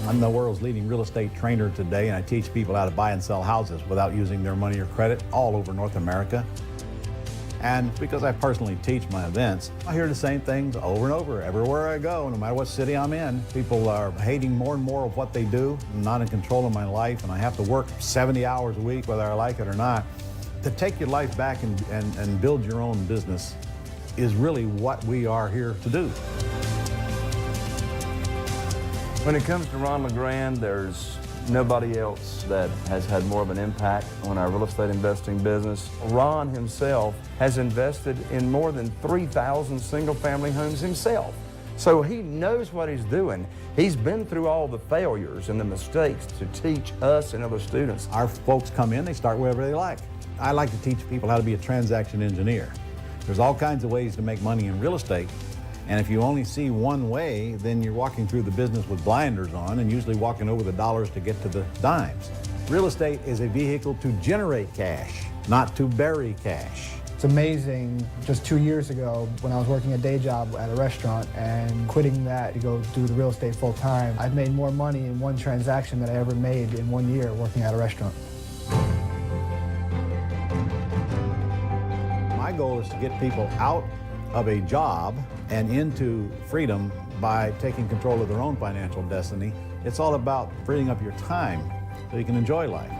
I'm the world's leading real estate trainer today, and I teach people how to buy and sell houses without using their money or credit all over North America. And because I personally teach my events, I hear the same things over and over everywhere I go, no matter what city I'm in. People are hating more and more of what they do. I'm not in control of my life, and I have to work 70 hours a week, whether I like it or not. To take your life back and build your own business is really what we are here to do. When it comes to Ron LeGrand, there's nobody else that has had more of an impact on our real estate investing business. Ron himself has invested in more than 3,000 single-family homes himself. So he knows what he's doing. He's been through all the failures and the mistakes to teach us and other students. Our folks come in, they start wherever they like. I like to teach people how to be a transaction engineer. There's all kinds of ways to make money in real estate. And if you only see one way, then you're walking through the business with blinders on and usually walking over the dollars to get to the dimes. Real estate is a vehicle to generate cash, not to bury cash. It's amazing, just 2 years ago when I was working a day job at a restaurant and quitting that to go do the real estate full time, I've made more money in one transaction than I ever made in 1 year working at a restaurant. My goal is to get people out of a job and into freedom by taking control of their own financial destiny. It's all about freeing up your time so you can enjoy life.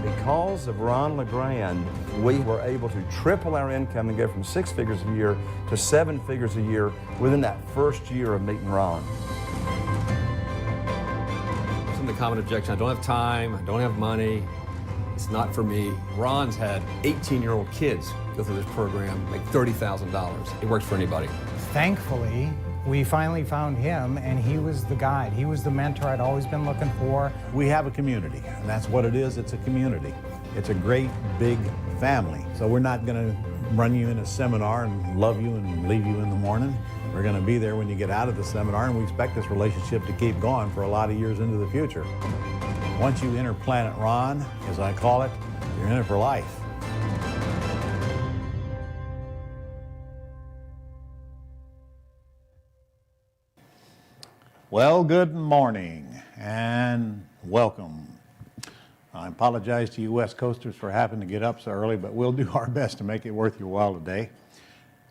Because of Ron LeGrand, we were able to triple our income and go from 6 figures a year to 7 figures a year within that first year of meeting Ron. Some of the common objection, I don't have time, I don't have money, it's not for me. Ron's had 18-year-old kids go through this program, make $30,000. It works for anybody. Thankfully, we finally found him, and he was the guide. He was the mentor I'd always been looking for. We have a community, and that's what it is. It's a community. It's a great, big family. So we're not going to run you in a seminar and love you and leave you in the morning. We're going to be there when you get out of the seminar, and we expect this relationship to keep going for a lot of years into the future. Once you enter Planet Ron, as I call it, you're in it for life. Well, good morning and welcome. I apologize to you West Coasters for having to get up so early, but we'll do our best to make it worth your while today.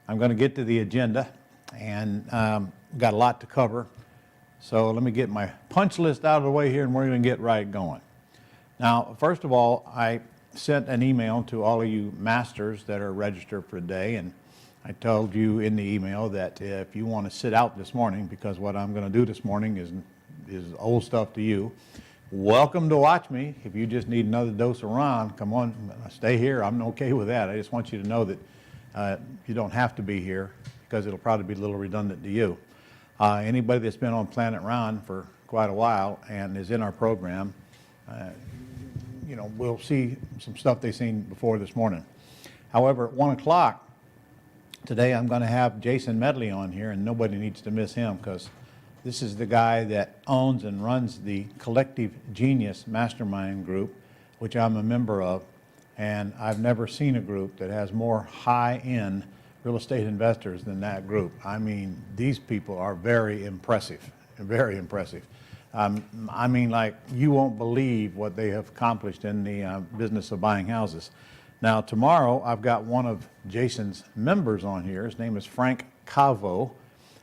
I'm going to get to the agenda, and got a lot to cover. So let me get my punch list out of the way here, and we're going to get right going. Now, first of all, I sent an email to all of you masters that are registered for today, and I told you in the email that if you want to sit out this morning, because what I'm going to do this morning is old stuff to you, welcome to watch me. If you just need another dose of Ron, come on, stay here. I'm okay with that. I just want you to know that you don't have to be here, because it'll probably be a little redundant to you. Anybody that's been on Planet Ron for quite a while and is in our program, you know, we'll see some stuff they've seen before this morning. However, at 1 o'clock today, I'm going to have Jason Medley on here, and nobody needs to miss him, because this is the guy that owns and runs the Collective Genius Mastermind Group, which I'm a member of, and I've never seen a group that has more high-end real estate investors than that group. I mean, these people are very impressive, very impressive. I mean, like, you won't believe what they have accomplished in the business of buying houses. Now, tomorrow, I've got one of Jason's members on here. His name is Frank Cavo,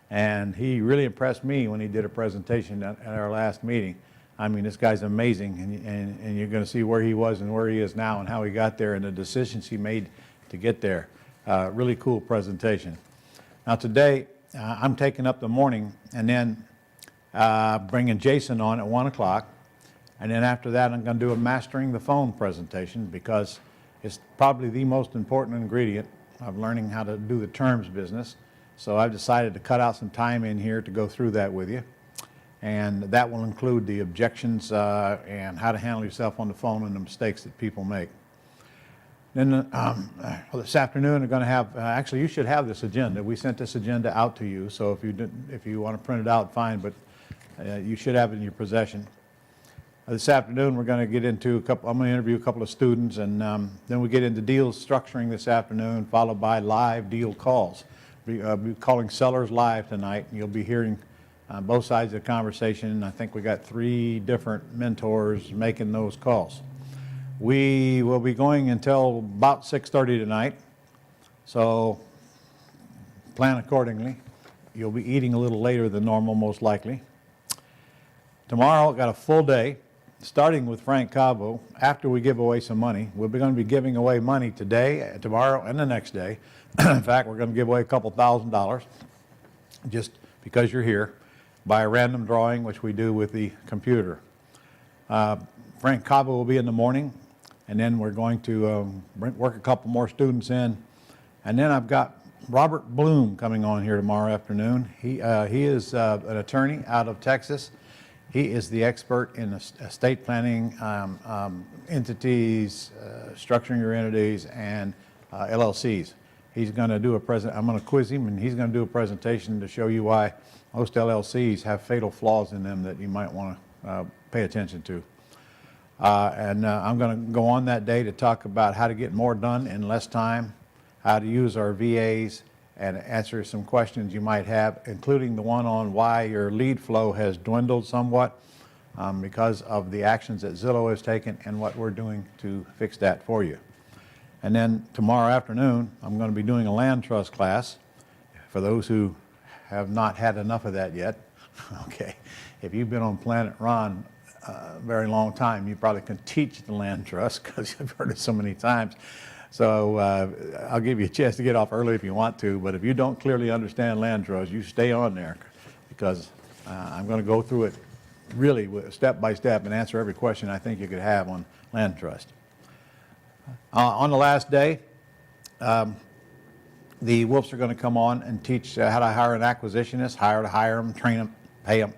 and he really impressed me when he did a presentation at our last meeting. I mean, this guy's amazing, and you're going to see where he was and where he is now and how he got there and the decisions he made to get there. Really cool presentation. Now today, I'm taking up the morning and then bringing Jason on at 1 o'clock. And then after that, I'm going to do a Mastering the Phone presentation, because it's probably the most important ingredient of learning how to do the terms business. So I've decided to cut out some time in here to go through that with you. And that will include the objections and how to handle yourself on the phone and the mistakes that people make. Then well, this afternoon we're going to have, actually you should have this agenda. We sent this agenda out to you, so if you want to print it out, fine, but you should have it in your possession. This afternoon we're going to get into I'm going to interview a couple of students, and then we get into deals structuring this afternoon, followed by live deal calls. We'll be calling sellers live tonight, and you'll be hearing both sides of the conversation. I think we got 3 different mentors making those calls. We will be going until about 6:30 tonight, so plan accordingly. You'll be eating a little later than normal, most likely. Tomorrow, got a full day, starting with Frank Cabo. After we give away some money, we're going to be giving away money today, tomorrow, and the next day. In fact, we're going to give away a couple $1,000 just because you're here by a random drawing, which we do with the computer. Frank Cabo will be in the morning, and then we're going to work a couple more students in. And then I've got Robert Bloom coming on here tomorrow afternoon. He is an attorney out of Texas. He is the expert in estate planning, entities, structuring your entities, and LLCs. He's going to do I'm going to quiz him, and he's going to do a presentation to show you why most LLCs have fatal flaws in them that you might want to pay attention to. I'm going to go on that day to talk about how to get more done in less time, how to use our VAs, and answer some questions you might have, including the one on why your lead flow has dwindled somewhat because of the actions that Zillow has taken and what we're doing to fix that for you. And then tomorrow afternoon, I'm going to be doing a land trust class for those who have not had enough of that yet. Okay, if you've been on Planet Ron a very long time, you probably can teach the land trust because you've heard it so many times. So I'll give you a chance to get off early if you want to, but if you don't clearly understand land trust, you stay on there because I'm going to go through it really step by step and answer every question I think you could have on land trust. On the last day, the Wolves are going to come on and teach how to hire an acquisitionist, hire them, train them, pay them,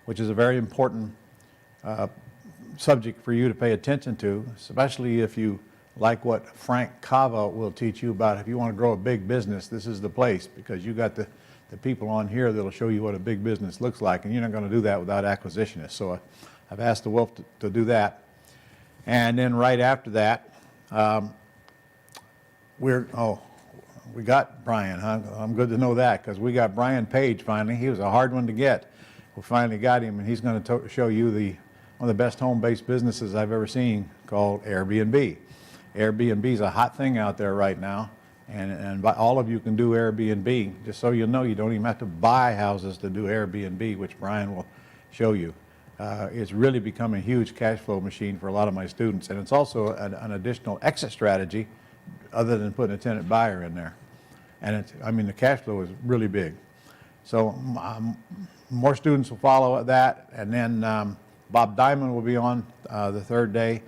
which is a very important subject for you to pay attention to, especially if you like what Frank Cava will teach you about. If you want to grow a big business, this is the place, because you got the people on here that'll show you what a big business looks like, and you're not going to do that without acquisitionists. So I've asked the Wolf to do that. And then right after that, we got Brian, huh? I'm good to know that, because we got Brian Page finally. He was a hard one to get. We finally got him, and he's going to show you one of the best home-based businesses I've ever seen, called Airbnb. Airbnb is a hot thing out there right now, and all of you can do Airbnb. Just so you know, you don't even have to buy houses to do Airbnb, which Brian will show you. It's really become a huge cash flow machine for a lot of my students, and it's also an additional exit strategy other than putting a tenant buyer in there. And the cash flow is really big. So more students will follow that, and then Bob Diamond will be on the third day.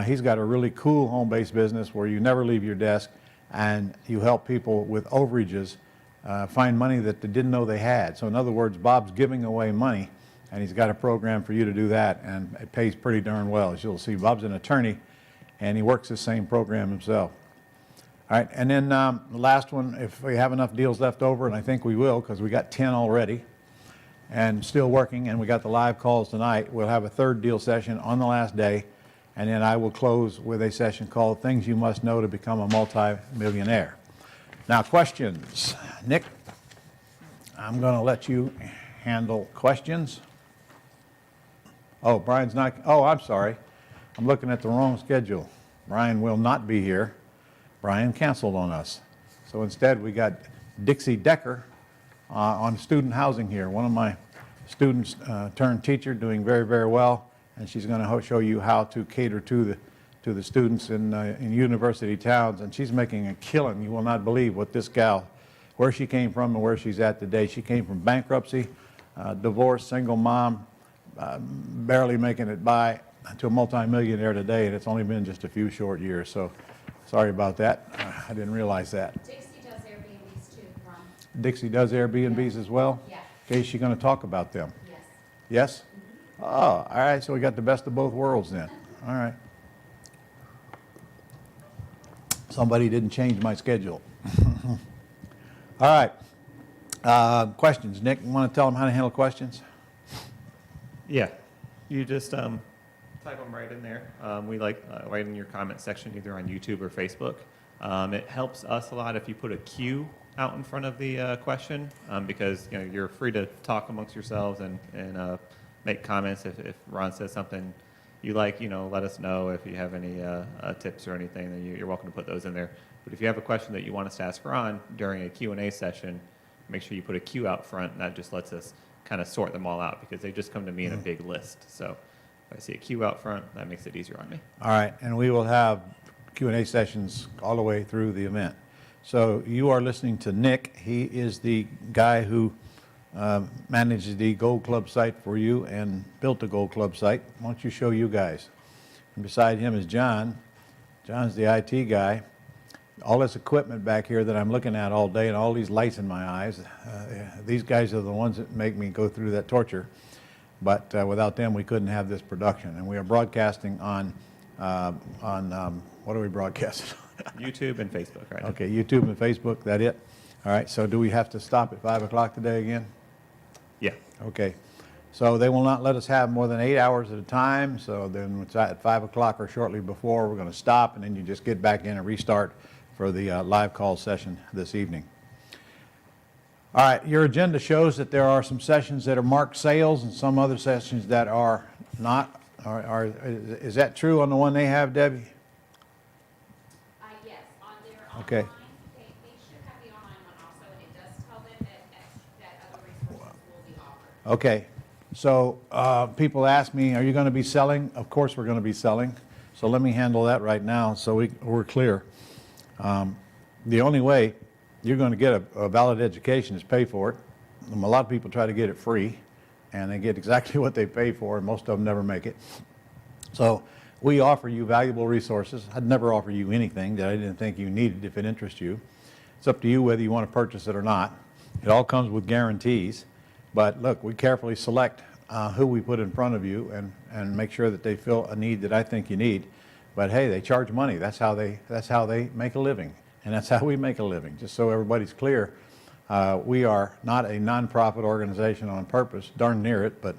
He's got a really cool home-based business where you never leave your desk, and you help people with overages find money that they didn't know they had. So in other words, Bob's giving away money, and he's got a program for you to do that, and it pays pretty darn well. As you'll see, Bob's an attorney, and he works the same program himself. All right, and then the last one, if we have enough deals left over, and I think we will, because we got 10 already, and still working, and we got the live calls tonight, we'll have a third deal session on the last day, and then I will close with a session called Things You Must Know to Become a Multi-Millionaire. Now, questions. Nick, I'm going to let you handle questions. Oh, Brian's not, I'm sorry. I'm looking at the wrong schedule. Brian will not be here. Brian canceled on us. So instead, we got Dixie Decker on student housing here. One of my students turned teacher, doing very, very well. And she's going to show you how to cater to the students in university towns, and she's making a killing. You will not believe what this gal, where she came from and where she's at today. She came from bankruptcy, divorced, single mom, barely making it by, to a multimillionaire today, and it's only been just a few short years. So sorry about that. I didn't realize that. Dixie does Airbnbs too, Ron. Dixie does Airbnbs as well? Yeah. Okay, is she going to talk about them? Yes. Yes? Oh, all right, so we got the best of both worlds then. All right. Somebody didn't change my schedule. All right. Questions. Nick, you want to tell them how to handle questions? Yeah. You just type them right in there. We like right in your comment section, either on YouTube or Facebook. It helps us a lot if you put a Q out in front of the question, because you're free to talk amongst yourselves and make comments. If Ron says something you like, let us know. If you have any tips or anything, then you're welcome to put those in there. But if you have a question that you want us to ask Ron during a Q&A session, make sure you put a queue out front, and that just lets us kind of sort them all out, because they just come to me in a big list. So if I see a queue out front, that makes it easier on me. All right, and we will have Q&A sessions all the way through the event. So you are listening to Nick. He is the guy who manages the Gold Club site for you and built the Gold Club site. Why don't you show you guys? And beside him is John. John's the IT guy. All this equipment back here that I'm looking at all day and all these lights in my eyes, these guys are the ones that make me go through that torture. But without them, we couldn't have this production. And we are broadcasting on what are we broadcasting? YouTube and Facebook, right? Okay, YouTube and Facebook, that it? All right, so do we have to stop at 5 o'clock today again? Yeah. Okay, so they will not let us have more than 8 hours at a time, so then it's at 5 o'clock or shortly before, we're going to stop, and then you just get back in and restart for the live call session this evening. All right, your agenda shows that there are some sessions that are marked sales and some other sessions that are not. Is that true on the one they have, Debbie? Yes, on their Okay. online, they should have the online one also, and it does tell them that other resources will be offered. Okay, so people ask me, are you going to be selling? Of course we're going to be selling. So let me handle that right now so we're clear. The only way you're going to get a valid education is pay for it. A lot of people try to get it free, and they get exactly what they pay for, and most of them never make it. So we offer you valuable resources. I'd never offer you anything that I didn't think you needed if it interests you. It's up to you whether you want to purchase it or not. It all comes with guarantees. But look, we carefully select who we put in front of you and make sure that they fill a need that I think you need. But hey, they charge money. That's how they make a living, and that's how we make a living. Just so everybody's clear, we are not a nonprofit organization on purpose, darn near it, but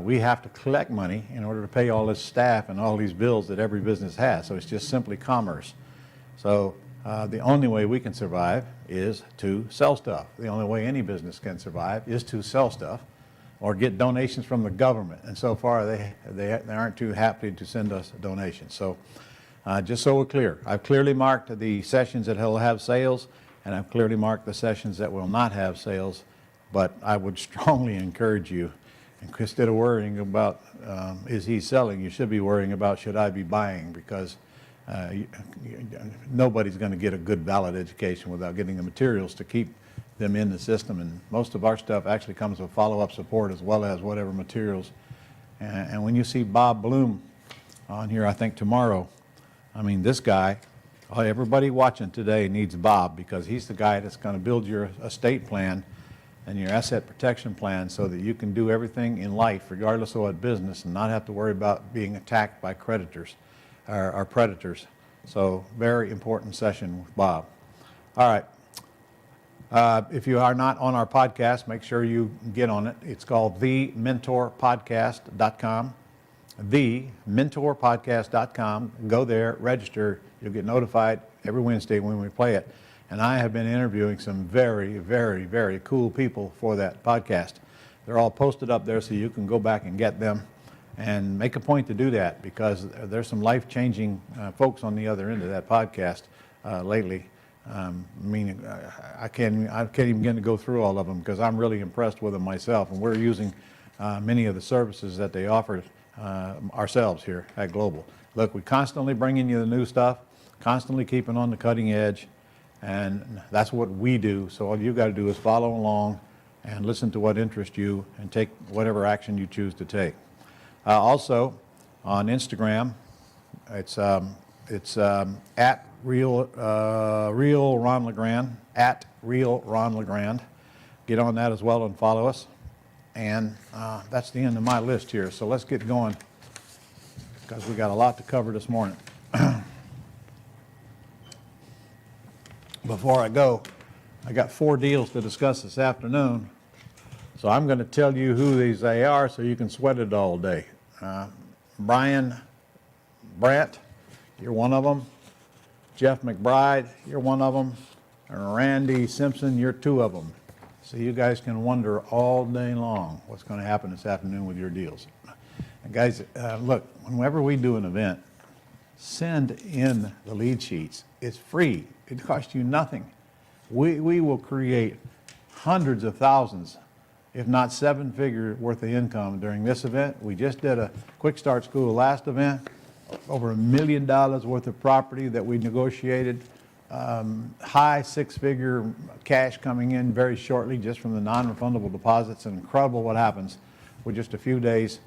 we have to collect money in order to pay all this staff and all these bills that every business has. So it's just simply commerce. So the only way we can survive is to sell stuff. The only way any business can survive is to sell stuff or get donations from the government. And so far, they aren't too happy to send us donations. So just so we're clear, I've clearly marked the sessions that will have sales, and I've clearly marked the sessions that will not have sales. But I would strongly encourage you, instead of worrying about is he selling, you should be worrying about should I be buying, because nobody's going to get a good valid education without getting the materials to keep them in the system. And most of our stuff actually comes with follow-up support as well as whatever materials. And when you see Bob Bloom on here, I think tomorrow, I mean, this guy, everybody watching today needs Bob, because he's the guy that's going to build your estate plan and your asset protection plan so that you can do everything in life, regardless of what business, and not have to worry about being attacked by creditors or predators. So very important session with Bob. All right. If you are not on our podcast, make sure you get on it. It's called thementorpodcast.com. thementorpodcast.com. Go there, register. You'll get notified every Wednesday when we play it. And I have been interviewing some very, very, very cool people for that podcast. They're all posted up there so you can go back and get them. And make a point to do that, because there's some life-changing folks on the other end of that podcast lately. Meaning, I can't even begin to go through all of them, because I'm really impressed with them myself, and we're using many of the services that they offer ourselves here at Global. Look, we constantly bringing you the new stuff, constantly keeping on the cutting edge, and that's what we do. So all you got to do is follow along and listen to what interests you and take whatever action you choose to take. Also, on Instagram, it's at Real Ron LeGrand, at Real Ron LeGrand. Get on that as well and follow us. And that's the end of my list here. So let's get going, because we got a lot to cover this morning. Before I go, I got 4 deals to discuss this afternoon. So I'm going to tell you who these are so you can sweat it all day. Brian Brandt, you're one of them. Jeff McBride, you're one of them. and Randy Simpson, you're two of them. So you guys can wonder all day long what's going to happen this afternoon with your deals. And guys, look, whenever we do an event, send in the lead sheets. It's free. It costs you nothing. We will create hundreds of thousands, if not seven-figure worth of income during this event. We just did a Quick Start School last event, over $1 million worth of property that we negotiated, high six-figure cash coming in very shortly just from the non-refundable deposits. And incredible what happens with just a few days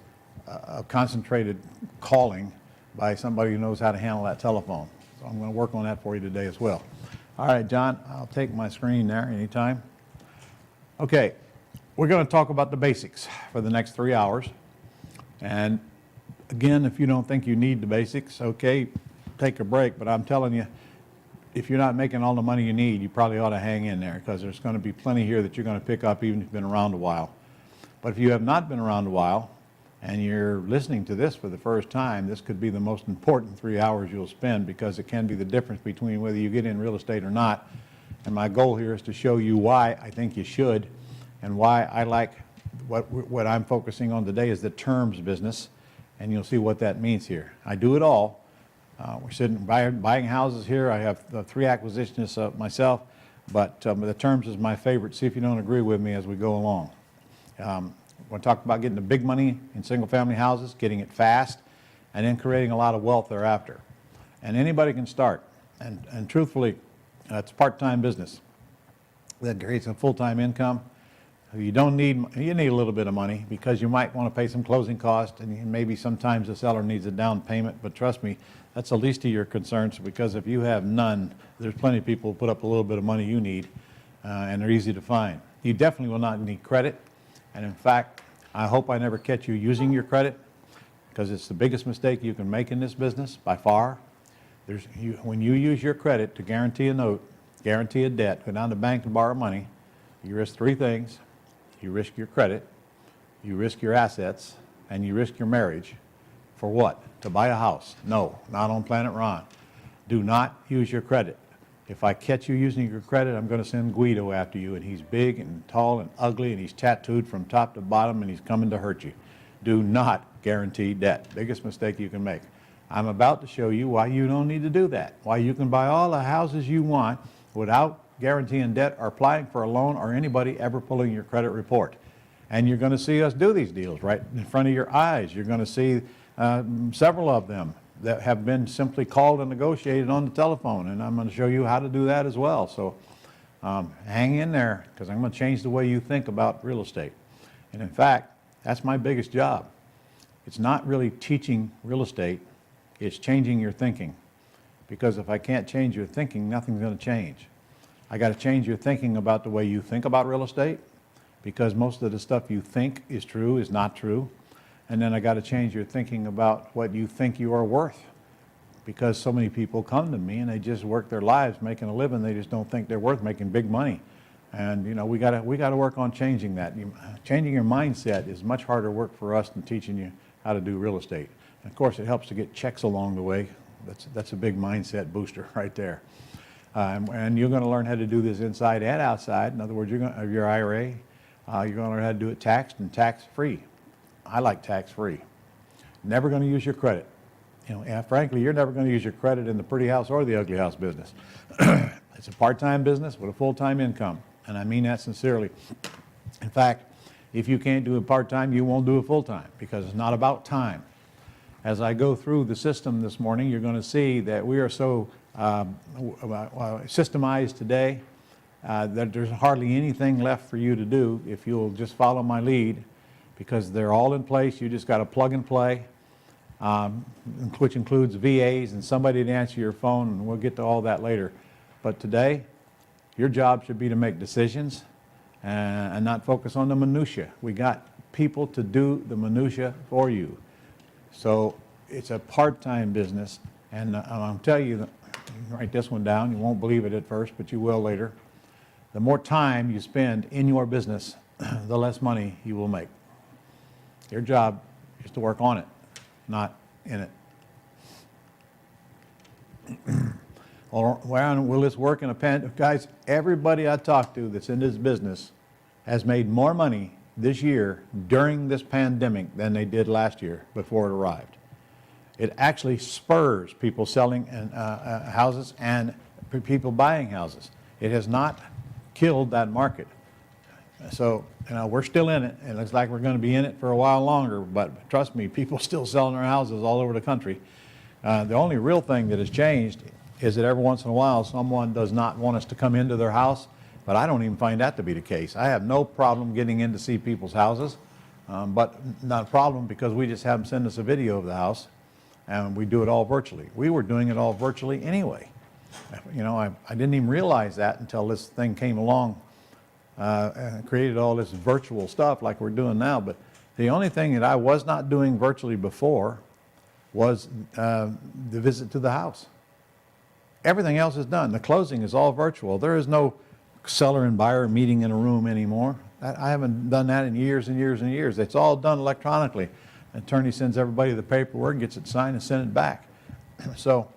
of concentrated calling by somebody who knows how to handle that telephone. So I'm going to work on that for you today as well. All right, John, I'll take my screen there anytime. Okay, we're going to talk about the basics for the next 3 hours. And again, if you don't think you need the basics, okay, take a break. But I'm telling you, if you're not making all the money you need, you probably ought to hang in there, because there's going to be plenty here that you're going to pick up even if you've been around a while. But if you have not been around a while and you're listening to this for the first time, this could be the most important 3 hours you'll spend, because it can be the difference between whether you get in real estate or not. And my goal here is to show you why I think you should, and why I like what I'm focusing on today is the terms business, and you'll see what that means here. I do it all. We're sitting buying houses here. I have 3 acquisitionists myself, but the terms is my favorite. See if you don't agree with me as we go along. We're talking about getting the big money in single-family houses, getting it fast, and then creating a lot of wealth thereafter. And anybody can start. And truthfully, it's a part-time business that creates a full-time income. You need a little bit of money, because you might want to pay some closing costs, and maybe sometimes the seller needs a down payment. But trust me, that's the least of your concerns, because if you have none, there's plenty of people who put up a little bit of money you need, and they're easy to find. You definitely will not need credit. And in fact, I hope I never catch you using your credit, because it's the biggest mistake you can make in this business by far. When you use your credit to guarantee a note, guarantee a debt, go down to the bank and borrow money, you risk 3 things. You risk your credit, you risk your assets, and you risk your marriage. For what? To buy a house? No, not on Planet Ron. Do not use your credit. If I catch you using your credit, I'm going to send Guido after you, and he's big and tall and ugly, and he's tattooed from top to bottom, and he's coming to hurt you. Do not guarantee debt. Biggest mistake you can make. I'm about to show you why you don't need to do that, why you can buy all the houses you want without guaranteeing debt or applying for a loan or anybody ever pulling your credit report. And you're going to see us do these deals right in front of your eyes. You're going to see several of them that have been simply called and negotiated on the telephone, and I'm going to show you how to do that as well. So hang in there, because I'm going to change the way you think about real estate. And in fact, that's my biggest job. It's not really teaching real estate, it's changing your thinking. Because if I can't change your thinking, nothing's going to change. I got to change your thinking about the way you think about real estate, because most of the stuff you think is true is not true. And then I got to change your thinking about what you think you are worth, because so many people come to me and they just work their lives making a living. They just don't think they're worth making big money. And you know, we got to work on changing that. Changing your mindset is much harder work for us than teaching you how to do real estate. And of course, it helps to get checks along the way. That's a big mindset booster right there. And you're going to learn how to do this inside and outside. In other words, your IRA, you're going to learn how to do it taxed and tax-free. I like tax-free. Never going to use your credit. You know, and frankly, you're never going to use your credit in the pretty house or the ugly house business. It's a part-time business with a full-time income, and I mean that sincerely. In fact, if you can't do it part-time, you won't do it full-time, because it's not about time. As I go through the system this morning, you're going to see that we are so systemized today that there's hardly anything left for you to do if you'll just follow my lead, because they're all in place. You just got to plug and play, which includes VAs and somebody to answer your phone, and we'll get to all that later. But today, your job should be to make decisions and not focus on the minutia. We got people to do the minutia for you. So it's a part-time business, and I'll tell you, you can write this one down. You won't believe it at first, but you will later. The more time you spend in your business, the less money you will make. Your job is to work on it, not in it. Or well, will this work in a guys, everybody I talk to that's in this business has made more money this year during this pandemic than they did last year before it arrived. It actually spurs people selling houses and people buying houses. It has not killed that market. So, we're still in it. It looks like we're going to be in it for a while longer, but trust me, people still selling their houses all over the country. The only real thing that has changed is that every once in a while someone does not want us to come into their house, but I don't even find that to be the case. I have no problem getting in to see people's houses, but not a problem because we just have them send us a video of the house, and we do it all virtually. We were doing it all virtually anyway. I didn't even realize that until this thing came along and created all this virtual stuff like we're doing now. But the only thing that I was not doing virtually before was the visit to the house. Everything else is done. The closing is all virtual. There is no seller and buyer meeting in a room anymore. I haven't done that in years and years and years. It's all done electronically. An attorney sends everybody the paperwork, gets it signed, and sent it back. So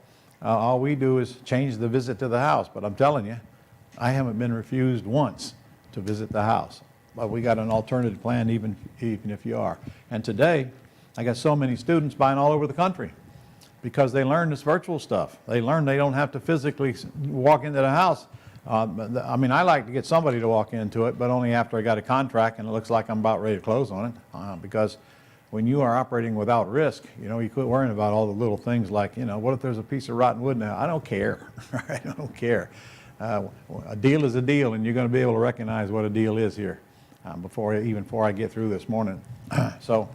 all we do is change the visit to the house. But I'm telling you, I haven't been refused once to visit the house. But we got an alternative plan even if you are. And today, I got so many students buying all over the country because they learn this virtual stuff. They learn they don't have to physically walk into the house. I mean, I like to get somebody to walk into it, but only after I got a contract and it looks like I'm about ready to close on it. Because when you are operating without risk, you quit worrying about all the little things like, what if there's a piece of rotten wood now? I don't care. I don't care. A deal is a deal, and you're going to be able to recognize what a deal is here before I get through this morning. So,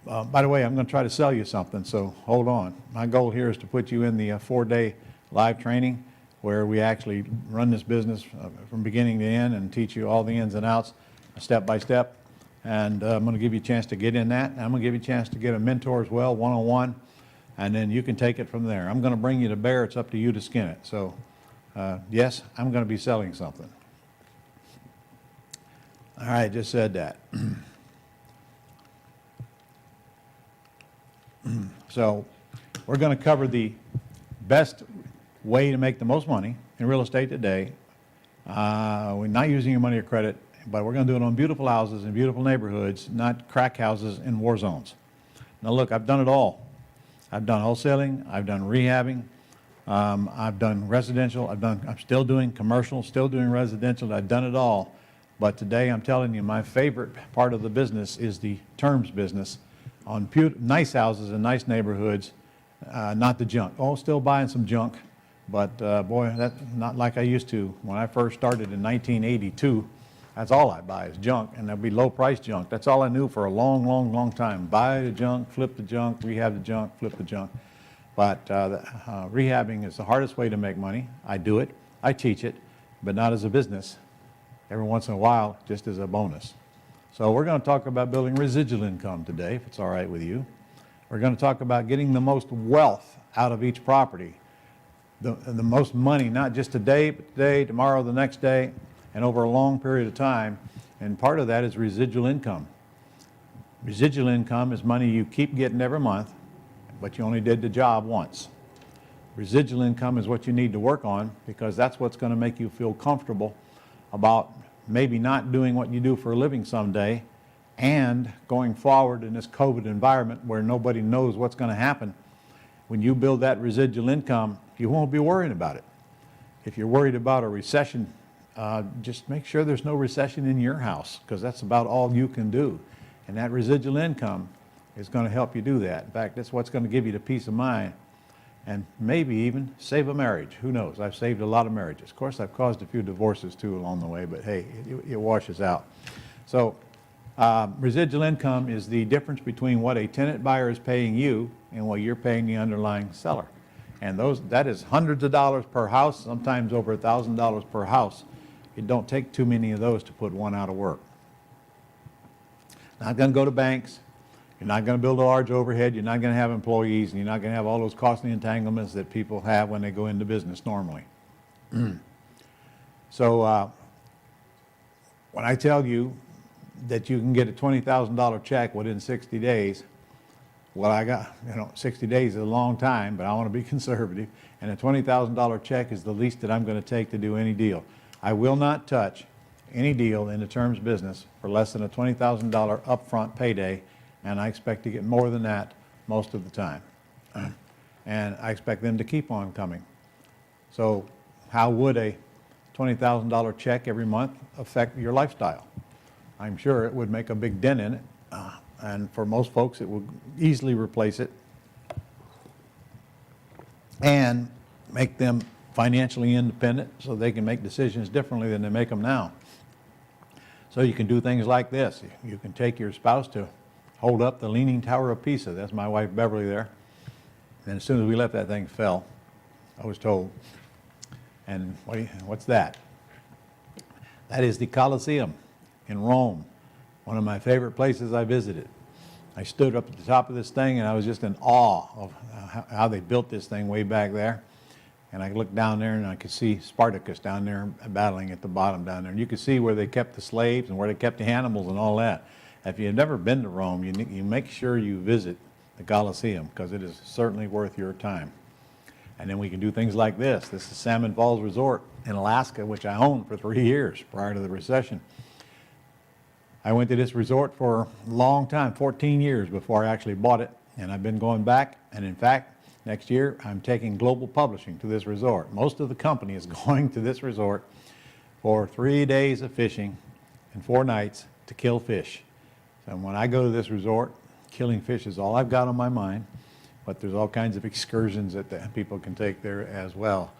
by the way, I'm going to try to sell you something, so hold on. My goal here is to put you in the 4-day live training where we actually run this business from beginning to end and teach you all the ins and outs step by step. And I'm going to give you a chance to get in that. And I'm going to give you a chance to get a mentor as well, one-on-one, and then you can take it from there. I'm going to bring you to bear. It's up to you to skin it. So, yes, I'm going to be selling something. All right, just said that. So we're going to cover the best way to make the most money in real estate today. We're not using your money or credit, but we're going to do it on beautiful houses in beautiful neighborhoods, not crack houses in war zones. Now look, I've done it all. I've done wholesaling, I've done rehabbing, I've done residential, I'm still doing commercial, still doing residential, I've done it all. But today I'm telling you my favorite part of the business is the terms business on nice houses in nice neighborhoods, not the junk. Oh, still buying some junk, but boy, that's not like I used to. When I first started in 1982, that's all I buy is junk, and there'll be low price junk. That's all I knew for a long, long, long time. Buy the junk, flip the junk, rehab the junk, flip the junk. But rehabbing is the hardest way to make money. I do it, I teach it, but not as a business. Every once in a while, just as a bonus. So we're going to talk about building residual income today, if it's all right with you. We're going to talk about getting the most wealth out of each property. The most money, not just today, but today, tomorrow, the next day, and over a long period of time. And part of that is residual income. Residual income is money you keep getting every month, but you only did the job once. Residual income is what you need to work on because that's what's going to make you feel comfortable about maybe not doing what you do for a living someday and going forward in this COVID environment where nobody knows what's going to happen. When you build that residual income, you won't be worrying about it. If you're worried about a recession, just make sure there's no recession in your house because that's about all you can do. And that residual income is going to help you do that. In fact, that's what's going to give you the peace of mind and maybe even save a marriage. Who knows? I've saved a lot of marriages. Of course, I've caused a few divorces too along the way, but hey, it washes out. So residual income is the difference between what a tenant buyer is paying you and what you're paying the underlying seller. And that is hundreds of dollars per house, sometimes over $1,000 per house. It don't take too many of those to put one out of work. Not going to go to banks. You're not going to build a large overhead. You're not going to have employees, and you're not going to have all those costly entanglements that people have when they go into business normally. So when I tell you that you can get a $20,000 check within 60 days, well, I got, 60 days is a long time, but I want to be conservative, and a $20,000 check is the least that I'm going to take to do any deal. I will not touch any deal in the terms business for less than a $20,000 upfront payday, and I expect to get more than that most of the time. And I expect them to keep on coming. So how would a $20,000 check every month affect your lifestyle? I'm sure it would make a big dent in it, and for most folks it would easily replace it and make them financially independent so they can make decisions differently than they make them now. So you can do things like this. You can take your spouse to hold up the Leaning Tower of Pisa. That's my wife Beverly there. And as soon as we left, that thing fell, I was told. And what's that? That is the Colosseum in Rome, one of my favorite places I visited. I stood up at the top of this thing and I was just in awe of how they built this thing way back there. And I looked down there and I could see Spartacus down there battling at the bottom down there. And you could see where they kept the slaves and where they kept the animals and all that. If you've never been to Rome, you make sure you visit the Colosseum, because it is certainly worth your time. And then we can do things like this. This is Salmon Falls Resort in Alaska, which I owned for 3 years prior to the recession. I went to this resort for a long time, 14 years before I actually bought it, and I've been going back. And in fact, next year I'm taking global publishing to this resort. Most of the company is going to this resort for 3 days of fishing and 4 nights to kill fish. So when I go to this resort, killing fish is all I've got on my mind, but there's all kinds of excursions that people can take there as well.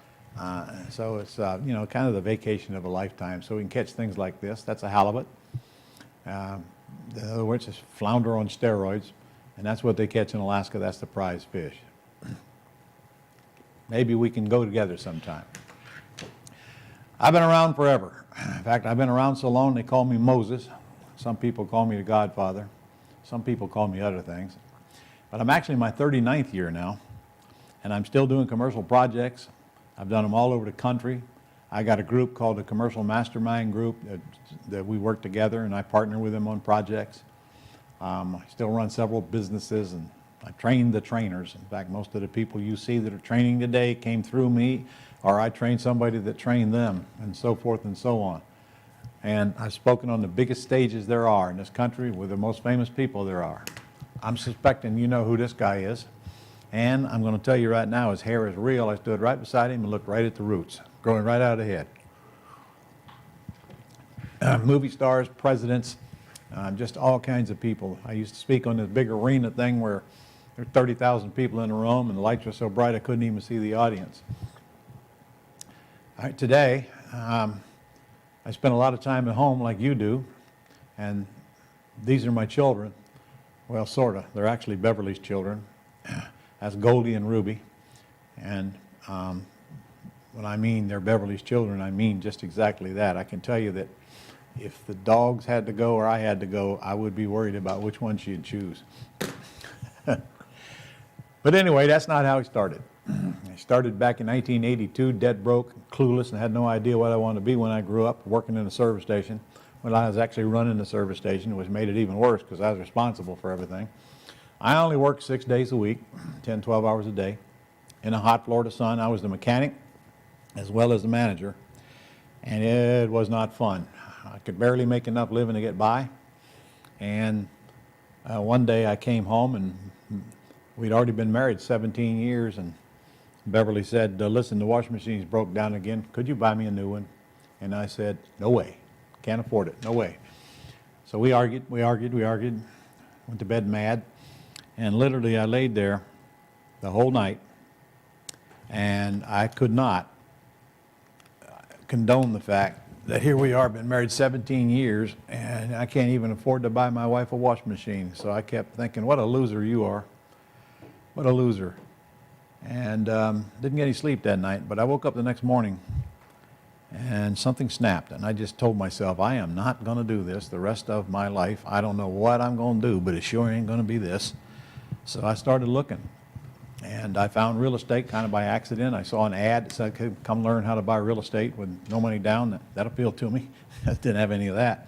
So it's kind of the vacation of a lifetime. So we can catch things like this. That's a halibut. In other words, it's flounder on steroids, and that's what they catch in Alaska. That's the prize fish. Maybe we can go together sometime. I've been around forever. In fact, I've been around so long they call me Moses. Some people call me the Godfather. Some people call me other things. But I'm actually in my 39th year now, and I'm still doing commercial projects. I've done them all over the country. I got a group called the Commercial Mastermind Group that we work together, and I partner with them on projects. I still run several businesses, and I train the trainers. In fact, most of the people you see that are training today came through me, or I trained somebody that trained them, and so forth and so on. And I've spoken on the biggest stages there are in this country with the most famous people there are. I'm suspecting you know who this guy is. And I'm going to tell you right now, his hair is real. I stood right beside him and looked right at the roots, growing right out of the head. Movie stars, presidents, just all kinds of people. I used to speak on this big arena thing where there were 30,000 people in a room and the lights were so bright I couldn't even see the audience. All right, today, I spend a lot of time at home like you do, and these are my children. Well, sort of. They're actually Beverly's children. That's Goldie and Ruby. And when I mean they're Beverly's children, I mean just exactly that. I can tell you that if the dogs had to go or I had to go, I would be worried about which one she'd choose. But anyway, that's not how it started. I started back in 1982, dead broke, clueless, and had no idea what I wanted to be when I grew up, working in a service station. When I was actually running the service station, which made it even worse because I was responsible for everything. I only worked 6 days a week, 10, 12 hours a day. In a hot Florida sun, I was the mechanic as well as the manager, and it was not fun. I could barely make enough living to get by, and one day I came home, and we'd already been married 17 years, and Beverly said, listen, the washing machine's broke down again. Could you buy me a new one? And I said, no way. Can't afford it. No way. So we argued, went to bed mad, and literally I laid there the whole night, and I could not condone the fact that here we are, been married 17 years, and I can't even afford to buy my wife a washing machine. So I kept thinking, what a loser you are. What a loser. And didn't get any sleep that night, but I woke up the next morning and something snapped, and I just told myself, I am not going to do this the rest of my life. I don't know what I'm going to do, but it sure ain't going to be this. So I started looking, and I found real estate kind of by accident. I saw an ad that said, come learn how to buy real estate with no money down. That appealed to me. I didn't have any of that.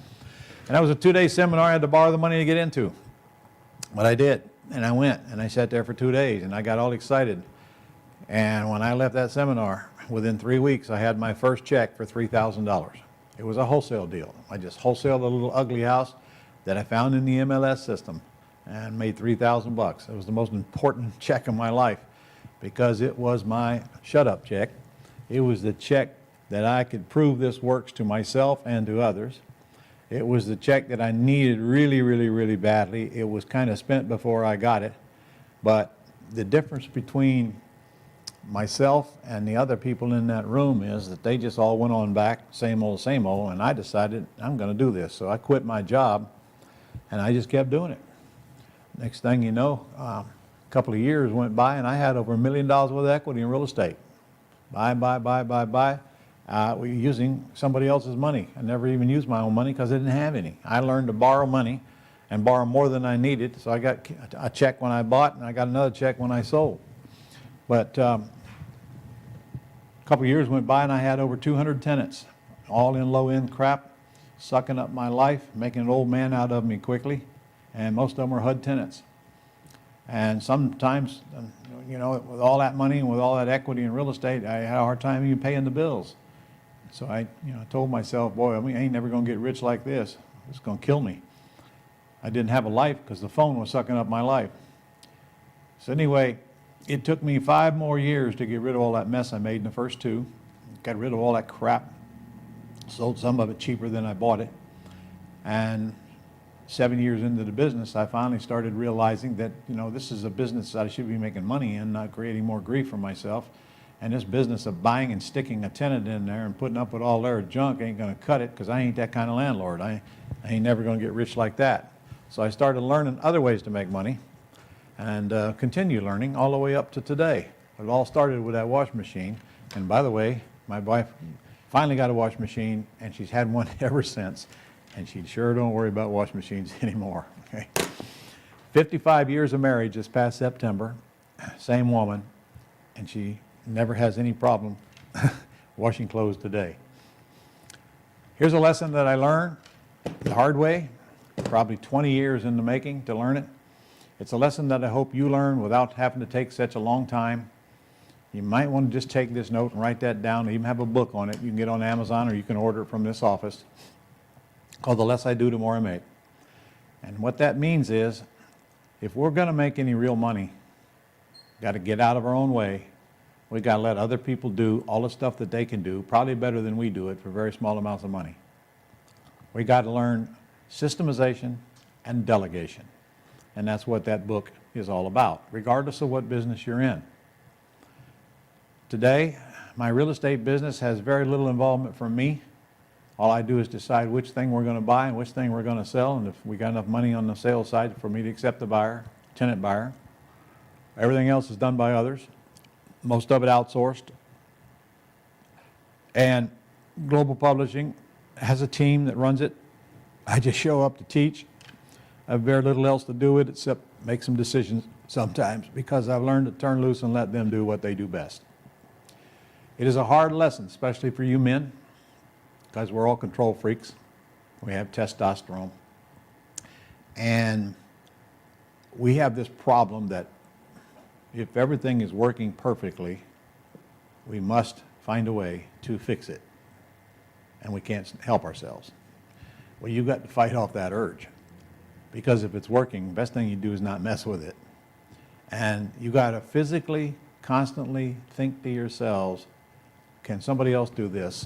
And that was a 2-day seminar I had to borrow the money to get into. But I did. And I went, and I sat there for 2 days, and I got all excited. And when I left that seminar, within 3 weeks, I had my first check for $3,000. It was a wholesale deal. I just wholesaled a little ugly house that I found in the MLS system and made 3,000 bucks. It was the most important check of my life because it was my shut-up check. It was the check that I could prove this works to myself and to others. It was the check that I needed really, really, really badly. It was kind of spent before I got it. But the difference between myself and the other people in that room is that they just all went on back, same old, and I decided I'm going to do this. So I quit my job, and I just kept doing it. Next thing you know, a couple of years went by, and I had over $1 million worth of equity in real estate. Buy, using somebody else's money. I never even used my own money because I didn't have any. I learned to borrow money and borrow more than I needed. So I got a check when I bought, and I got another check when I sold. But a couple of years went by, and I had over 200 tenants, all in low-end crap, sucking up my life, making an old man out of me quickly, and most of them were HUD tenants. And sometimes, you know, with all that money and with all that equity in real estate, I had a hard time even paying the bills. So I told myself, boy, I ain't never going to get rich like this. It's going to kill me. I didn't have a life because the phone was sucking up my life. So anyway, it took me 5 more years to get rid of all that mess I made in the first 2. Got rid of all that crap. Sold some of it cheaper than I bought it. And 7 years into the business, I finally started realizing that, this is a business that I should be making money in, not creating more grief for myself. And this business of buying and sticking a tenant in there and putting up with all their junk ain't going to cut it because I ain't that kind of landlord. I ain't never going to get rich like that. So I started learning other ways to make money and continue learning all the way up to today. It all started with that washing machine. And by the way, my wife finally got a washing machine, and she's had one ever since. And she sure don't worry about washing machines anymore. Okay? 55 years of marriage this past September, same woman, and she never has any problem washing clothes today. Here's a lesson that I learned the hard way, probably 20 years in the making to learn it. It's a lesson that I hope you learn without having to take such a long time. You might want to just take this note and write that down. I even have a book on it. You can get on Amazon, or you can order it from this office, called The Less I Do, The More I Make. And what that means is, if we're going to make any real money, got to get out of our own way. We got to let other people do all the stuff that they can do, probably better than we do it, for very small amounts of money. We got to learn systemization and delegation. And that's what that book is all about, regardless of what business you're in. Today, my real estate business has very little involvement from me. All I do is decide which thing we're going to buy and which thing we're going to sell, and if we got enough money on the sales side for me to accept the buyer, tenant buyer. Everything else is done by others, most of it outsourced. And Global Publishing has a team that runs it. I just show up to teach. I have very little else to do with it except make some decisions sometimes, because I've learned to turn loose and let them do what they do best. It is a hard lesson, especially for you men, because we're all control freaks. We have testosterone. And we have this problem that if everything is working perfectly, we must find a way to fix it. And we can't help ourselves. Well, you've got to fight off that urge. Because if it's working, the best thing you do is not mess with it. And you got to physically, constantly think to yourselves, can somebody else do this?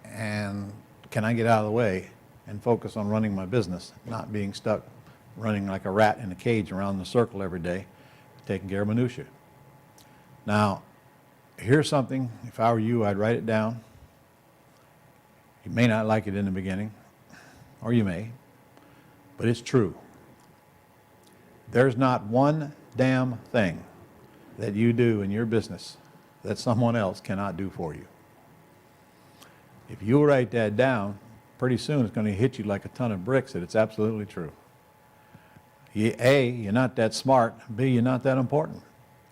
And can I get out of the way and focus on running my business, not being stuck running like a rat in a cage around the circle every day, taking care of minutia. Now, here's something, if I were you, I'd write it down. You may not like it in the beginning, or you may, but it's true. There's not one damn thing that you do in your business that someone else cannot do for you. If you write that down, pretty soon it's going to hit you like a ton of bricks that it's absolutely true. A, you're not that smart. B, you're not that important.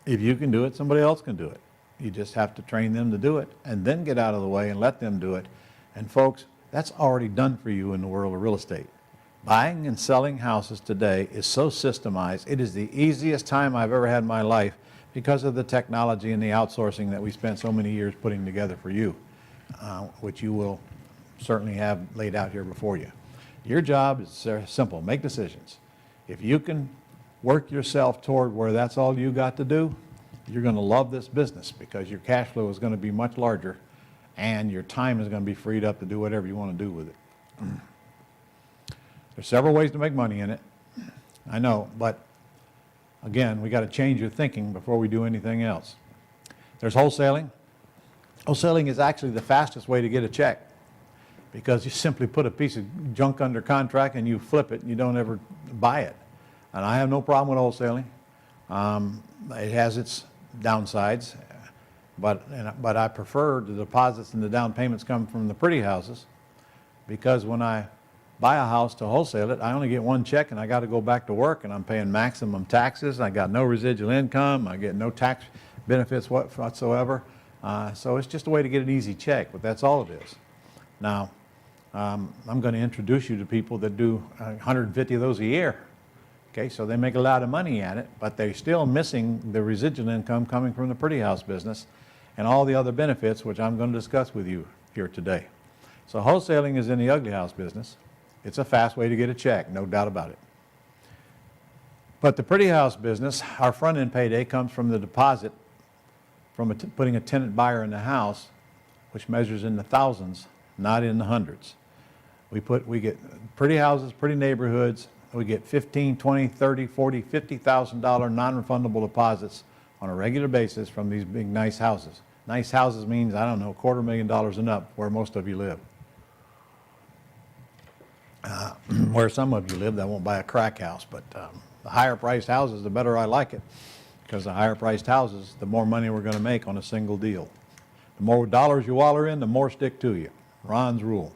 If you can do it, somebody else can do it. You just have to train them to do it and then get out of the way and let them do it. And folks, that's already done for you in the world of real estate. Buying and selling houses today is so systemized. It is the easiest time I've ever had in my life because of the technology and the outsourcing that we spent so many years putting together for you, which you will certainly have laid out here before you. Your job is simple. Make decisions. If you can work yourself toward where that's all you got to do, you're going to love this business because your cash flow is going to be much larger and your time is going to be freed up to do whatever you want to do with it. There's several ways to make money in it, I know, but again, we got to change your thinking before we do anything else. There's wholesaling. Wholesaling is actually the fastest way to get a check because you simply put a piece of junk under contract and you flip it and you don't ever buy it. And I have no problem with wholesaling. It has its downsides, but I prefer the deposits and the down payments come from the pretty houses because when I buy a house to wholesale it, I only get one check and I got to go back to work and I'm paying maximum taxes. I got no residual income. I get no tax benefits whatsoever. So it's just a way to get an easy check, but that's all it is. Now, I'm going to introduce you to people that do 150 of those a year. Okay, so they make a lot of money at it, but they're still missing the residual income coming from the pretty house business and all the other benefits, which I'm going to discuss with you here today. So wholesaling is in the ugly house business. It's a fast way to get a check, no doubt about it. But the pretty house business, our front-end payday comes from the deposit from putting a tenant buyer in the house, which measures in the thousands, not in the hundreds. We get pretty houses, pretty neighborhoods. We get $15,000, $20,000, $30,000, $40,000, $50,000 non-refundable deposits on a regular basis from these big nice houses. Nice houses means, I don't know, $250,000 and up, where most of you live. Where some of you live, that won't buy a crack house, but the higher priced houses, the better I like it, because the higher priced houses, the more money we're going to make on a single deal. The more dollars you waller in, the more stick to you. Ron's rule.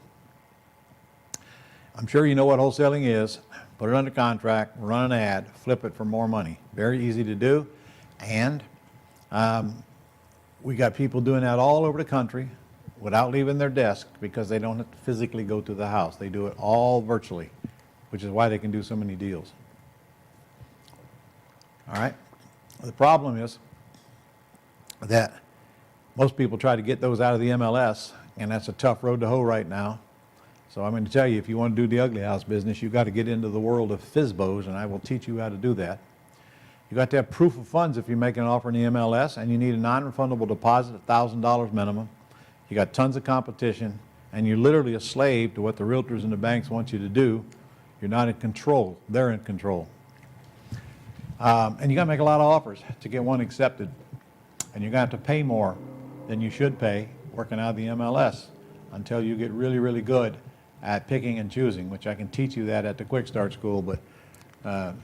I'm sure you know what wholesaling is. Put it under contract, run an ad, flip it for more money. Very easy to do, and we got people doing that all over the country without leaving their desk because they don't have to physically go to the house. They do it all virtually, which is why they can do so many deals. All right? The problem is that most people try to get those out of the MLS, and that's a tough road to hoe right now. So I'm going to tell you, if you want to do the ugly house business, you've got to get into the world of FSBOs, and I will teach you how to do that. You've got to have proof of funds if you make an offer in the MLS, and you need a non-refundable deposit, $1,000 minimum. You got tons of competition, and you're literally a slave to what the realtors and the banks want you to do. You're not in control. They're in control. And you got to make a lot of offers to get one accepted. And you're going to have to pay more than you should pay working out of the MLS until you get really, really good at picking and choosing, which I can teach you that at the Quick Start School, but the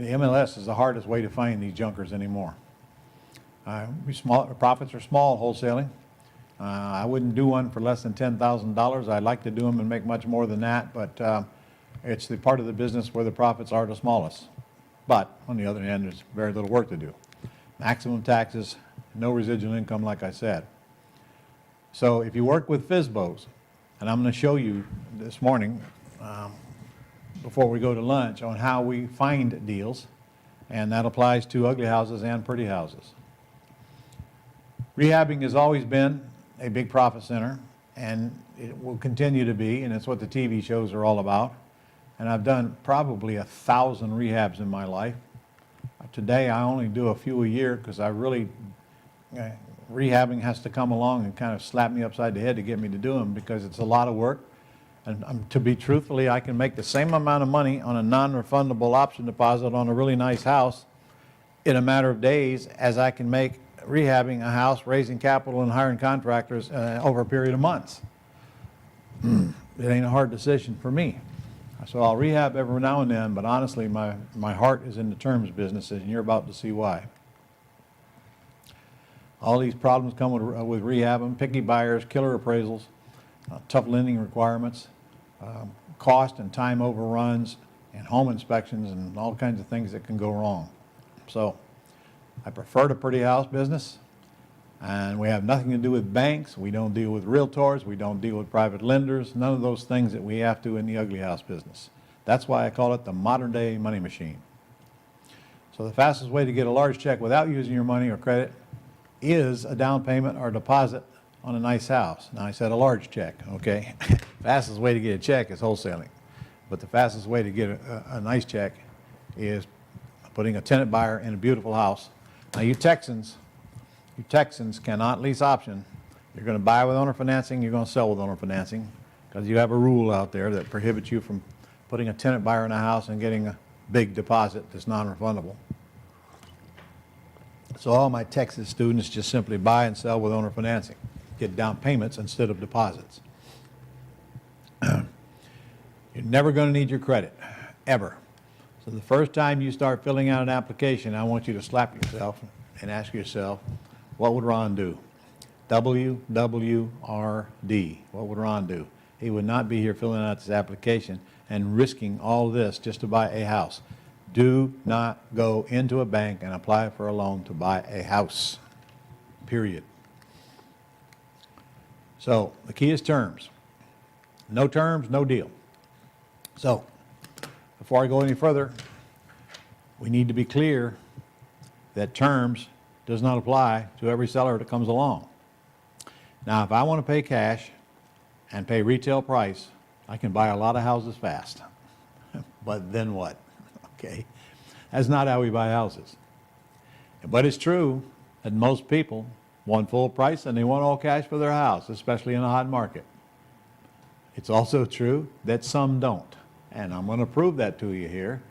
MLS is the hardest way to find these junkers anymore. Profits are small wholesaling. I wouldn't do one for less than $10,000. I'd like to do them and make much more than that, but it's the part of the business where the profits are the smallest. But on the other hand, there's very little work to do. Maximum taxes, no residual income, like I said. So if you work with FSBOs, and I'm going to show you this morning before we go to lunch on how we find deals, and that applies to ugly houses and pretty houses. Rehabbing has always been a big profit center, and it will continue to be, and it's what the TV shows are all about. And I've done probably 1,000 rehabs in my life. Today I only do a few a year because I really, rehabbing has to come along and kind of slap me upside the head to get me to do them because it's a lot of work. And to be truthfully, I can make the same amount of money on a non-refundable option deposit on a really nice house in a matter of days as I can make rehabbing a house, raising capital and hiring contractors over a period of months. It ain't a hard decision for me. So I'll rehab every now and then, but honestly, my heart is in the terms business, and you're about to see why. All these problems come with rehabbing: picky buyers, killer appraisals, tough lending requirements, cost and time overruns, and home inspections, and all kinds of things that can go wrong. So I prefer the pretty house business, and we have nothing to do with banks. We don't deal with realtors. We don't deal with private lenders. None of those things that we have to in the ugly house business. That's why I call it the modern day money machine. So the fastest way to get a large check without using your money or credit is a down payment or deposit on a nice house. Now I said a large check, okay? Fastest way to get a check is wholesaling. But the fastest way to get a nice check is putting a tenant buyer in a beautiful house. Now you Texans cannot lease option. You're going to buy with owner financing, you're going to sell with owner financing, because you have a rule out there that prohibits you from putting a tenant buyer in a house and getting a big deposit that's non-refundable. So all my Texas students just simply buy and sell with owner financing, get down payments instead of deposits. You're never going to need your credit, ever. So the first time you start filling out an application, I want you to slap yourself and ask yourself, what would Ron do? W-W-R-D. What would Ron do? He would not be here filling out this application and risking all this just to buy a house. Do not go into a bank and apply for a loan to buy a house, period. So the key is terms. No terms, no deal. So before I go any further, we need to be clear that terms does not apply to every seller that comes along. Now, if I want to pay cash and pay retail price, I can buy a lot of houses fast. But then what? Okay? That's not how we buy houses. But it's true that most people want full price and they want all cash for their house, especially in a hot market. It's also true that some don't. And I'm going to prove that to you here,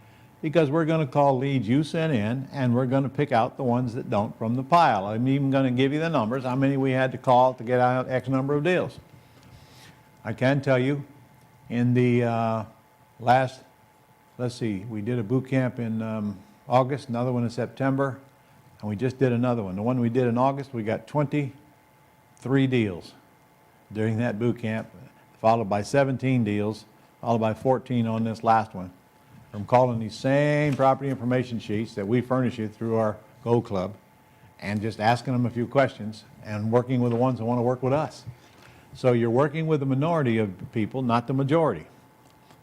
because we're going to call leads you sent in and we're going to pick out the ones that don't from the pile. I'm even going to give you the numbers, how many we had to call to get out X number of deals. I can tell you in the last, let's see, we did a boot camp in August, another one in September, and we just did another one. The one we did in August, we got 23 deals during that boot camp, followed by 17 deals, followed by 14 on this last one, from calling these same property information sheets that we furnish you through our Gold Club and just asking them a few questions and working with the ones that want to work with us. So you're working with the minority of people, not the majority.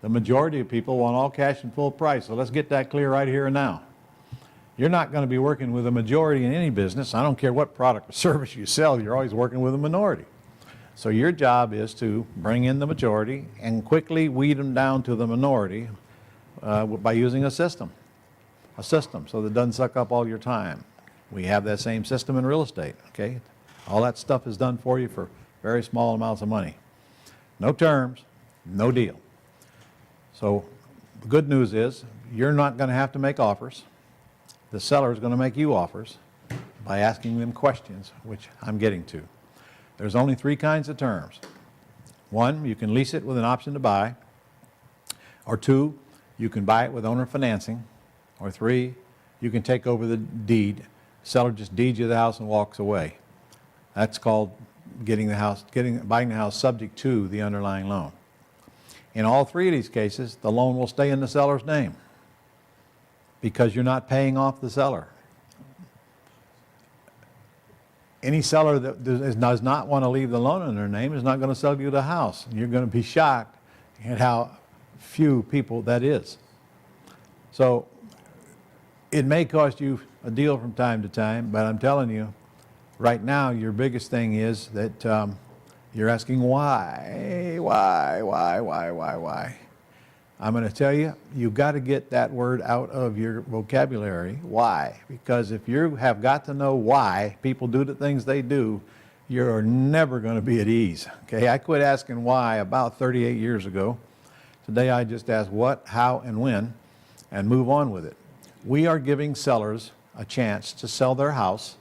The majority of people want all cash and full price, so let's get that clear right here and now. You're not going to be working with a majority in any business. I don't care what product or service you sell, you're always working with a minority. So your job is to bring in the majority and quickly weed them down to the minority by using a system so that it doesn't suck up all your time. We have that same system in real estate, okay? All that stuff is done for you for very small amounts of money. No terms, no deal. So the good news is you're not going to have to make offers. The seller is going to make you offers by asking them questions, which I'm getting to. There's only three kinds of terms. One, you can lease it with an option to buy. Or two, you can buy it with owner financing. Or three, you can take over the deed. Seller just deeds you the house and walks away. That's called buying the house subject to the underlying loan. In all three of these cases, the loan will stay in the seller's name because you're not paying off the seller. Any seller that does not want to leave the loan in their name is not going to sell you the house. You're going to be shocked at how few people that is. So it may cost you a deal from time to time, but I'm telling you, right now your biggest thing is that you're asking why. I'm going to tell you, you've got to get that word out of your vocabulary, why. Because if you have got to know why people do the things they do, you're never going to be at ease. Okay, I quit asking why about 38 years ago. Today I just ask what, how, and when, and move on with it. We are giving sellers a chance to sell their house,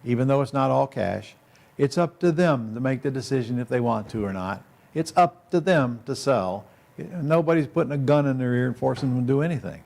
even though it's not all cash. It's up to them to make the decision if they want to or not. It's up to them to sell. Nobody's putting a gun in their ear and forcing them to do anything.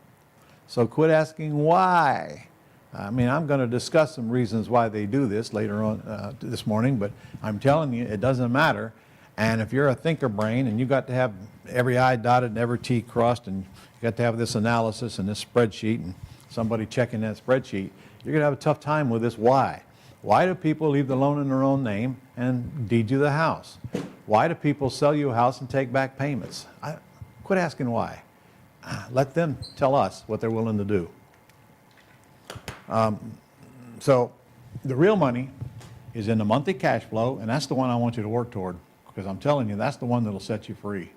So quit asking why. I mean, I'm going to discuss some reasons why they do this later on this morning, but I'm telling you, it doesn't matter. And if you're a thinker brain and you've got to have every I dotted and every T crossed and you got to have this analysis and this spreadsheet and somebody checking that spreadsheet, you're going to have a tough time with this why. Why do people leave the loan in their own name and deed you the house? Why do people sell you a house and take back payments? Quit asking why. let them tell us what they're willing to do. So the real money is in the monthly cash flow, and that's the one I want you to work toward, because I'm telling you, that's the one that'll set you free.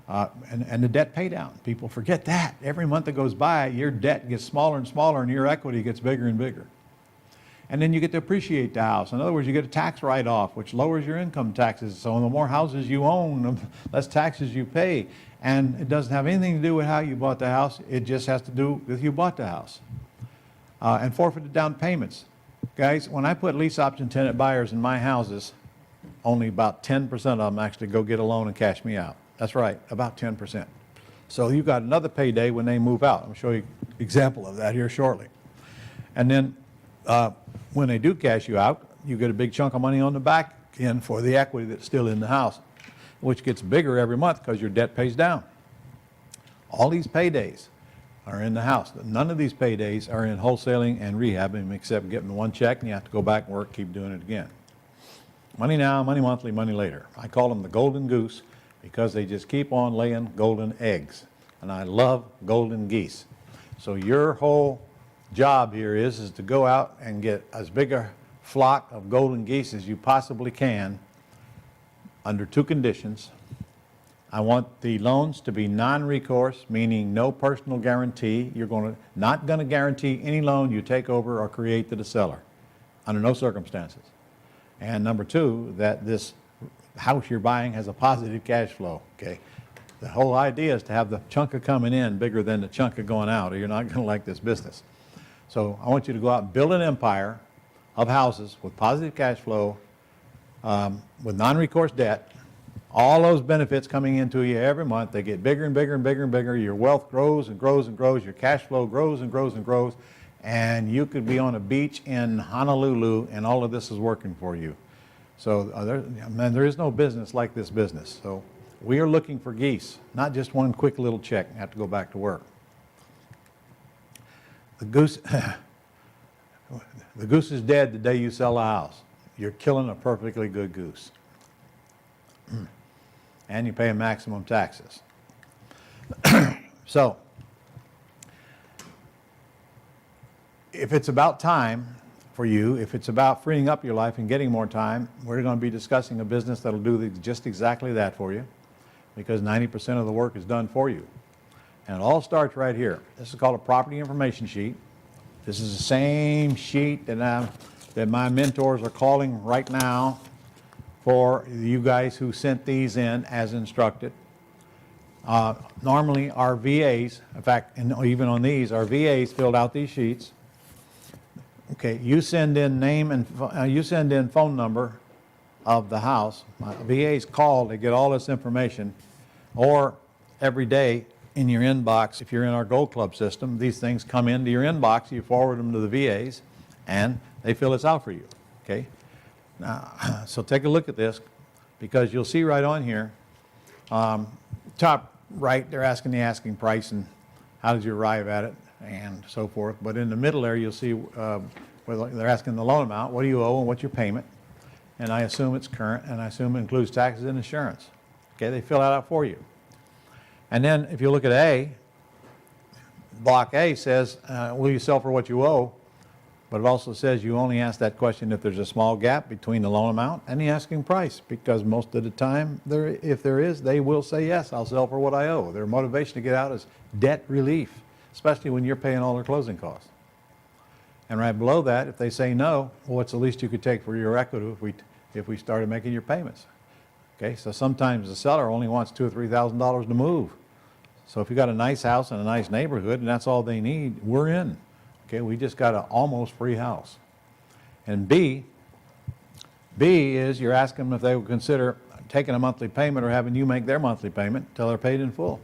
And the debt pay down. People forget that. Every month that goes by, your debt gets smaller and smaller, and your equity gets bigger and bigger. And then you get to appreciate the house. In other words, you get a tax write-off, which lowers your income taxes. So the more houses you own, the less taxes you pay. And it doesn't have anything to do with how you bought the house. It just has to do with you bought the house. And forfeited down payments. Guys, when I put lease option tenant buyers in my houses, only about 10% of them actually go get a loan and cash me out. That's right, about 10%. So you've got another payday when they move out. I'll show you an example of that here shortly. And then when they do cash you out, you get a big chunk of money on the back end for the equity that's still in the house, which gets bigger every month because your debt pays down. All these paydays are in the house. None of these paydays are in wholesaling and rehabbing except getting one check and you have to go back and work, keep doing it again. Money now, money monthly, money later. I call them the golden goose because they just keep on laying golden eggs. And I love golden geese. So your whole job here is to go out and get as big a flock of golden geese as you possibly can under two conditions. I want the loans to be non-recourse, meaning no personal guarantee. You're not going to guarantee any loan you take over or create to the seller under no circumstances. And number two, that this house you're buying has a positive cash flow, okay? The whole idea is to have the chunk of coming in bigger than the chunk of going out, or you're not going to like this business. So I want you to go out and build an empire of houses with positive cash flow, with non-recourse debt, all those benefits coming into you every month. They get bigger and bigger and bigger and bigger. Your wealth grows and grows and grows. Your cash flow grows and grows and grows. And you could be on a beach in Honolulu and all of this is working for you. So there is no business like this business. So we are looking for geese, not just one quick little check and have to go back to work. The goose, the goose is dead the day you sell a house. You're killing a perfectly good goose. And you pay maximum taxes. So, if it's about time for you, if it's about freeing up your life and getting more time, we're going to be discussing a business that'll do just exactly that for you, because 90% of the work is done for you. And it all starts right here. This is called a property information sheet. This is the same sheet that my mentors are calling right now for you guys who sent these in as instructed. Normally our VAs, in fact, and even on these, our VAs filled out these sheets. Okay, you send in name and you send in phone number of the house. My VAs call to get all this information, or every day in your inbox, if you're in our Gold Club system, these things come into your inbox, you forward them to the VAs, and they fill this out for you, okay? Now, so take a look at this, because you'll see right on here, top right, they're asking the asking price and how did you arrive at it and so forth. But in the middle there, you'll see where they're asking the loan amount, what do you owe and what's your payment. And I assume it's current, and I assume it includes taxes and insurance. Okay, they fill that out for you. And then if you look at A, block A says, will you sell for what you owe? But it also says you only ask that question if there's a small gap between the loan amount and the asking price, because most of the time, if there is, they will say, yes, I'll sell for what I owe. Their motivation to get out is debt relief, especially when you're paying all their closing costs. And right below that, if they say no, well, what's the least you could take for your equity if we started making your payments? Okay, so sometimes the seller only wants $2,000 or $3,000 to move. So if you got a nice house in a nice neighborhood and that's all they need, we're in. Okay, we just got an almost free house. And B is you're asking them if they would consider taking a monthly payment or having you make their monthly payment until they're paid in full.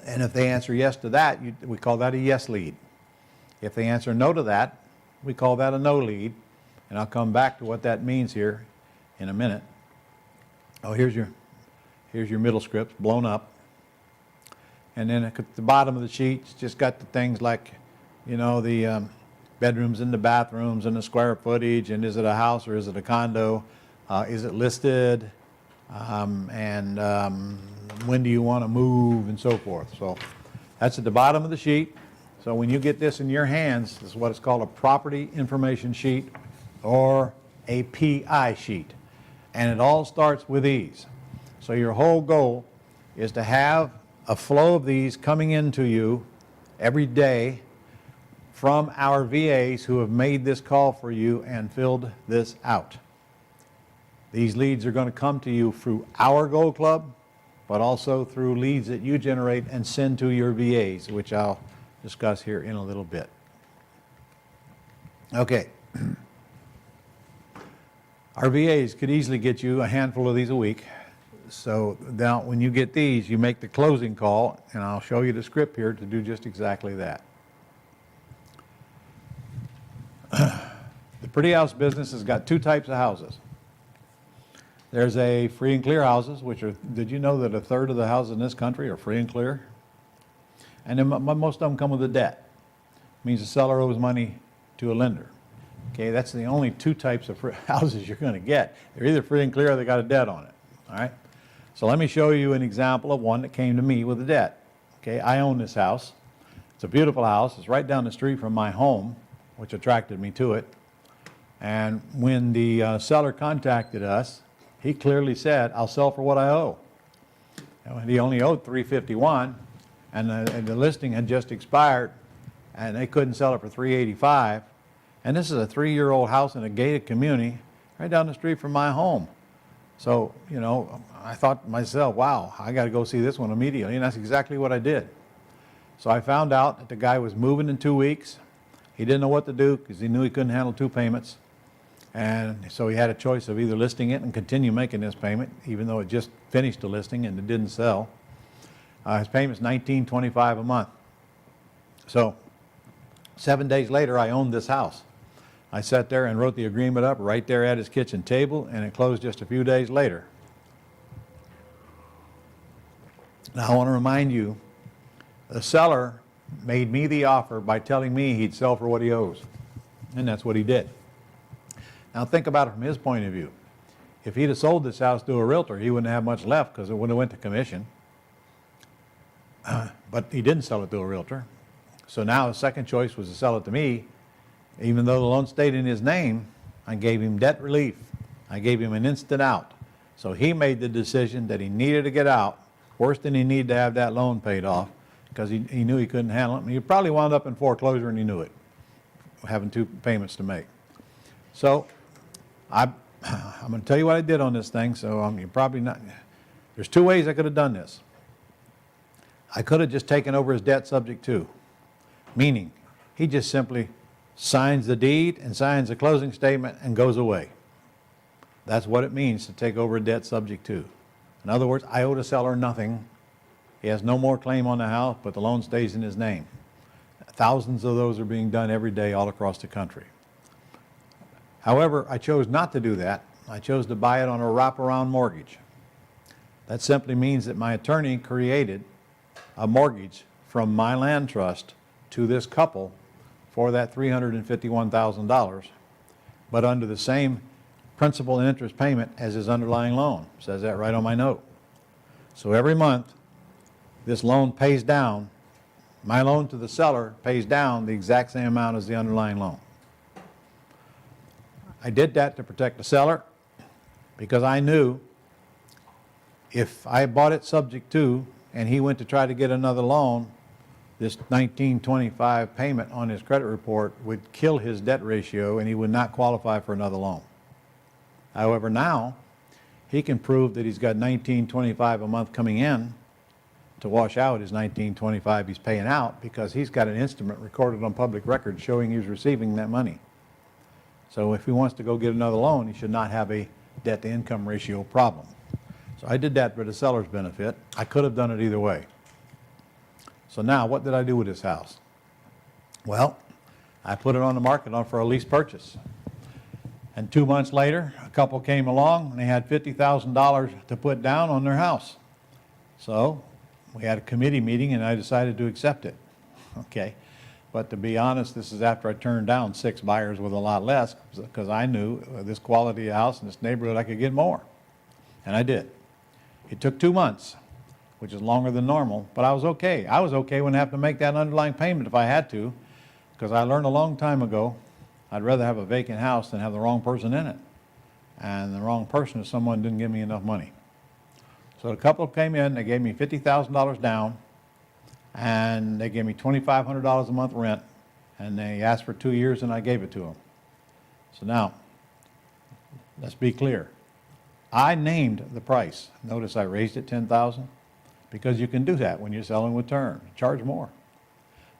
And if they answer yes to that, we call that a yes lead. If they answer no to that, we call that a no lead. And I'll come back to what that means here in a minute. Oh, here's your middle script blown up. And then at the bottom of the sheet, it's just got the things like, you know, the bedrooms and the bathrooms and the square footage, and is it a house or is it a condo? Is it listed? when do you want to move and so forth. So that's at the bottom of the sheet. So when you get this in your hands, this is what is called a property information sheet or a PI sheet. And it all starts with these. So your whole goal is to have a flow of these coming into you every day from our VAs who have made this call for you and filled this out. These leads are going to come to you through our Gold Club, but also through leads that you generate and send to your VAs, which I'll discuss here in a little bit. Okay. Our VAs could easily get you a handful of these a week. So now when you get these, you make the closing call, and I'll show you the script here to do just exactly that. The pretty house business has got two types of houses. There's a free and clear houses, which are, did you know that a third of the houses in this country are free and clear? And then most of them come with a debt. It means the seller owes money to a lender. Okay, that's the only two types of houses you're going to get. They're either free and clear or they got a debt on it. All right? So let me show you an example of one that came to me with a debt. Okay, I own this house. It's a beautiful house. It's right down the street from my home, which attracted me to it. And when the seller contacted us, he clearly said, I'll sell for what I owe. And he only owed $351, and the listing had just expired, and they couldn't sell it for $385. And this is a 3-year-old house in a gated community right down the street from my home. So, you know, I thought to myself, wow, I got to go see this one immediately, and that's exactly what I did. So I found out that the guy was moving in 2 weeks. He didn't know what to do because he knew he couldn't handle 2 payments. And so he had a choice of either listing it and continue making this payment, even though it just finished the listing and it didn't sell. His payment's $19.25 a month. So 7 days later, I owned this house. I sat there and wrote the agreement up right there at his kitchen table, and it closed just a few days later. Now I want to remind you, the seller made me the offer by telling me he'd sell for what he owes. And that's what he did. Now think about it from his point of view. If he'd have sold this house to a realtor, he wouldn't have much left because it wouldn't have went to commission. But he didn't sell it to a realtor. So now his second choice was to sell it to me. Even though the loan stayed in his name, I gave him debt relief. I gave him an instant out. So he made the decision that he needed to get out, worse than he needed to have that loan paid off, because he knew he couldn't handle it. And he probably wound up in foreclosure, and he knew it, having 2 payments to make. So I'm going to tell you what I did on this thing, so you're probably not. There's 2 ways I could have done this. I could have just taken over his debt subject to, meaning he just simply signs the deed and signs the closing statement and goes away. That's what it means to take over a debt subject to. In other words, I owe the seller nothing. He has no more claim on the house, but the loan stays in his name. Thousands of those are being done every day all across the country. However, I chose not to do that. I chose to buy it on a wraparound mortgage. That simply means that my attorney created a mortgage from my land trust to this couple for that $351,000, but under the same principal and interest payment as his underlying loan. It says that right on my note. So every month, this loan pays down, my loan to the seller pays down the exact same amount as the underlying loan. I did that to protect the seller because I knew if I bought it subject to and he went to try to get another loan, this $19.25 payment on his credit report would kill his debt ratio and he would not qualify for another loan. However, now he can prove that he's got $19.25 a month coming in to wash out his $19.25 he's paying out because he's got an instrument recorded on public record showing he's receiving that money. So if he wants to go get another loan, he should not have a debt-to-income ratio problem. So I did that for the seller's benefit. I could have done it either way. So now, what did I do with this house? Well, I put it on the market for a lease purchase. And 2 months later, a couple came along and they had $50,000 to put down on their house. So we had a committee meeting and I decided to accept it. Okay. But to be honest, this is after I turned down 6 buyers with a lot less because I knew this quality of house in this neighborhood I could get more. And I did. It took 2 months, which is longer than normal, but I was okay. I was okay when I have to make that underlying payment if I had to, because I learned a long time ago, I'd rather have a vacant house than have the wrong person in it. And the wrong person is someone who didn't give me enough money. So the couple came in, they gave me $50,000 down, and they gave me $2,500 a month rent, and they asked for 2 years, and I gave it to them. So now, let's be clear. I named the price. Notice I raised it $10,000 because you can do that when you're selling with term. Charge more.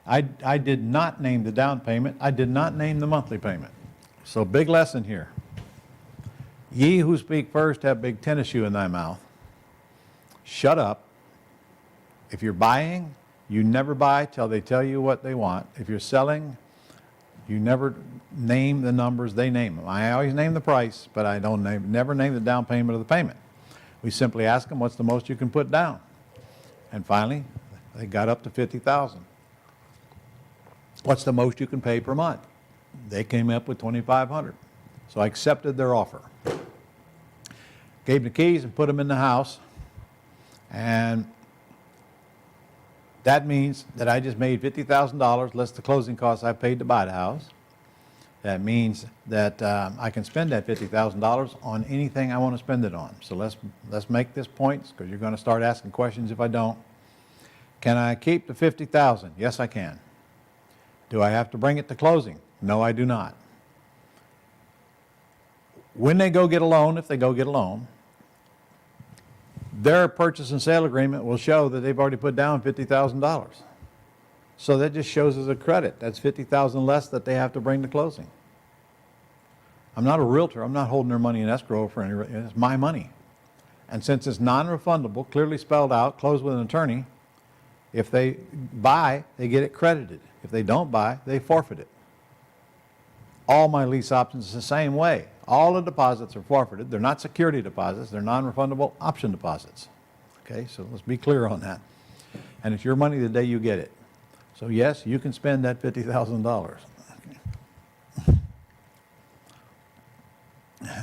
I did not name the down payment. I did not name the monthly payment. So big lesson here. Ye who speak first have big tennis shoe in thy mouth. Shut up. If you're buying, you never buy till they tell you what they want. If you're selling, you never name the numbers, they name them. I always name the price, but I don't never name the down payment or the payment. We simply ask them, what's the most you can put down? And finally, they got up to $50,000. What's the most you can pay per month? They came up with $2,500. So I accepted their offer. Gave them the keys and put them in the house. And that means that I just made $50,000 less the closing costs I paid to buy the house. That means that I can spend that $50,000 on anything I want to spend it on. So let's make this point, because you're going to start asking questions if I don't. Can I keep the $50,000? Yes, I can. Do I have to bring it to closing? No, I do not. When they go get a loan, if they go get a loan, their purchase and sale agreement will show that they've already put down $50,000. So that just shows as a credit. That's $50,000 less that they have to bring to closing. I'm not a realtor. I'm not holding their money in escrow for any. It's my money. And since it's non-refundable, clearly spelled out, close with an attorney, if they buy, they get it credited. If they don't buy, they forfeit it. All my lease options are the same way. All the deposits are forfeited. They're not security deposits. They're non-refundable option deposits. Okay, so let's be clear on that. And it's your money the day you get it. So yes, you can spend that $50,000. Okay.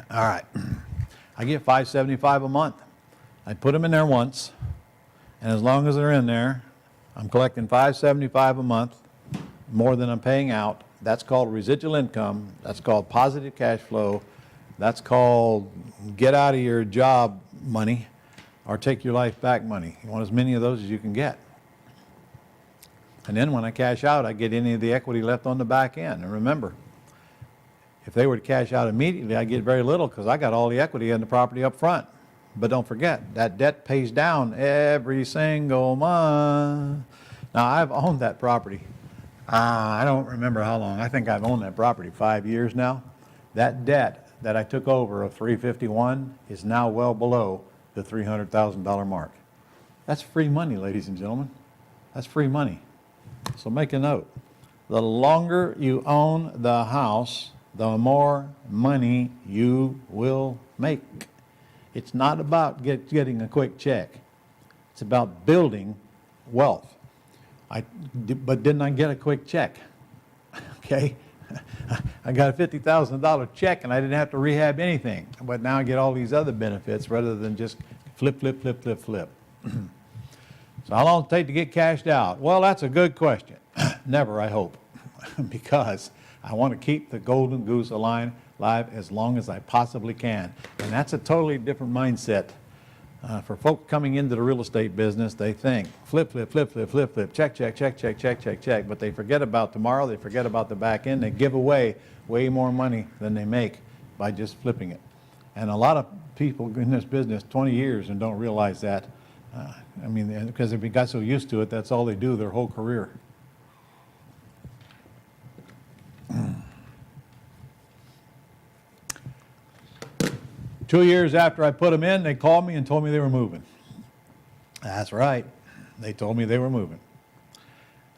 All right. I get $575 a month. I put them in there once, and as long as they're in there, I'm collecting $575 a month, more than I'm paying out. That's called residual income. That's called positive cash flow. That's called get out of your job money or take your life back money. You want as many of those as you can get. And then when I cash out, I get any of the equity left on the back end. And remember, if they were to cash out immediately, I get very little because I got all the equity in the property up front. But don't forget, that debt pays down every single month. Now, I've owned that property. I don't remember how long. I think I've owned that property 5 years now. That debt that I took over of $351 is now well below the $300,000 mark. That's free money, ladies and gentlemen. That's free money. So make a note. The longer you own the house, the more money you will make. It's not about getting a quick check. It's about building wealth. But didn't I get a quick check? Okay? I got a $50,000 check and I didn't have to rehab anything. But now I get all these other benefits rather than just flip, flip, flip, flip, flip. So how long does it take to get cashed out? Well, that's a good question. Never, I hope. Because I want to keep the golden goose alive as long as I possibly can. And that's a totally different mindset. For folks coming into the real estate business, they think flip, flip, flip, flip, flip, flip, check, check, check, check, check, check, check. But they forget about tomorrow. They forget about the back end. They give away way more money than they make by just flipping it. And a lot of people in this business 20 years and don't realize that. I mean, because they got so used to it, that's all they do their whole career. Two years after I put them in, they called me and told me they were moving. That's right. They told me they were moving.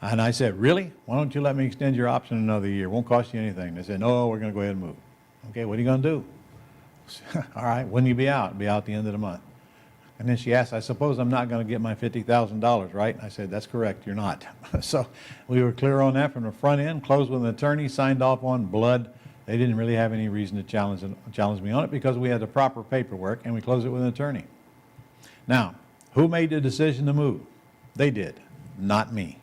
And I said, really? Why don't you let me extend your option another year? It won't cost you anything. They said, no, we're going to go ahead and move. Okay, what are you going to do? All right, when you be out? Be out at the end of the month. And then she asked, I suppose I'm not going to get my $50,000, right? I said, that's correct, you're not. So we were clear on that from the front end, closed with an attorney, signed off on blood, They didn't really have any reason to challenge me on it because we had the proper paperwork and we closed it with an attorney. Now, who made the decision to move? They did, not me.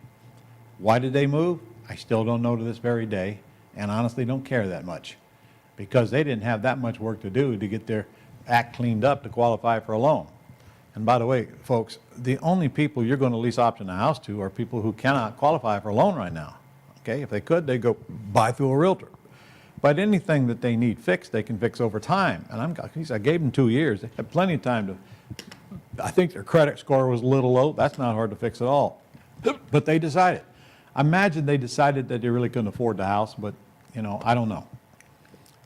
Why did they move? I still don't know to this very day, and honestly don't care that much, because they didn't have that much work to do to get their act cleaned up to qualify for a loan. And by the way, folks, the only people you're going to lease option a house to are people who cannot qualify for a loan right now. Okay, if they could, they'd go buy through a realtor. But anything that they need fixed, they can fix over time. And I gave them 2 years. They had plenty of time to, I think their credit score was a little low. That's not hard to fix at all. But they decided. I imagine they decided that they really couldn't afford the house, but, you know, I don't know.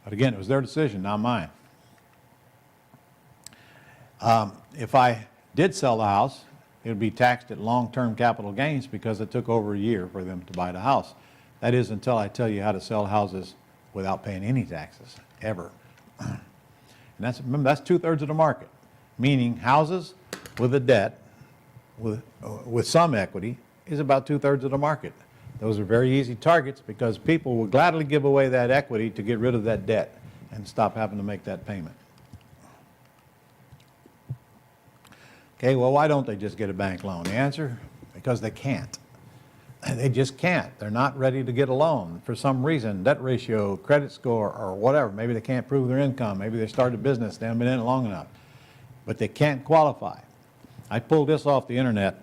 But again, it was their decision, not mine. If I did sell the house, it would be taxed at long-term capital gains because it took over a year for them to buy the house. That is until I tell you how to sell houses without paying any taxes, ever. And remember, that's 2/3 of the market, meaning houses with a debt, with some equity, is about 2/3 of the market. Those are very easy targets because people will gladly give away that equity to get rid of that debt and stop having to make that payment. Okay, well, why don't they just get a bank loan? The answer, because they can't. They just can't. They're not ready to get a loan for some reason, debt ratio, credit score, or whatever. Maybe they can't prove their income. Maybe they started a business, they haven't been in it long enough. But they can't qualify. I pulled this off the internet.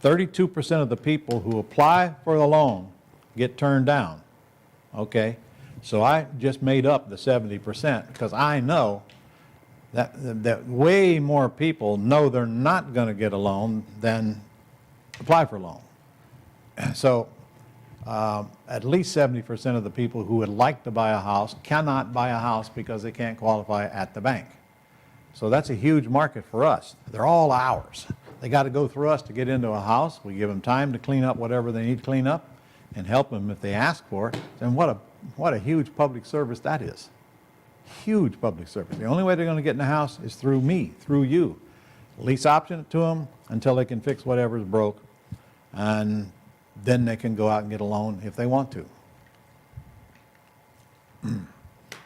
32% of the people who apply for the loan get turned down. Okay, so I just made up the 70% because I know that way more people know they're not going to get a loan than apply for a loan. So at least 70% of the people who would like to buy a house cannot buy a house because they can't qualify at the bank. So that's a huge market for us. They're all ours. They got to go through us to get into a house. We give them time to clean up whatever they need to clean up and help them if they ask for it. And what a huge public service that is. Huge public service. The only way they're going to get in the house is through me, through you. Lease option it to them until they can fix whatever's broke, and then they can go out and get a loan if they want to.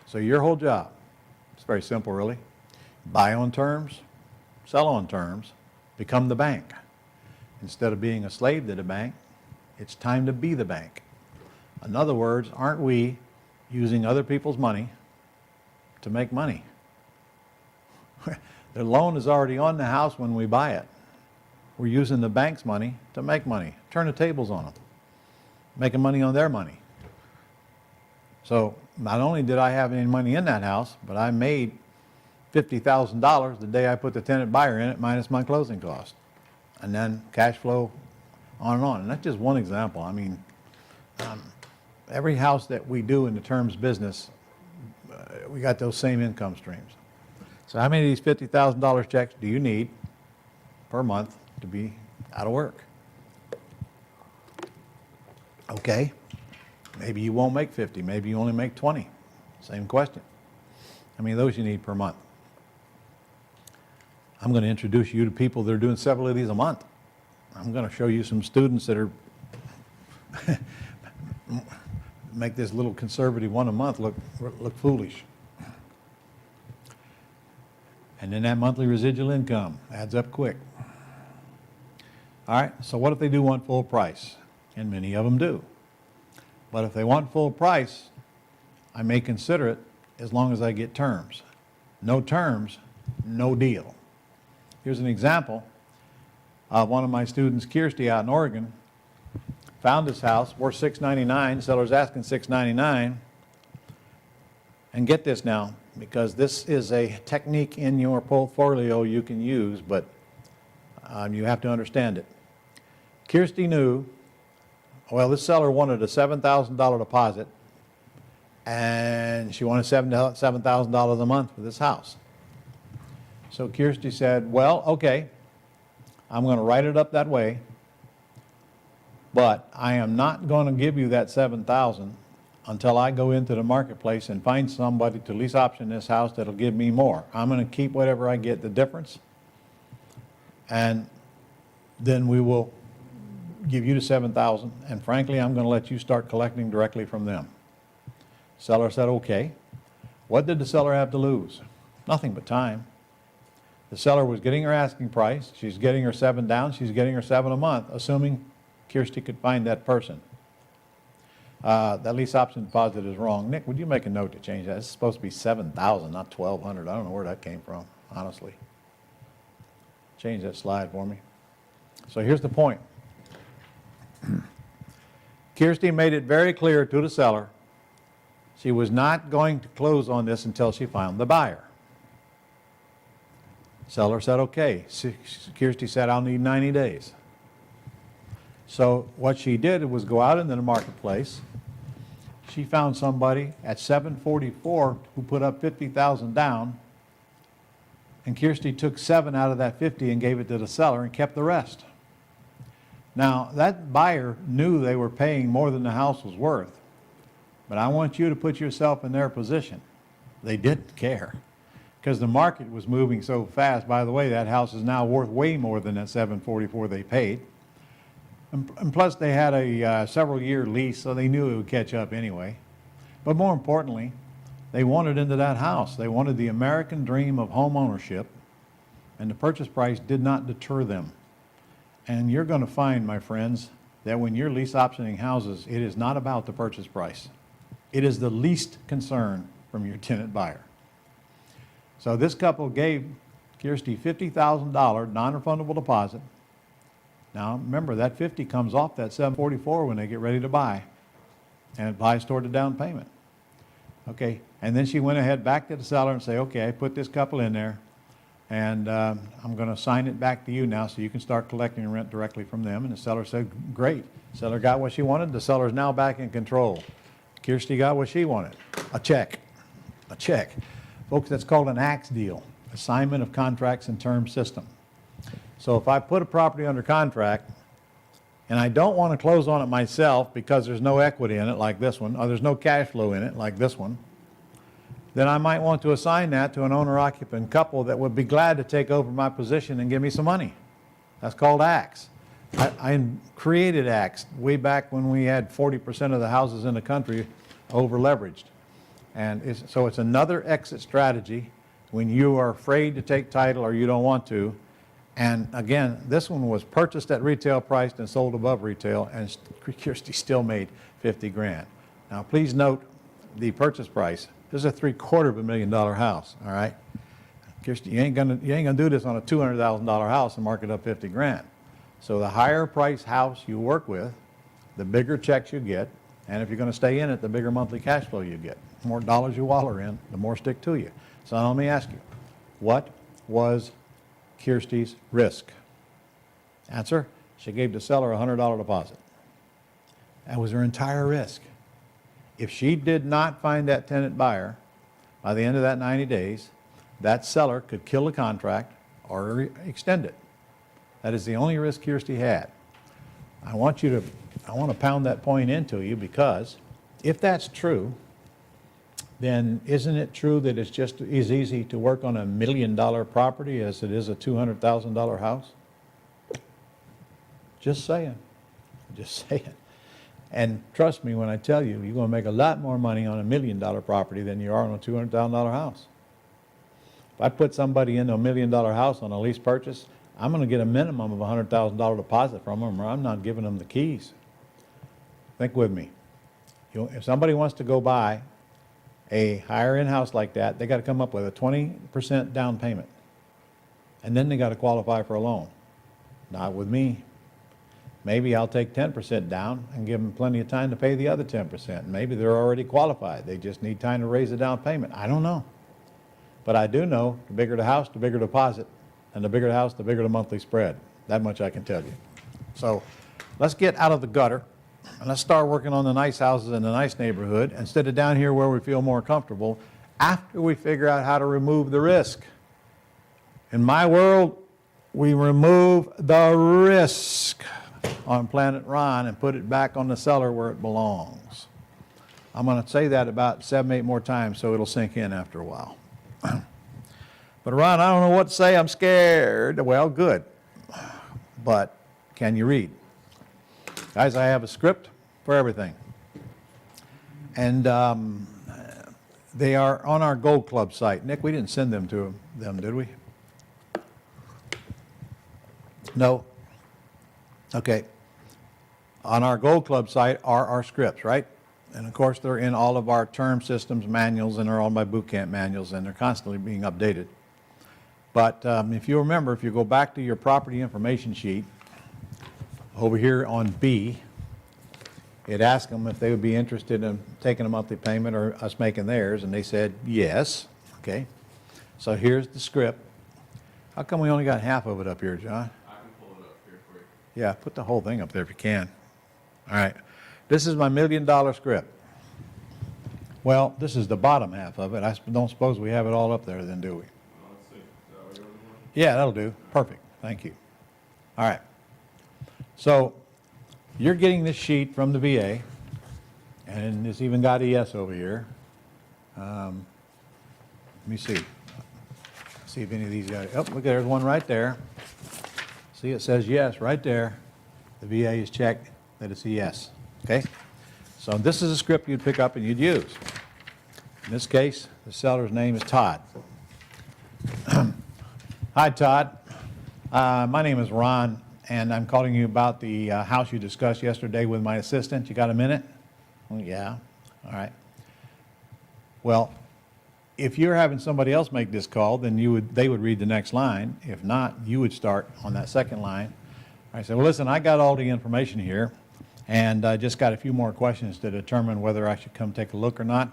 So your whole job, it's very simple really. Buy on terms, sell on terms, become the bank. Instead of being a slave to the bank, it's time to be the bank. In other words, aren't we using other people's money to make money? The loan is already on the house when we buy it. We're using the bank's money to make money. Turn the tables on them. Making money on their money. So not only did I have any money in that house, but I made $50,000 the day I put the tenant buyer in it minus my closing cost. And then cash flow on and on. And that's just one example. I mean, every house that we do in the terms business, we got those same income streams. So how many of these $50,000 checks do you need per month to be out of work? Okay, maybe you won't make 50, maybe you only make 20. Same question. How many of those you need per month? I'm going to introduce you to people that are doing several of these a month. I'm going to show you some students that are make this little conservative one a month look foolish. And then that monthly residual income adds up quick. All right, so what if they do want full price? And many of them do. But if they want full price, I may consider it as long as I get terms. No terms, no deal. Here's an example of one of my students, Kirsty, out in Oregon, found this house worth $699. Seller's asking $699. And get this now, because this is a technique in your portfolio you can use, but you have to understand it. Kirsty knew, well, this seller wanted a $7,000 deposit, and she wanted $7,000 a month for this house. So Kirsty said, well, okay, I'm going to write it up that way, but I am not going to give you that $7,000 until I go into the marketplace and find somebody to lease option this house that'll give me more. I'm going to keep whatever I get, the difference, and then we will give you the $7,000, and frankly, I'm going to let you start collecting directly from them. Seller said, okay. What did the seller have to lose? Nothing but time. The seller was getting her asking price. She's getting her 7 down. She's getting her 7 a month, assuming Kirsty could find that person. That lease option deposit is wrong. Nick, would you make a note to change that? It's supposed to be 7,000, not 1,200. I don't know where that came from, honestly. Change that slide for me. So here's the point. Kirsty made it very clear to the seller she was not going to close on this until she found the buyer. Seller said, okay. Kirsty said, I'll need 90 days. So what she did was go out into the marketplace. She found somebody at 744 who put up 50,000 down, and Kirsty took 7 out of that 50 and gave it to the seller and kept the rest. Now, that buyer knew they were paying more than the house was worth, but I want you to put yourself in their position. They didn't care because the market was moving so fast. By the way, that house is now worth way more than that 744 they paid. And plus, they had a several-year lease, so they knew it would catch up anyway. But more importantly, they wanted into that house. They wanted the American dream of home ownership, and the purchase price did not deter them. And you're going to find, my friends, that when you're lease optioning houses, it is not about the purchase price. It is the least concern from your tenant buyer. So this couple gave Kirsty $50,000 non-refundable deposit. Now, remember, that 50 comes off that 744 when they get ready to buy, and it buys toward the down payment. Okay, and then she went ahead back to the seller and say, okay, I put this couple in there, and I'm going to sign it back to you now so you can start collecting rent directly from them. And the seller said, great. The seller got what she wanted. The seller's now back in control. Kirsty got what she wanted, a check. A check. Folks, that's called an ACTS deal, Assignment of Contracts and Terms System. So if I put a property under contract and I don't want to close on it myself because there's no equity in it like this one, or there's no cash flow in it like this one, then I might want to assign that to an owner-occupant couple that would be glad to take over my position and give me some money. That's called ACTS. I created ACTS way back when we had 40% of the houses in the country over-leveraged. And so it's another exit strategy when you are afraid to take title or you don't want to. And again, this one was purchased at retail price and sold above retail, and Kirsty still made 50 grand. Now, please note the purchase price. This is a $750,000 house, all right? Kirsty, you ain't gonna do this on a $200,000 house and mark it up 50 grand. So the higher price house you work with, the bigger checks you get, and if you're gonna stay in it, the bigger monthly cash flow you get. The more dollars you waller in, the more stick to you. So now let me ask you, what was Kirsty's risk? Answer, she gave the seller a $100 deposit. That was her entire risk. If she did not find that tenant buyer by the end of that 90 days, that seller could kill the contract or extend it. That is the only risk Kirsty had. I want to pound that point into you, because if that's true, then isn't it true that it's just as easy to work on $1 million property as it is a $200,000 house? Just saying. Just saying. And trust me when I tell you, you're going to make a lot more money on $1 million property than you are on a $200,000 house. If I put somebody into $1 million house on a lease purchase, I'm going to get a minimum of a $100,000 deposit from them, or I'm not giving them the keys. Think with me. If somebody wants to go buy a higher-end house like that, they got to come up with a 20% down payment, and then they got to qualify for a loan. Not with me. Maybe I'll take 10% down and give them plenty of time to pay the other 10%. Maybe they're already qualified. They just need time to raise the down payment. I don't know. But I do know the bigger the house, the bigger the deposit, and the bigger the house, the bigger the monthly spread. That much I can tell you. So let's get out of the gutter and let's start working on the nice houses in the nice neighborhood instead of down here where we feel more comfortable after we figure out how to remove the risk. In my world, we remove the risk on Planet Ron and put it back on the seller where it belongs. I'm going to say that about 7, 8 more times so it'll sink in after a while. But Ron, I don't know what to say. I'm scared. Well, good. But can you read? Guys, I have a script for everything. And They are on our Gold Club site. Nick, we didn't send them to them, did we? No? Okay. On our Gold Club site are our scripts, right? And of course, they're in all of our term systems manuals, and they're all my boot camp manuals, and they're constantly being updated. But if you remember, if you go back to your property information sheet, over here on B, it asked them if they would be interested in taking a monthly payment or us making theirs, and they said yes. Okay. So here's the script. How come we only got half of it up here, John? I can pull it up here for you. Yeah, put the whole thing up there if you can. All right. This is my $1 million script. Well, this is the bottom half of it. I don't suppose we have it all up there then, do we? Let's see. Is that what you're looking for? Yeah, that'll do. Perfect. Thank you. All right. So you're getting this sheet from the VA, and it's even got ES over here. Let me see. See if any of these got it. Oh, look, there's one right there. See, it says yes right there. The VA is checked that it's a yes. Okay? So this is a script you'd pick up and you'd use. In this case, the seller's name is Todd. Hi, Todd. My name is Ron, and I'm calling you about the house you discussed yesterday with my assistant. You got a minute? Well, yeah. All right. Well, if you're having somebody else make this call, then they would read the next line. If not, you would start on that second line. I said, well, listen, I got all the information here, and I just got a few more questions to determine whether I should come take a look or not.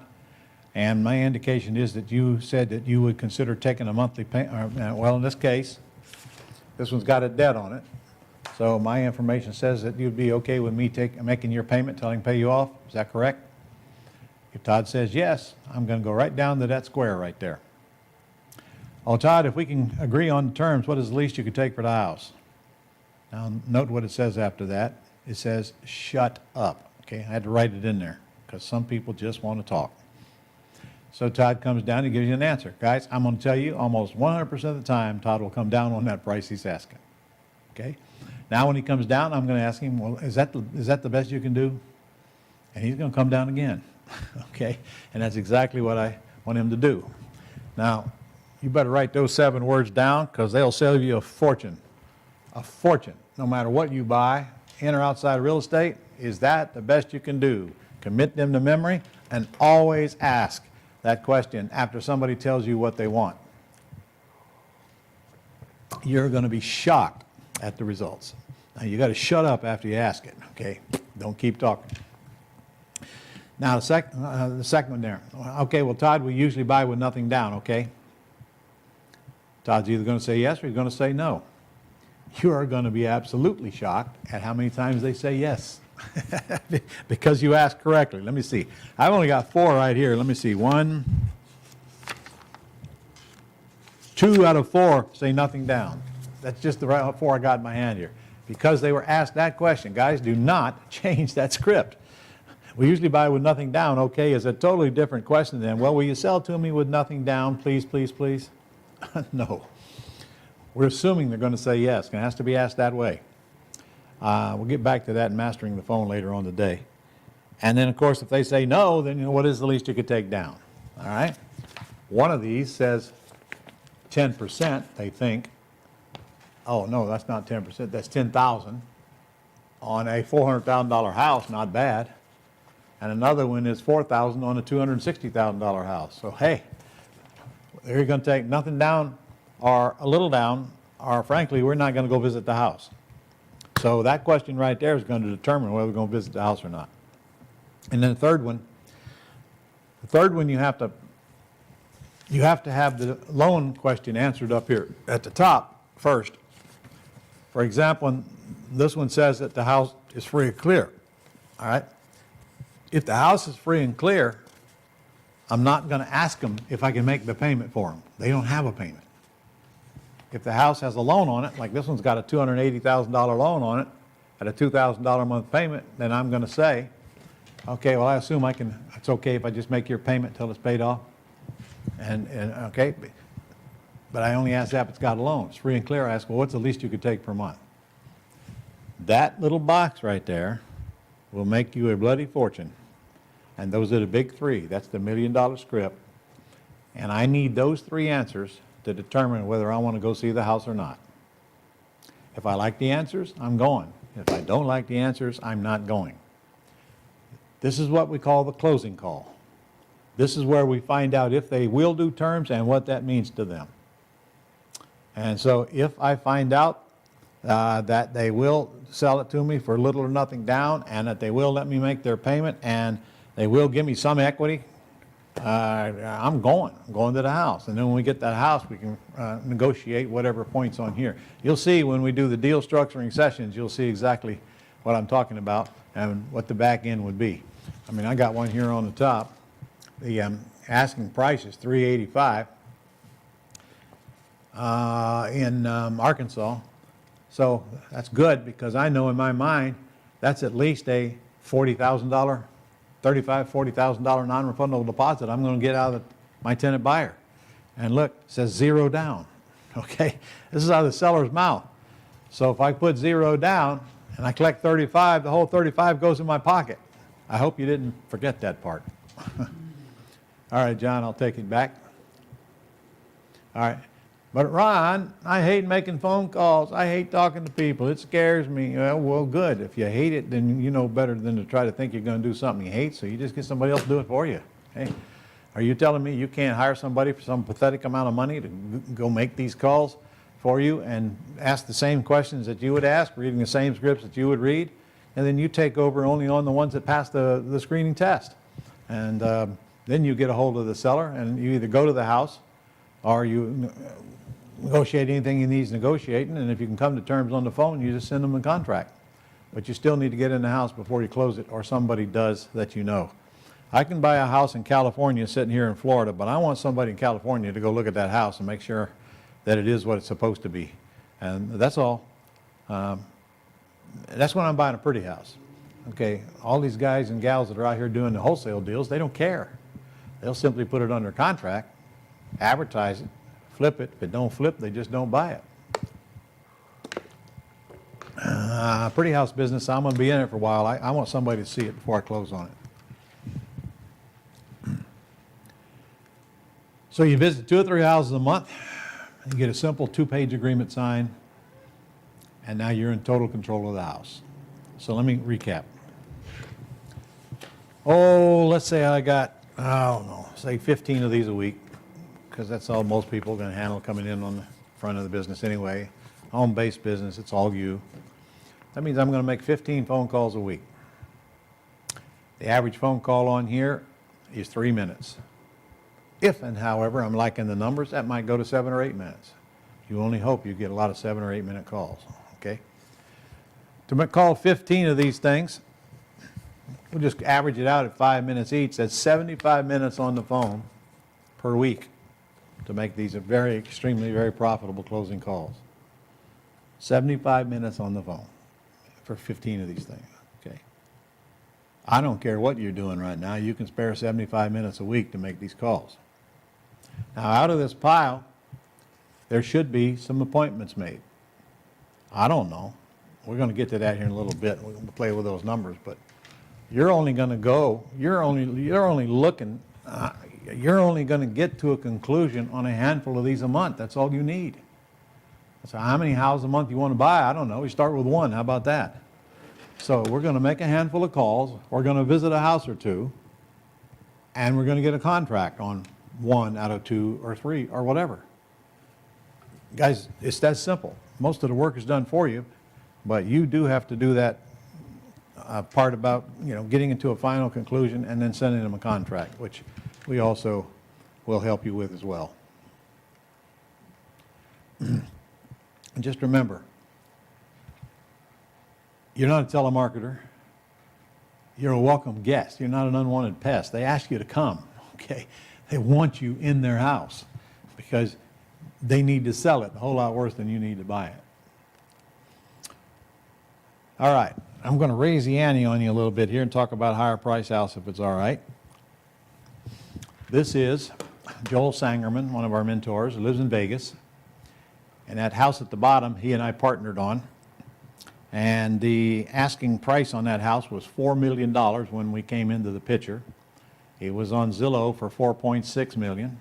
And my indication is that you said that you would consider taking a monthly payment. Well, in this case, this one's got a debt on it. So my information says that you'd be okay with me making your payment till I can pay you off. Is that correct? If Todd says yes, I'm going to go right down to that square right there. Oh, Todd, if we can agree on the terms, what is the least you could take for the house? Now, note what it says after that. It says, shut up. Okay, I had to write it in there because some people just want to talk. So Todd comes down and gives you an answer. Guys, I'm going to tell you, almost 100% of the time, Todd will come down on that price he's asking. Okay? Now, when he comes down, I'm going to ask him, well, is that the best you can do? And he's going to come down again. Okay? And that's exactly what I want him to do. Now, you better write those 7 words down because they'll sell you a fortune. A fortune. No matter what you buy, in or outside of real estate, is that the best you can do? Commit them to memory and always ask that question after somebody tells you what they want. You're going to be shocked at the results. Now, you got to shut up after you ask it, okay? Don't keep talking. Now, the second one there. Okay, well, Todd, we usually buy with nothing down, okay? Todd's either going to say yes or he's going to say no. You are going to be absolutely shocked at how many times they say yes because you asked correctly. Let me see. I've only got 4 right here. Let me see. 1, 2 out of 4 say nothing down. That's just the right 4 I got in my hand here. Because they were asked that question. Guys, do not change that script. We usually buy with nothing down, okay, is a totally different question than, well, will you sell to me with nothing down, please, please, please? No. We're assuming they're going to say yes. It has to be asked that way. We'll get back to that in mastering the phone later on today. And then, of course, if they say no, then what is the least you could take down? All right? One of these says 10%, they think. Oh, no, that's not 10%. That's $10,000 on a $400,000 house, not bad. And another one is $4,000 on a $260,000 house. So, hey, they're going to take nothing down or a little down, or frankly, we're not going to go visit the house. So that question right there is going to determine whether we're going to visit the house or not. And then the third one you have to have the loan question answered up here at the top first. For example, this one says that the house is free and clear. All right? If the house is free and clear, I'm not going to ask them if I can make the payment for them. They don't have a payment. If the house has a loan on it, like this one's got a $280,000 loan on it at a $2,000 a month payment, then I'm going to say, okay, well, I assume it's okay if I just make your payment till it's paid off. And okay, but I only ask that if it's got a loan. It's free and clear. I ask, well, what's the least you could take per month? That little box right there will make you a bloody fortune. And those are the big 3. That's the $1 million script. And I need those 3 answers to determine whether I want to go see the house or not. If I like the answers, I'm going. If I don't like the answers, I'm not going. This is what we call the closing call. This is where we find out if they will do terms and what that means to them. And so if I find out that they will sell it to me for little or nothing down, and that they will let me make their payment, and they will give me some equity, I'm going to the house. And then when we get that house, we can negotiate whatever points on here. You'll see when we do the deal structuring sessions, you'll see exactly what I'm talking about and what the back end would be. I mean, I got one here on the top. The asking price is $385 in Arkansas. So that's good, because I know in my mind that's at least a $40,000, $35,000, $40,000 non-refundable deposit I'm going to get out of my tenant buyer. And look, it says 0 down. Okay, this is out of the seller's mouth. So if I put 0 down and I collect 35, the whole 35 goes in my pocket. I hope you didn't forget that part. All right, John, I'll take it back. All right. But Ron, I hate making phone calls. I hate talking to people. It scares me. Well, good. If you hate it, then you know better than to try to think you're going to do something you hate, so you just get somebody else to do it for you. Hey, are you telling me you can't hire somebody for some pathetic amount of money to go make these calls for you and ask the same questions that you would ask, reading the same scripts that you would read, and then you take over only on the ones that pass the screening test? And then you get a hold of the seller, and you either go to the house or you negotiate anything he needs negotiating, and if you can come to terms on the phone, you just send them the contract. But you still need to get in the house before you close it, or somebody does that you know. I can buy a house in California sitting here in Florida, but I want somebody in California to go look at that house and make sure that it is what it's supposed to be. And that's all. That's when I'm buying a pretty house. Okay, all these guys and gals that are out here doing the wholesale deals, they don't care. They'll simply put it under contract, advertise it, flip it. If it don't flip, they just don't buy it. Pretty house business, I'm going to be in it for a while. I want somebody to see it before I close on it. So you visit 2 or 3 houses a month, you get a simple 2-page agreement signed, and now you're in total control of the house. So let me recap. Oh, let's say I got, I don't know, say 15 of these a week, because that's all most people are going to handle coming in on the front of the business anyway. Home-based business, it's all you. That means I'm going to make 15 phone calls a week. The average phone call on here is 3 minutes. If and however I'm liking the numbers, that might go to 7 or 8 minutes. You only hope you get a lot of 7 or 8 minute calls, okay? To call 15 of these things, we'll just average it out at 5 minutes each. That's 75 minutes on the phone per week to make these a very, extremely, very profitable closing calls. 75 minutes on the phone for 15 of these things, okay? I don't care what you're doing right now. You can spare 75 minutes a week to make these calls. Now, out of this pile, there should be some appointments made. I don't know. We're going to get to that here in a little bit. We're going to play with those numbers, but you're only going to go, you're only looking, you're only going to get to a conclusion on a handful of these a month. That's all you need. So how many houses a month you want to buy? I don't know. We start with 1. How about that? So we're going to make a handful of calls. We're going to visit a house or 2, and we're going to get a contract on 1 out of 2 or 3 or whatever. Guys, it's that simple. Most of the work is done for you, but you do have to do that part about, getting into a final conclusion and then sending them a contract, which we also will help you with as well. And just remember, you're not a telemarketer. You're a welcome guest. You're not an unwanted pest. They ask you to come, okay? They want you in their house because they need to sell it a whole lot worse than you need to buy it. All right, I'm going to raise the ante on you a little bit here and talk about a higher price house if it's all right. This is Joel Sangerman, one of our mentors, who lives in Vegas. And that house at the bottom, he and I partnered on. And the asking price on that house was $4 million when we came into the picture. It was on Zillow for $4.6 million.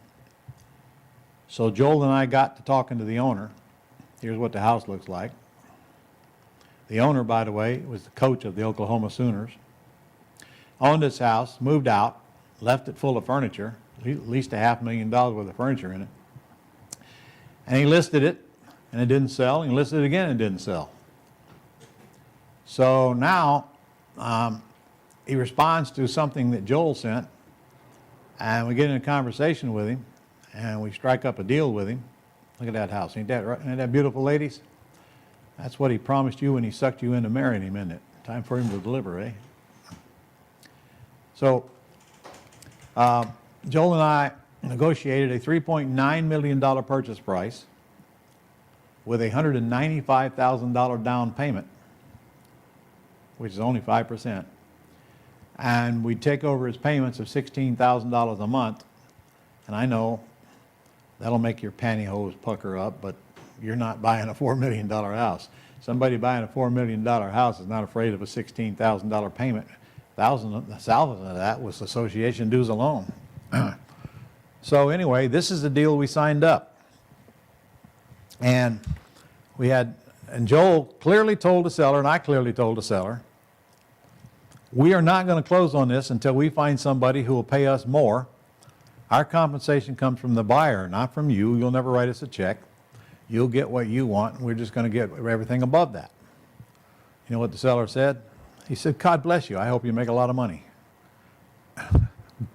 So Joel and I got to talking to the owner. Here's what the house looks like. The owner, by the way, was the coach of the Oklahoma Sooners. Owned this house, moved out, left it full of furniture, at least $500,000 worth of furniture in it. And he listed it, and it didn't sell. He listed it again, and it didn't sell. So now he responds to something that Joel sent, and we get in a conversation with him, and we strike up a deal with him. Look at that house. Ain't that right? Ain't that beautiful, ladies? That's what he promised you when he sucked you into marrying him, isn't it? Time for him to deliver, eh? So Joel and I negotiated a $3.9 million purchase price with a $195,000 down payment, which is only 5%. And we'd take over his payments of $16,000 a month. And I know that'll make your pantyhose pucker up, but you're not buying a $4 million house. Somebody buying a $4 million house is not afraid of a $16,000 payment. $1,000 of that was association dues alone. So anyway, this is the deal we signed up. And Joel clearly told the seller, and I clearly told the seller, we are not going to close on this until we find somebody who will pay us more. Our compensation comes from the buyer, not from you. You'll never write us a check. You'll get what you want, and we're just going to get everything above that. You know what the seller said? He said, God bless you. I hope you make a lot of money.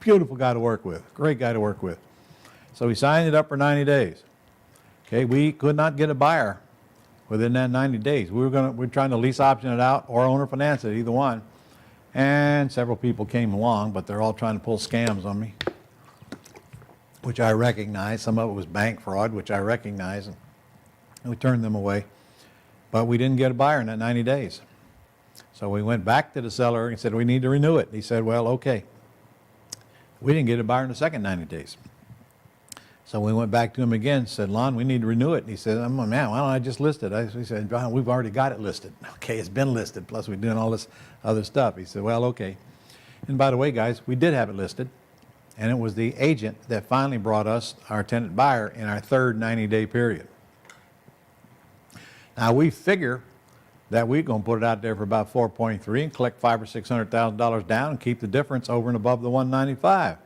Beautiful guy to work with. Great guy to work with. So we signed it up for 90 days. Okay, we could not get a buyer within that 90 days. We're trying to lease option it out or owner finance it, either one. And several people came along, but they're all trying to pull scams on me, which I recognize. Some of it was bank fraud, which I recognize, and we turned them away. But we didn't get a buyer in that 90 days. So we went back to the seller and said, we need to renew it. He said, well, okay. We didn't get a buyer in the second 90 days. So we went back to him again and said, Lon, we need to renew it. And he said, man, why don't I just list it? We said, John, we've already got it listed. Okay, it's been listed, plus we're doing all this other stuff. He said, well, okay. And by the way, guys, we did have it listed. And it was the agent that finally brought us our tenant buyer in our third 90-day period. Now, we figure that we're going to put it out there for about 4.3 and collect $500,000 or $600,000 down and keep the difference over and above the 195.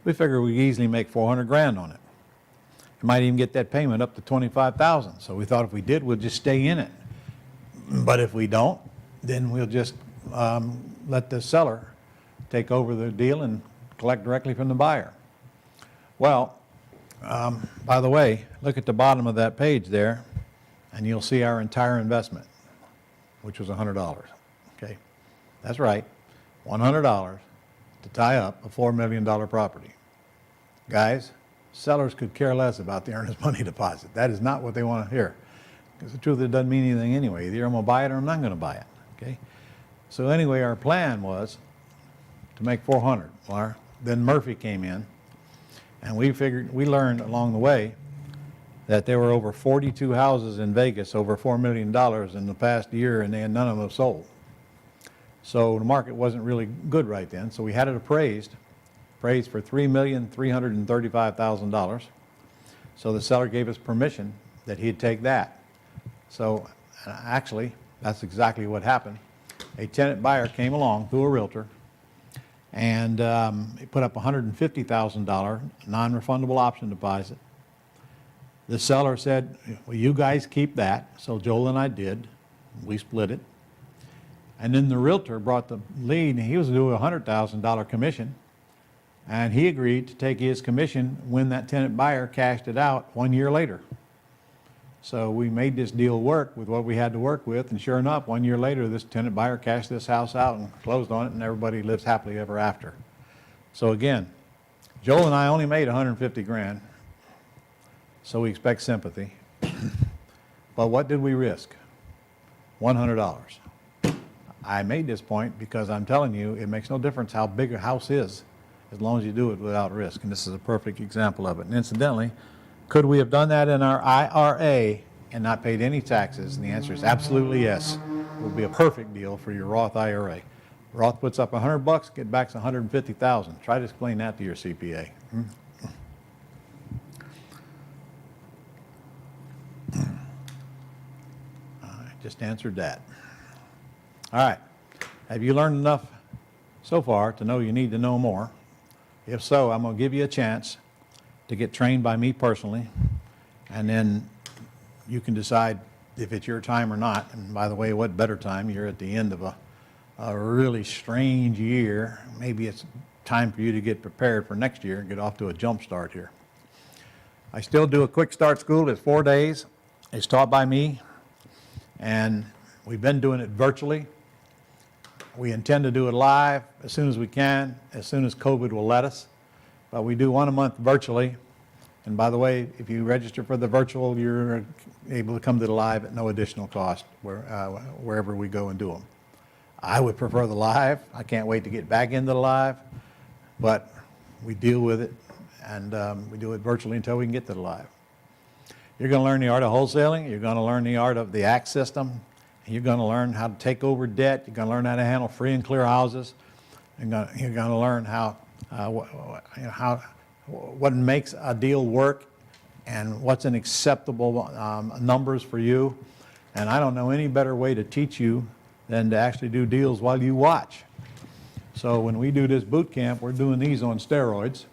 We figure we could easily make 400 grand on it. You might even get that payment up to 25,000. So we thought if we did, we'll just stay in it. But if we don't, then we'll just let the seller take over the deal and collect directly from the buyer. Well, by the way, look at the bottom of that page there, and you'll see our entire investment, which was $100. Okay, that's right, $100 to tie up a $4 million property. Guys, sellers could care less about the earnest money deposit. That is not what they want to hear. Because the truth, it doesn't mean anything anyway. Either I'm going to buy it or I'm not going to buy it. Okay. So anyway, our plan was to make 400. Well, then Murphy came in, and we learned along the way that there were over 42 houses in Vegas over $4 million in the past year, and none of them sold. So the market wasn't really good right then. So we had it appraised for $3,335,000. So the seller gave us permission that he'd take that. So actually, that's exactly what happened. A tenant buyer came along through a realtor, and he put up $150,000 non-refundable option deposit. The seller said, well, you guys keep that. So Joel and I did. We split it. And then the realtor brought the lead, and he was due a $100,000 commission. And he agreed to take his commission when that tenant buyer cashed it out 1 year later. So we made this deal work with what we had to work with, and sure enough, 1 year later, this tenant buyer cashed this house out and closed on it, and everybody lives happily ever after. So again, Joel and I only made 150 grand, so we expect sympathy. But what did we risk? $100. I made this point because I'm telling you, it makes no difference how big a house is, as long as you do it without risk, and this is a perfect example of it. And incidentally, could we have done that in our IRA and not paid any taxes? And the answer is absolutely yes. It would be a perfect deal for your Roth IRA. Roth puts up $100, get back $150,000. Try to explain that to your CPA. just answered that. All right. Have you learned enough so far to know you need to know more? If so, I'm going to give you a chance to get trained by me personally, and then you can decide if it's your time or not. And by the way, what better time? You're at the end of a really strange year. Maybe it's time for you to get prepared for next year and get off to a jump start here. I still do a quick start school. It's 4 days. It's taught by me, and we've been doing it virtually. We intend to do it live as soon as we can, as soon as COVID will let us. But we do one a month virtually. And by the way, if you register for the virtual, you're able to come to the live at no additional cost wherever we go and do them. I would prefer the live. I can't wait to get back into the live, but we deal with it, and we do it virtually until we can get to the live. You're going to learn the art of wholesaling. You're going to learn the art of the ACT system. You're going to learn how to take over debt. You're going to learn how to handle free and clear houses. You're going to learn what makes a deal work and what's an acceptable numbers for you. And I don't know any better way to teach you than to actually do deals while you watch. So when we do this boot camp, we're doing these on steroids.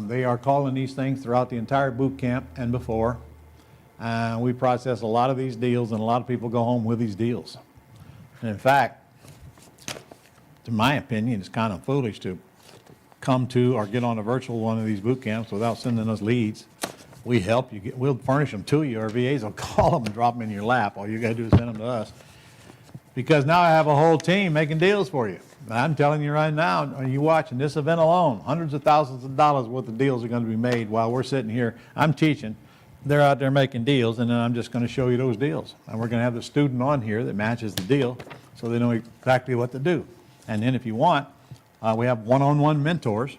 They are calling these things throughout the entire boot camp and before. We process a lot of these deals, and a lot of people go home with these deals. And in fact, in my opinion, it's kind of foolish to come to or get on a virtual one of these boot camps without sending us leads. We help you. We'll furnish them to you. Our VAs will call them and drop them in your lap. All you got to do is send them to us. Because now I have a whole team making deals for you. And I'm telling you right now, are you watching this event alone? Hundreds of thousands of dollars worth of deals are going to be made while we're sitting here. I'm teaching. They're out there making deals, and then I'm just going to show you those deals. And we're going to have the student on here that matches the deal so they know exactly what to do. And then if you want, we have one-on-one mentors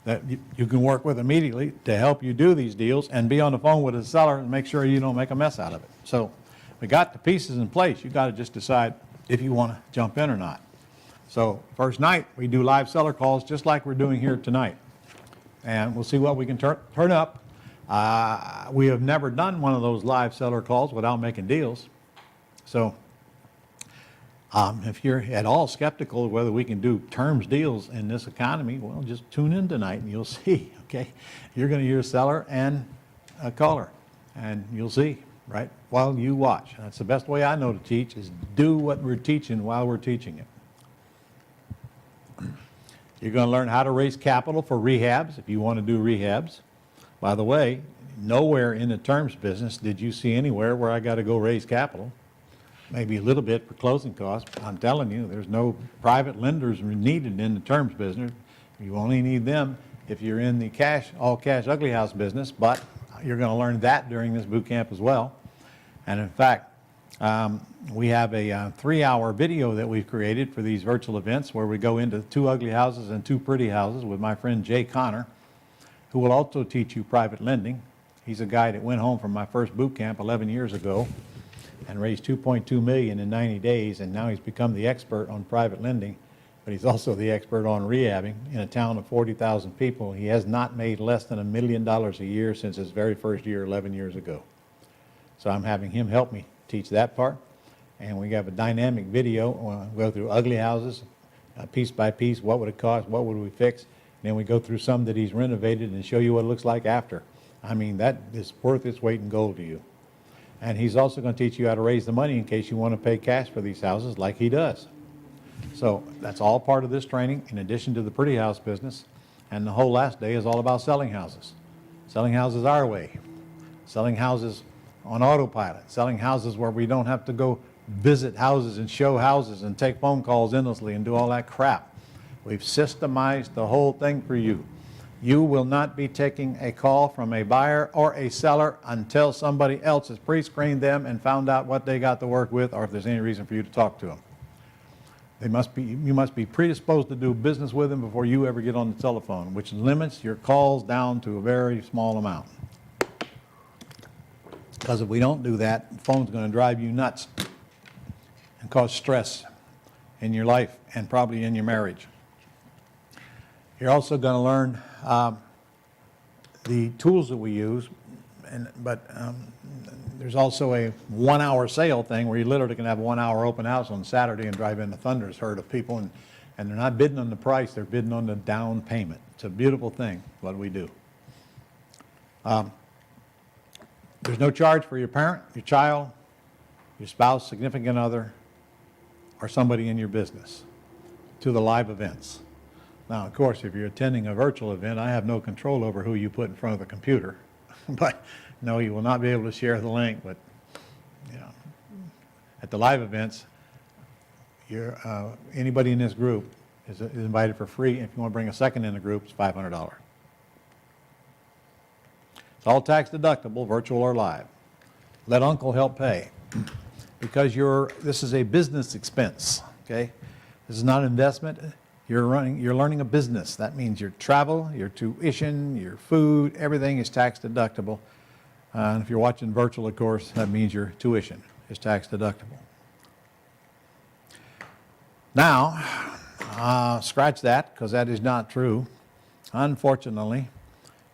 that you can work with immediately to help you do these deals and be on the phone with the seller and make sure you don't make a mess out of it. So we got the pieces in place. You got to just decide if you want to jump in or not. So first night, we do live seller calls just like we're doing here tonight. And we'll see what we can turn up. We have never done one of those live seller calls without making deals. So if you're at all skeptical of whether we can do terms deals in this economy, well, just tune in tonight and you'll see, okay? You're going to hear a seller and a caller, and you'll see, right, while you watch. That's the best way I know to teach, is do what we're teaching while we're teaching it. You're going to learn how to raise capital for rehabs if you want to do rehabs. By the way, nowhere in the terms business did you see anywhere where I got to go raise capital. Maybe a little bit for closing costs. I'm telling you, there's no private lenders needed in the terms business. You only need them if you're in the all cash ugly house business, but you're going to learn that during this boot camp as well. And in fact, we have a 3-hour video that we've created for these virtual events where we go into 2 ugly houses and 2 pretty houses with my friend Jay Connor, who will also teach you private lending. He's a guy that went home from my first boot camp 11 years ago and raised $2.2 million in 90 days, and now he's become the expert on private lending, but he's also the expert on rehabbing. In a town of 40,000 people, he has not made less than $1 million a year since his very first year 11 years ago. So I'm having him help me teach that part, and we have a dynamic video. We'll go through ugly houses, piece by piece, what would it cost, what would we fix, and then we go through some that he's renovated and show you what it looks like after. I mean, that is worth its weight in gold to you. And he's also going to teach you how to raise the money in case you want to pay cash for these houses like he does. So that's all part of this training in addition to the pretty house business. And the whole last day is all about selling houses. Selling houses our way. Selling houses on autopilot. Selling houses where we don't have to go visit houses and show houses and take phone calls endlessly and do all that crap. We've systemized the whole thing for you. You will not be taking a call from a buyer or a seller until somebody else has pre-screened them and found out what they got to work with, or if there's any reason for you to talk to them. You must be predisposed to do business with them before you ever get on the telephone, which limits your calls down to a very small amount. Because if we don't do that, the phone's going to drive you nuts and cause stress in your life and probably in your marriage. You're also going to learn the tools that we use, but There's also a 1-hour sale thing where you literally can have a 1-hour open house on Saturday and drive in a thunderous herd of people, and they're not bidding on the price, they're bidding on the down payment. It's a beautiful thing, what we do. There's no charge for your parent, your child, your spouse, significant other, or somebody in your business to the live events. Now, of course, if you're attending a virtual event, I have no control over who you put in front of the computer. But no, you will not be able to share the link. But you know, at the live events, anybody in this group is invited for free. If you want to bring a second in the group, it's $500. It's all tax deductible, virtual or live. Let Uncle help pay, because this is a business expense. Okay, this is not an investment. You're learning a business. That means your travel, your tuition, your food, everything is tax deductible. And if you're watching virtual, of course, that means your tuition is tax deductible. Now, scratch that, because that is not true. Unfortunately,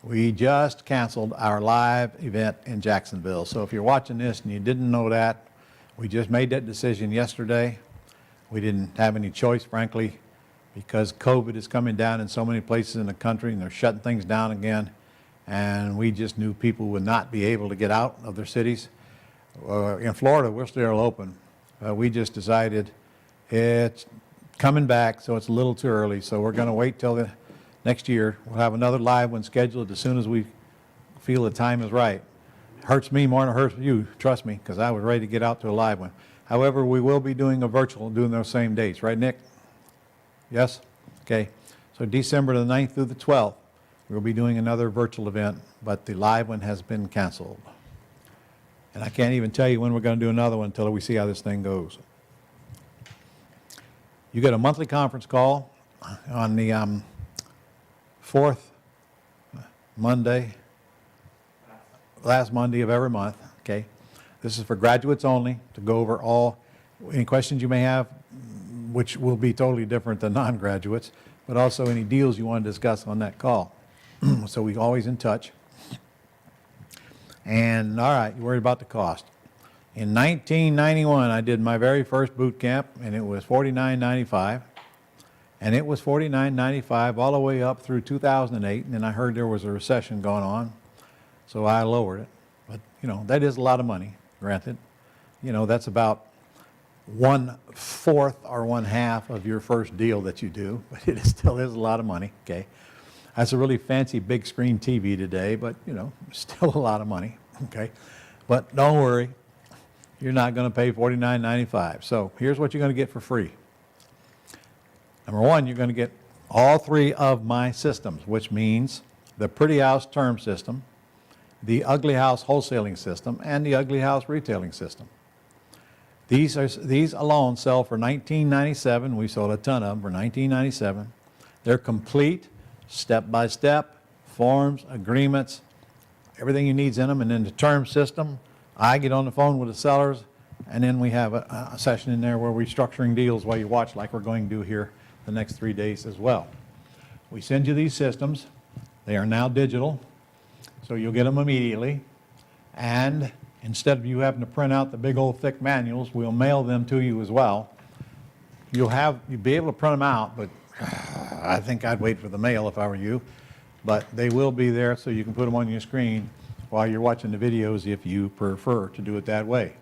we just canceled our live event in Jacksonville. So if you're watching this and you didn't know that, we just made that decision yesterday. We didn't have any choice, frankly, because COVID is coming down in so many places in the country and they're shutting things down again. And we just knew people would not be able to get out of their cities. In Florida, we're still open. We just decided it's coming back, so it's a little too early. So we're going to wait till the next year. We'll have another live one scheduled as soon as we feel the time is right. It hurts me more than it hurts you, trust me, because I was ready to get out to a live one. However, we will be doing a virtual, doing those same dates. Right, Nick? Yes? Okay. So December the 9th through the 12th, we'll be doing another virtual event, but the live one has been canceled. And I can't even tell you when we're going to do another one until we see how this thing goes. You get a monthly conference call on the fourth Monday, last Monday of every month, okay? This is for graduates only, to go over any questions you may have, which will be totally different than non-graduates, but also any deals you want to discuss on that call. So we're always in touch. And all right, you're worried about the cost. In 1991, I did my very first boot camp, and it was $49.95. And it was $49.95 all the way up through 2008, and then I heard there was a recession going on, so I lowered it. But, you know, that is a lot of money, granted. You know, that's about 1/4 or 1/2 of your first deal that you do, but it still is a lot of money, okay? That's a really fancy big screen TV today, but, you know, still a lot of money, okay? But don't worry, you're not going to pay $49.95. So here's what you're going to get for free. Number one, you're going to get all 3 of my systems, which means the Pretty House term system, the Ugly House wholesaling system, and the Ugly House retailing system. These alone sell for $19.97. We sold a ton of them for $19.97. They're complete, step-by-step, forms, agreements, everything you need's in them. And then the term system, I get on the phone with the sellers, and then we have a session in there where we're structuring deals while you watch, like we're going to do here the next 3 days as well. We send you these systems. They are now digital, so you'll get them immediately. And instead of you having to print out the big old thick manuals, we'll mail them to you as well. You'll be able to print them out, but I think I'd wait for the mail if I were you. But they will be there so you can put them on your screen while you're watching the videos if you prefer to do it that way.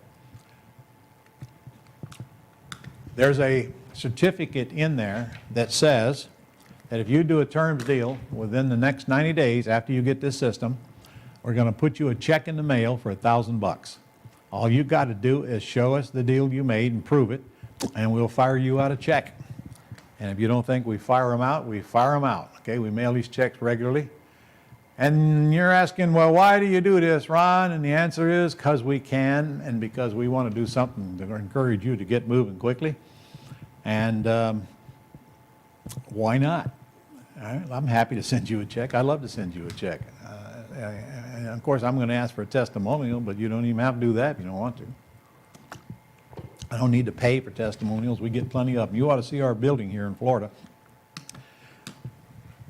There's a certificate in there that says that if you do a terms deal within the next 90 days after you get this system, we're going to put you a check in the mail for $1,000. All you got to do is show us the deal you made and prove it, and we'll fire you out a check. And if you don't think we fire them out, we fire them out. Okay, we mail these checks regularly. And you're asking, well, why do you do this, Ron? And the answer is because we can, and because we want to do something to encourage you to get moving quickly. And why not? I'm happy to send you a check. I'd love to send you a check. And of course, I'm going to ask for a testimonial, but you don't even have to do that if you don't want to. I don't need to pay for testimonials. We get plenty of them. You ought to see our building here in Florida.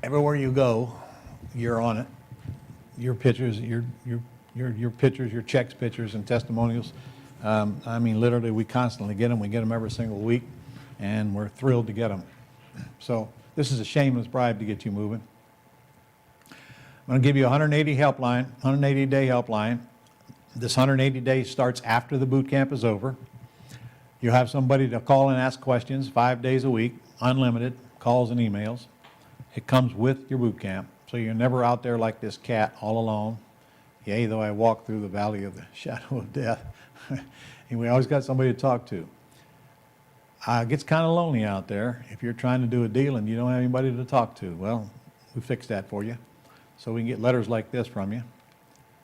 Everywhere you go, you're on it. Your pictures, your your pictures, your checks, pictures, and testimonials. I mean, literally, we constantly get them. We get them every single week, and we're thrilled to get them. So this is a shameless bribe to get you moving. I'm going to give you a 180-day helpline. This 180 days starts after the boot camp is over. You'll have somebody to call and ask questions 5 days a week, unlimited calls and emails. It comes with your boot camp, so you're never out there like this cat all alone. Yea, though I walk through the valley of the shadow of death. And we always got somebody to talk to. It gets kind of lonely out there if you're trying to do a deal and you don't have anybody to talk to. Well, we fixed that for you, so we can get letters like this from you.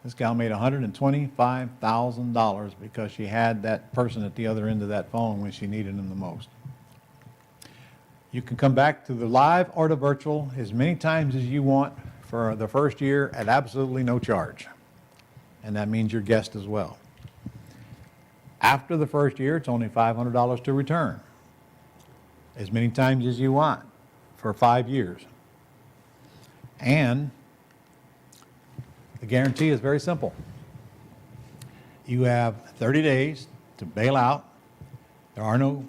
This gal made $125,000 because she had that person at the other end of that phone when she needed them the most. You can come back to the live or the virtual as many times as you want for the first year at absolutely no charge. And that means your guest as well. After the first year, it's only $500 to return. As many times as you want for 5 years. And the guarantee is very simple. You have 30 days to bail out. There are no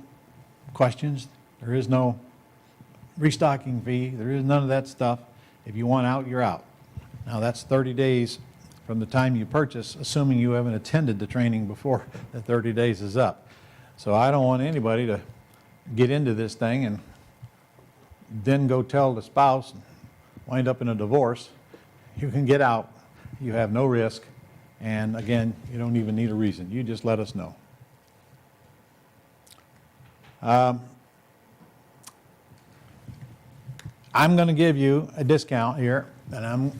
questions. There is no restocking fee. There is none of that stuff. If you want out, you're out. Now that's 30 days from the time you purchase, assuming you haven't attended the training before the 30 days is up. So I don't want anybody to get into this thing and then go tell the spouse and wind up in a divorce. You can get out. You have no risk. And again, you don't even need a reason. You just let us know. I'm going to give you a discount here, and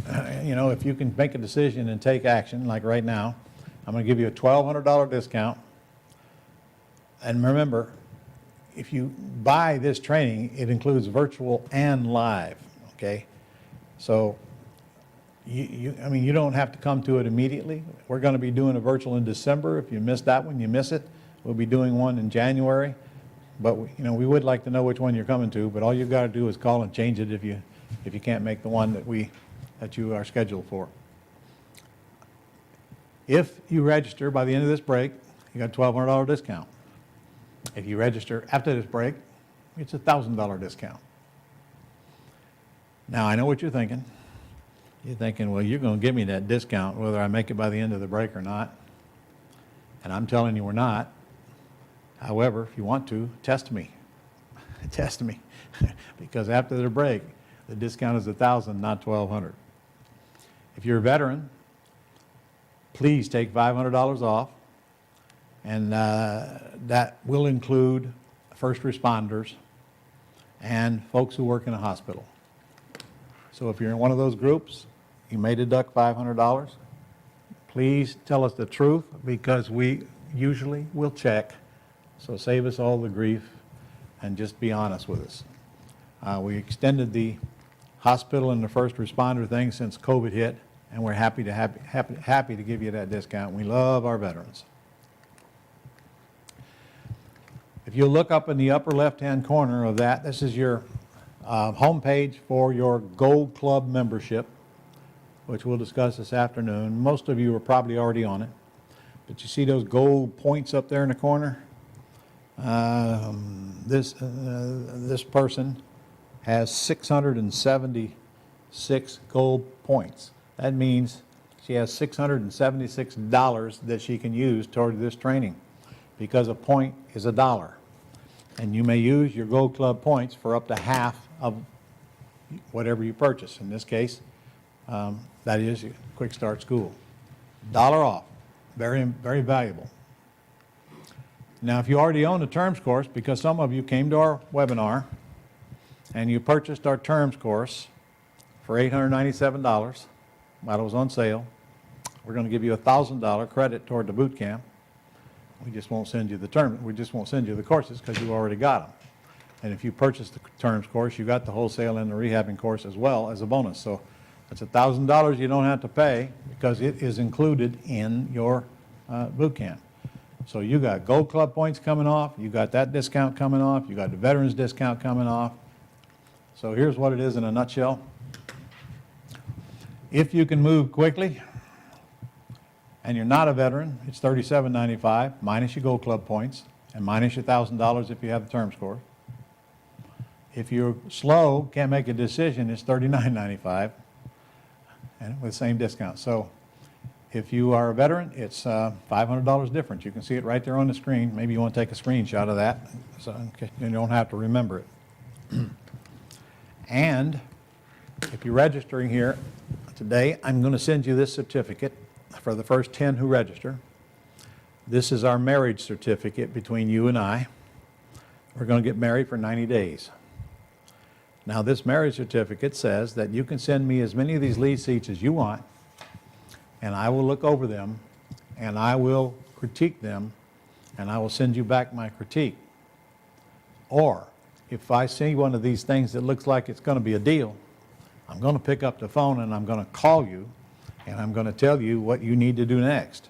if you can make a decision and take action, like right now, I'm going to give you a $1,200 discount. And remember, if you buy this training, it includes virtual and live, okay? So, you don't have to come to it immediately. We're going to be doing a virtual in December. If you missed that one, you miss it. We'll be doing one in January. But we would like to know which one you're coming to, but all you've got to do is call and change it if you can't make the one that you are scheduled for. If you register by the end of this break, you got a $1,200 discount. If you register after this break, it's a $1,000 discount. Now, I know what you're thinking. You're thinking, well, you're going to give me that discount whether I make it by the end of the break or not. And I'm telling you we're not. However, if you want to, test me. Test me. Because after the break, the discount is $1,000, not $1,200. If you're a veteran, please take $500 off. And that will include first responders and folks who work in a hospital. So if you're in one of those groups, you may deduct $500. Please tell us the truth, because we usually will check. So save us all the grief and just be honest with us. We extended the hospital and the first responder thing since COVID hit, and we're happy to give you that discount. We love our veterans. If you look up in the upper left-hand corner of that, this is your homepage for your Gold Club membership, which we'll discuss this afternoon. Most of you are probably already on it, but you see those gold points up there in the corner? This person has 676 gold points. That means she has $676 that she can use toward this training, because a point is $1. And you may use your Gold Club points for up to half of whatever you purchase. In this case, that is your Quick Start School. $1 off. Very, very valuable. Now, if you already own the terms course, because some of you came to our webinar and you purchased our terms course for $897 while it was on sale, we're going to give you a $1,000 credit toward the boot camp. We just won't send you the courses because you already got them. And if you purchase the terms course, you got the wholesale and the rehabbing course as well as a bonus. So that's $1,000 you don't have to pay because it is included in your boot camp. So you got Gold Club points coming off, you got that discount coming off, you got the veterans discount coming off. So here's what it is in a nutshell. If you can move quickly, and you're not a veteran, it's $37.95 minus your Gold Club points and minus your $1,000 if you have the term score. If you're slow, can't make a decision, it's $39.95 and with the same discount. So if you are a veteran, it's $500 difference. You can see it right there on the screen. Maybe you want to take a screenshot of that so you don't have to remember it. And if you're registering here today, I'm going to send you this certificate for the first 10 who register. This is our marriage certificate between you and I. We're going to get married for 90 days. Now, this marriage certificate says that you can send me as many of these lead sheets as you want, and I will look over them, and I will critique them, and I will send you back my critique. Or, if I see one of these things that looks like it's going to be a deal, I'm going to pick up the phone and I'm going to call you, and I'm going to tell you what you need to do next.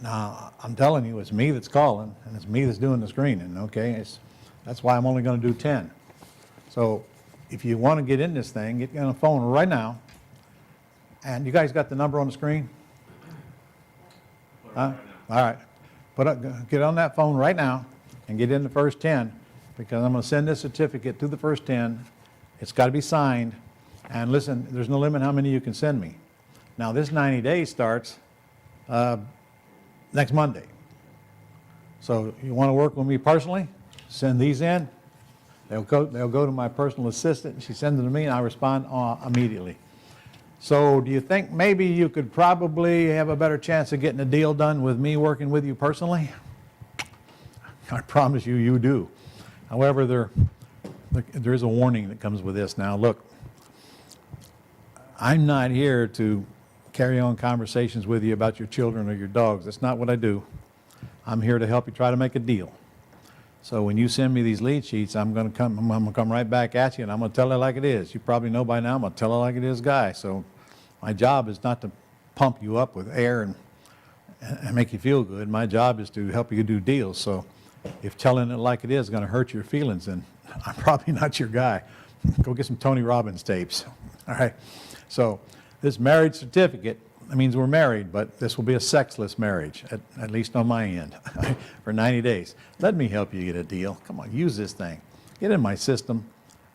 Now, I'm telling you, it's me that's calling, and it's me that's doing the screening, okay? That's why I'm only going to do 10. So if you want to get in this thing, get on the phone right now. And you guys got the number on the screen? Huh? All right. Get on that phone right now and get in the first 10, because I'm going to send this certificate to the first 10. It's got to be signed. And listen, there's no limit how many you can send me. Now, this 90 days starts next Monday. So you want to work with me personally? Send these in. They'll go to my personal assistant, and she sends them to me, and I respond immediately. So do you think maybe you could probably have a better chance of getting a deal done with me working with you personally? I promise you, you do. However, there is a warning that comes with this. Now, look, I'm not here to carry on conversations with you about your children or your dogs. That's not what I do. I'm here to help you try to make a deal. So when you send me these lead sheets, I'm going to come right back at you, and I'm going to tell it like it is. You probably know by now I'm going to tell it like it is, guy. So my job is not to pump you up with air and make you feel good. My job is to help you do deals. So if telling it like it is going to hurt your feelings, then I'm probably not your guy. Go get some Tony Robbins tapes. All right. So this marriage certificate, that means we're married, but this will be a sexless marriage, at least on my end, for 90 days. Let me help you get a deal. Come on, use this thing. Get in my system.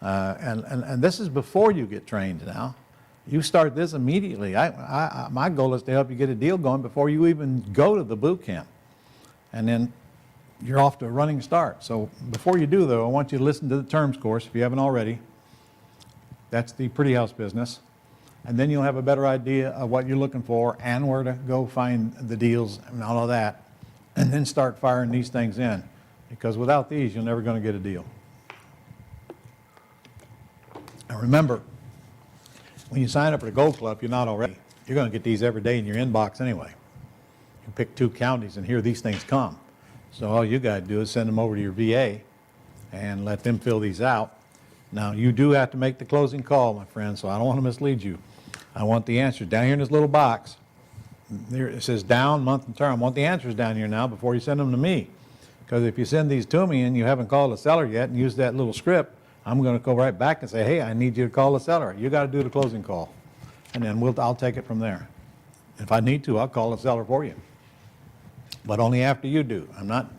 And this is before you get trained now. You start this immediately. My goal is to help you get a deal going before you even go to the boot camp. And then you're off to a running start. So before you do, though, I want you to listen to the terms course if you haven't already. That's the pretty house business. And then you'll have a better idea of what you're looking for and where to go find the deals and all of that. And then start firing these things in. Because without these, you're never going to get a deal. And remember, when you sign up for the Gold Club, you're not already. You're going to get these every day in your inbox anyway. You pick 2 counties and here these things come. So all you got to do is send them over to your VA and let them fill these out. Now, you do have to make the closing call, my friend, so I don't want to mislead you. I want the answers down here in this little box. There it says down, month, and term. I want the answers down here now before you send them to me. Because if you send these to me and you haven't called the seller yet and use that little script, I'm going to go right back and say, hey, I need you to call the seller. You got to do the closing call. And then I'll take it from there. If I need to, I'll call the seller for you. But only after you do. I'm not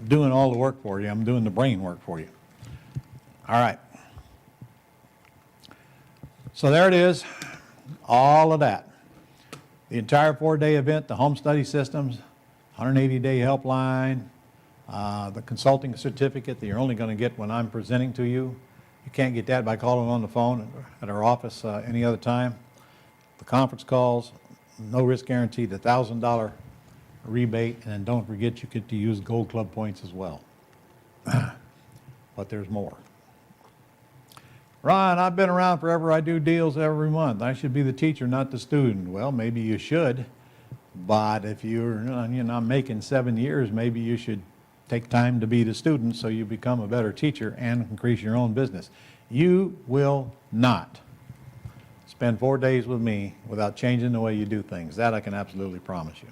doing all the work for you. I'm doing the brain work for you. All right. So there it is, all of that. The entire 4-day event, the home study systems, 180-day helpline, the consulting certificate that you're only going to get when I'm presenting to you. You can't get that by calling on the phone at our office any other time. The conference calls, no risk guarantee, the $1,000 rebate, and then don't forget you get to use Gold Club points as well. But there's more. Ron, I've been around forever. I do deals every month. I should be the teacher, not the student. Well, maybe you should, but if you're not making 7 years, maybe you should take time to be the student so you become a better teacher and increase your own business. You will not spend 4 days with me without changing the way you do things. That I can absolutely promise you.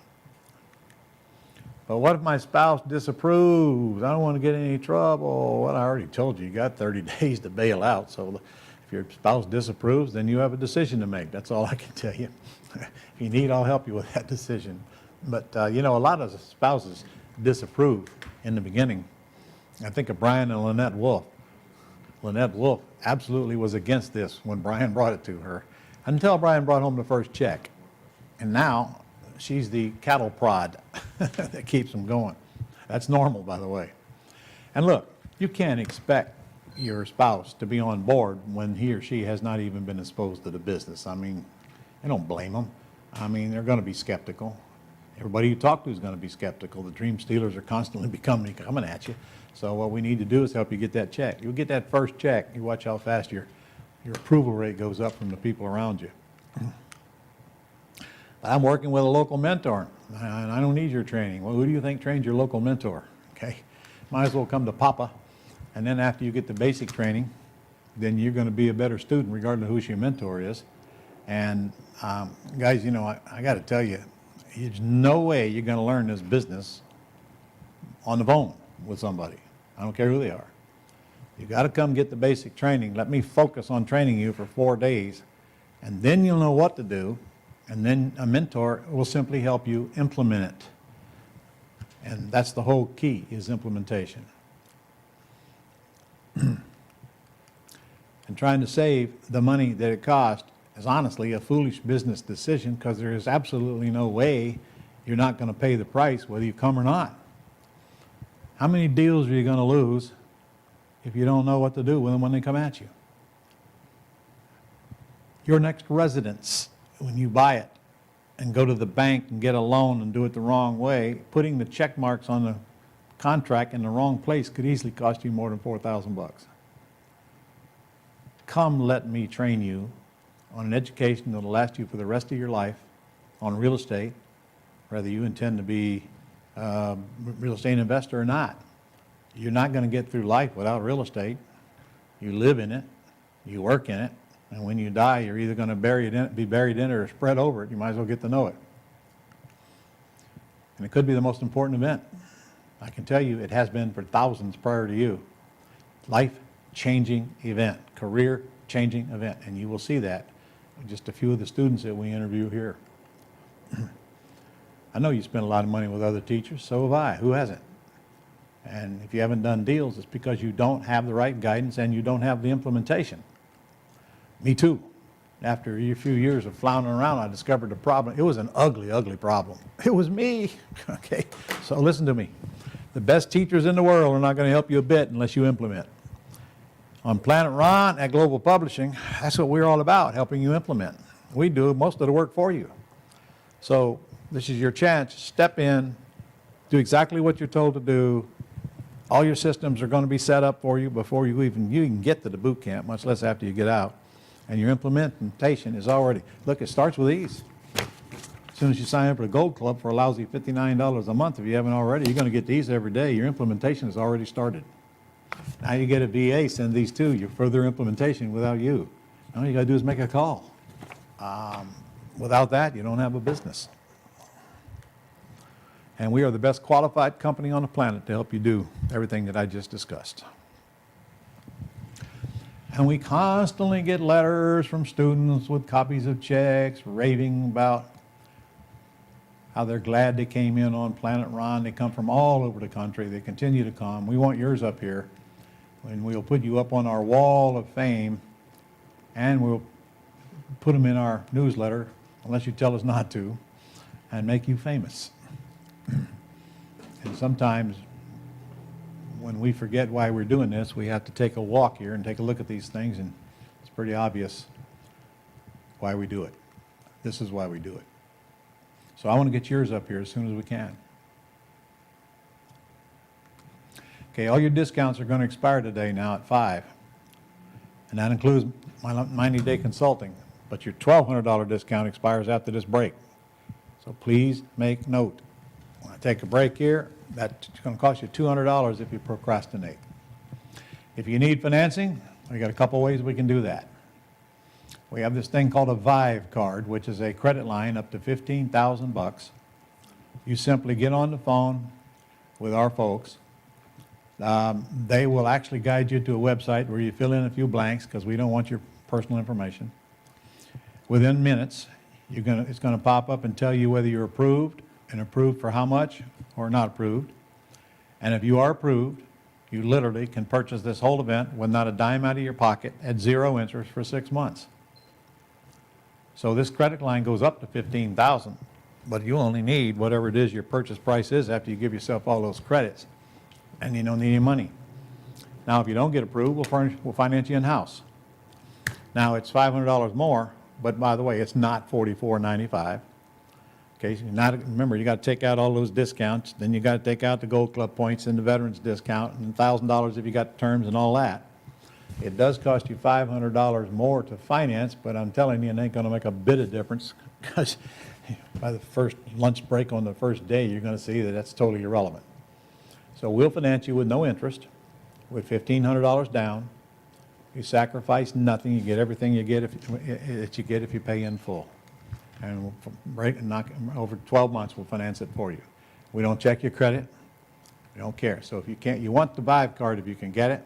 But what if my spouse disapproves? I don't want to get in any trouble. Well, I already told you, you got 30 days to bail out. So If your spouse disapproves, then you have a decision to make. That's all I can tell you. If you need, I'll help you with that decision. But, you know, a lot of spouses disapprove in the beginning. I think of Brian and Lynette Wolf. Lynette Wolf absolutely was against this when Brian brought it to her, until Brian brought home the first check. And now she's the cattle prod that keeps them going. That's normal, by the way. And look, you can't expect your spouse to be on board when he or she has not even been exposed to the business. I mean, I don't blame them. I mean, they're going to be skeptical. Everybody you talk to is going to be skeptical. The dream stealers are constantly coming at you. So what we need to do is help you get that check. You'll get that first check. You watch how fast your approval rate goes up from the people around you. I'm working with a local mentor, and I don't need your training. Well, who do you think trains your local mentor? Okay, might as well come to Papa. And then after you get the basic training, then you're going to be a better student regardless of who your mentor is. And guys, you know, I got to tell you, there's no way you're going to learn this business on the phone with somebody. I don't care who they are. You got to come get the basic training. Let me focus on training you for 4 days, and then you'll know what to do, and then a mentor will simply help you implement it. And that's the whole key, is implementation. And trying to save the money that it costs is honestly a foolish business decision, because there is absolutely no way you're not going to pay the price whether you come or not. How many deals are you going to lose if you don't know what to do with them when they come at you? Your next residence, when you buy it and go to the bank and get a loan and do it the wrong way, putting the check marks on the contract in the wrong place could easily cost you more than $4,000. Come, let me train you on an education that will last you for the rest of your life on real estate, whether you intend to be a real estate investor or not. You're not going to get through life without real estate. You live in it, you work in it, and when you die, you're either going to be buried in it or spread over it. You might as well get to know it. And it could be the most important event. I can tell you it has been for thousands prior to you. Life-changing event, career-changing event, and you will see that with just a few of the students that we interview here. I know you spend a lot of money with other teachers, so have I. Who hasn't? And if you haven't done deals, it's because you don't have the right guidance and you don't have the implementation. Me too. After a few years of floundering around, I discovered the problem. It was an ugly, ugly problem. It was me. Okay, so listen to me. The best teachers in the world are not going to help you a bit unless you implement. On Planet Ron at Global Publishing, that's what we're all about, helping you implement. We do most of the work for you. So this is your chance. Step in, do exactly what you're told to do. All your systems are going to be set up for you before you even get to the boot camp, much less after you get out. And your implementation is already, look, it starts with ease. As soon as you sign up for the Gold Club for a lousy $59 a month, if you haven't already, you're going to get these every day. Your implementation has already started. Now you get a VA, send these to you, further implementation without you. All you got to do is make a call. Without that, you don't have a business. And we are the best qualified company on the planet to help you do everything that I just discussed. And we constantly get letters from students with copies of checks raving about how they're glad they came in on Planet Ron. They come from all over the country. They continue to come. We want yours up here. And we'll put you up on our wall of fame, and we'll put them in our newsletter, unless you tell us not to, and make you famous. And sometimes when we forget why we're doing this, we have to take a walk here and take a look at these things, and it's pretty obvious why we do it. This is why we do it. So I want to get yours up here as soon as we can. Okay, all your discounts are going to expire today now at 5. And that includes my 90-day consulting. But your $1,200 discount expires after this break. So please make note. When I take a break here, that's going to cost you $200 if you procrastinate. If you need financing, we got a couple ways we can do that. We have this thing called a Vive card, which is a credit line up to $15,000. You simply get on the phone with our folks. They will actually guide you to a website where you fill in a few blanks, because we don't want your personal information. Within minutes, it's gonna pop up and tell you whether you're approved, and approved for how much, or not approved. And if you are approved, you literally can purchase this whole event with not a dime out of your pocket at 0 interest for 6 months. So this credit line goes up to $15,000, but you only need whatever it is your purchase price is after you give yourself all those credits, and you don't need any money. Now, if you don't get approved, we'll finance you in-house. Now, it's $500 more, but by the way, it's not $44.95. Okay, so remember, you got to take out all those discounts, then you got to take out the Gold Club points and the Veterans discount, and $1,000 if you got terms and all that. It does cost you $500 more to finance, but I'm telling you, it ain't going to make a bit of difference, because by the first lunch break on the first day, you're going to see that that's totally irrelevant. So we'll finance you with no interest, with $1,500 down. You sacrifice nothing. You get everything you get if you pay in full. And over 12 months, we'll finance it for you. We don't check your credit. We don't care. So if you can't, you want the Vive card if you can get it,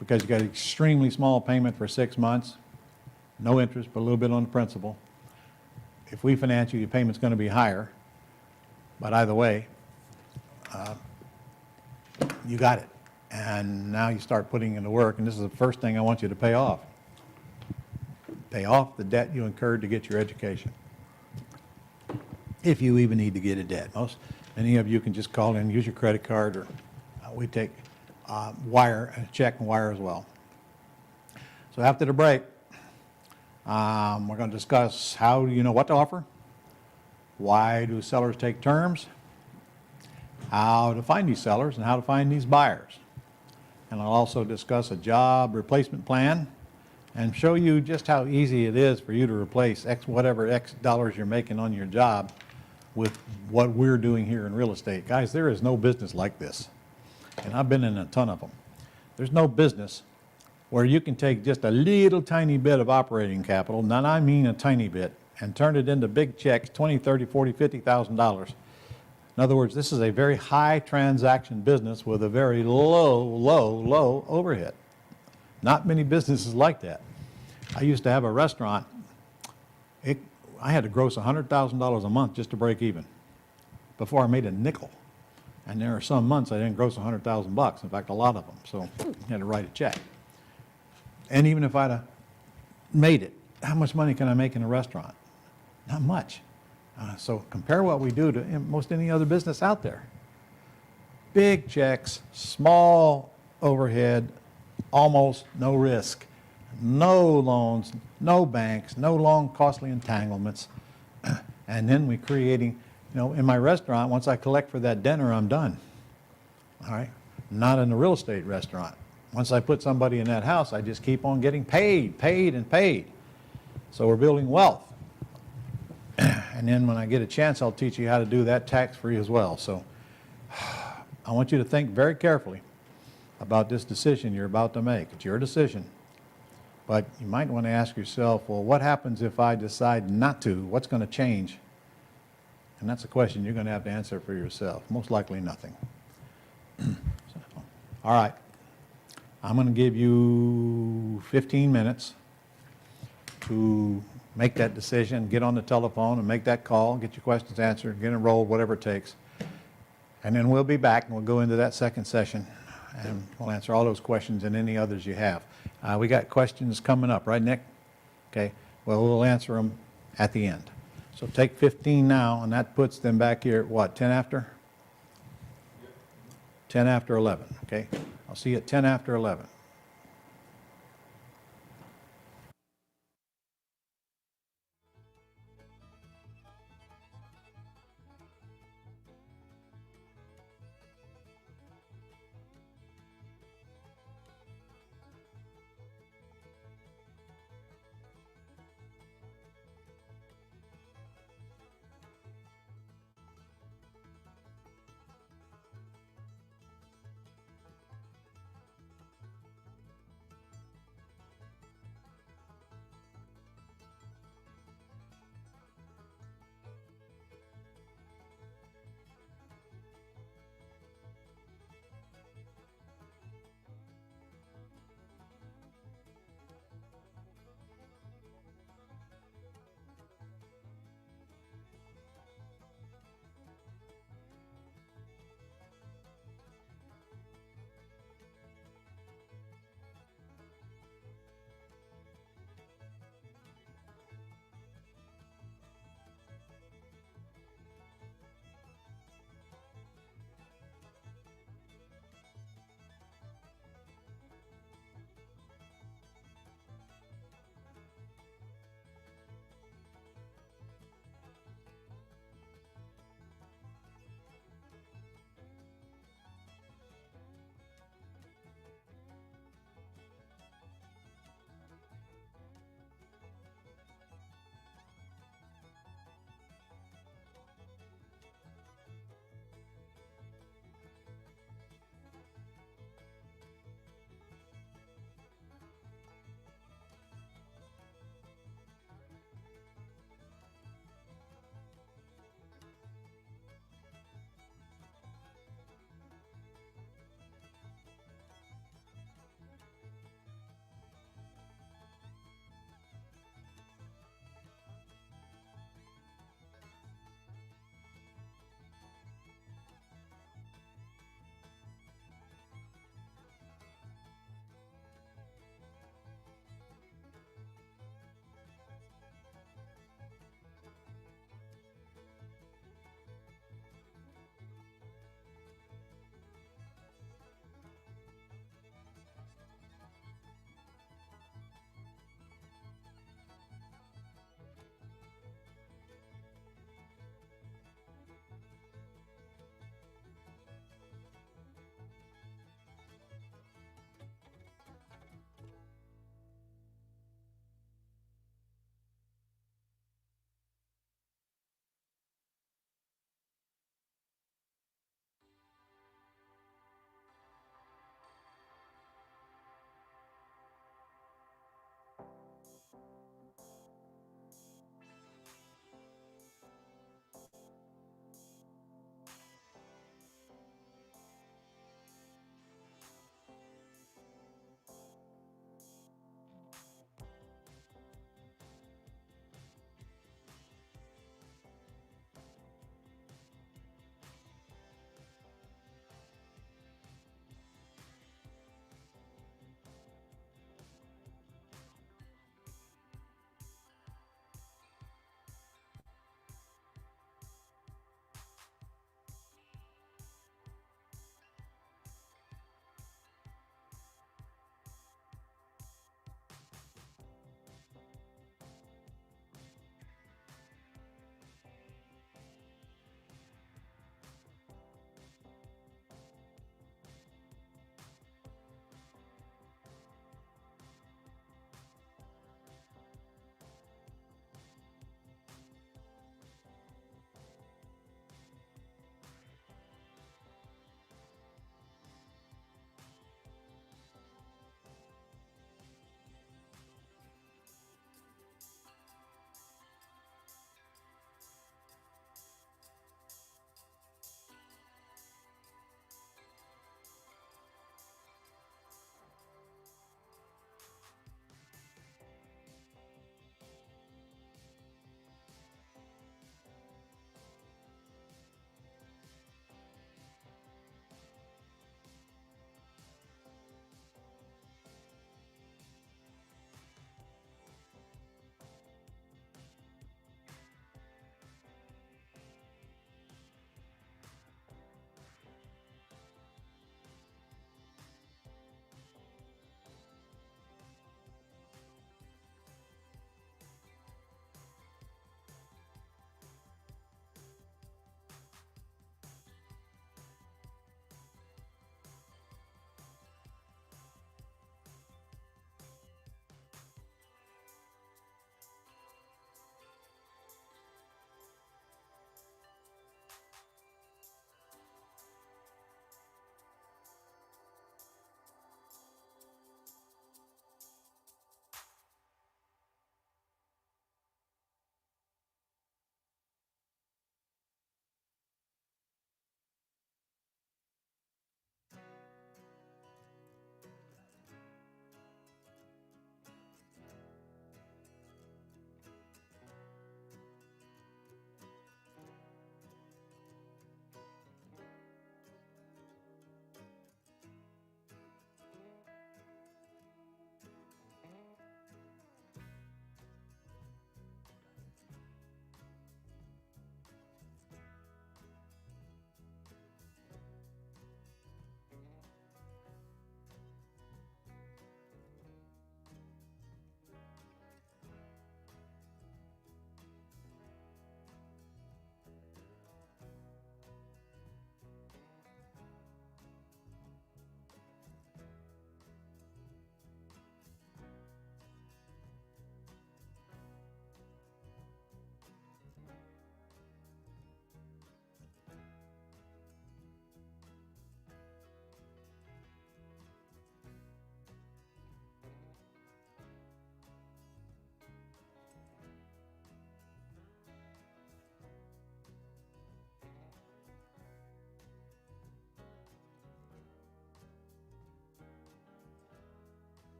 because you got an extremely small payment for 6 months, no interest, but a little bit on the principal. If we finance you, your payment's going to be higher. But either way, you got it. And now you start putting into work, and this is the first thing I want you to pay off. Pay off the debt you incurred to get your education, if you even need to get a debt. Many of you can just call in, use your credit card, or we take check and wire as well. So after the break, we're going to discuss how do you know what to offer, why do sellers take terms, how to find these sellers, and how to find these buyers. And I'll also discuss a job replacement plan and show you just how easy it is for you to replace whatever X dollars you're making on your job with what we're doing here in real estate. Guys, there is no business like this, and I've been in a ton of them. There's no business where you can take just a little tiny bit of operating capital, and I mean a tiny bit, and turn it into big checks, $20,000, $30,000, $40,000, $50,000. In other words, this is a very high transaction business with a very low overhead. Not many businesses like that. I used to have a restaurant. I had to gross $100,000 a month just to break even before I made a nickel. And there are some months I didn't gross $100,000. In fact, a lot of them. So I had to write a check. And even if I'd have made it, how much money can I make in a restaurant? Not much. So compare what we do to most any other business out there. Big checks, small overhead, almost no risk, no loans, no banks, no long costly entanglements. And then we're creating, in my restaurant, once I collect for that dinner, I'm done. All right? Not in a real estate restaurant. Once I put somebody in that house, I just keep on getting paid, and paid. So we're building wealth. And then when I get a chance, I'll teach you how to do that tax-free as well. So I want you to think very carefully about this decision you're about to make. It's your decision. But you might want to ask yourself, well, what happens if I decide not to? What's going to change? And that's a question you're going to have to answer for yourself. Most likely nothing. All right. I'm going to give you 15 minutes to make that decision, get on the telephone and make that call, get your questions answered, get enrolled, whatever it takes. And then we'll be back and we'll go into that second session and we'll answer all those questions and any others you have. We got questions coming up, right, Nick? Okay. Well, we'll answer them at the end. So take 15 now, and that puts them back here at what, 10 after? 10 after 11, okay? I'll see you at 10 after 11.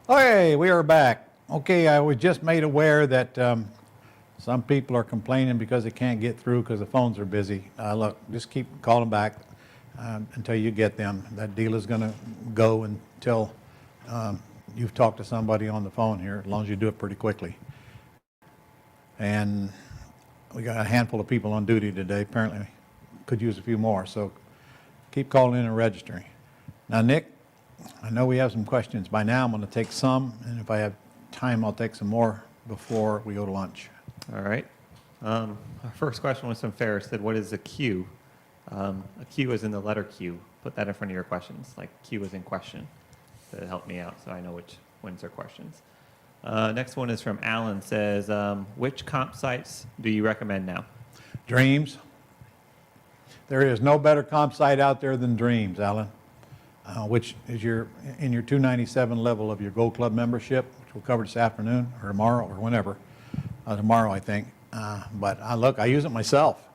Okay, we are back. Okay, I was just made aware that some people are complaining because they can't get through because the phones are busy. Look, just keep calling back until you get them. That deal is going to go until you've talked to somebody on the phone here, as long as you do it pretty quickly. And we got a handful of people on duty today. Apparently, could use a few more. So keep calling in and registering. Now, Nick, I know we have some questions. By now, I'm going to take some, and if I have time, I'll take some more before we go to lunch. All right. Our first question was from Ferris. Said, "What is a Q?" A Q is in the letter Q. Put that in front of your questions. Like Q is in question. To help me out, so I know which ones are questions. Next one is from Alan. Says, "Which comp sites do you recommend now?" Dreams. There is no better comp site out there than Dreams, Alan, which is in your 297 level of your Gold Club membership, which we'll cover this afternoon or tomorrow or whenever. Tomorrow, I think. But I use it myself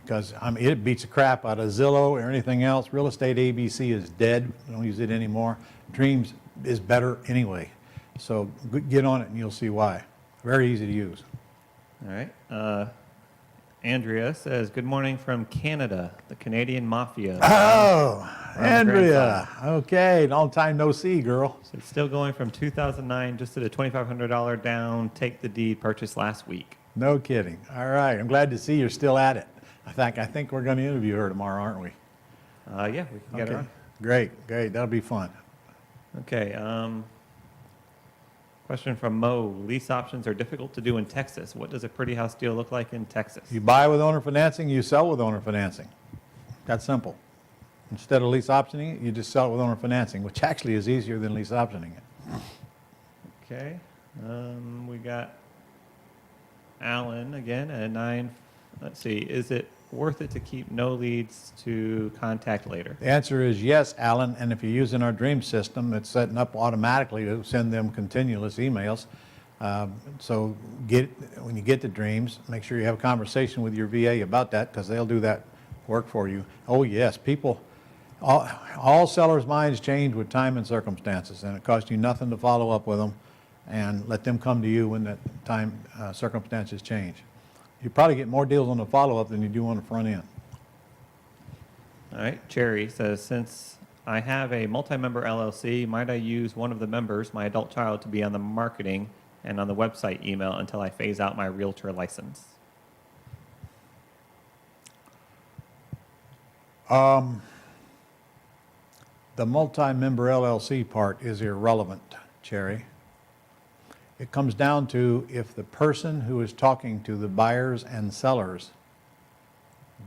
because it beats the crap out of Zillow or anything else. Real Estate ABC is dead. I don't use it anymore. Dreams is better anyway. So get on it and you'll see why. Very easy to use. All right. Andrea says, "Good morning from Canada, the Canadian Mafia." Oh, Ron Andrea. Okay, long time no see, girl. So it's still going from 2009, just at a $2,500 down, take the deed purchased last week. No kidding. All right, I'm glad to see you're still at it. I think we're going to interview her tomorrow, aren't we? Yeah, we can get her on. Great. That'll be fun. Okay. Question from Mo. Lease options are difficult to do in Texas. What does a pretty house deal look like in Texas? You buy with owner financing, you sell with owner financing. That's simple. Instead of lease optioning it, you just sell it with owner financing, which actually is easier than lease optioning it. Okay. We got Alan again at 9. Let's see. Is it worth it to keep no leads to contact later? The answer is yes, Alan, and if you're using our Dream system, it's setting up automatically to send them continuous emails. So when you get the Dreams, make sure you have a conversation with your VA about that because they'll do that work for you. Oh yes, all sellers' minds change with time and circumstances, and it costs you nothing to follow up with them and let them come to you when that time circumstances change. You probably get more deals on the follow-up than you do on the front end. All right. Cherry says, "Since I have a multi-member LLC, might I use one of the members, my adult child, to be on the marketing and on the website email until I phase out my realtor license?" The multi-member LLC part is irrelevant, Cherry. It comes down to if the person who is talking to the buyers and sellers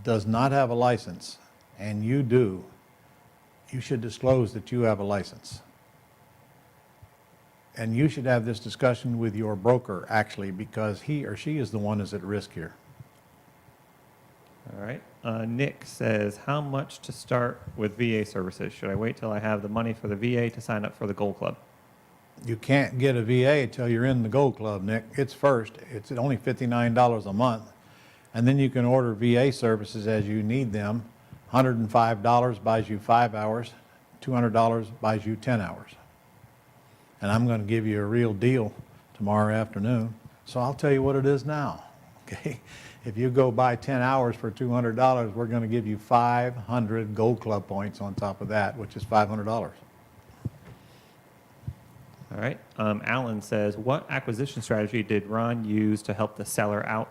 does not have a license, and you do, you should disclose that you have a license. And you should have this discussion with your broker, actually, because he or she is the one that's at risk here. All right. Nick says, "How much to start with VA services? Should I wait till I have the money for the VA to sign up for the Gold Club?" You can't get a VA until you're in the Gold Club, Nick. It's first. It's only $59 a month. And then you can order VA services as you need them. $105 buys you 5 hours. $200 buys you 10 hours. And I'm going to give you a real deal tomorrow afternoon. So I'll tell you what it is now, okay? If you go buy 10 hours for $200, we're going to give you 500 Gold Club points on top of that, which is $500. All right. Alan says, "What acquisition strategy did Ron use to help the seller out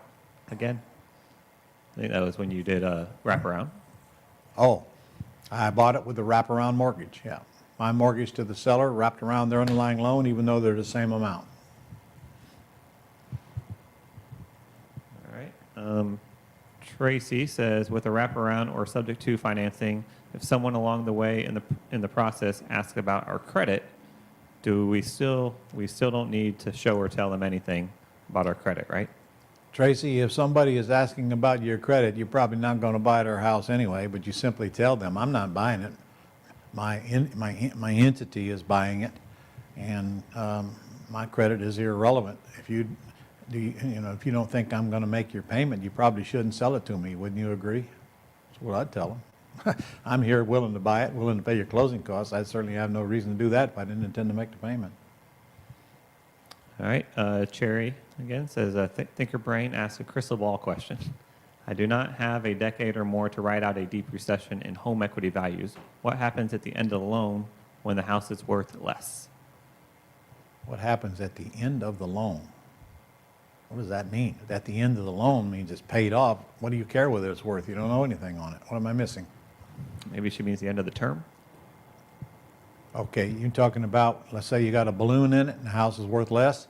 again?" I think that was when you did a wraparound. Oh, I bought it with the wraparound mortgage, yeah. My mortgage to the seller wrapped around their underlying loan, even though they're the same amount. All right. Tracy says, "With a wraparound or subject to financing, if someone along the way in the process asks about our credit, do we still don't need to show or tell them anything about our credit, right?" Tracy, if somebody is asking about your credit, you're probably not going to buy their house anyway, but you simply tell them, "I'm not buying it. My entity is buying it, and my credit is irrelevant. If you don't think I'm going to make your payment, you probably shouldn't sell it to me. Wouldn't you agree?" That's what I'd tell them. I'm here willing to buy it, willing to pay your closing costs. I certainly have no reason to do that if I didn't intend to make the payment. All right, Cherry again says, Thinker Brain asks a crystal ball question. I do not have a decade or more to ride out a deep recession in home equity values. What happens at the end of the loan when the house is worth less? What happens at the end of the loan? What does that mean? At the end of the loan means it's paid off. What do you care whether it's worth? You don't know anything on it. What am I missing? Maybe she means the end of the term. Okay, you're talking about, let's say you got a balloon in it and the house is worth less.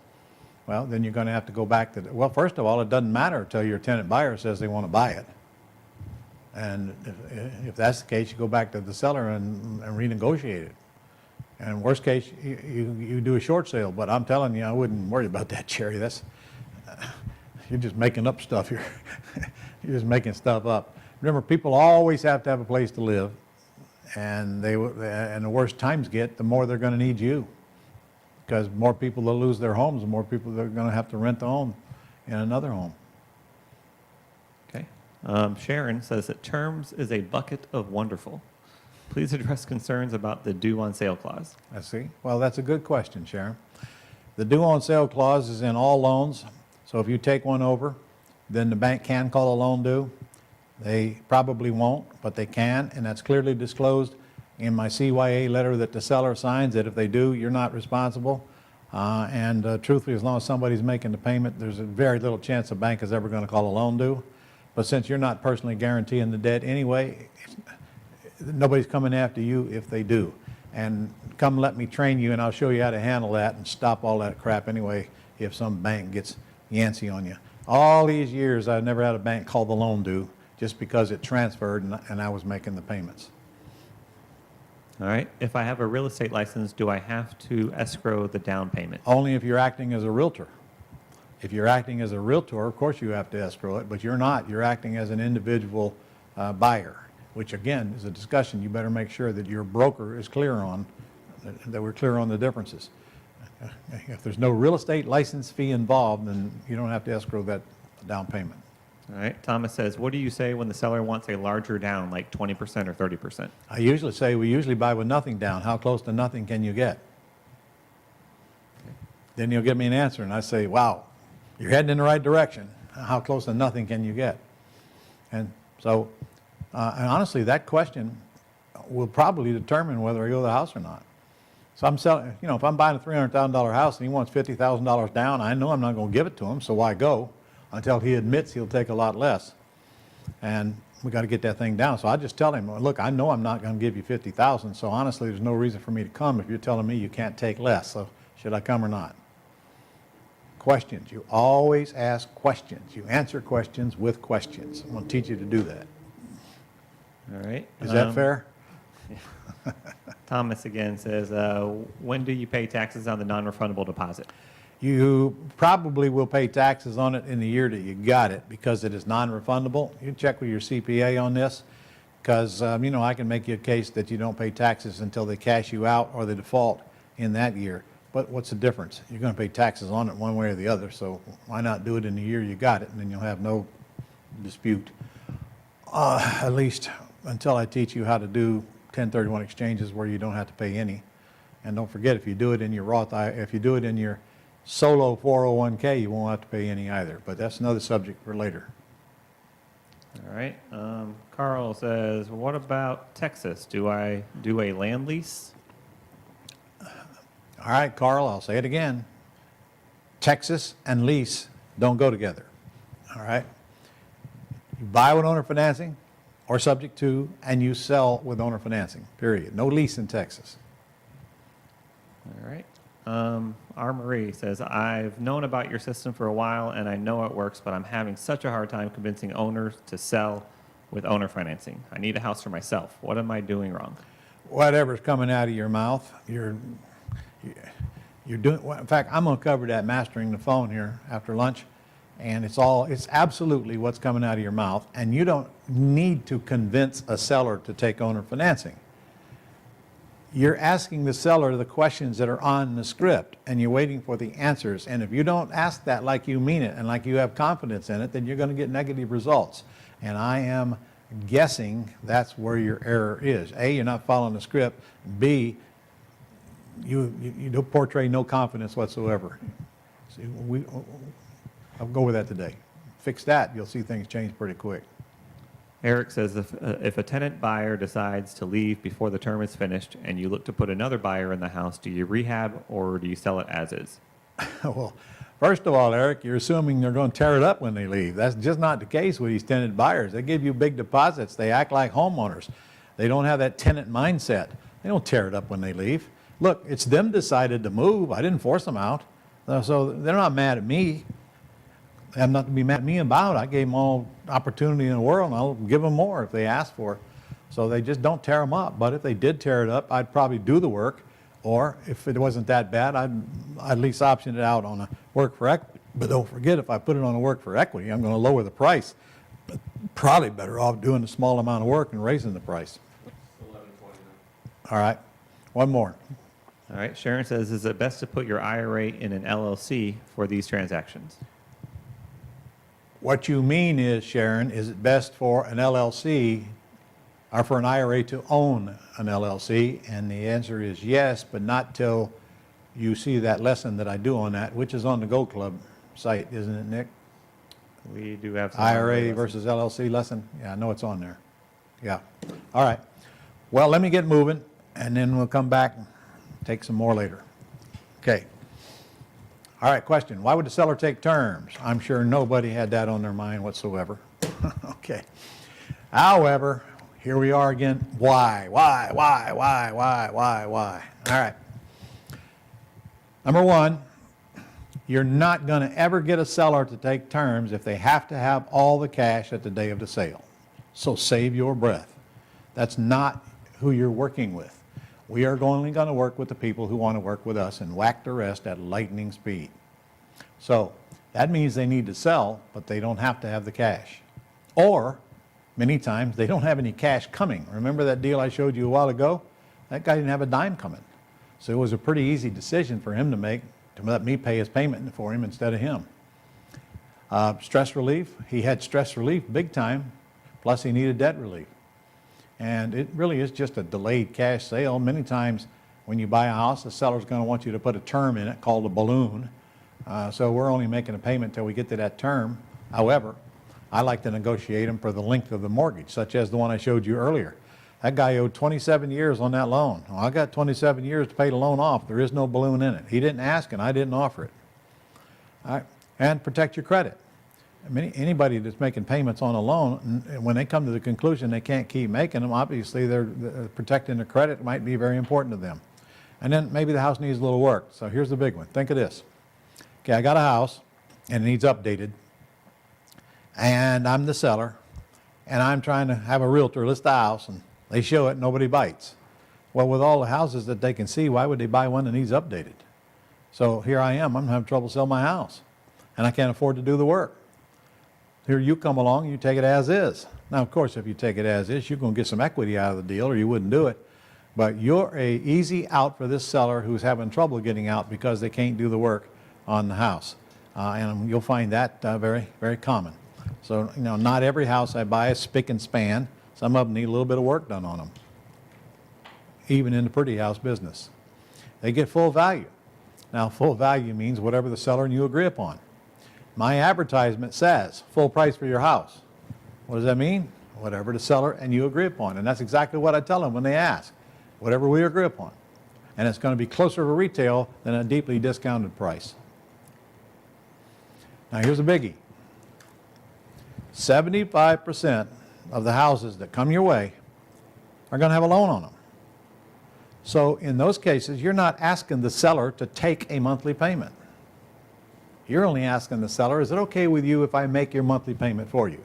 Well, then you're going to have to go back to, well, first of all, it doesn't matter until your tenant buyer says they want to buy it. And if that's the case, you go back to the seller and renegotiate it. And worst case, you do a short sale. But I'm telling you, I wouldn't worry about that, Cherry. That's, you're just making up stuff here. You're just making stuff up. Remember, people always have to have a place to live. And the worse times get, the more they're going to need you. Because more people will lose their homes, the more people they're going to have to rent the home in another home. Okay. Sharon says that terms is a bucket of wonderful. Please address concerns about the due on sale clause. I see. Well, that's a good question, Sharon. The due on sale clause is in all loans. So if you take one over, then the bank can call a loan due. They probably won't, but they can, and that's clearly disclosed in my CYA letter that the seller signs, that if they do, you're not responsible. Truthfully, as long as somebody's making the payment, there's a very little chance a bank is ever going to call a loan due. But since you're not personally guaranteeing the debt anyway, nobody's coming after you if they do. And come let me train you, and I'll show you how to handle that and stop all that crap anyway if some bank gets Yancey on you. All these years, I've never had a bank call the loan due just because it transferred and I was making the payments. All right. If I have a real estate license, do I have to escrow the down payment? Only if you're acting as a realtor. If you're acting as a realtor, of course you have to escrow it, but you're not. You're acting as an individual buyer, which again is a discussion you better make sure that your broker is clear on, that we're clear on the differences. If there's no real estate license fee involved, then you don't have to escrow that down payment. All right. Thomas says, what do you say when the seller wants a larger down, like 20% or 30%? I usually say we usually buy with nothing down. How close to nothing can you get? Then you'll give me an answer, and I say, wow, you're heading in the right direction. How close to nothing can you get? And so, and honestly, that question will probably determine whether I go to the house or not. So I'm selling, if I'm buying a $300,000 house and he wants $50,000 down, I know I'm not going to give it to him, so why go? Until he admits he'll take a lot less. And we got to get that thing down. So I just tell him, look, I know I'm not going to give you $50,000, so honestly, there's no reason for me to come if you're telling me you can't take less. So should I come or not? Questions. You always ask questions. You answer questions with questions. I'm going to teach you to do that. All right. Is that fair? Thomas again says, when do you pay taxes on the non-refundable deposit? You probably will pay taxes on it in the year that you got it because it is non-refundable. You check with your CPA on this because, I can make you a case that you don't pay taxes until they cash you out or they default in that year. But what's the difference? You're going to pay taxes on it one way or the other, so why not do it in the year you got it, and then you'll have no dispute, at least until I teach you how to do 1031 exchanges where you don't have to pay any. And don't forget, if you do it in your Roth, if you do it in your solo 401k, you won't have to pay any either, but that's another subject for later. All right. Carl says, what about Texas? Do I do a land lease? All right, Carl, I'll say it again. Texas and lease don't go together. All right? You buy with owner financing or subject to, and you sell with owner financing, period. No lease in Texas. All right. R. Marie says, I've known about your system for a while and I know it works, but I'm having such a hard time convincing owners to sell with owner financing. I need a house for myself. What am I doing wrong? Whatever's coming out of your mouth, you're doing. In fact, I'm going to cover that mastering the phone here after lunch, and it's absolutely what's coming out of your mouth, and you don't need to convince a seller to take owner financing. You're asking the seller the questions that are on the script, and you're waiting for the answers. And if you don't ask that like you mean it and like you have confidence in it, then you're going to get negative results. And I am guessing that's where your error is. A, you're not following the script. B, you don't portray no confidence whatsoever. See, I'll go with that today. Fix that, you'll see things change pretty quick. Eric says if a tenant buyer decides to leave before the term is finished and you look to put another buyer in the house, do you rehab or do you sell it as is? Well, first of all, Eric, you're assuming they're going to tear it up when they leave. That's just not the case with these tenant buyers. They give you big deposits. They act like homeowners. They don't have that tenant mindset. They don't tear it up when they leave. Look, it's them decided to move. I didn't force them out. So they're not mad at me. They have nothing to be mad at me about. I gave them all opportunity in the world, and I'll give them more if they ask for it. So they just don't tear them up. But if they did tear it up, I'd probably do the work. Or if it wasn't that bad, I'd at least option it out on a work for equity. But don't forget, if I put it on a work for equity, I'm going to lower the price. But probably better off doing a small amount of work and raising the price. All right, one more. All right, Sharon says, is it best to put your IRA in an LLC for these transactions? What you mean is, Sharon, is it best for an LLC or for an IRA to own an LLC? And the answer is yes, but not till you see that lesson that I do on that, which is on the Go Club site, isn't it, Nick? We do have some IRA versus LLC lesson? Yeah, I know it's on there. Yeah. All right. Well, let me get moving, and then we'll come back and take some more later. Okay. All right, question. Why would the seller take terms? I'm sure nobody had that on their mind whatsoever. Okay. However, here we are again. Why? All right. Number one, you're not going to ever get a seller to take terms if they have to have all the cash at the day of the sale. So save your breath. That's not who you're working with. We are only going to work with the people who want to work with us and whack the rest at lightning speed. So that means they need to sell, but they don't have to have the cash. Or many times they don't have any cash coming. Remember that deal I showed you a while ago? That guy didn't have a dime coming. So it was a pretty easy decision for him to make, to let me pay his payment for him instead of him. Stress relief, he had stress relief big time, plus he needed debt relief. And it really is just a delayed cash sale. Many times when you buy a house, the seller's going to want you to put a term in it called a balloon. So we're only making a payment until we get to that term. However, I like to negotiate them for the length of the mortgage, such as the one I showed you earlier. That guy owed 27 years on that loan. Well, I got 27 years to pay the loan off. There is no balloon in it. He didn't ask and I didn't offer it. All right. And protect your credit. Anybody that's making payments on a loan, when they come to the conclusion they can't keep making them, obviously they're protecting their credit might be very important to them. And then maybe the house needs a little work. So here's the big one. Think of this. Okay, I got a house and it needs updated. And I'm the seller and I'm trying to have a realtor list the house and they show it, nobody bites. Well, with all the houses that they can see, why would they buy one that needs updated? So here I am, I'm having trouble selling my house and I can't afford to do the work. Here you come along, you take it as is. Now, of course, if you take it as is, you're going to get some equity out of the deal or you wouldn't do it. But you're an easy out for this seller who's having trouble getting out because they can't do the work on the house. And you'll find that very, very common. So, not every house I buy is spick and span. Some of them need a little bit of work done on them, even in the pretty house business. They get full value. Now, full value means whatever the seller and you agree upon. My advertisement says full price for your house. What does that mean? Whatever the seller and you agree upon. And that's exactly what I tell them when they ask. Whatever we agree upon. And it's going to be closer to retail than a deeply discounted price. Now here's a biggie. 75% of the houses that come your way are going to have a loan on them. So in those cases, you're not asking the seller to take a monthly payment. You're only asking the seller, is it okay with you if I make your monthly payment for you?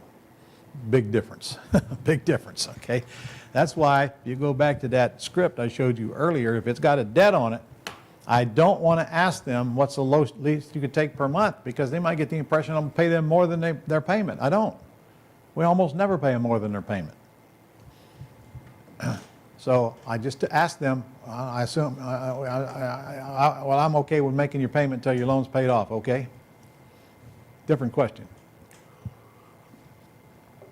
Big difference. Big difference, okay? That's why you go back to that script I showed you earlier. If it's got a debt on it, I don't want to ask them what's the least you could take per month because they might get the impression I'm going to pay them more than their payment. I don't. We almost never pay them more than their payment. So I just ask them, I assume, well, I'm okay with making your payment until your loan's paid off, okay? Different question.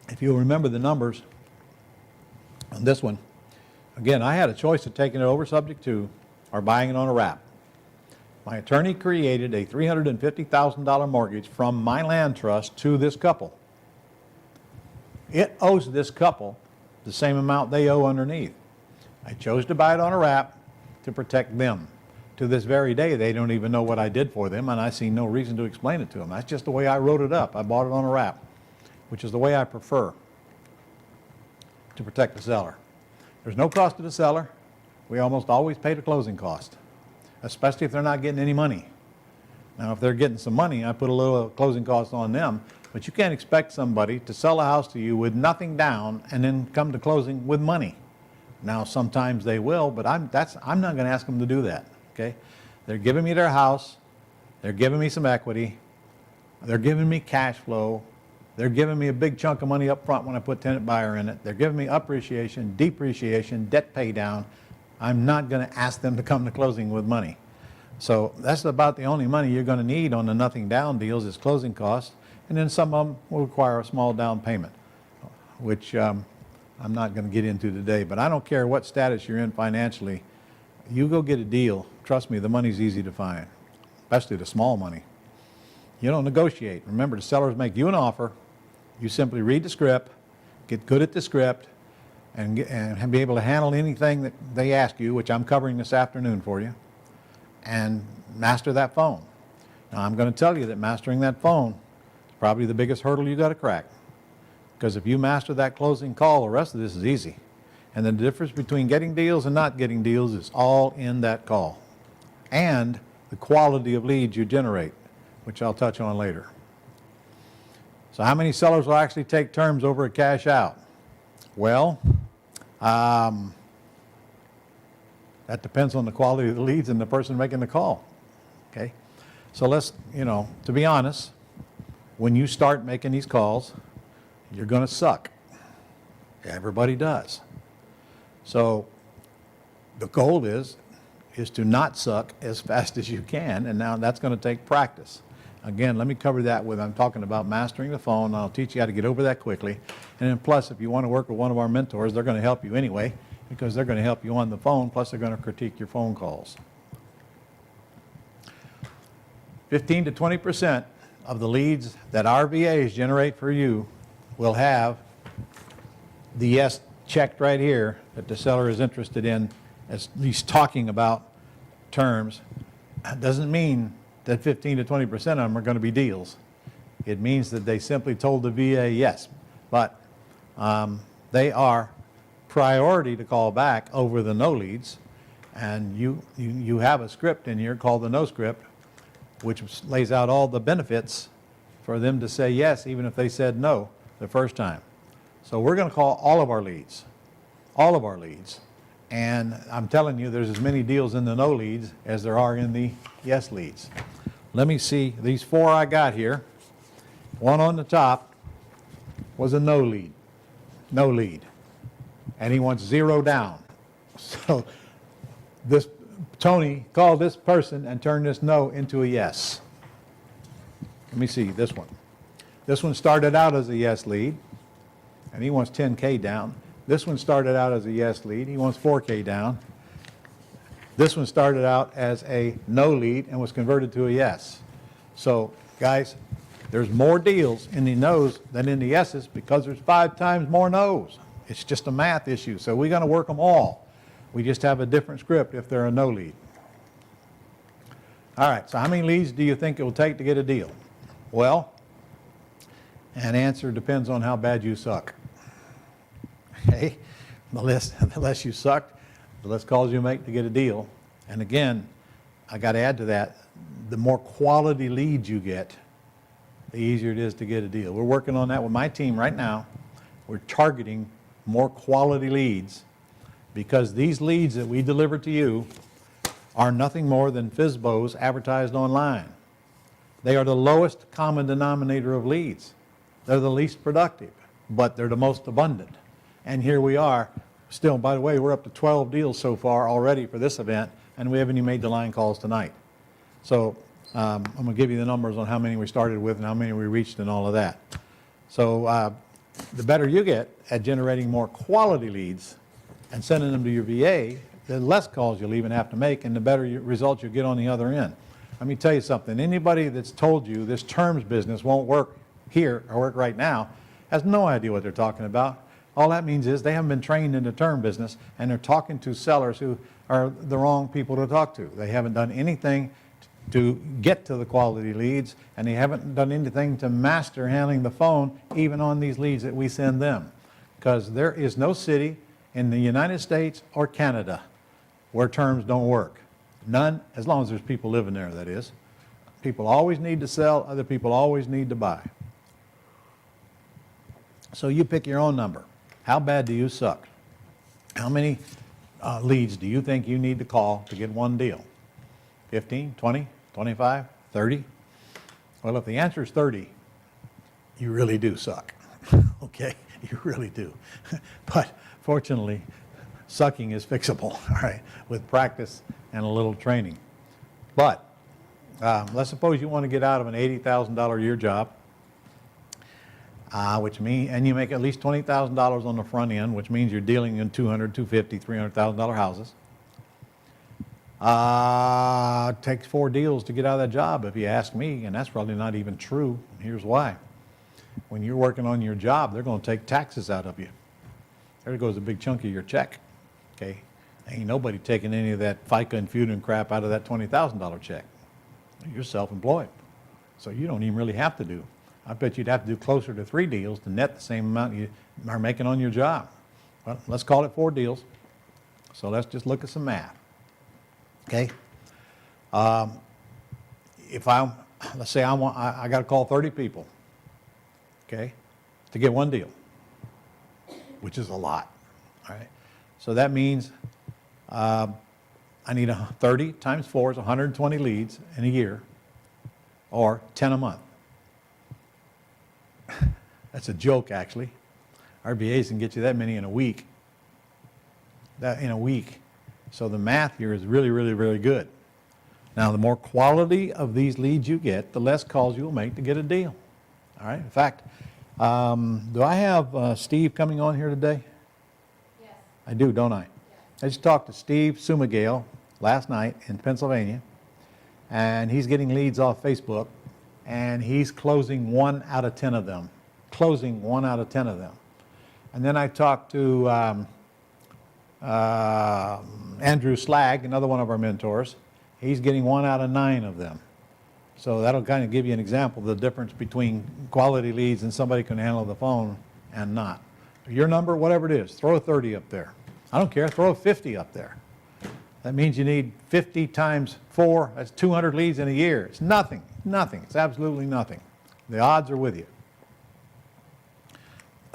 If you'll remember the numbers on this one, again, I had a choice of taking it over subject to or buying it on a wrap. My attorney created a $350,000 mortgage from my land trust to this couple. It owes this couple the same amount they owe underneath. I chose to buy it on a wrap to protect them. To this very day, they don't even know what I did for them, and I see no reason to explain it to them. That's just the way I wrote it up. I bought it on a wrap, which is the way I prefer to protect the seller. There's no cost to the seller. We almost always pay the closing cost, especially if they're not getting any money. Now, if they're getting some money, I put a little closing cost on them, but you can't expect somebody to sell a house to you with nothing down and then come to closing with money. Now, sometimes they will, but I'm not going to ask them to do that, okay? They're giving me their house. They're giving me some equity. They're giving me cash flow. They're giving me a big chunk of money up front when I put tenant buyer in it. They're giving me appreciation, depreciation, debt pay down. I'm not going to ask them to come to closing with money. So that's about the only money you're going to need on the nothing down deals is closing costs. And then some of them will require a small down payment, which I'm not going to get into today. But I don't care what status you're in financially. You go get a deal. Trust me, the money's easy to find, especially the small money. You don't negotiate. Remember, the sellers make you an offer. You simply read the script, get good at the script, and be able to handle anything that they ask you, which I'm covering this afternoon for you, and master that phone. Now, I'm going to tell you that mastering that phone is probably the biggest hurdle you got to crack, because if you master that closing call, the rest of this is easy. And the difference between getting deals and not getting deals is all in that call, and the quality of leads you generate, which I'll touch on later. So how many sellers will actually take terms over a cash out? Well, that depends on the quality of the leads and the person making the call, okay? So let's, to be honest, when you start making these calls, you're going to suck. Everybody does. So the goal is to not suck as fast as you can, and now that's going to take practice. Again, let me cover that I'm talking about mastering the phone. I'll teach you how to get over that quickly. And then plus, if you want to work with one of our mentors, they're going to help you anyway, because they're going to help you on the phone, plus they're going to critique your phone calls. 15 to 20% of the leads that our VAs generate for you will have the yes checked right here that the seller is interested in, at least talking about terms. That doesn't mean that 15 to 20% of them are going to be deals. It means that they simply told the VA yes, but they are priority to call back over the no leads, and you have a script in here called the no script, which lays out all the benefits for them to say yes, even if they said no the first time. So we're going to call all of our leads, and I'm telling you, there's as many deals in the no leads as there are in the yes leads. Let me see, these 4 I got here, one on the top was a no lead, and he wants 0 down. So this Tony called this person and turned this no into a yes. Let me see this one. This one started out as a yes lead, and he wants 10K down. This one started out as a yes lead. He wants 4K down. This one started out as a no lead and was converted to a yes. So, guys, there's more deals in the no's than in the yeses because there's 5 times more no's. It's just a math issue. So we're going to work them all. We just have a different script if they're a no lead. All right, so how many leads do you think it will take to get a deal? Well, an answer depends on how bad you suck. Okay, the less you suck, the less calls you make to get a deal. And again, I got to add to that, the more quality leads you get, the easier it is to get a deal. We're working on that with my team right now. We're targeting more quality leads because these leads that we deliver to you are nothing more than FSBOs advertised online. They are the lowest common denominator of leads. They're the least productive, but they're the most abundant. And here we are, still, by the way, we're up to 12 deals so far already for this event, and we haven't even made the line calls tonight. So I'm going to give you the numbers on how many we started with and how many we reached and all of that. So the better you get at generating more quality leads and sending them to your VA, the less calls you'll even have to make and the better results you'll get on the other end. Let me tell you something. Anybody that's told you this terms business won't work here or work right now has no idea what they're talking about. All that means is they haven't been trained in the term business and they're talking to sellers who are the wrong people to talk to. They haven't done anything to get to the quality leads, and they haven't done anything to master handling the phone even on these leads that we send them. Because there is no city in the United States or Canada where terms don't work. None, as long as there's people living there, that is. People always need to sell, other people always need to buy. So you pick your own number. How bad do you suck? How many leads do you think you need to call to get one deal? 15, 20, 25, 30? Well, if the answer is 30, you really do suck. Okay, you really do. But fortunately, sucking is fixable, all right, with practice and a little training. But let's suppose you want to get out of an $80,000 a year job, which means, and you make at least $20,000 on the front end, which means you're dealing in $200,000, $250,000, $300,000 houses. It takes 4 deals to get out of that job, if you ask me, and that's probably not even true. And here's why. When you're working on your job, they're going to take taxes out of you. There goes a big chunk of your check. Okay, ain't nobody taking any of that FICA and feud and crap out of that $20,000 check. You're self-employed, so you don't even really have to do. I bet you'd have to do closer to 3 deals to net the same amount you are making on your job. Well, let's call it 4 deals. So let's just look at some math. Okay, let's say I got to call 30 people, okay, to get 1 deal, which is a lot. All right, so that means I need 30 times 4 is 120 leads in a year, or 10 a month. That's a joke, actually. RBAs can get you that many in a week. So the math here is really, really, really good. Now, the more quality of these leads you get, the less calls you'll make to get a deal. All right. In fact, do I have Steve coming on here today? Yes. I do, don't I? Yes. I just talked to Steve Sumagale last night in Pennsylvania, and he's getting leads off Facebook, and he's closing 1 out of 10 of them. Closing 1 out of 10 of them. And then I talked to Andrew Slag, another one of our mentors. He's getting 1 out of 9 of them. So that'll kind of give you an example of the difference between quality leads and somebody can handle the phone and not. Your number, whatever it is, throw a 30 up there. I don't care, throw a 50 up there. That means you need 50 times 4, that's 200 leads in a year. It's nothing, nothing, it's absolutely nothing. The odds are with you.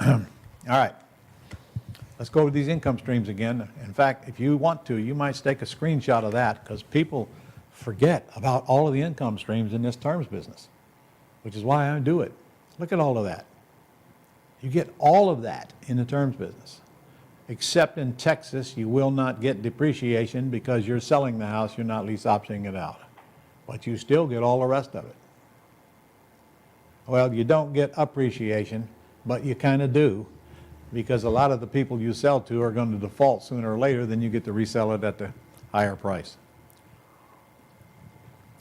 All right. Let's go over these income streams again. In fact, if you want to, you might take a screenshot of that, because people forget about all of the income streams in this terms business, which is why I do it. Look at all of that. You get all of that in the terms business. Except in Texas, you will not get depreciation because you're selling the house, you're not lease optioning it out. But you still get all the rest of it. Well, you don't get appreciation, but you kind of do, because a lot of the people you sell to are going to default sooner or later, then you get to resell it at the higher price.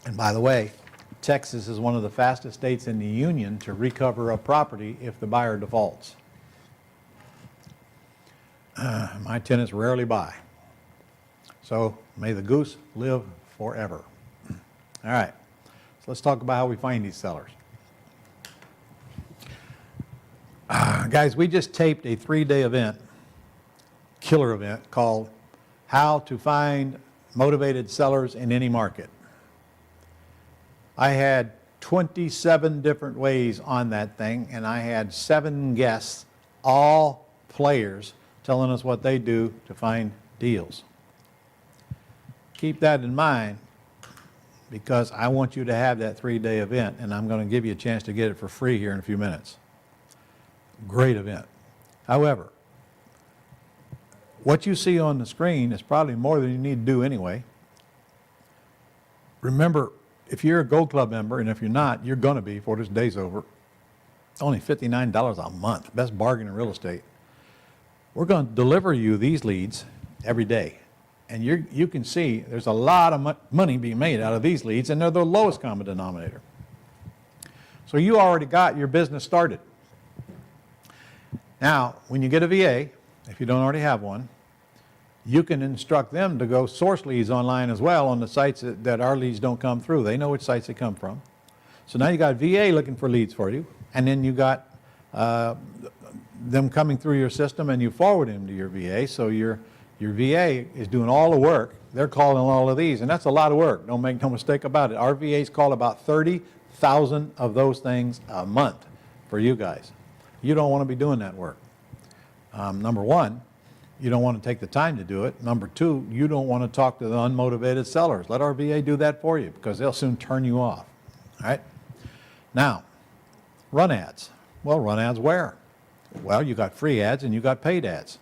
And by the way, Texas is one of the fastest states in the union to recover a property if the buyer defaults. My tenants rarely buy. So may the goose live forever. All right, so let's talk about how we find these sellers. Guys, we just taped a 3-day event, killer event, called How to Find Motivated Sellers in Any Market. I had 27 different ways on that thing, and I had 7 guests, all players, telling us what they do to find deals. Keep that in mind, because I want you to have that 3-day event, and I'm going to give you a chance to get it for free here in a few minutes. Great event. However, what you see on the screen is probably more than you need to do anyway. Remember, if you're a Gold Club member, and if you're not, you're going to be before this day's over, only $59 a month, best bargain in real estate. We're going to deliver you these leads every day. And you can see there's a lot of money being made out of these leads, and they're the lowest common denominator. So you already got your business started. Now, when you get a VA, if you don't already have one, you can instruct them to go source leads online as well on the sites that our leads don't come through. They know which sites they come from. So now you got VA looking for leads for you, and then you got them coming through your system, and you forward them to your VA. So your VA is doing all the work. They're calling all of these, and that's a lot of work. Don't make no mistake about it. Our VAs call about 30,000 of those things a month for you guys. You don't want to be doing that work. Number one, you don't want to take the time to do it. Number two, you don't want to talk to the unmotivated sellers. Let our VA do that for you, because they'll soon turn you off. All right? Now, run ads. Well, run ads where? Well, you got free ads and you got paid ads.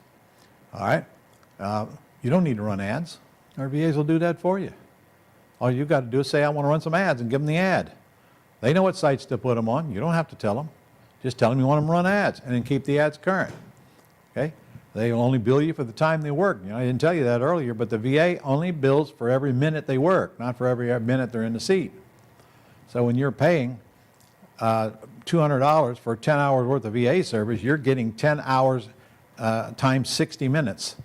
All right? You don't need to run ads. Our VAs will do that for you. All you got to do is say, I want to run some ads, and give them the ad. They know what sites to put them on. You don't have to tell them. Just tell them you want them to run ads, and then keep the ads current. Okay? They will only bill you for the time they work. I didn't tell you that earlier, but the VA only bills for every minute they work, not for every minute they're in the seat. So when you're paying $200 for 10 hours worth of VA service, you're getting 10 hours times 60 minutes.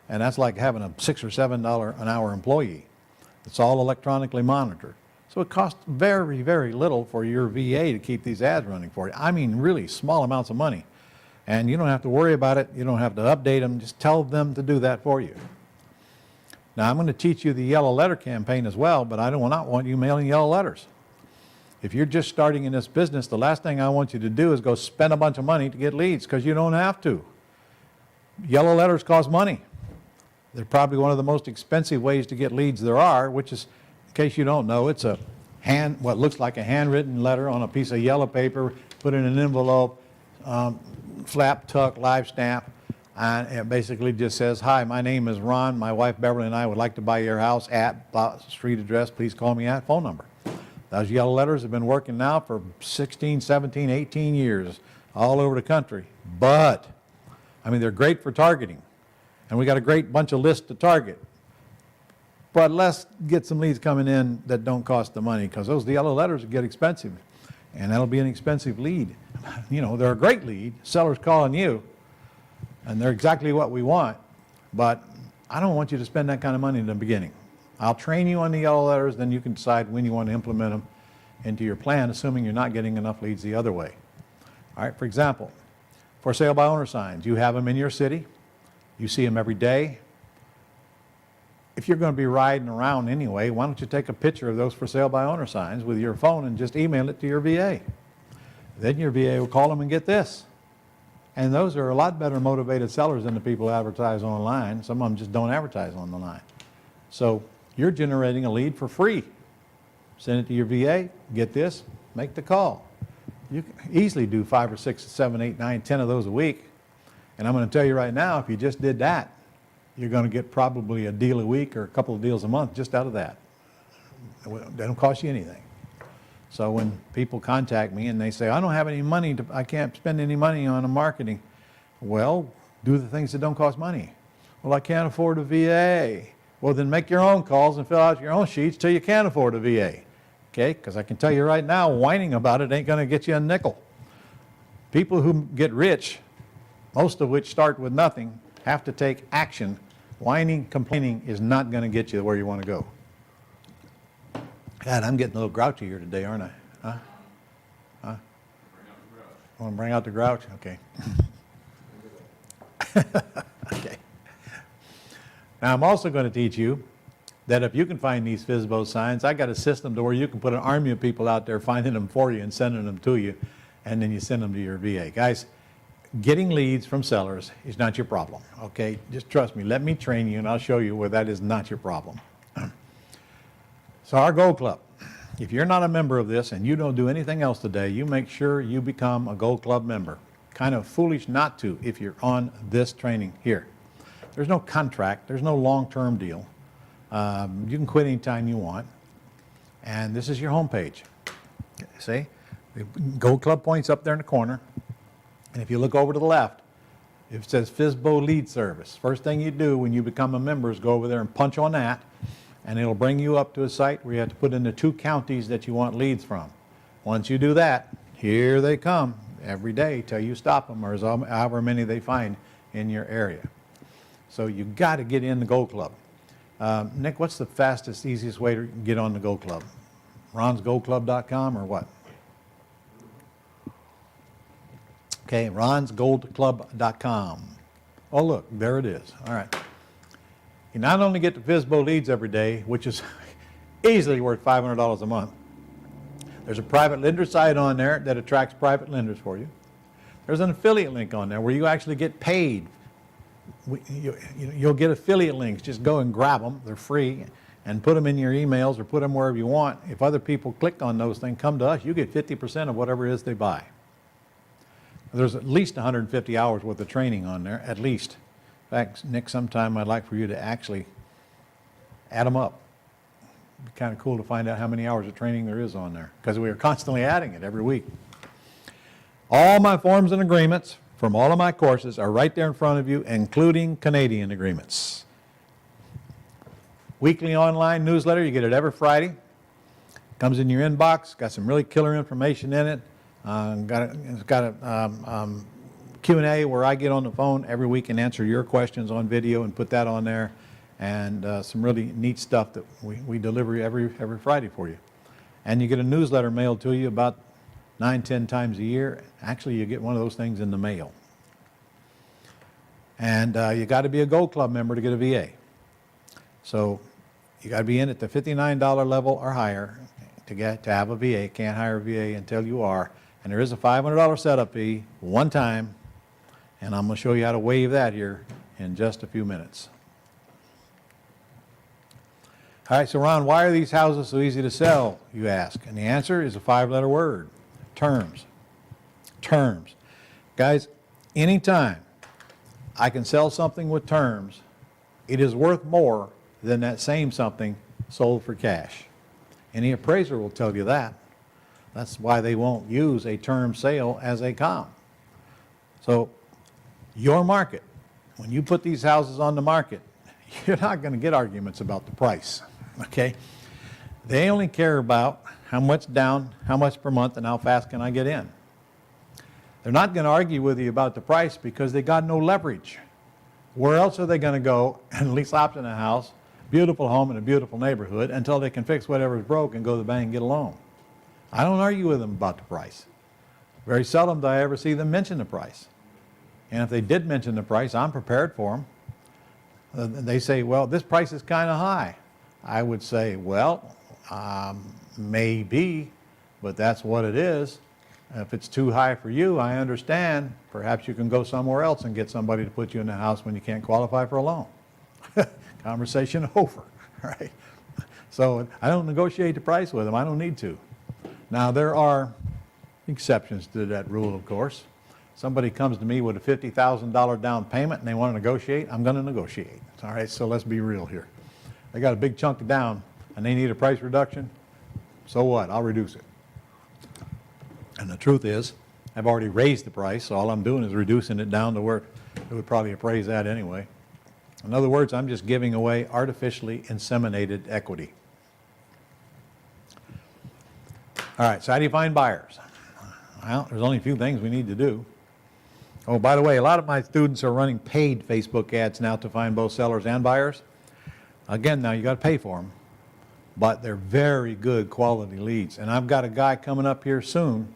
And that's like having a $6 or $7 an hour employee. It's all electronically monitored. So it costs very, very little for your VA to keep these ads running for you. I mean, really small amounts of money. And you don't have to worry about it. You don't have to update them. Just tell them to do that for you. Now, I'm going to teach you the yellow letter campaign as well, but I do not want you mailing yellow letters. If you're just starting in this business, the last thing I want you to do is go spend a bunch of money to get leads, because you don't have to. Yellow letters cost money. They're probably one of the most expensive ways to get leads there are, which is, in case you don't know, it's what looks like a handwritten letter on a piece of yellow paper, put in an envelope, flap, tuck, live stamp, and it basically just says, hi, my name is Ron, my wife Beverly and I would like to buy your house at street address, please call me at phone number. Those yellow letters have been working now for 16, 17, 18 years all over the country. But, I mean, they're great for targeting. And we got a great bunch of lists to target. But let's get some leads coming in that don't cost the money, because those yellow letters get expensive. And that'll be an expensive lead. You know, they're a great lead. Sellers calling you, and they're exactly what we want. But I don't want you to spend that kind of money in the beginning. I'll train you on the yellow letters, then you can decide when you want to implement them into your plan, assuming you're not getting enough leads the other way. All right, for example, for sale by owner signs, you have them in your city. You see them every day. If you're going to be riding around anyway, why don't you take a picture of those for sale by owner signs with your phone and just email it to your VA. Then your VA will call them and get this. And those are a lot better motivated sellers than the people who advertise online. Some of them just don't advertise on the line. So you're generating a lead for free. Send it to your VA, get this, make the call. You can easily do 5 or 6, 7, 8, 9, 10 of those a week. And I'm going to tell you right now, if you just did that, you're going to get probably a deal a week or a couple of deals a month just out of that. They don't cost you anything. So when people contact me and they say, I don't have any money, I can't spend any money on marketing. Well, do the things that don't cost money. Well, I can't afford a VA. Well, then make your own calls and fill out your own sheets till you can afford a VA. Okay? Because I can tell you right now, whining about it ain't going to get you a nickel. People who get rich, most of which start with nothing, have to take action. Whining, complaining is not going to get you where you want to go. God, I'm getting a little grouchy here today, aren't I? Huh? Huh? Want to bring out the grouch? Okay. Okay. Now, I'm also going to teach you that if you can find these FSBO signs, I got a system to where you can put an army of people out there finding them for you and sending them to you, and then you send them to your VA. Guys, getting leads from sellers is not your problem, okay? Just trust me. Let me train you, and I'll show you where that is not your problem. So our Gold Club, if you're not a member of this and you don't do anything else today, you make sure you become a Gold Club member. Kind of foolish not to if you're on this training here. There's no contract. There's no long-term deal. You can quit anytime you want. And this is your homepage. See? The Gold Club points up there in the corner. And if you look over to the left, If it says FSBO lead service, first thing you do when you become a member is go over there and punch on that, and it'll bring you up to a site where you have to put in the 2 counties that you want leads from. Once you do that, here they come every day till you stop them, or however many they find in your area. So you got to get in the Gold Club. Nick, what's the fastest, easiest way to get on the Gold Club? ronsgoldclub.com or what? Okay, ronsgoldclub.com. Oh, look, there it is. All right. You not only get the FSBO leads every day, which is easily worth $500 a month. There's a private lender site on there that attracts private lenders for you. There's an affiliate link on there where you actually get paid. You'll get affiliate links. Just go and grab them. They're free. And put them in your emails or put them wherever you want. If other people click on those things, come to us, you get 50% of whatever it is they buy. There's at least 150 hours worth of training on there, at least. In fact, Nick, sometime I'd like for you to actually add them up. It'd be kind of cool to find out how many hours of training there is on there, because we are constantly adding it every week. All my forms and agreements from all of my courses are right there in front of you, including Canadian agreements. Weekly online newsletter, you get it every Friday. Comes in your inbox, got some really killer information in it. It's got a Q&A where I get on the phone every week and answer your questions on video and put that on there. And some really neat stuff that we deliver every Friday for you. And you get a newsletter mailed to you about 9-10 times a year. Actually, you get one of those things in the mail. And you got to be a Gold Club member to get a VA. So you got to be in at the $59 level or higher to have a VA. Can't hire a VA until you are. And there is a $500 setup fee one time, and I'm going to show you how to waive that here in just a few minutes. All right, so Ron, why are these houses so easy to sell, you ask? And the answer is a 5-letter word: terms. Terms. Guys, anytime I can sell something with terms, it is worth more than that same something sold for cash. Any appraiser will tell you that. That's why they won't use a term sale as a comp. So your market, when you put these houses on the market, you're not going to get arguments about the price, okay? They only care about how much down, how much per month, and how fast can I get in. They're not going to argue with you about the price because they got no leverage. Where else are they going to go and lease option a house, beautiful home in a beautiful neighborhood, until they can fix whatever's broke and go to the bank and get a loan? I don't argue with them about the price. Very seldom do I ever see them mention the price. And if they did mention the price, I'm prepared for them. They say, well, this price is kind of high. I would say, well, maybe, but that's what it is. If it's too high for you, I understand. Perhaps you can go somewhere else and get somebody to put you in the house when you can't qualify for a loan. Conversation over, right? So I don't negotiate the price with them. I don't need to. Now, there are exceptions to that rule, of course. Somebody comes to me with a $50,000 down payment and they want to negotiate, I'm going to negotiate. All right, so let's be real here. They got a big chunk down and they need a price reduction. So what? I'll reduce it. And the truth is, I've already raised the price, so all I'm doing is reducing it down to where it would probably appraise that anyway. In other words, I'm just giving away artificially inseminated equity. All right, so how do you find buyers? Well, there's only a few things we need to do. Oh, by the way, a lot of my students are running paid Facebook ads now to find both sellers and buyers. Again, now you got to pay for them, but they're very good quality leads. And I've got a guy coming up here soon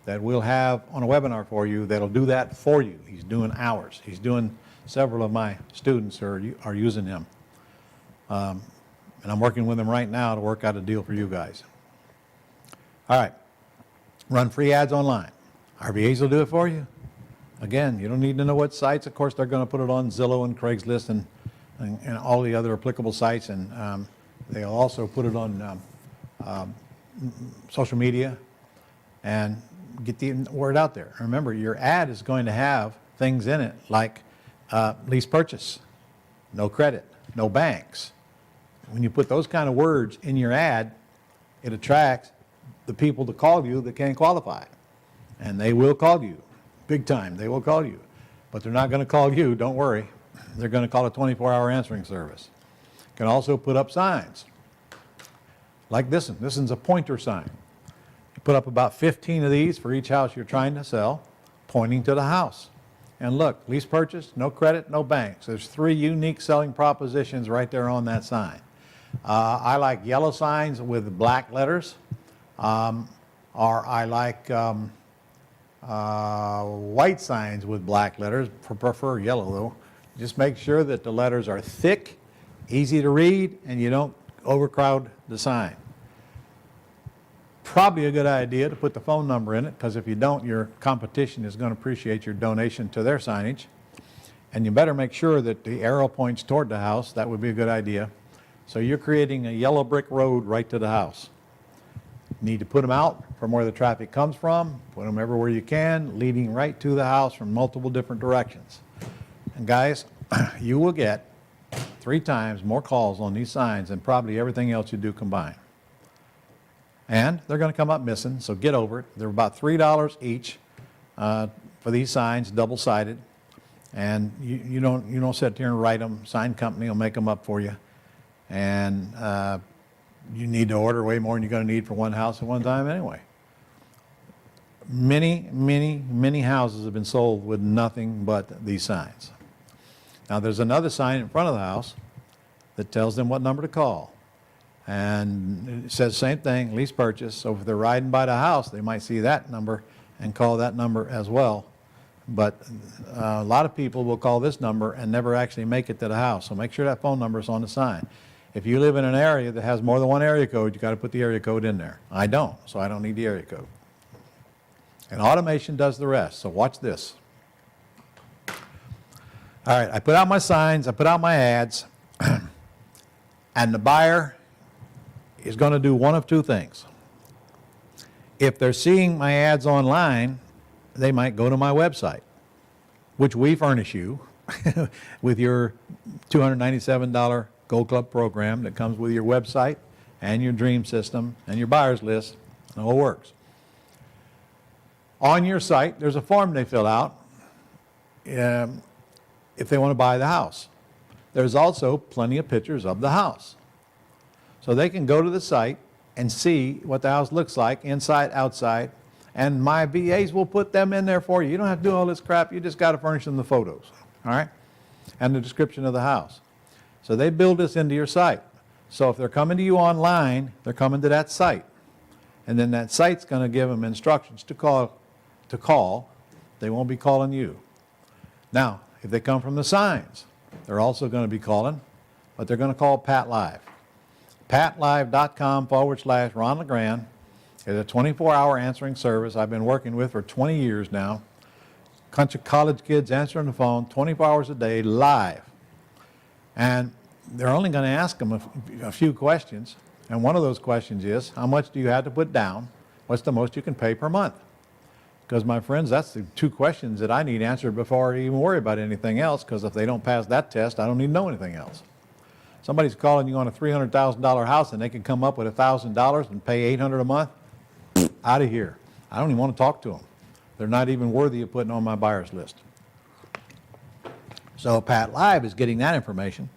that we'll have on a webinar for you that'll do that for you. He's doing hours. He's doing, several of my students are using him. And I'm working with him right now to work out a deal for you guys. All right, run free ads online. RVAs will do it for you. Again, you don't need to know what sites. Of course, they're going to put it on Zillow and Craigslist and all the other applicable sites, and they'll also put it on social media and get the word out there. Remember, your ad is going to have things in it like lease purchase, no credit, no banks. When you put those kind of words in your ad, it attracts the people to call you that can't qualify. And they will call you, big time, they will call you. but they're not going to call you, don't worry. They're going to call a 24-hour answering service. Can also put up signs like this one. This one's a pointer sign. You put up about 15 of these for each house you're trying to sell, pointing to the house. And look, lease purchase, no credit, no banks. There's 3 unique selling propositions right there on that sign. I like yellow signs with black letters, or I like white signs with black letters. Prefer yellow though. Just make sure that the letters are thick, easy to read, and you don't overcrowd the sign. Probably a good idea to put the phone number in it, because if you don't, your competition is going to appreciate your donation to their signage. And you better make sure that the arrow points toward the house. That would be a good idea. So you're creating a yellow brick road right to the house. You need to put them out from where the traffic comes from, put them everywhere you can, leading right to the house from multiple different directions. And guys, you will get 3 times more calls on these signs than probably everything else you do combined. And they're going to come up missing, so get over it. They're about $3 each for these signs, double-sided. And you don't sit there and write them. Sign company will make them up for you. And you need to order way more than you're going to need for one house at one time anyway. Many houses have been sold with nothing but these signs. Now there's another sign in front of the house that tells them what number to call. And it says the same thing, lease purchase. So if they're riding by the house, they might see that number and call that number as well. But a lot of people will call this number and never actually make it to the house. So make sure that phone number is on the sign. If you live in an area that has more than one area code, you got to put the area code in there. I don't, so I don't need the area code. And automation does the rest, so watch this. All right, I put out my signs, I put out my ads, and the buyer is going to do one of 2 things. If they're seeing my ads online, they might go to my website, which we furnish you with your $297 Gold Club program that comes with your website and your dream system and your buyer's list. It all works. On your site, there's a form they fill out if they want to buy the house. There's also plenty of pictures of the house. So they can go to the site and see what the house looks like, inside, outside, and my VAs will put them in there for you. You don't have to do all this crap. You just got to furnish them the photos, all right, and the description of the house. So they build this into your site. So if they're coming to you online, they're coming to that site, and then that site's going to give them instructions to call. They won't be calling you. Now, if they come from the signs, they're also going to be calling, but they're going to call Pat Live. PatLive.com/Ron LeGrand is a 24-hour answering service I've been working with for 20 years now. Bunch of college kids answering the phone 24 hours a day live. And they're only going to ask them a few questions. And one of those questions is, how much do you have to put down? What's the most you can pay per month? Because, my friends, that's the 2 questions that I need answered before I even worry about anything else, because if they don't pass that test, I don't need to know anything else. Somebody's calling you on a $300,000 house and they can come up with $1,000 and pay $800 a month, out of here. I don't even want to talk to them. They're not even worthy of putting on my buyer's list. So Pat Live is getting that information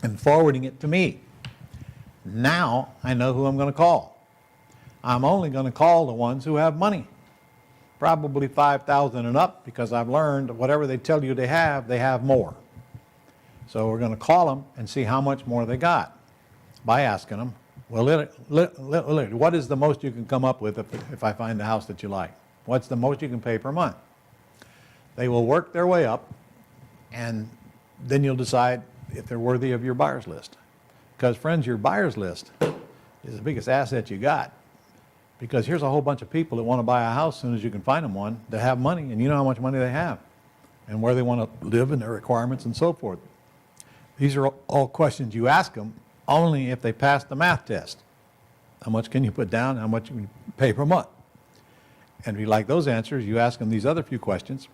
and forwarding it to me. Now I know who I'm going to call. I'm only going to call the ones who have money, probably $5,000 and up, because I've learned whatever they tell you they have more. So we're going to call them and see how much more they got by asking them, well, what is the most you can come up with if I find the house that you like? What's the most you can pay per month? They will work their way up, and then you'll decide if they're worthy of your buyer's list. Because, friends, your buyer's list is the biggest asset you got. Because here's a whole bunch of people that want to buy a house as soon as you can find them one that have money, and you know how much money they have and where they want to live and their requirements and so forth. These are all questions you ask them only if they pass the math test. How much can you put down? How much can you pay per month? And if you like those answers, you ask them these other few questions.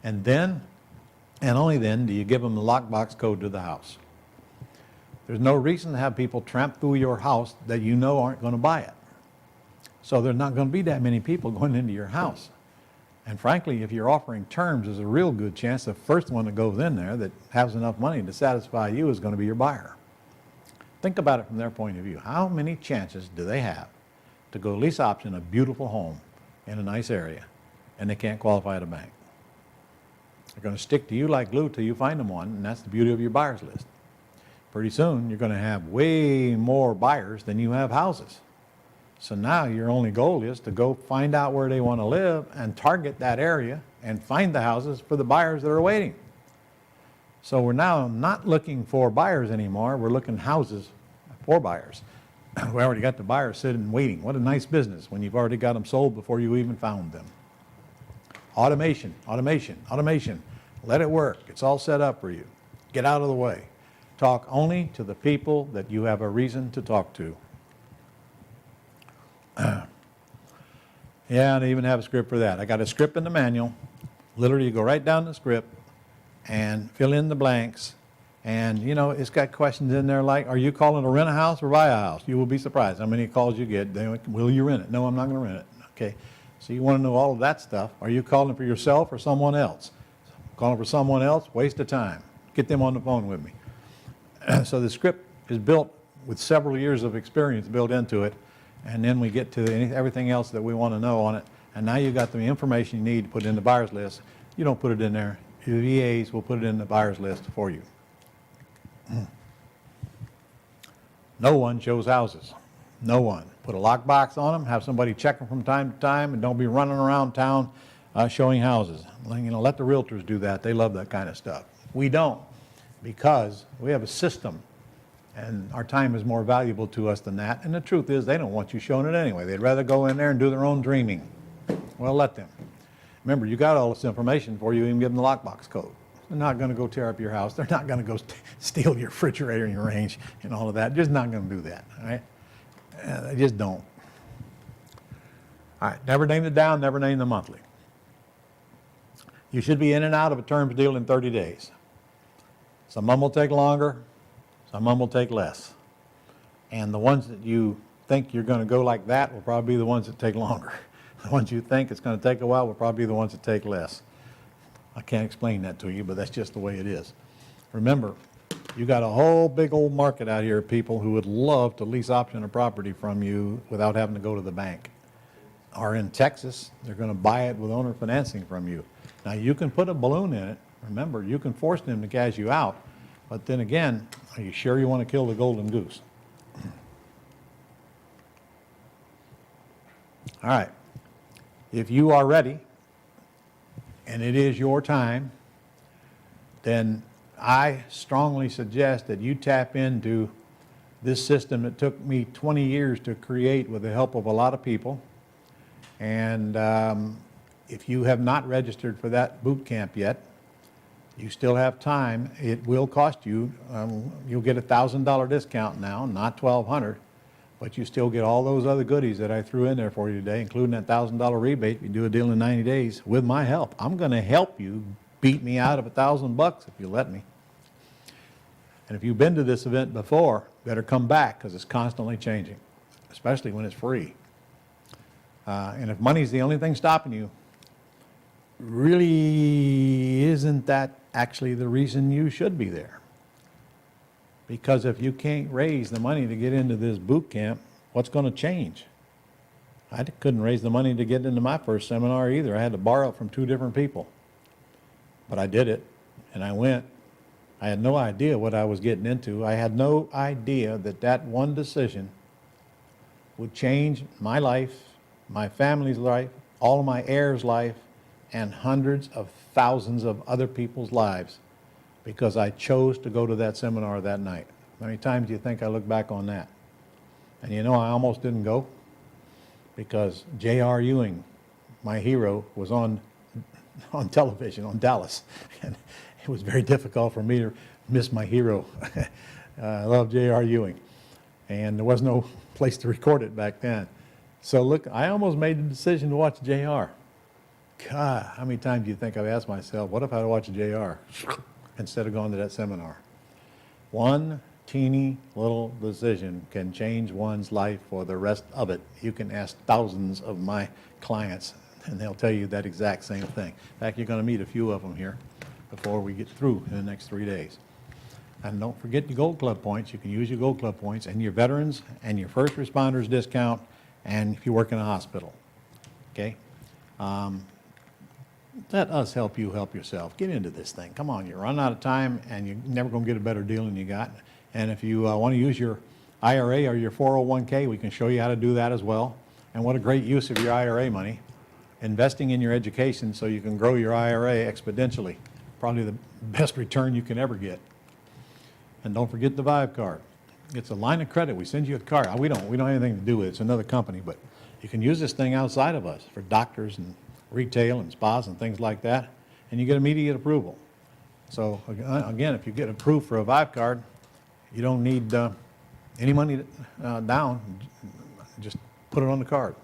And then, and only then, do you give them the lockbox code to the house. There's no reason to have people tramp through your house that you know aren't going to buy it. So there's not going to be that many people going into your house. And frankly, if you're offering terms, there's a real good chance the first one that goes in there that has enough money to satisfy you is going to be your buyer. Think about it from their point of view. How many chances do they have to go lease option a beautiful home in a nice area and they can't qualify at a bank? They're going to stick to you like glue till you find them one, and that's the beauty of your buyers list. Pretty soon, you're going to have way more buyers than you have houses. So now your only goal is to go find out where they want to live and target that area and find the houses for the buyers that are waiting. So we're now not looking for buyers anymore. We're looking houses for buyers. We already got the buyers sitting and waiting. What a nice business when you've already got them sold before you even found them. Automation, automation, automation. Let it work. It's all set up for you. Get out of the way. Talk only to the people that you have a reason to talk to. Yeah, and I even have a script for that. I got a script in the manual. Literally, you go right down the script and fill in the blanks. And, you know, it's got questions in there like, are you calling to rent a house or buy a house? You will be surprised how many calls you get. Will you rent it? No, I'm not going to rent it. Okay. So you want to know all of that stuff. Are you calling for yourself or someone else? Calling for someone else, waste of time. Get them on the phone with me. So the script is built with several years of experience built into it, and then we get to everything else that we want to know on it, and now you got the information you need to put in the buyer's list. You don't put it in there. Your VAs will put it in the buyer's list for you. No one shows houses. No one. Put a lockbox on them, have somebody check them from time to time, and don't be running around town showing houses. You know, let the realtors do that. They love that kind of stuff. We don't, because we have a system, and our time is more valuable to us than that. And the truth is, they don't want you showing it anyway. They'd rather go in there and do their own dreaming. Well, let them. Remember, you got all this information before you even give them the lockbox code. They're not going to go tear up your house. They're not going to go steal your refrigerator and your range and all of that. Just not going to do that, all right? They just don't. All right, never name the down, never name the monthly. You should be in and out of a terms deal in 30 days. Some of them will take longer, some of them will take less. And the ones that you think you're going to go like that will probably be the ones that take longer. The ones you think it's going to take a while will probably be the ones that take less. I can't explain that to you, but that's just the way it is. Remember, you got a whole big old market out here of people who would love to lease option a property from you without having to go to the bank. Or in Texas, they're going to buy it with owner financing from you. Now, you can put a balloon in it. Remember, you can force them to cash you out. But then again, are you sure you want to kill the golden goose? All right. If you are ready, and it is your time, then I strongly suggest that you tap into this system that took me 20 years to create with the help of a lot of people. And if you have not registered for that boot camp yet, you still have time. It will cost you, you'll get a $1,000 discount now, not $1,200, but you still get all those other goodies that I threw in there for you today, including that $1,000 rebate if you do a deal in 90 days with my help. I'm going to help you beat me out of $1,000 if you let me. And if you've been to this event before, better come back because it's constantly changing, especially when it's free. And if money's the only thing stopping you, really isn't that actually the reason you should be there? Because if you can't raise the money to get into this boot camp, what's going to change? I couldn't raise the money to get into my first seminar either. I had to borrow it from 2 different people. But I did it, and I went. I had no idea what I was getting into. I had no idea that that one decision would change my life, my family's life, all of my heirs' life, and hundreds of thousands of other people's lives because I chose to go to that seminar that night. How many times do you think I look back on that? And you know, I almost didn't go because J.R. Ewing, my hero, was on television on Dallas. And it was very difficult for me to miss my hero. I love J.R. Ewing. And there was no place to record it back then. So look, I almost made the decision to watch J.R. God, how many times do you think I've asked myself, what if I watched J.R. instead of going to that seminar? One teeny little decision can change one's life for the rest of it. You can ask thousands of my clients. and they'll tell you that exact same thing. In fact, you're going to meet a few of them here before we get through in the next 3 days. And don't forget your Gold Club points. You can use your Gold Club points and your veterans and your first responders discount, and if you work in a hospital. Okay? Let us help you help yourself. Get into this thing. Come on, you're running out of time, and you're never going to get a better deal than you got. And if you want to use your IRA or your 401k, we can show you how to do that as well. And what a great use of your IRA money. Investing in your education so you can grow your IRA exponentially. Probably the best return you can ever get. And don't forget the Vive card. It's a line of credit. We send you a card. We don't have anything to do with it. It's another company, but you can use this thing outside of us for doctors and retail and spas and things like that, and you get immediate approval. So again, if you get approved for a Vive card, you don't need any money down. Just put it on the card.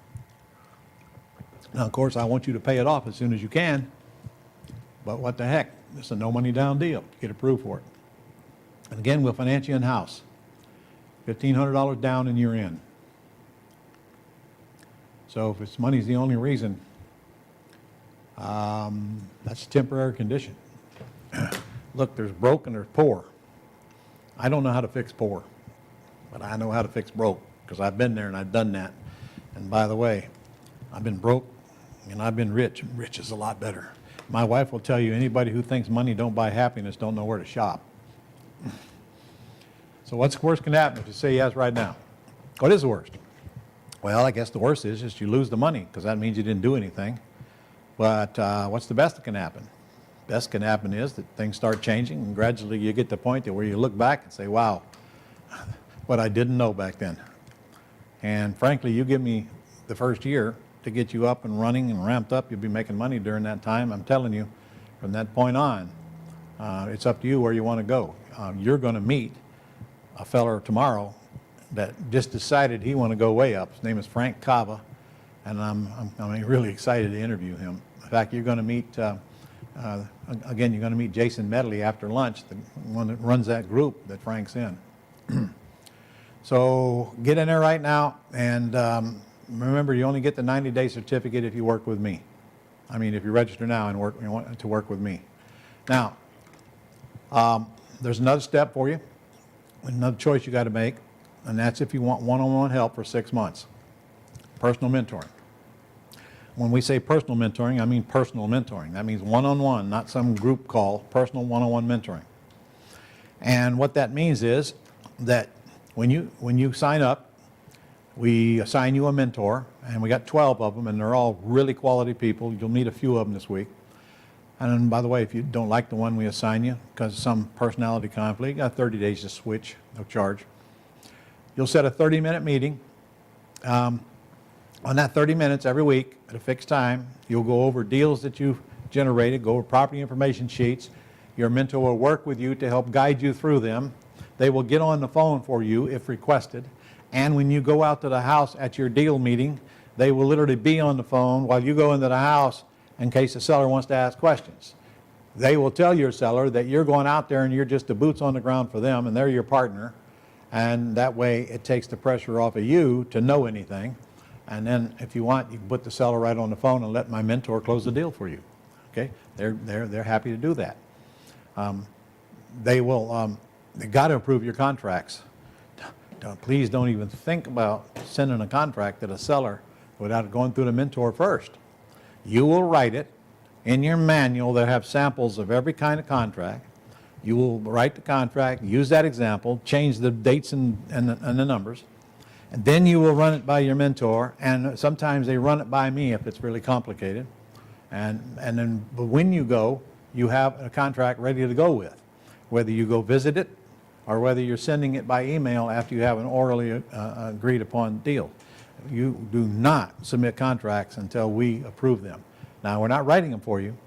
Now, of course, I want you to pay it off as soon as you can, but what the heck? It's a no money down deal. Get approved for it. And again, we'll finance you in-house. $1,500 down and you're in. So if it's money's the only reason, that's a temporary condition. Look, there's broke and there's poor. I don't know how to fix poor, but I know how to fix broke because I've been there and I've done that. And by the way, I've been broke and I've been rich. Rich is a lot better. My wife will tell you, anybody who thinks money don't buy happiness don't know where to shop. So what's the worst can happen if you say yes right now? What is the worst? Well, I guess the worst is just you lose the money because that means you didn't do anything. But what's the best that can happen? Best can happen is that things start changing and gradually you get to the point that where you look back and say, wow, what I didn't know back then. And frankly, you give me the first year to get you up and running and ramped up, you'll be making money during that time. I'm telling you, from that point on, it's up to you where you want to go. You're going to meet a feller tomorrow that just decided he want to go way up. His name is Frank Cava, and I'm really excited to interview him. In fact, you're going to meet, again, you're going to meet Jason Medley after lunch, the one that runs that group that Frank's in. So get in there right now, and remember, you only get the 90-day certificate if you work with me. I mean, if you register now and you want to work with me. Now, there's another step for you, another choice you got to make, and that's if you want one-on-one help for 6 months. Personal mentoring. When we say personal mentoring, I mean personal mentoring. That means one-on-one, not some group call, personal one-on-one mentoring. And what that means is that when you sign up, we assign you a mentor, and we got 12 of them, and they're all really quality people. You'll meet a few of them this week. And by the way, if you don't like the one we assign you because of some personality conflict, you got 30 days to switch, no charge. You'll set a 30-minute meeting. On that 30 minutes every week at a fixed time, you'll go over deals that you've generated, go over property information sheets. Your mentor will work with you to help guide you through them. They will get on the phone for you if requested. And when you go out to the house at your deal meeting, they will literally be on the phone while you go into the house in case the seller wants to ask questions. They will tell your seller that you're going out there and you're just the boots on the ground for them and they're your partner. And that way it takes the pressure off of you to know anything. And then if you want, you can put the seller right on the phone and let my mentor close the deal for you. Okay? They're happy to do that. They got to approve your contracts. Please don't even think about sending a contract to the seller without going through the mentor first. You will write it in your manual that have samples of every kind of contract. You will write the contract, use that example, change the dates and the numbers, and then you will run it by your mentor, and sometimes they run it by me if it's really complicated. And then but when you go, you have a contract ready to go with, whether you go visit it or whether you're sending it by email after you have an orally agreed upon deal. You do not submit contracts until we approve them. Now, we're not writing them for you.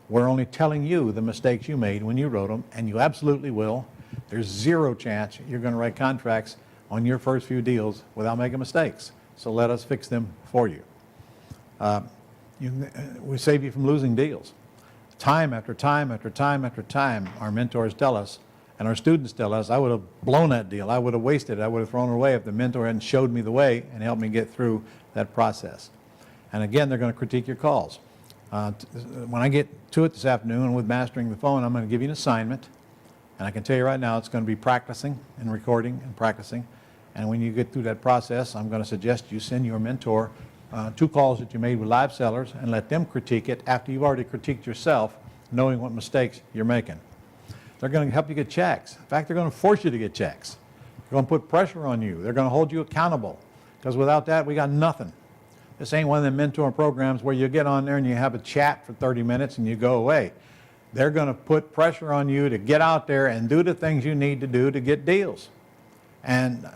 We're only telling you the mistakes you made when you wrote them, and you absolutely will. There's zero chance you're going to write contracts on your first few deals without making mistakes. So let us fix them for you. We save you from losing deals. Time after time after time after time, our mentors tell us, and our students tell us, I would have blown that deal. I would have wasted it. I would have thrown it away if the mentor hadn't showed me the way and helped me get through that process. And again, they're going to critique your calls. When I get to it this afternoon with mastering the phone, I'm going to give you an assignment. And I can tell you right now, it's going to be practicing and recording and practicing. And when you get through that process, I'm going to suggest you send your mentor 2 calls that you made with live sellers and let them critique it after you've already critiqued yourself, knowing what mistakes you're making. They're going to help you get checks. In fact, they're going to force you to get checks. They're going to put pressure on you. They're going to hold you accountable. Because without that, we got nothing. This ain't one of them mentor programs where you get on there and you have a chat for 30 minutes and you go away. They're going to put pressure on you to get out there and do the things you need to do to get deals. And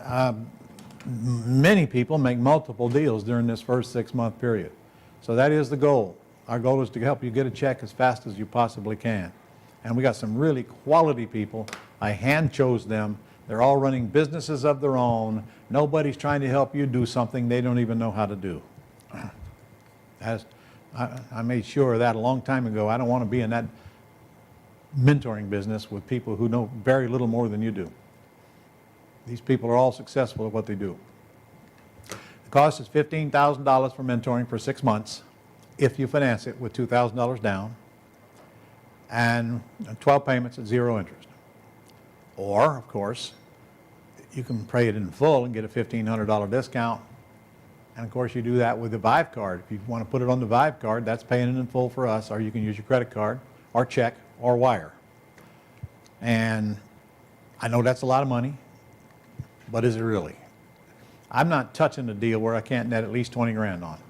many people make multiple deals during this first 6-month period. So that is the goal. Our goal is to help you get a check as fast as you possibly can. And we got some really quality people. I hand chose them. They're all running businesses of their own. Nobody's trying to help you do something they don't even know how to do. I made sure of that a long time ago. I don't want to be in that mentoring business with people who know very little more than you do. These people are all successful at what they do. The cost is $15,000 for mentoring for 6 months if you finance it with $2,000 down and 12 payments at 0 interest. Or, of course, you can pay it in full and get a $1,500 discount. And of course, you do that with the Vive card. If you want to put it on the Vive card, that's paying it in full for us, or you can use your credit card or check or wire. And I know that's a lot of money, but is it really? I'm not touching a deal where I can't net at least 20 grand on.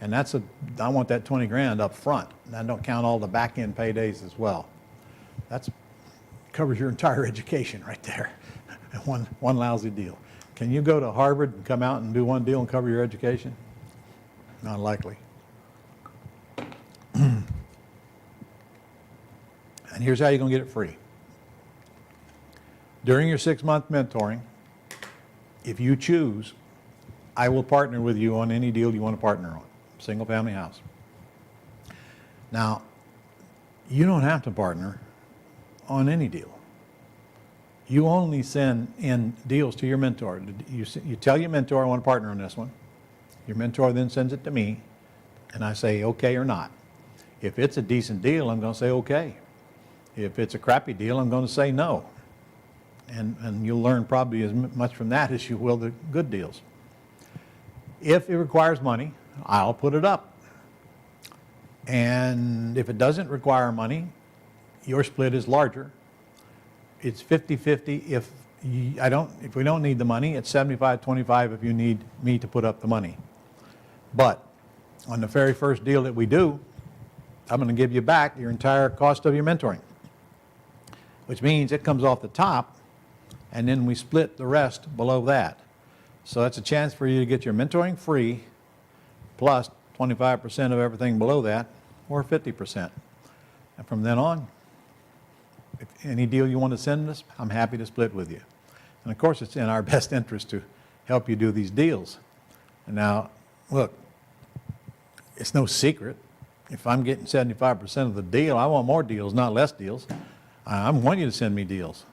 And I want that 20 grand up front. And I don't count all the back end paydays as well. That covers your entire education right there. One lousy deal. Can you go to Harvard and come out and do one deal and cover your education? Not likely. And here's how you're going to get it free. During your 6-month mentoring, if you choose, I will partner with you on any deal you want to partner on. Single family house. Now, you don't have to partner on any deal. You only send in deals to your mentor. You tell your mentor, I want to partner on this one. Your mentor then sends it to me, and I say okay or not. If it's a decent deal, I'm going to say okay. If it's a crappy deal, I'm going to say no. And you'll learn probably as much from that as you will the good deals. If it requires money, I'll put it up. And if it doesn't require money, your split is larger. It's 50-50 if we don't need the money. It's 75-25 if you need me to put up the money. But on the very first deal that we do, I'm going to give you back your entire cost of your mentoring, which means it comes off the top, and then we split the rest below that. So that's a chance for you to get your mentoring free, plus 25% of everything below that, or 50%. And from then on, if any deal you want to send us, I'm happy to split with you. And of course, it's in our best interest to help you do these deals. And now, look, it's no secret. If I'm getting 75% of the deal, I want more deals, not less deals. I want you to send me deals.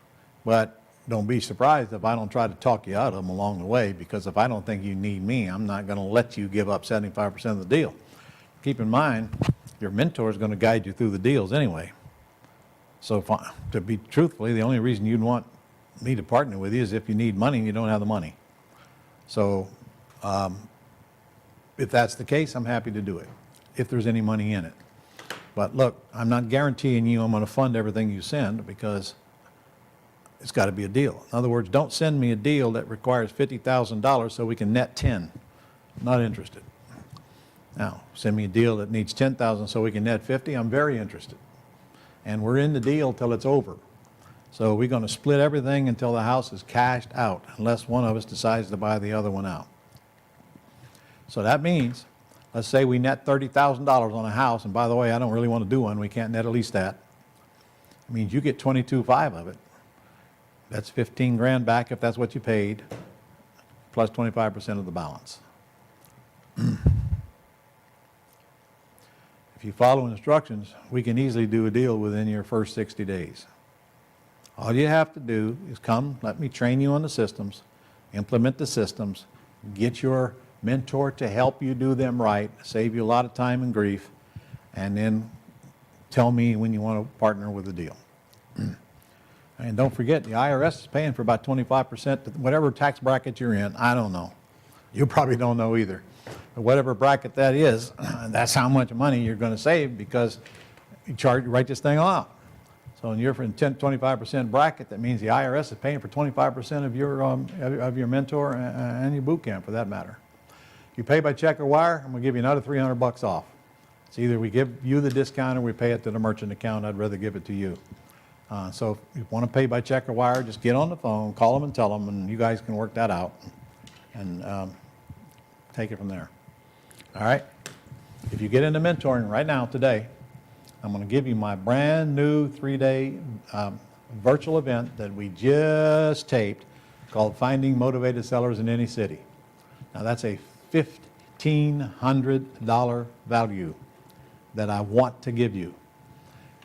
But don't be surprised if I don't try to talk you out of them along the way, because if I don't think you need me, I'm not going to let you give up 75% of the deal. Keep in mind, your mentor is going to guide you through the deals anyway. So to be truthfully, the only reason you'd want me to partner with you is if you need money and you don't have the money. So if that's the case, I'm happy to do it, if there's any money in it. But look, I'm not guaranteeing you I'm going to fund everything you send, because it's got to be a deal. In other words, don't send me a deal that requires $50,000 so we can net 10. Not interested. Now, send me a deal that needs 10,000 so we can net 50. I'm very interested. And we're in the deal till it's over. So we're going to split everything until the house is cashed out, unless one of us decides to buy the other one out. So that means, let's say we net $30,000 on a house, and by the way, I don't really want to do one. We can't net at least that. It means you get 22.5 of it. That's 15 grand back if that's what you paid, plus 25% of the balance. If you follow instructions, we can easily do a deal within your first 60 days. All you have to do is come, let me train you on the systems, implement the systems, get your mentor to help you do them right, save you a lot of time and grief, and then tell me when you want to partner with a deal. And don't forget, the IRS is paying for about 25%, whatever tax bracket you're in. I don't know. You probably don't know either. But whatever bracket that is, that's how much money you're going to save because you write this thing off. So when you're in 25% bracket, that means the IRS is paying for 25% of your mentor and your boot camp, for that matter. You pay by check or wire, I'm going to give you another $300 off. It's either we give you the discount or we pay it to the merchant account. I'd rather give it to you. So if you want to pay by check or wire, just get on the phone, call them and tell them, and you guys can work that out and take it from there. All right? If you get into mentoring right now, today, I'm going to give you my brand new 3-day virtual event that we just taped called Finding Motivated Sellers in Any City. Now that's a $1,500 value that I want to give you.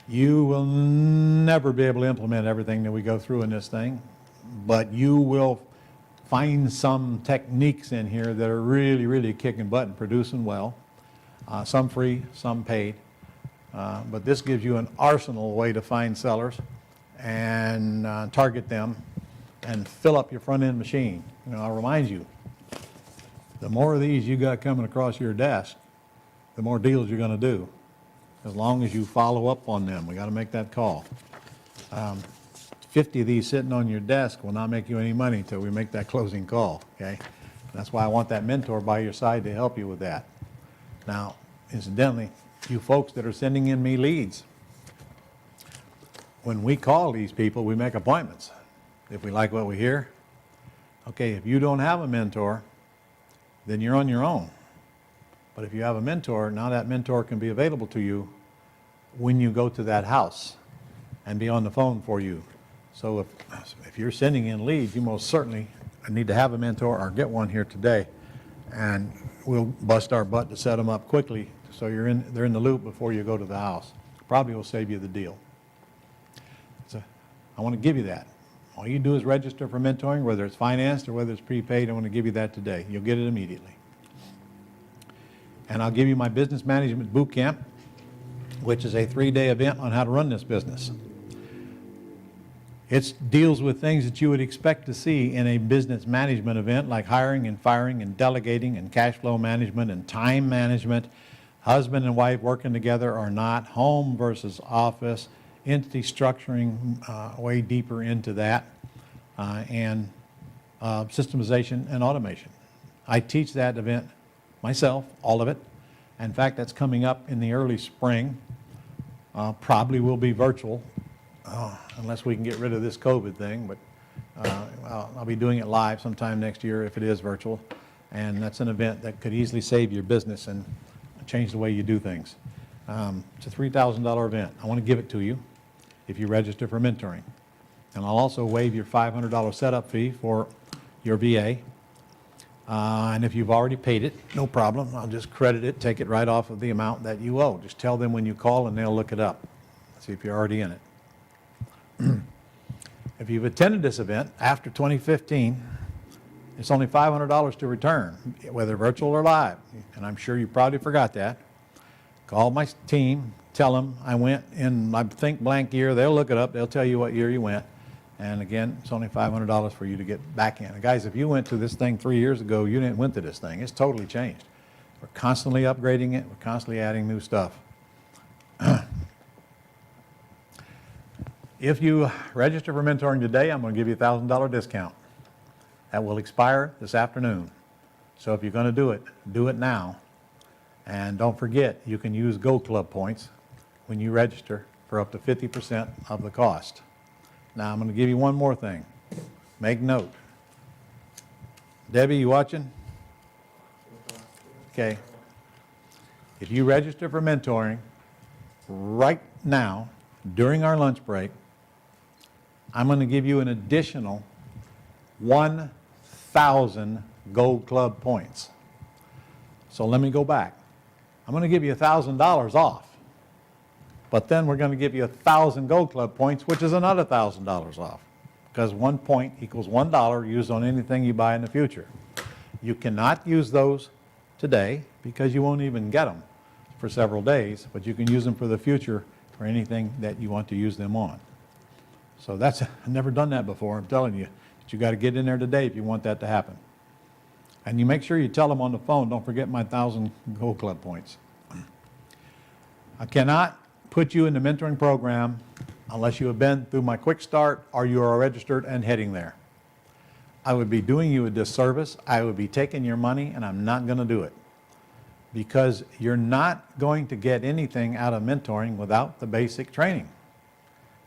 You will never be able to implement everything that we go through in this thing, but you will find some techniques in here that are really, really kicking butt and producing well. Some free, some paid. But this gives you an arsenal way to find sellers and target them and fill up your front-end machine. You know, I'll remind you, the more of these you got coming across your desk, the more deals you're going to do, as long as you follow up on them. We got to make that call. 50 of these sitting on your desk will not make you any money until we make that closing call, okay? That's why I want that mentor by your side to help you with that. Now, incidentally, you folks that are sending in me leads, when we call these people, we make appointments. If we like what we hear, okay, if you don't have a mentor, then you're on your own. But if you have a mentor, now that mentor can be available to you when you go to that house and be on the phone for you. So if you're sending in leads, you most certainly need to have a mentor or get one here today, and we'll bust our butt to set them up quickly so they're in the loop before you go to the house. Probably will save you the deal. So I want to give you that. All you do is register for mentoring, whether it's financed or whether it's prepaid. I want to give you that today. You'll get it immediately. And I'll give you my business management boot camp, which is a 3-day event on how to run this business. It deals with things that you would expect to see in a business management event, like hiring and firing and delegating and cash flow management and time management, husband and wife working together or not, home versus office, entity structuring, way deeper into that, and systemization and automation. I teach that event myself, all of it. In fact, that's coming up in the early spring. Probably will be virtual, unless we can get rid of this COVID thing, but I'll be doing it live sometime next year if it is virtual. And that's an event that could easily save your business and change the way you do things. It's a $3,000 event. I want to give it to you if you register for mentoring. And I'll also waive your $500 setup fee for your VA. And if you've already paid it, no problem. I'll just credit it, take it right off of the amount that you owe. Just tell them when you call and they'll look it up, see if you're already in it. If you've attended this event after 2015, it's only $500 to return, whether virtual or live. And I'm sure you probably forgot that. Call my team, tell them I went in my think blank year. They'll look it up. They'll tell you what year you went. And again, it's only $500 for you to get back in. And guys, if you went to this thing 3 years ago, you didn't went to this thing. It's totally changed. We're constantly upgrading it. We're constantly adding new stuff. If you register for mentoring today, I'm going to give you a $1,000 discount. That will expire this afternoon. So if you're going to do it now. And don't forget, you can use Gold Club points when you register for up to 50% of the cost. Now, I'm going to give you one more thing. Make note. Debbie, you watching? Okay. If you register for mentoring right now, during our lunch break, I'm going to give you an additional 1,000 Gold Club points. So let me go back. I'm going to give you $1,000 off. But then we're going to give you 1,000 Gold Club points, which is another $1,000 off. Because 1 point equals $1 used on anything you buy in the future. You cannot use those today because you won't even get them for several days, but you can use them for the future for anything that you want to use them on. So that's, I've never done that before, I'm telling you. But you got to get in there today if you want that to happen. And you make sure you tell them on the phone, don't forget my 1,000 Gold Club points. I cannot put you in the mentoring program unless you have been through my quick start or you are registered and heading there. I would be doing you a disservice. I would be taking your money, and I'm not going to do it. Because you're not going to get anything out of mentoring without the basic training.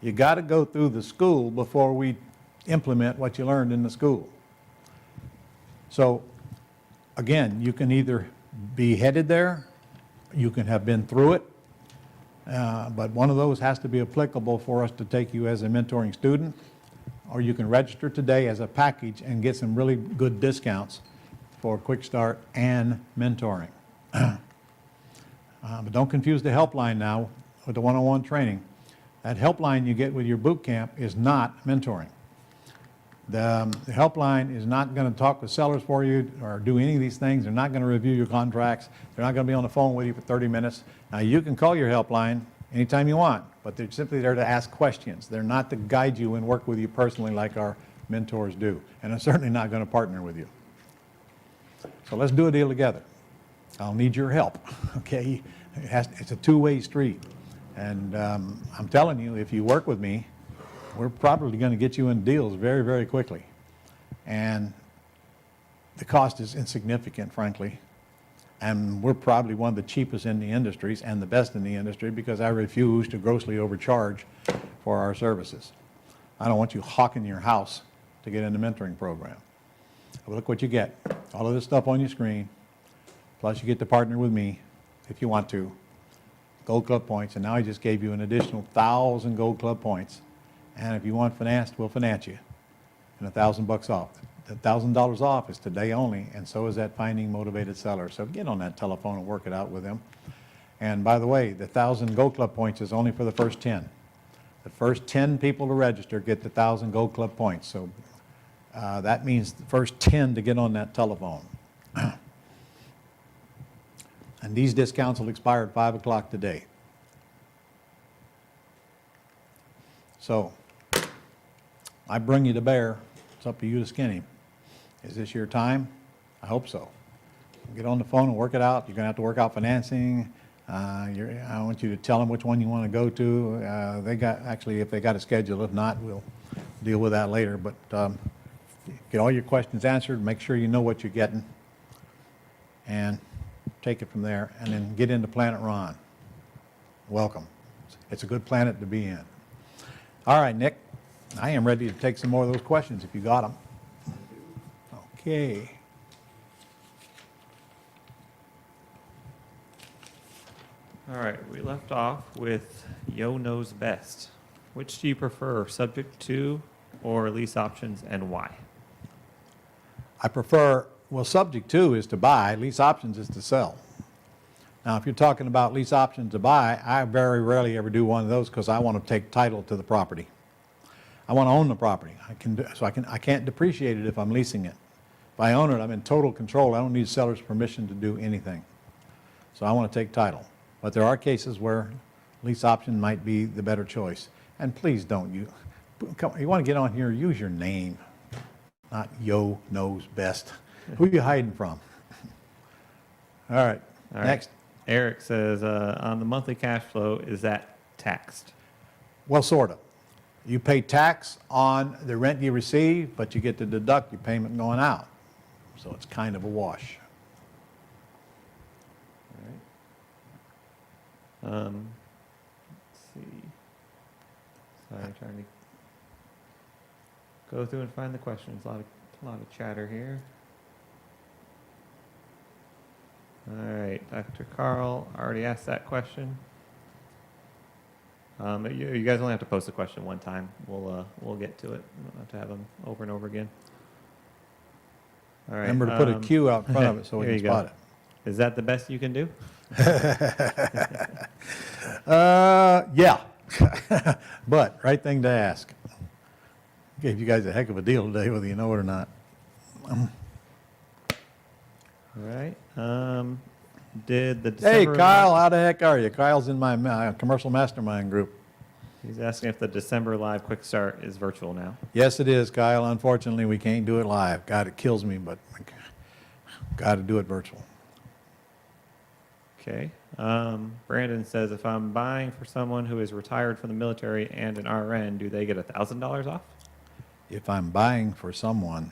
You got to go through the school before we implement what you learned in the school. So, again, you can either be headed there, you can have been through it, but one of those has to be applicable for us to take you as a mentoring student, or you can register today as a package and get some really good discounts for Quick Start and mentoring. But don't confuse the helpline now with the one-on-one training. That helpline you get with your boot camp is not mentoring. The helpline is not going to talk with sellers for you or do any of these things. They're not going to review your contracts. They're not going to be on the phone with you for 30 minutes. Now, you can call your helpline anytime you want, but they're simply there to ask questions. They're not to guide you and work with you personally like our mentors do. And I'm certainly not going to partner with you. So let's do a deal together. I'll need your help, okay? It's a two-way street. And I'm telling you, if you work with me, we're probably going to get you in deals very, very quickly. And the cost is insignificant, frankly. And we're probably one of the cheapest in the industries and the best in the industry because I refuse to grossly overcharge for our services. I don't want you hawking your house to get in the mentoring program. But look what you get. All of this stuff on your screen, plus you get to partner with me if you want to. Gold Club points, and now I just gave you an additional 1,000 Gold Club points. And if you want financed, we'll finance you. And $1,000 off. The $1,000 off is today only, and so is that finding motivated seller. So get on that telephone and work it out with them. And by the way, the 1,000 Gold Club points is only for the first 10. The first 10 people to register get the 1,000 Gold Club points. So that means the first 10 to get on that telephone. And these discounts will expire at 5 o'clock today. So I bring you to bear. It's up to you to skin him. Is this your time? I hope so. Get on the phone and work it out. You're going to have to work out financing. I want you to tell them which one you want to go to. If they got a schedule. If not, we'll deal with that later. But get all your questions answered. Make sure you know what you're getting. And take it from there. And then get into Planet Ron. Welcome. It's a good planet to be in. All right, Nick. I am ready to take some more of those questions if you got them. Okay. All right, we left off with Yo Knows Best. Which do you prefer, subject to or lease options, and why? I prefer, well, subject to is to buy, lease options is to sell. Now, if you're talking about lease options to buy, I very rarely ever do one of those because I want to take title to the property. I want to own the property. I can't depreciate it if I'm leasing it. If I own it, I'm in total control. I don't need seller's permission to do anything. So I want to take title. But there are cases where lease option might be the better choice. And please don't you want to get on here, use your name, not Yo Knows Best. Who are you hiding from? All right, next. Eric says, on the monthly cash flow, is that taxed? Well, sort of. You pay tax on the rent you receive, but you get to deduct your payment going out. So it's kind of a wash. All right. Let's see. Sorry, trying to go through and find the questions. A lot of chatter here. All right, Dr. Carl already asked that question. You guys only have to post a question one time. We'll get to it. We don't have to have them over and over again. All right. Remember to put a Q out in front of it so we can spot it. Is that the best you can do? Yeah, but right thing to ask. Gave you guys a heck of a deal today, whether you know it or not. All right. Did the Hey, December Kyle, how the heck are you? Kyle's in my commercial mastermind group. He's asking if the December live quick start is virtual now. Yes, it is, Kyle. Unfortunately, we can't do it live. God, it kills me, but got to do it virtual. Okay. Brandon says, if I'm buying for someone who is retired from the military and an RN, do they get $1,000 off? If I'm buying for someone,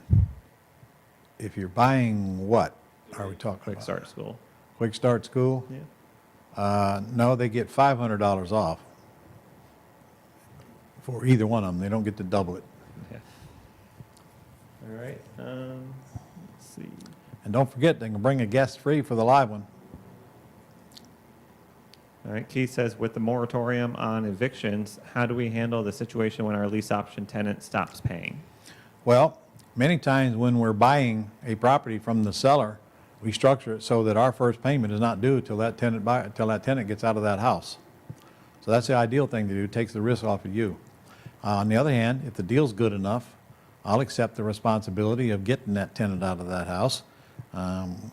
if you're buying what are we talking Quick about? start school. Quick Start School? Yeah. No, they get $500 off for either one of them. They don't get to double it. Okay. All right. Let's see. And don't forget, they can bring a guest free for the live one. All right. Keith says, with the moratorium on evictions, how do we handle the situation when our lease option tenant stops paying? Well, many times when we're buying a property from the seller, we structure it so that our first payment is not due till that tenant gets out of that house. So that's the ideal thing to do. It takes the risk off of you. On the other hand, if the deal's good enough, I'll accept the responsibility of getting that tenant out of that house.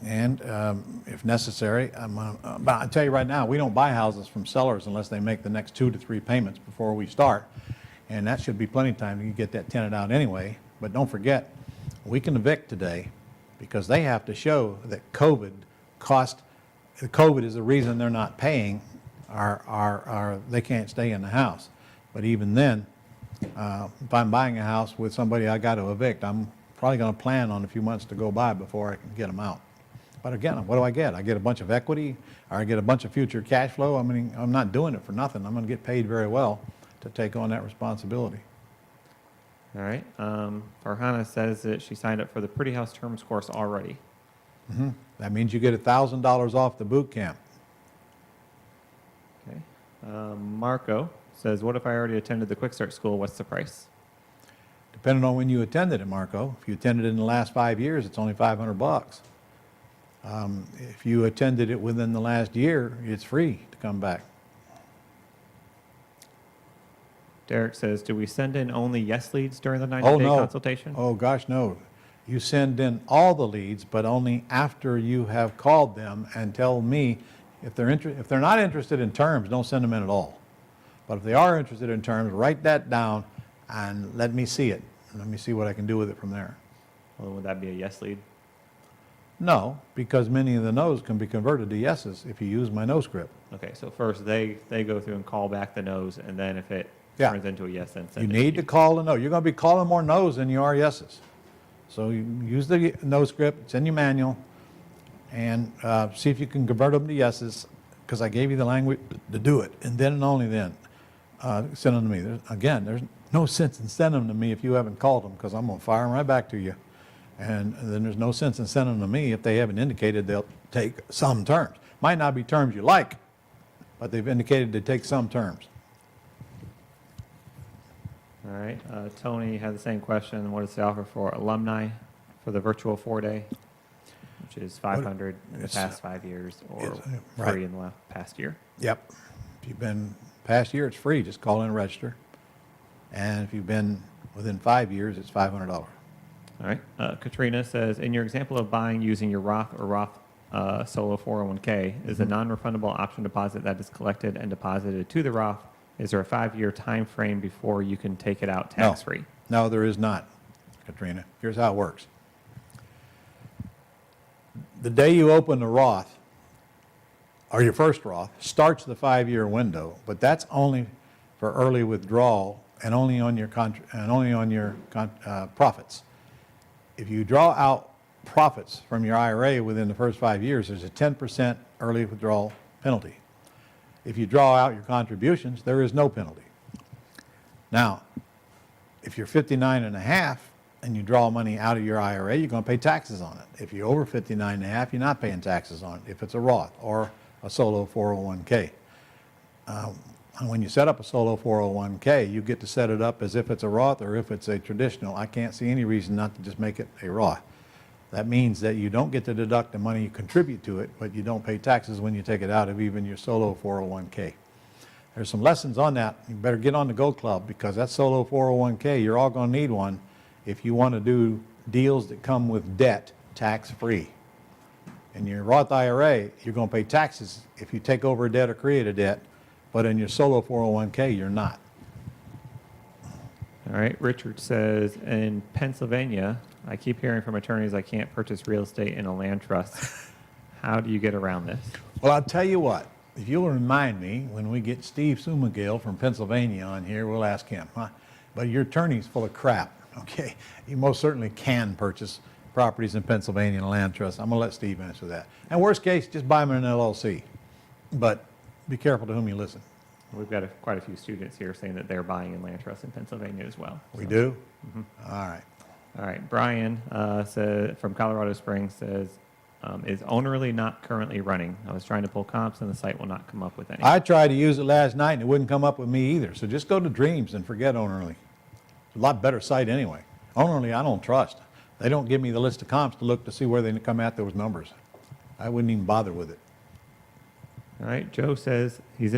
If necessary, but I tell you right now, we don't buy houses from sellers unless they make the next 2 to 3 payments before we start. And that should be plenty of time to get that tenant out anyway. But don't forget, we can evict today because they have to show that COVID is the reason they're not paying, they can't stay in the house. But even then, if I'm buying a house with somebody I got to evict, I'm probably going to plan on a few months to go by before I can get them out. But again, what do I get? I get a bunch of equity, or I get a bunch of future cash flow. I mean, I'm not doing it for nothing. I'm going to get paid very well to take on that responsibility. All right. Farhana says that she signed up for the Pretty House Terms course already. That means you get $1,000 off the boot camp. Okay. Marco says, what if I already attended the Quick Start School? What's the price? Depending on when you attended it, Marco. If you attended it in the last 5 years, it's only $500. If you attended it within the last year, it's free to come back. Derek says, do we send in only yes leads during the 90-day Oh, no. consultation? Oh, gosh, no. You send in all the leads, but only after you have called them and tell me if they're not interested in terms, don't send them in at all. But if they are interested in terms, write that down and let me see it. Let me see what I can do with it from there. Well, would that be a yes lead? No, because many of the no's can be converted to yeses if you use my no script. Okay, so first they go through and call back the no's, and then if it Yeah. turns into a yes, then You send it need to call a no. You're going to be calling more no's than you are yeses. So you use the no script, it's in your manual, and see if you can convert them to yeses, because I gave you the language to do it, and then and only then send them to me. There's no sense in sending them to me if you haven't called them, because I'm going to fire them right back to you. And then there's no sense in sending them to me if they haven't indicated they'll take some terms. Might not be terms you like, but they've indicated they take some terms. All right. Tony had the same question. What is the offer for alumni for the virtual 4-day, which is $500 in the past 5 years, or it's, free right. in the past year? Yep. If you've been past year, it's free. Just call in and register. And if you've been within 5 years, it's $500. All right. Katrina says, in your example of buying using your Roth or Roth solo 401k, is a non-refundable option deposit that is collected and deposited to the Roth, is there a 5-year time frame before you can take it out tax-free? No, there is not, Katrina. Here's how it works. The day you open the Roth, or your first Roth, starts the 5-year window, but that's only for early withdrawal and only on your profits. If you draw out profits from your IRA within the first 5 years, there's a 10% early withdrawal penalty. If you draw out your contributions, there is no penalty. Now, if you're 59 and a half and you draw money out of your IRA, you're going to pay taxes on it. If you're over 59 and a half, you're not paying taxes on it if it's a Roth or a solo 401k. And when you set up a solo 401k, you get to set it up as if it's a Roth or if it's a traditional. I can't see any reason not to just make it a Roth. That means that you don't get to deduct the money you contribute to it, but you don't pay taxes when you take it out of even your solo 401k. There's some lessons on that. You better get on the Go Club, because that solo 401k, you're all going to need one if you want to do deals that come with debt tax-free. In your Roth IRA, you're going to pay taxes if you take over a debt or create a debt, but in your solo 401k, you're not. All right, Richard says, in Pennsylvania, I keep hearing from attorneys I can't purchase real estate in a land trust. How do you get around this? Well, I'll tell you what, if you'll remind me when we get Steve Sumagil from Pennsylvania on here, we'll ask him. Huh? But your attorney's full of crap, okay? You most certainly can purchase properties in Pennsylvania in a land trust. I'm going to let Steve answer that. And worst case, just buy them in an LLC. But be careful to whom you listen. We've got quite a few students here saying that they're buying in land trusts in Pennsylvania as well. We So- do? All right. All right, Brian from Colorado Springs says, is Ownerly not currently running? I was trying to pull comps and the site will not come up with any. I tried to use it last night and it wouldn't come up with me either. So just go to Dreams and forget Ownerly. It's a lot better site anyway. Ownerly, I don't trust. They don't give me the list of comps to look to see where they come at those numbers. I wouldn't even bother with it. All right, Joe says he's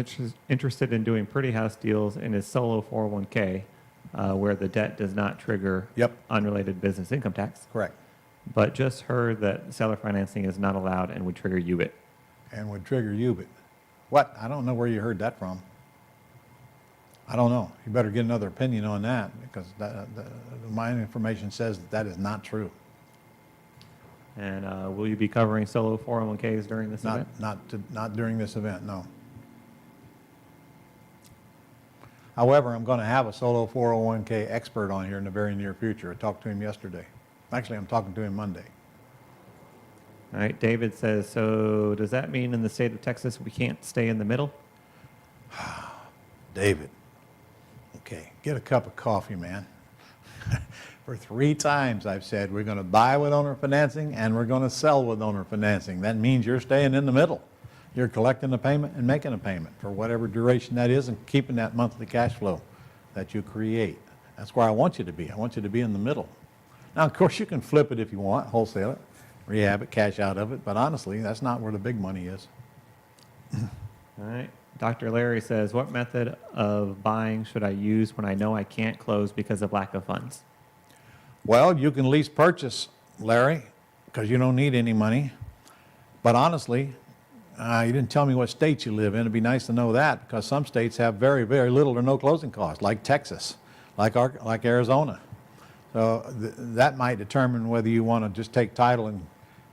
interested in doing pretty house deals in his solo 401k where the debt does not trigger Yep. unrelated business income tax, Correct. but just heard that seller financing is not allowed and would trigger UBIT. And would trigger UBIT. What? I don't know where you heard that from. I don't know. You better get another opinion on that because my information says that that is not true. And will you be covering solo 401ks during this event? Not during this event, no. However, I'm going to have a solo 401k expert on here in the very near future. I talked to him yesterday. Actually, I'm talking to him Monday. All right, David says, so does that mean in the state of Texas we can't stay in the middle? David, okay, get a cup of coffee, man. For 3 times I've said we're going to buy with owner financing and we're going to sell with owner financing. That means you're staying in the middle. You're collecting a payment and making a payment for whatever duration that is and keeping that monthly cash flow that you create. That's where I want you to be. I want you to be in the middle. Now, of course, you can flip it if you want, wholesale it, rehab it, cash out of it, but honestly, that's not where the big money is. All right. Dr. Larry says, what method of buying should I use when I know I can't close because of lack of funds? Well, you can lease purchase, Larry, because you don't need any money. But honestly, you didn't tell me what state you live in. It'd be nice to know that because some states have very, very little or no closing costs, like Texas, like Arizona. So that might determine whether you want to just take title and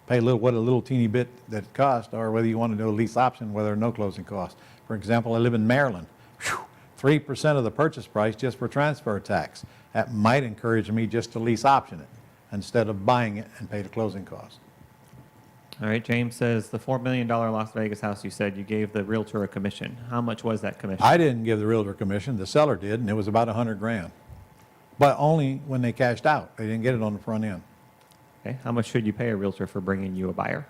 pay a little teeny bit that it costs, or whether you want to do a lease option where there are no closing costs. For example, I live in Maryland. 3% of the purchase price just for transfer tax. That might encourage me just to lease option it instead of buying it and pay the closing costs. All right, James says, the $4 million Las Vegas house you said you gave the realtor a commission. How much was that commission? I didn't give the realtor commission, the seller did, and it was about $100,000. But only when they cashed out. They didn't get it on the front end. Okay. How much should you pay a realtor for bringing you a buyer?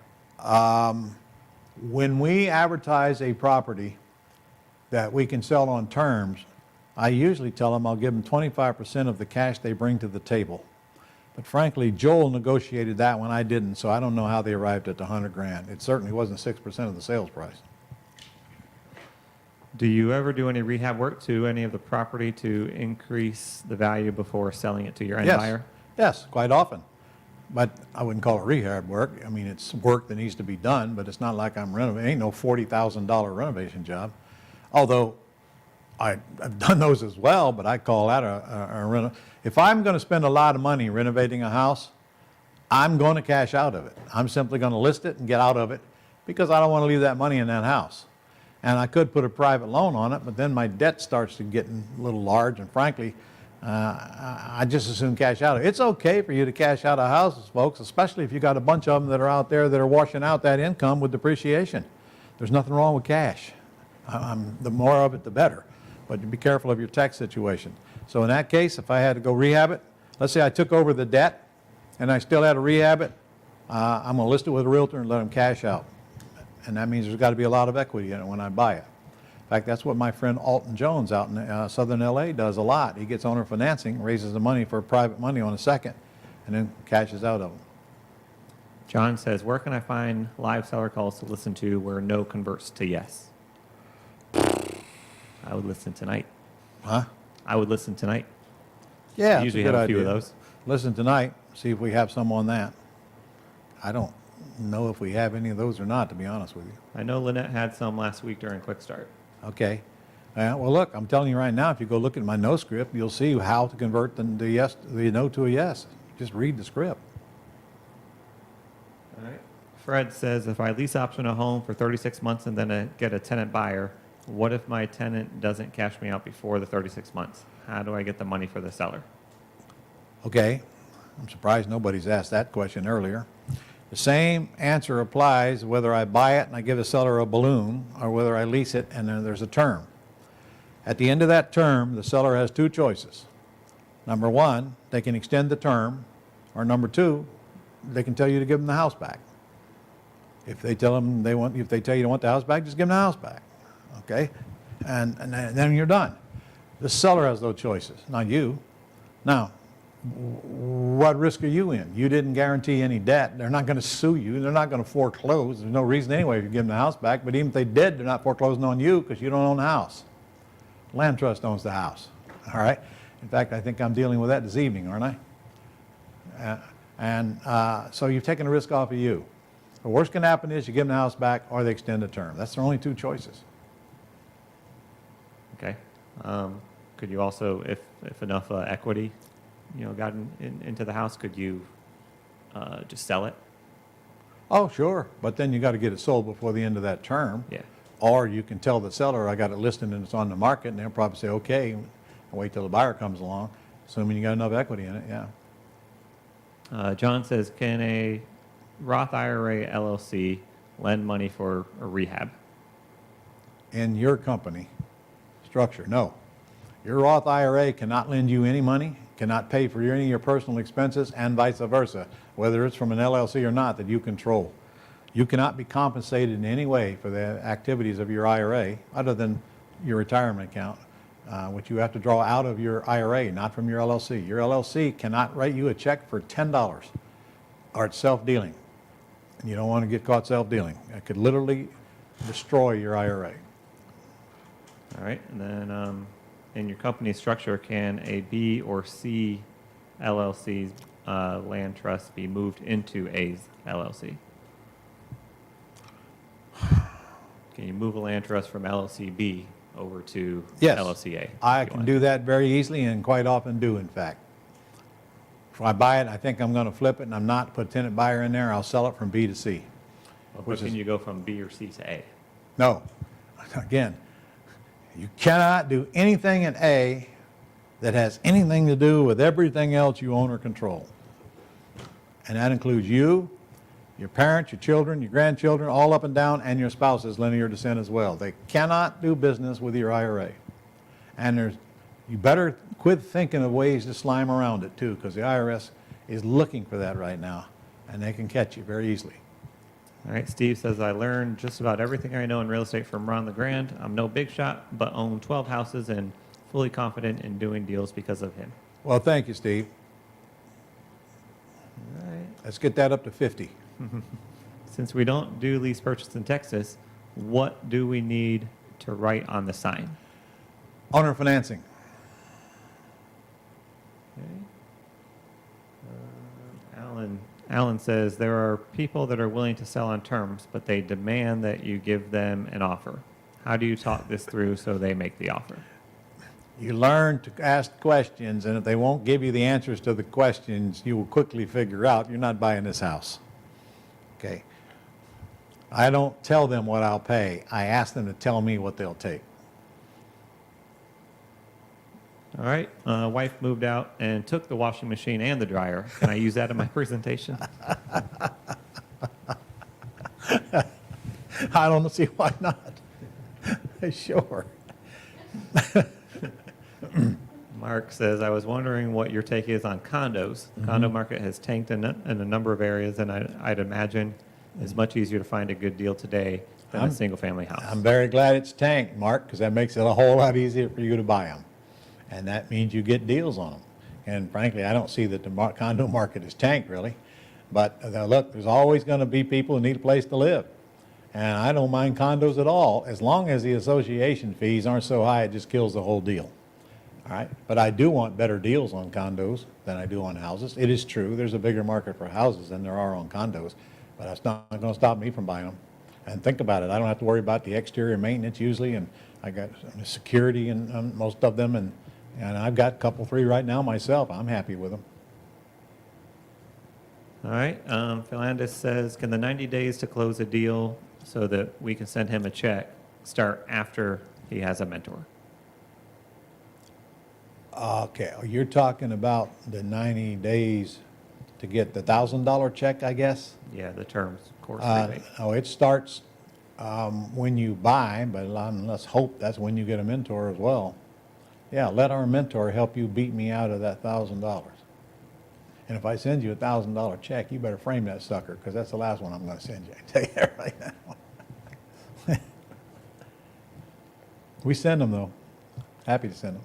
When we advertise a property that we can sell on terms, I usually tell them I'll give them 25% of the cash they bring to the table. But frankly, Joel negotiated that when I didn't, so I don't know how they arrived at the $100,000. It certainly wasn't 6% of the sales price. Do you ever do any rehab work to any of the property to increase the value before selling it to your end buyer? Yes, quite often. But I wouldn't call it rehab work. I mean, it's work that needs to be done, but it's not like I'm renovating. It ain't no $40,000 renovation job. Although I've done those as well, but I call that a reno. If I'm going to spend a lot of money renovating a house, I'm going to cash out of it. I'm simply going to list it and get out of it because I don't want to leave that money in that house. And I could put a private loan on it, but then my debt starts to get a little large, and frankly, I just as soon cash out of it. It's okay for you to cash out of houses, folks, especially if you got a bunch of them that are out there that are washing out that income with depreciation. There's nothing wrong with cash. The more of it, the better. But be careful of your tax situation. So in that case, if I had to go rehab it, let's say I took over the debt and I still had to rehab it, I'm going to list it with a realtor and let them cash out. And that means there's got to be a lot of equity in it when I buy it. In fact, that's what my friend Alton Jones out in southern LA does a lot. He gets owner financing, raises the money for private money on a second, and then cashes out of them. John says, where can I find live seller calls to listen to where no converts to yes? I would listen tonight. Huh? I would listen tonight. Yeah, I usually that's have a a good few of idea. those. Listen tonight, see if we have some on that. I don't know if we have any of those or not, to be honest with you. I know Lynette had some last week during Quick Start. Okay. Well, look, I'm telling you right now, if you go look at my no script, you'll see how to convert the no to a yes. Just read the script. All right. Fred says, if I lease option a home for 36 months and then get a tenant buyer, what if my tenant doesn't cash me out before the 36 months? How do I get the money for the seller? Okay. I'm surprised nobody's asked that question earlier. The same answer applies whether I buy it and I give the seller a balloon or whether I lease it and then there's a term. At the end of that term, the seller has two choices. Number one, they can extend the term, or number two, they can tell you to give them the house back. If they tell you they want the house back, just give them the house back. Okay? And then you're done. The seller has those choices, not you. Now, what risk are you in? You didn't guarantee any debt. They're not going to sue you. They're not going to foreclose. There's no reason anyway if you give them the house back. But even if they did, they're not foreclosing on you because you don't own the house. Land trust owns the house. All right? In fact, I think I'm dealing with that this evening, aren't I? So you've taken a risk off of you. The worst can happen is you give them the house back or they extend the term. That's their only two choices. Okay. Could you also, if enough equity, got into the house, could you just sell it? Oh, sure. But then you got to get it sold before the end of that term. Yeah. Or you can tell the seller, I got it listed and it's on the market, and they'll probably say, okay, and wait till the buyer comes along, assuming you got enough equity in it, yeah. John says, can a Roth IRA LLC lend money for a rehab? In your company structure, no. Your Roth IRA cannot lend you any money, cannot pay for any of your personal expenses, and vice versa, whether it's from an LLC or not that you control. You cannot be compensated in any way for the activities of your IRA other than your retirement account, which you have to draw out of your IRA, not from your LLC. Your LLC cannot write you a check for $10 or it's self-dealing. And you don't want to get caught self-dealing. It could literally destroy your IRA. All right. And then in your company structure, can a B or C LLC's land trust be moved into A's LLC? Can you move a land trust from LLC B over to Yes, LLC A? I can do that very easily and quite often do, in fact. If I buy it, I think I'm going to flip it and I'm not, put a tenant buyer in there, I'll sell it from B to C. But can you go from B or C to A? No. Again, you cannot do anything in A that has anything to do with everything else you own or control. And that includes you, your parents, your children, your grandchildren, all up and down, and your spouse's linear descent as well. They cannot do business with your IRA. And you better quit thinking of ways to slime around it too, because the IRS is looking for that right now, and they can catch you very easily. All right, Steve says, I learned just about everything I know in real estate from Ron LeGrand. I'm no big shot, but own 12 houses and fully confident in doing deals because of him. Well, thank you, Steve. All right. Let's get that up to 50. Since we don't do lease purchase in Texas, what do we need to write on the sign? Owner financing. Okay. Alan says, there are people that are willing to sell on terms, but they demand that you give them an offer. How do you talk this through so they make the offer? You learn to ask questions, and if they won't give you the answers to the questions, you will quickly figure out you're not buying this house. Okay. I don't tell them what I'll pay. I ask them to tell me what they'll take. All right. Wife moved out and took the washing machine and the dryer. Can I use that in my presentation? I don't see why not. Sure. Mark says, I was wondering what your take is on condos. The condo market has tanked in a number of areas, and I'd imagine it's much easier to find a good deal today than a single-family house. I'm very glad it's tanked, Mark, because that makes it a whole lot easier for you to buy them. And that means you get deals on them. And frankly, I don't see that the condo market is tanked, really. But look, there's always going to be people who need a place to live. And I don't mind condos at all, as long as the association fees aren't so high it just kills the whole deal. All right? But I do want better deals on condos than I do on houses. It is true, there's a bigger market for houses than there are on condos. but that's not going to stop me from buying them. And think about it, I don't have to worry about the exterior maintenance usually, and I got security in most of them, and I've got a couple, 3 right now myself. I'm happy with them. All right. Philandis says, can the 90 days to close a deal so that we can send him a check start after he has a mentor? Okay, you're talking about the 90 days to get the $1,000 check, I guess? Yeah, the terms, of course. rebate. Oh, it starts when you buy, but let's hope that's when you get a mentor as well. Yeah, let our mentor help you beat me out of that $1,000. And if I send you a $1,000 check, you better frame that sucker, because that's the last one I'm going to send you. I tell you that right now. We send them, though. Happy to send them.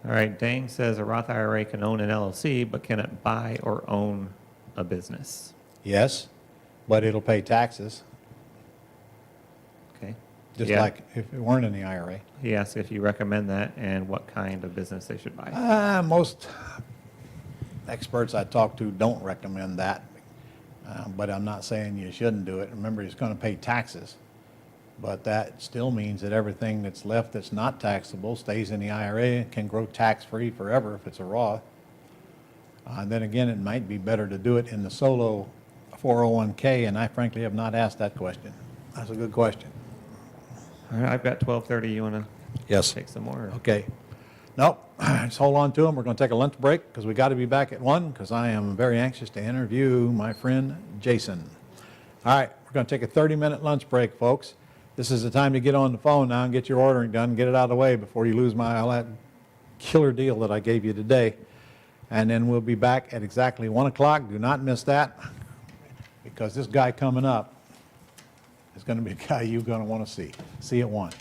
All right. Dang says a Roth IRA can own an LLC, but can it buy or own a business? Yes, but it'll pay taxes, Okay. just Yeah. like if it weren't in the IRA. He asks if you recommend that and what kind of business they should buy. Most experts I talk to don't recommend that, but I'm not saying you shouldn't do it. Remember, it's going to pay taxes, but that still means that everything that's left that's not taxable stays in the IRA and can grow tax-free forever if it's a Roth. And then again, it might be better to do it in the solo 401k, and I frankly have not asked that question. That's a good question. All right. I've got 12:30. You want to Yes. take some more? Okay. Nope, just hold on to them. We're going to take a lunch break because we got to be back at 1 because I am very anxious to interview my friend Jason. All right, we're going to take a 30-minute lunch break, folks. This is the time to get on the phone now and get your ordering done, get it out of the way before you lose all that killer deal that I gave you today. And then we'll be back at exactly 1 o'clock. Do not miss that, because this guy coming up is going to be a guy you're going to want to see. See you at 1.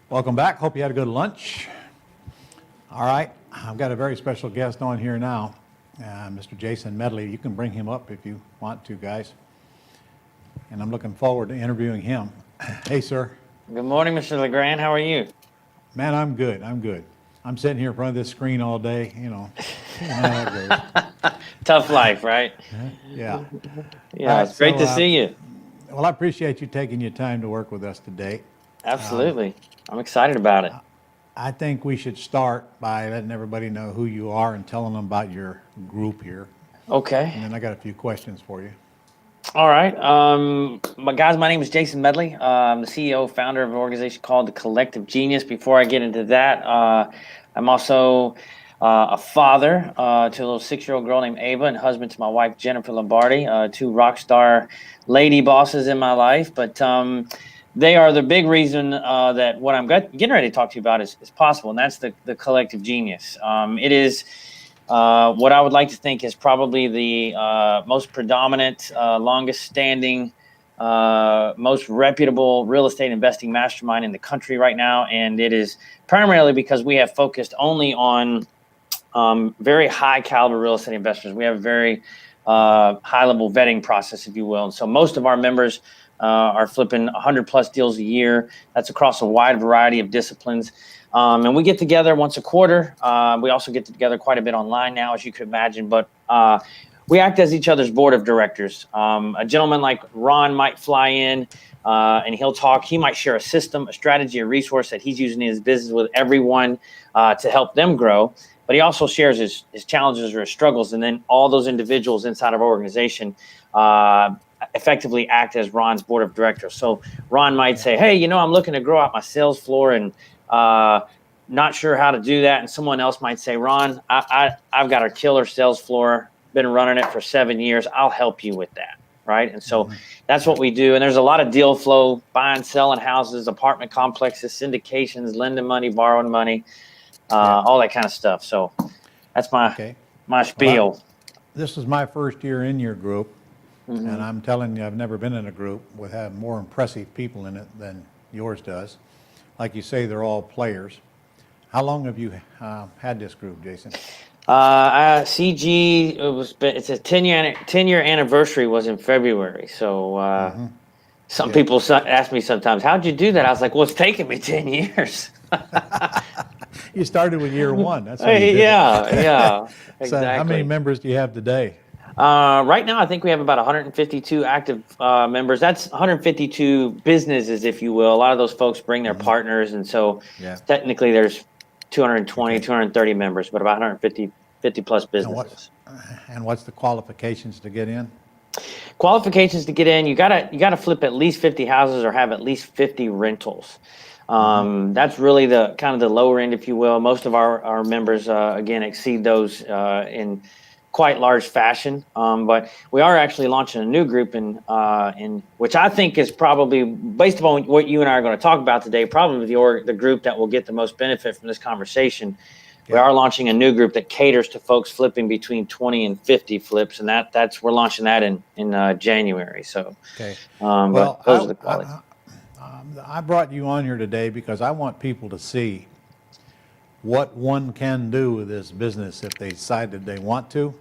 Welcome back. Hope you had a good lunch. All right, I've got a very special guest on here now, Mr. Jason Medley. You can bring him up if you want to, guys. And I'm looking forward to interviewing him. Hey, sir. Good morning, Mr. LeGrand. How are you? Man, I'm good. I'm good. I'm sitting here in front of this screen all day, you know. You know how that goes. Tough life, right? Yeah. Yeah, All right, it's great so, to see you. Well, I appreciate you taking your time to work with us today. Absolutely. I'm excited about it. I think we should start by letting everybody know who you are and telling them about your group here. Okay. And then I got a few questions for you. All right. My name is Jason Medley. I'm the CEO, founder of an organization called the Collective Genius. Before I get into that, I'm also a father to a little 6-year-old girl named Ava and husband to my wife, Jennifer Lombardi, 2 rock star lady bosses in my life. But they are the big reason that what I'm getting ready to talk to you about is possible, and that's the Collective Genius. It is what I would like to think is probably the most predominant, longest standing, most reputable real estate investing mastermind in the country right now. And it is primarily because we have focused only on very high caliber real estate investors. We have a very high level vetting process, if you will. And so most of our members are flipping 100+ deals a year. That's across a wide variety of disciplines. And we get together once a quarter. We also get together quite a bit online now, as you could imagine. But we act as each other's board of directors. A gentleman like Ron might fly in and he'll talk. He might share a system, a strategy, a resource that he's using in his business with everyone to help them grow. But he also shares his challenges or his struggles. And then all those individuals inside of our organization effectively act as Ron's board of directors. So Ron might say, hey, I'm looking to grow out my sales floor and not sure how to do that. And someone else might say, Ron, I've got a killer sales floor, been running it for 7 years. I'll help you with that. Right. And so that's what we do. And there's a lot of deal flow, buying, selling houses, apartment complexes, syndications, lending money, borrowing money, all that kind of stuff. So that's my spiel. Well, this is my first year in your group. And I'm telling you, I've never been in a group with have more impressive people in it than yours does. Like you say, they're all players. How long have you had this group, Jason? CG, it's a 10-year anniversary was in February. So some people ask me sometimes, how'd you do that? I was like, well, it's taken me 10 years. You started with year 1. That's how you did yeah, exactly. So how many members do you have today? Right now, I think we have about 152 active members. That's 152 businesses, if you will. A lot of those folks bring their partners, and so technically there's 220, 230 members, but about 150 plus businesses. And what's the qualifications to get in? Qualifications to get in, you gotta flip at least 50 houses or have at least 50 rentals. That's really the kind of the lower end, if you will. Most of our members, again, exceed those in quite large fashion, but we are actually launching a new group in which I think is probably, based upon what you and I are going to talk about today, probably the group that will get the most benefit from this conversation. Yeah. We are launching a new group that caters to folks flipping between 20 and 50 flips, and we're launching that in January. So, well, those are the qualities. I brought you on here today because I want people to see what one can do with this business if they decide that they want to.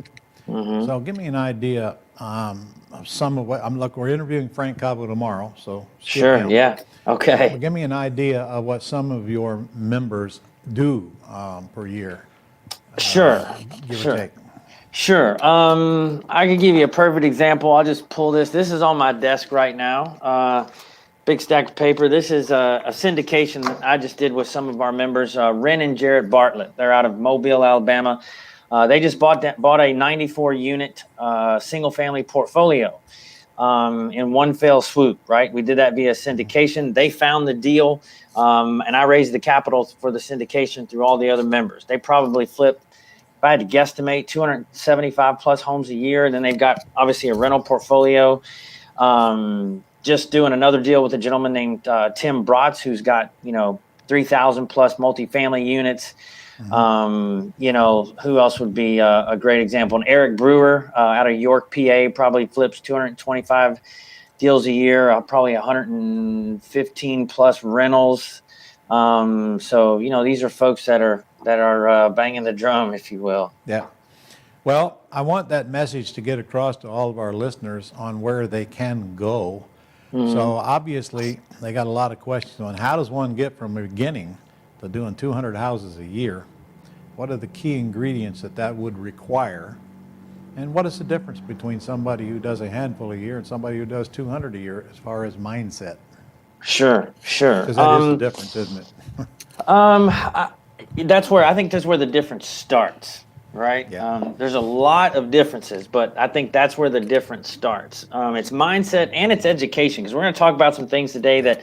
So give me an idea of some of what we're interviewing Frank Cabo tomorrow. So sure, yeah, okay. Well, give me an idea of what some of your members do per year. Sure, give or take. Sure. I can give you a perfect example. I'll just pull this. This is on my desk right now. Big stack of paper. This is a syndication that I just did with some of our members, Ren and Jarrett Bartlett. They're out of Mobile, Alabama. They just bought a 94-unit single-family portfolio in one fell swoop, right? We did that via syndication. They found the deal, and I raised the capital for the syndication through all the other members. They probably flipped, if I had to guesstimate, 275 plus homes a year. And then they've got, obviously, a rental portfolio. Just doing another deal with a gentleman named Tim Bratz, who's got 3,000 plus multifamily units. Who else would be a great example? And Eric Brewer out of York, PA, probably flips 225 deals a year, probably 115 plus rentals. So, these are folks that are banging the drum, if you will. Yeah. Well, I want that message to get across to all of our listeners on where they can go. So obviously, they got a lot of questions on how does one get from the beginning to doing 200 houses a year? What are the key ingredients that would require? And what is the difference between somebody who does a handful a year and somebody who does 200 a year as far as mindset? Sure. Because that is the difference, isn't it? That's where the difference starts, right? Yeah. There's a lot of differences, but I think that's where the difference starts. It's mindset and it's education, because we're going to talk about some things today that,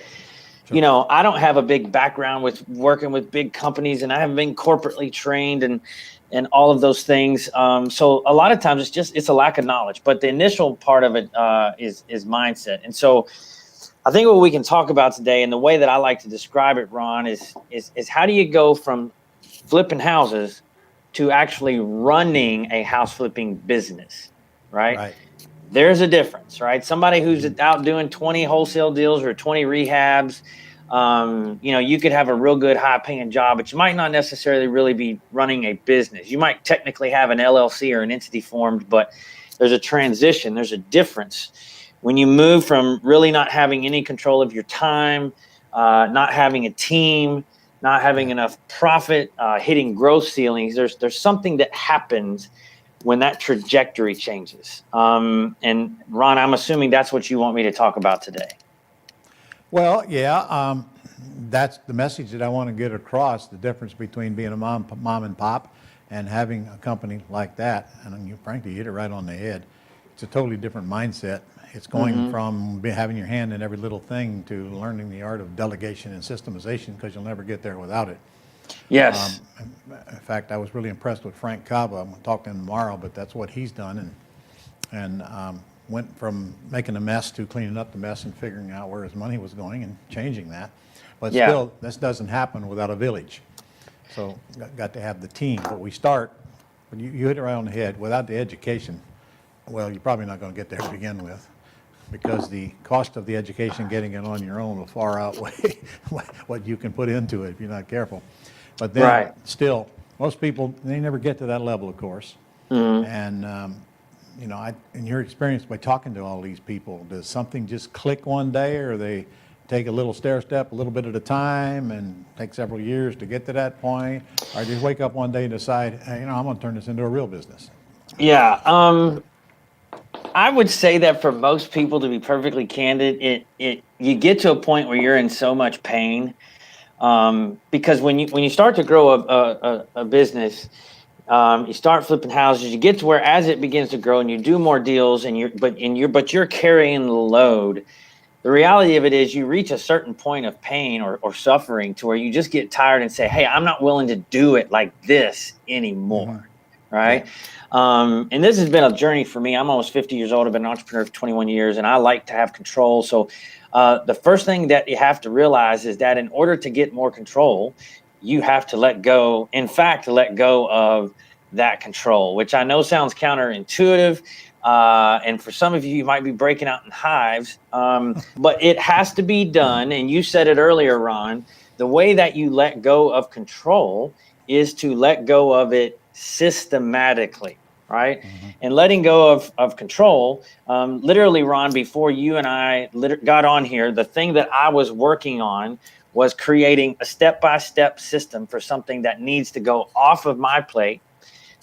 I don't have a big background with working with big companies, and I haven't been corporately trained and all of those things. So a lot of times it's a lack of knowledge, but the initial part of it is mindset. And so I think what we can talk about today, and the way that I like to describe it, Ron, is how do you go from flipping houses to actually running a house flipping business, right? Right. There's a difference, right? Somebody who's out doing 20 wholesale deals or 20 rehabs, you could have a real good high paying job, but you might not necessarily really be running a business. You might technically have an LLC or an entity formed, but there's a transition, there's a difference. When you move from really not having any control of your time, not having a team, not having enough profit, hitting growth ceilings, there's something that happens when that trajectory changes. And Ron, I'm assuming that's what you want me to talk about today. Well, yeah, that's the message that I want to get across, the difference between being a mom and pop and having a company like that. And you frankly hit it right on the head. It's a totally different mindset. It's going from having your hand in every little thing to learning the art of delegation and systemization, because you'll never get there without it. Yes. In fact, I was really impressed with Frank Cava. I'm going to talk to him tomorrow, but that's what he's done, and went from making a mess to cleaning up the mess and figuring out where his money was going and changing that. But still, this doesn't happen without a village. So got to have the team. But we start, but you hit it right on the head, without the education, well, you're probably not going to get there to begin with, because the cost of the education getting it on your own will far outweigh what you can put into it if you're not careful. But then still, most people, they never get to that level, of course. And, in your experience by talking to all these people, does something just click one day, or they take a little stair step a little bit at a time and take several years to get to that point, or just wake up one day and decide, hey, I'm going to turn this into a real business? Yeah. I would say that for most people, to be perfectly candid, you get to a point where you're in so much pain, because when you start to grow a business, you start flipping houses. You get to where, as it begins to grow and you do more deals, but you're carrying the load. The reality of it is, you reach a certain point of pain or suffering to where you just get tired and say, "Hey, I'm not willing to do it like this anymore." Right? Yeah. And this has been a journey for me. I'm almost 50 years old. I've been an entrepreneur for 21 years, and I like to have control. So the first thing that you have to realize is that in order to get more control, you have to let go. In fact, let go of that control, which I know sounds counterintuitive. And for some of you, you might be breaking out in hives, but it has to be done. And you said it earlier, Ron, the way that you let go of control is to let go of it systematically, right? And letting go of control, literally, Ron, before you and I got on here, the thing that I was working on was creating a step-by-step system for something that needs to go off of my plate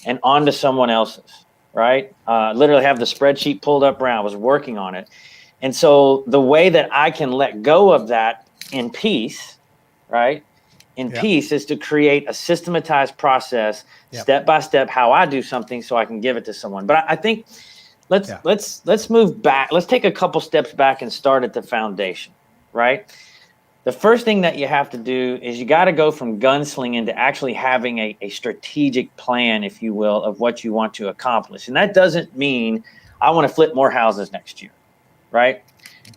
and onto someone else's, right? Literally have the spreadsheet pulled up around. I was working on it. And so the way that I can let go of that in peace, right? In peace is to create a systematized process, step by step, how I do something so I can give it to someone. But I think let's move back. Let's take a couple steps back and start at the foundation, right? The first thing that you have to do is you got to go from gunslinging to actually having a strategic plan, if you will, of what you want to accomplish. And that doesn't mean I want to flip more houses next year, right?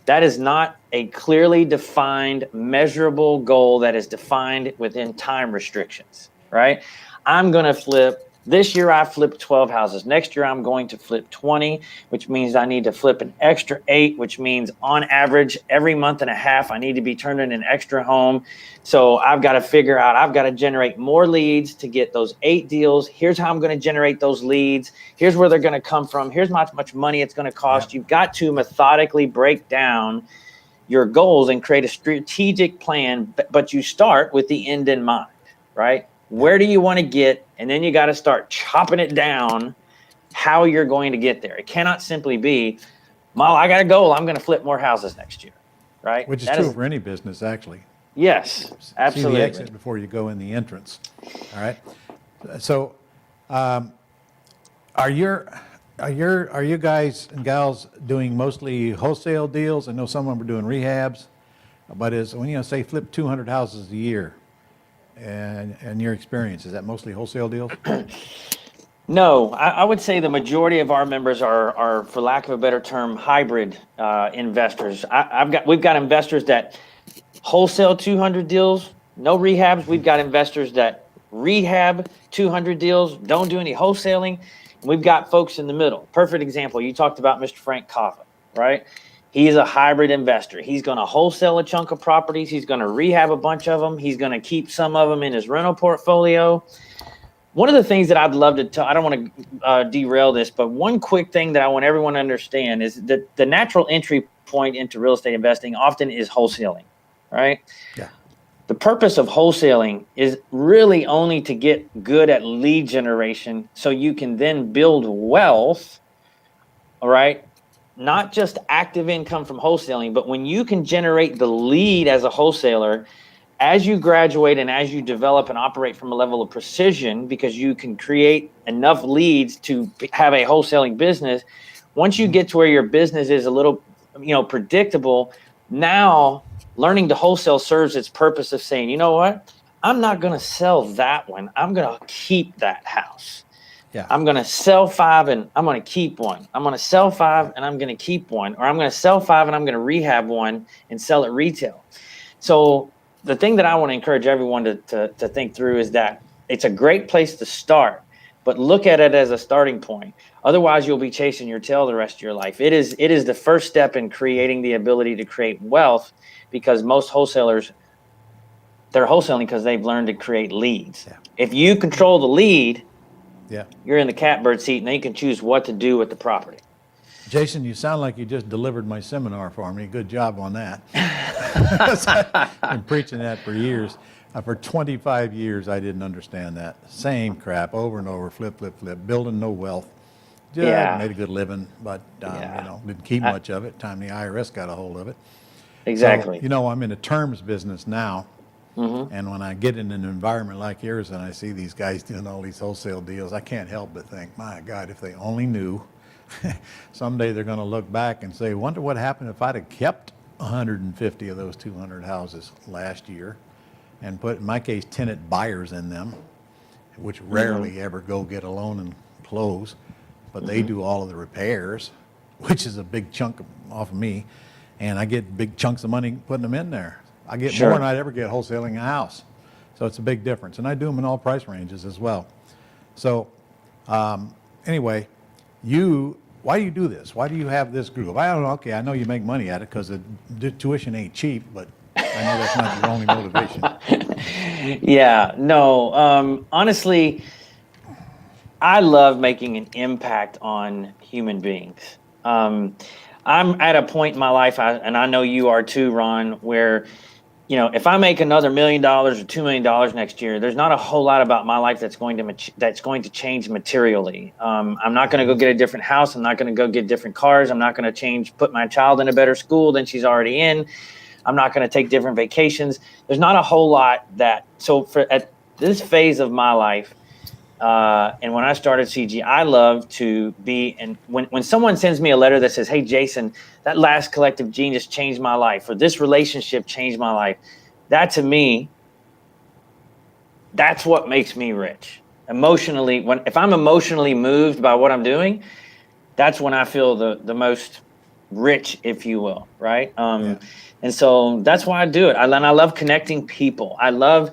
That is not a clearly defined, measurable goal that is defined within time restrictions, right? I'm going to flip This year I flipped 12 houses. Next year I'm going to flip 20, which means I need to flip an extra 8, which means on average every month and a half I need to be turning an extra home. So I've got to figure out, I've got to generate more leads to get those 8 deals. Here's how I'm going to generate those leads. Here's where they're going to come from. Here's how much money it's going to cost. You've got to methodically break down your goals and create a strategic plan, but you start with the end in mind, right? Where do you want to get? And then you got to start chopping it down how you're going to get there. It cannot simply be, well, I got a goal. I'm going to flip more houses next year, right? Which is true for any business, actually. Yes, absolutely. See the exit before you go in the entrance. All right. So, are you guys and gals doing mostly wholesale deals? I know some of them are doing rehabs, but when you say flip 200 houses a year, and your experience, is that mostly wholesale deals? No, I would say the majority of our members are, for lack of a better term, hybrid investors. We've got investors that wholesale 200 deals, no rehabs. We've got investors that rehab 200 deals, don't do any wholesaling. And we've got folks in the middle. Perfect example. You talked about Mr. Frank Coffin, right? He's a hybrid investor. He's going to wholesale a chunk of properties. He's going to rehab a bunch of them. He's going to keep some of them in his rental portfolio. One of the things that I'd love to tell, I don't want to derail this, but one quick thing that I want everyone to understand is that the natural entry point into real estate investing often is wholesaling, right? Yeah. The purpose of wholesaling is really only to get good at lead generation so you can then build wealth, all right? Not just active income from wholesaling, but when you can generate the lead as a wholesaler, as you graduate and as you develop and operate from a level of precision, because you can create enough leads to have a wholesaling business, once you get to where your business is a little, predictable, now learning to wholesale serves its purpose of saying, you know what, I'm not going to sell that one. I'm going to keep that house. Yeah. I'm going to sell 5 and I'm going to keep 1. I'm going to sell 5 and I'm going to keep 1, or I'm going to sell 5 and I'm going to rehab 1 and sell it retail. So the thing that I want to encourage everyone to think through is that it's a great place to start, but look at it as a starting point. Otherwise, you'll be chasing your tail the rest of your life. It is the first step in creating the ability to create wealth, because most wholesalers, they're wholesaling because they've learned to create leads. Yeah. If you control the lead, Yeah. you're in the catbird seat, and then you can choose what to do with the property. Jason, you sound like you just delivered my seminar for me. Good job on that. I've been preaching that for years. For 25 years, I didn't understand that. Same crap over and over, flip, building no wealth. Just made a good living, but didn't keep much of it. Time the IRS got a hold of it. Exactly. So, I'm in a terms business now. Mm-hmm. And when I get in an environment like yours and I see these guys doing all these wholesale deals, I can't help but think, my God, if they only knew, someday they're going to look back and say, wonder what happened if I'd have kept 150 of those 200 houses last year and put, in my case, tenant buyers in them, which rarely ever go get a loan and close, but they do all of the repairs, which is a big chunk off of me, and I get big chunks of money putting them in there. I get more than I'd ever get wholesaling a house. So it's a big difference. And I do them in all price ranges as well. So anyway, why do you do this? Why do you have this group? I don't know. Okay, I know you make money at it because the tuition ain't cheap, but I know that's not your only motivation. Yeah, no. Honestly, I love making an impact on human beings. I'm at a point in my life, and I know you are too, Ron, where if I make another $1 million or $2 million next year, there's not a whole lot about my life that's going to change materially. I'm not going to go get a different house. I'm not going to go get different cars. I'm not going to put my child in a better school than she's already in. I'm not going to take different vacations. There's not a whole lot so at this phase of my life, and when I started CG, I love to be, and when someone sends me a letter that says, hey, Jason, that last collective genius changed my life, or this relationship changed my life, that to me, that's what makes me rich. Emotionally, if I'm emotionally moved by what I'm doing, that's when I feel the most rich, if you will, right? And so that's why I do it. I love connecting people. I love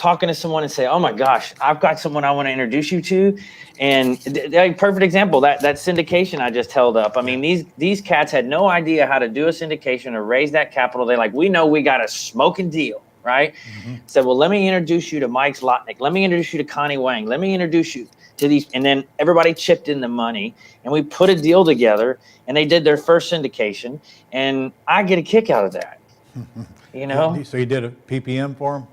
talking to someone and say, oh my gosh, I've got someone I want to introduce you to. And perfect example, that syndication I just held up. I mean, these cats had no idea how to do a syndication or raise that capital. They're like, we know we got a smoking deal, right? Said, well, let me introduce you to Mike Zlotnick. Let me introduce you to Connie Wang. Let me introduce you to these. And then everybody chipped in the money and we put a deal together and they did their first syndication. And I get a kick out of that. You know? So you did a PPM for them?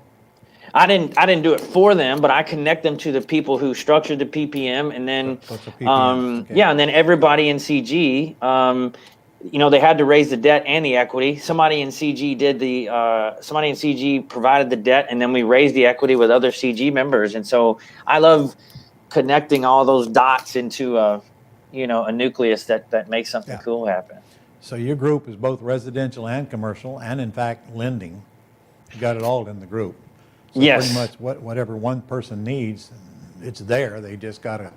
I didn't do it for them, but I connect them to the people who structured the PPM, and then What's a PPM? Okay. yeah, and then everybody in CG, you know, they had to raise the debt and the equity. Somebody in CG provided the debt, and then we raised the equity with other CG members. And so I love connecting all those dots into a nucleus that makes something cool happen. So your group is both residential and commercial, and in fact lending. You got it all in the group. So Yes. pretty much whatever one person needs, it's there. They just got to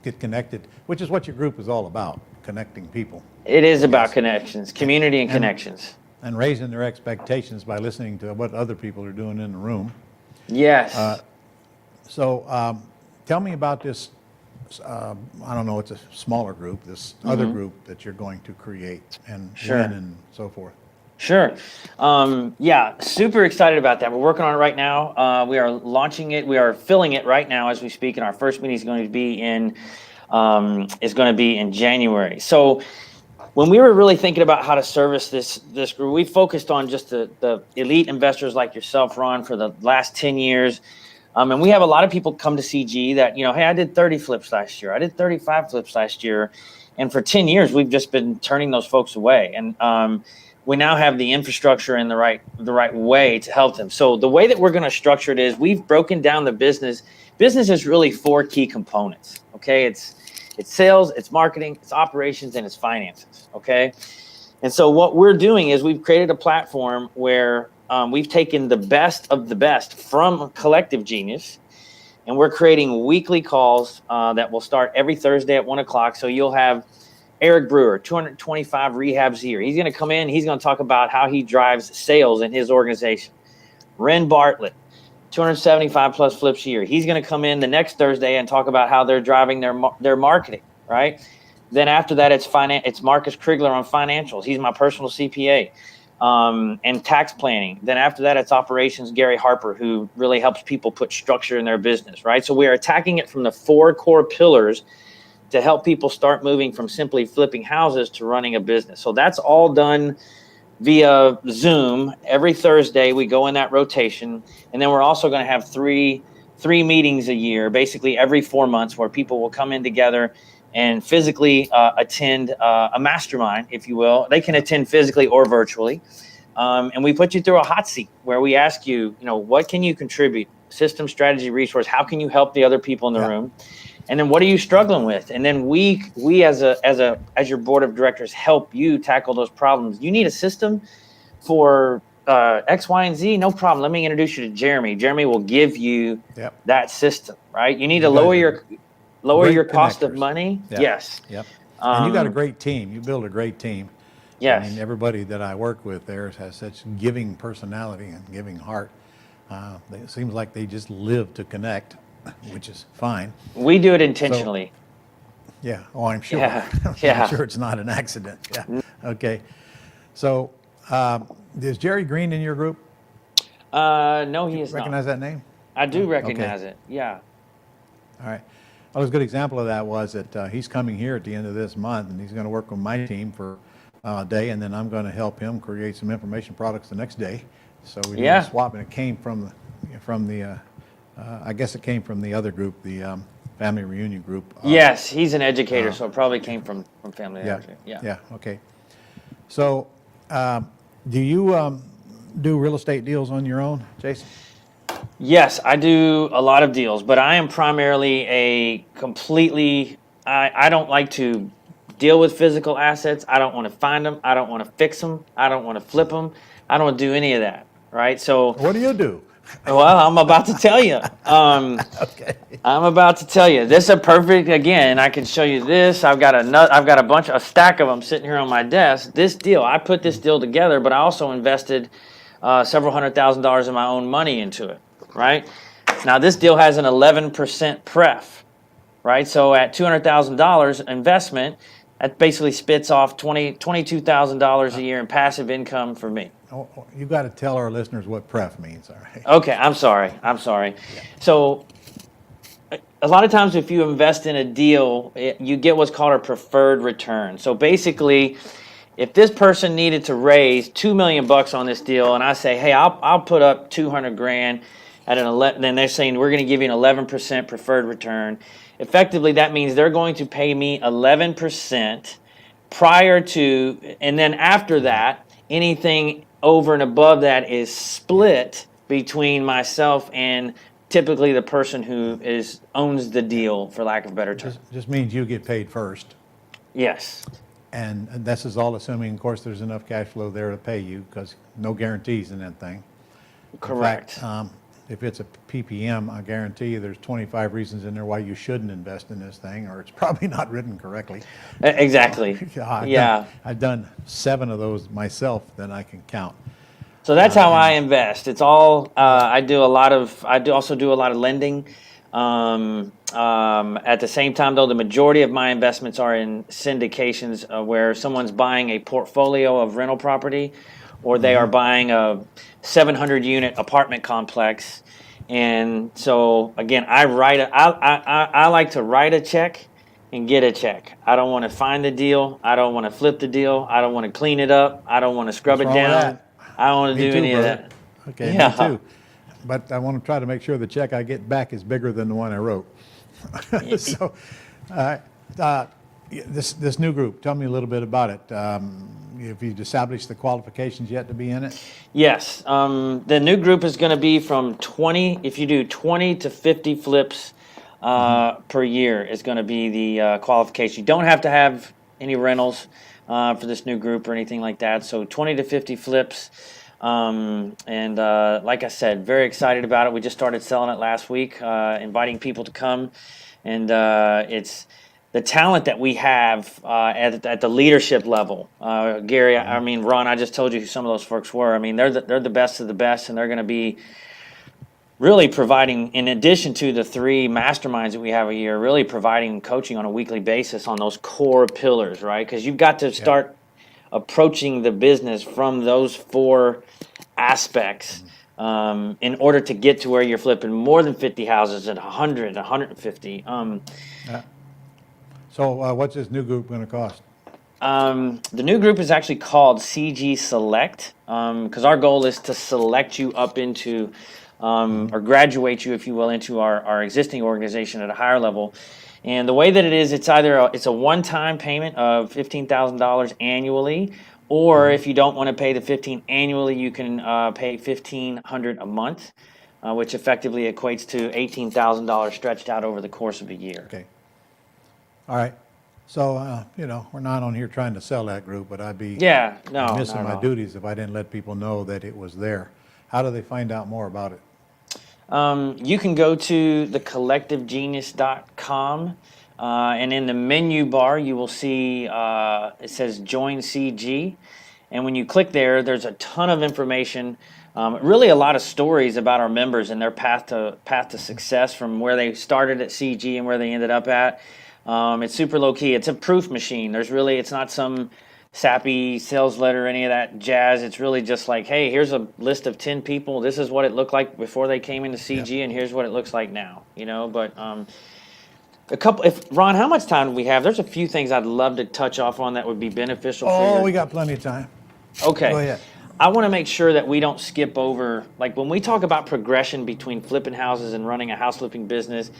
get connected, which is what your group is all about, connecting people. It is about connections, community and connections. And raising their expectations by listening to what other people are doing in the room. Yes. So tell me about this, I don't know, it's a smaller group, this other group that you're going to create and Sure. when and so forth. Sure. Yeah, super excited about that. We're working on it right now. We are launching it. We are filling it right now as we speak, and our first meeting is going to be in January. So when we were really thinking about how to service this group, we focused on just the elite investors like yourself, Ron, for the last 10 years. And we have a lot of people come to CG that, hey, I did 30 flips last year. I did 35 flips last year. And for 10 years, we've just been turning those folks away. And we now have the infrastructure and the right way to help them. So the way that we're going to structure it is we've broken down the business. Business is really 4 key components. Okay, it's sales, it's marketing, it's operations, and it's finances. Okay, and so what we're doing is we've created a platform where we've taken the best of the best from Collective Genius, and we're creating weekly calls that will start every Thursday at 1:00. So you'll have Eric Brewer, 225 rehabs a year. He's going to come in. He's going to talk about how he drives sales in his organization. Ren Bartlett, 275 plus flips a year. He's going to come in the next Thursday and talk about how they're driving their marketing, right? Then after that, it's Marcus Krigler on financials. He's my personal CPA and tax planning. Then after that, it's operations, Gary Harper, who really helps people put structure in their business, right? So we are attacking it from the 4 core pillars to help people start moving from simply flipping houses to running a business. So that's all done via Zoom. Every Thursday, we go in that rotation. And then we're also going to have three meetings a year, basically every 4 months, where people will come in together and physically attend a mastermind, if you will. They can attend physically or virtually. And we put you through a hot seat where we ask you, what can you contribute? System, strategy, resource. How can you help the other people in the room? And then what are you struggling with? And then we as your board of directors help you tackle those problems. You need a system for X, Y, and Z. No problem. Let me introduce you to Jeremy. Jeremy will give you that system, right? You need to lower your cost of money. Yep. Yes. Yep. And you got a great team. You build a great team. Yes. I mean, everybody that I work with there has such giving personality and giving heart. It seems like they just live to connect, which is fine. We do it intentionally. Yeah. Oh, I'm sure. Yeah. I'm sure it's not an accident. Yeah. Okay. So, is Jerry Green in your group? No, he is not. Recognize that name? I do recognize it. Yeah. All right. Well, a good example of that was that he's coming here at the end of this month, and he's going to work with my team for a day, and then I'm going to help him create some information products the next day. So we did a swap, and it came from the I guess it came from the other group, the Family Reunion group. Yes, he's an educator, so it probably came from Family Reunion. Yeah. Okay. So, do you do real estate deals on your own, Jason? Yes, I do a lot of deals, but I am primarily I don't like to deal with physical assets. I don't want to find them. I don't want to fix them. I don't want to flip them. I don't do any of that, right? So what do you do? Well, I'm about to tell you. Okay. I'm about to tell you. This is a perfect, again, I can show you this. I've got a stack of them sitting here on my desk. This deal, I put this deal together, but I also invested several $100,000 of my own money into it. right? Now this deal has an 11% pref, right? So at $200,000 investment, that basically spits off $22,000 a year in passive income for me. Oh, you got to tell our listeners what pref means, all right? Okay, I'm sorry. So a lot of times if you invest in a deal, you get what's called a preferred return. So basically, if this person needed to raise $2 million on this deal, and I say, hey, I'll put up 200 grand at an 11, then they're saying we're going to give you an 11% preferred return. Effectively, that means they're going to pay me 11% prior to, and then after that, anything over and above that is split between myself and typically the person who owns the deal, for lack of a better term. Just means you get paid first. Yes. And this is all assuming, of course, there's enough cash flow there to pay you, because no guarantees in that thing. Correct. In fact, if it's a PPM, I guarantee you there's 25 reasons in there why you shouldn't invest in this thing, or it's probably not written correctly. Exactly. I've done 7 of those myself that I can count. So that's how I invest. It's all I also do a lot of lending. At the same time, though, the majority of my investments are in syndications where someone's buying a portfolio of rental property, or they are buying a 700-unit apartment complex. And so, again, I like to write a check and get a check. I don't want to find the deal. I don't want to flip the deal. I don't want to clean it up. I don't want to scrub it down. I don't want to do any of that. Okay, Yeah. me too. But I want to try to make sure the check I get back is bigger than the one I wrote. So, this new group, tell me a little bit about it. Have you established the qualifications yet to be in it? Yes. The new group is going to be from 20, if you do 20 to 50 flips per year is going to be the qualification. You don't have to have any rentals for this new group or anything like that. So 20 to 50 flips. And like I said, very excited about it. We just started selling it last week, inviting people to come. And it's the talent that we have at the leadership level. Gary, I mean, Ron, I just told you who some of those folks were. I mean, they're the best of the best, and they're going to be really providing, in addition to the 3 masterminds that we have a year, really providing coaching on a weekly basis on those core pillars, right? Because you've got to start approaching the business from those 4 aspects in order to get to where you're flipping more than 50 houses at 100, 150. So what's this new group going to cost? The new group is actually called CG Select because our goal is to select you up into or graduate you, if you will, into our existing organization at a higher level. And the way that it is, it's either it's a one-time payment of $15,000 annually, or if you don't want to pay the $15,000 annually, you can pay $1,500 a month, which effectively equates to $18,000 stretched out over the course of a year. Okay. All right. So, we're not on here trying to sell that group, but I'd be missing my duties if I didn't let people know that it was there. How do they find out more about it? You can go to thecollectivegenius.com, and in the menu bar, you will see it says Join CG. And when you click there, there's a ton of information, really a lot of stories about our members and their path to success from where they started at CG and where they ended up at. It's super low key. It's a proof machine. It's not some sappy sales letter or any of that jazz. It's really just like, hey, here's a list of 10 people. This is what it looked like before they came into CG, and here's what it looks like now. But Ron, how much time do we have? There's a few things I'd love to touch off on that would be beneficial for you. We got plenty of time. Okay. Go ahead. I want to make sure that we don't skip over, like when we talk about progression between flipping houses and running a house flipping business,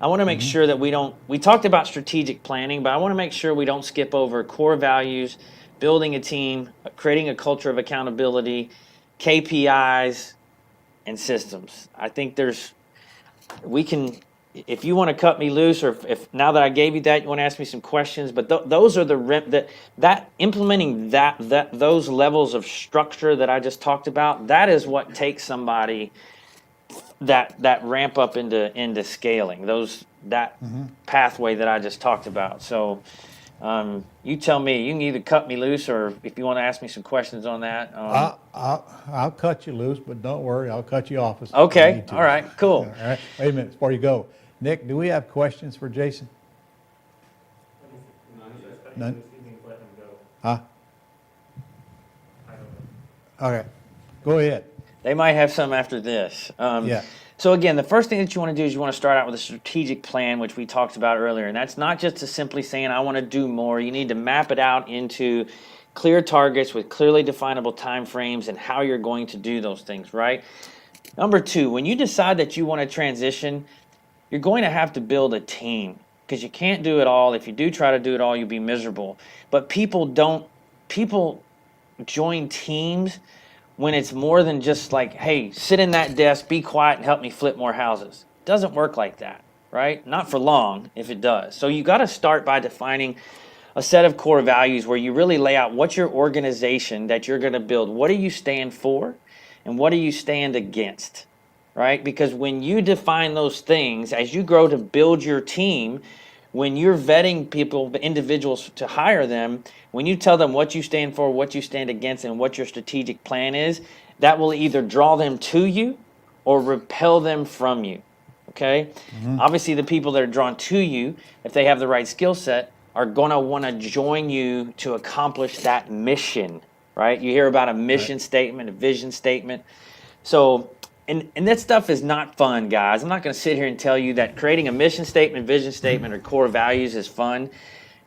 I want to make sure that we talked about strategic planning, but I want to make sure we don't skip over core values, building a team, creating a culture of accountability, KPIs, and systems. I think if you want to cut me loose, or if now that I gave you that, you want to ask me some questions, but those are implementing those levels of structure that I just talked about, that is what takes somebody that ramp up into scaling, that pathway that I just talked about. So You tell me. You can either cut me loose, or if you want to ask me some questions on that. I'll cut you loose, but don't worry, I'll cut you off if I Okay. need to. All right. Cool. All right. Wait a minute before you go. Nick, do we have questions for Jason? None? Huh? Okay. Go ahead. They might have some after this. Yeah. So again, the first thing that you want to do is you want to start out with a strategic plan, which we talked about earlier. And that's not just to simply saying, I want to do more. You need to map it out into clear targets with clearly definable time frames and how you're going to do those things, right? Number two, when you decide that you want to transition, you're going to have to build a team because you can't do it all. If you do try to do it all, you'll be miserable. But people join teams when it's more than just like, hey, sit in that desk, be quiet, and help me flip more houses. It doesn't work like that, right? Not for long if it does. So you got to start by defining a set of core values where you really lay out what's your organization that you're going to build. What do you stand for and what do you stand against, right? Because when you define those things, as you grow to build your team, when you're vetting people, individuals to hire them, when you tell them what you stand for, what you stand against, and what your strategic plan is, that will either draw them to you or repel them from you, okay? Obviously, the people that are drawn to you, if they have the right skill set, are going to want to join you to accomplish that mission, right? You hear about a mission statement, a vision statement. So, and that stuff is not fun, guys. I'm not going to sit here and tell you that creating a mission statement, vision statement, or core values is fun.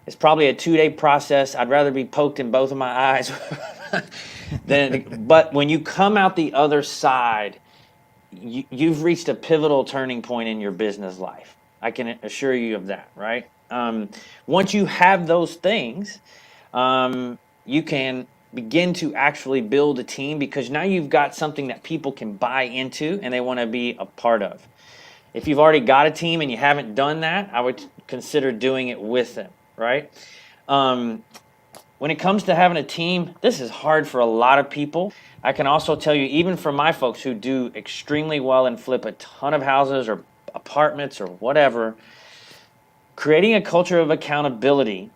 It's probably a 2-day process. I'd rather be poked in both of my eyes. But when you come out the other side, you've reached a pivotal turning point in your business life. I can assure you of that, right? Once you have those things, you can begin to actually build a team because now you've got something that people can buy into and they want to be a part of. If you've already got a team and you haven't done that, I would consider doing it with them, right? When it comes to having a team, this is hard for a lot of people. I can also tell you, even for my folks who do extremely well and flip a ton of houses or apartments or whatever, creating a culture of accountability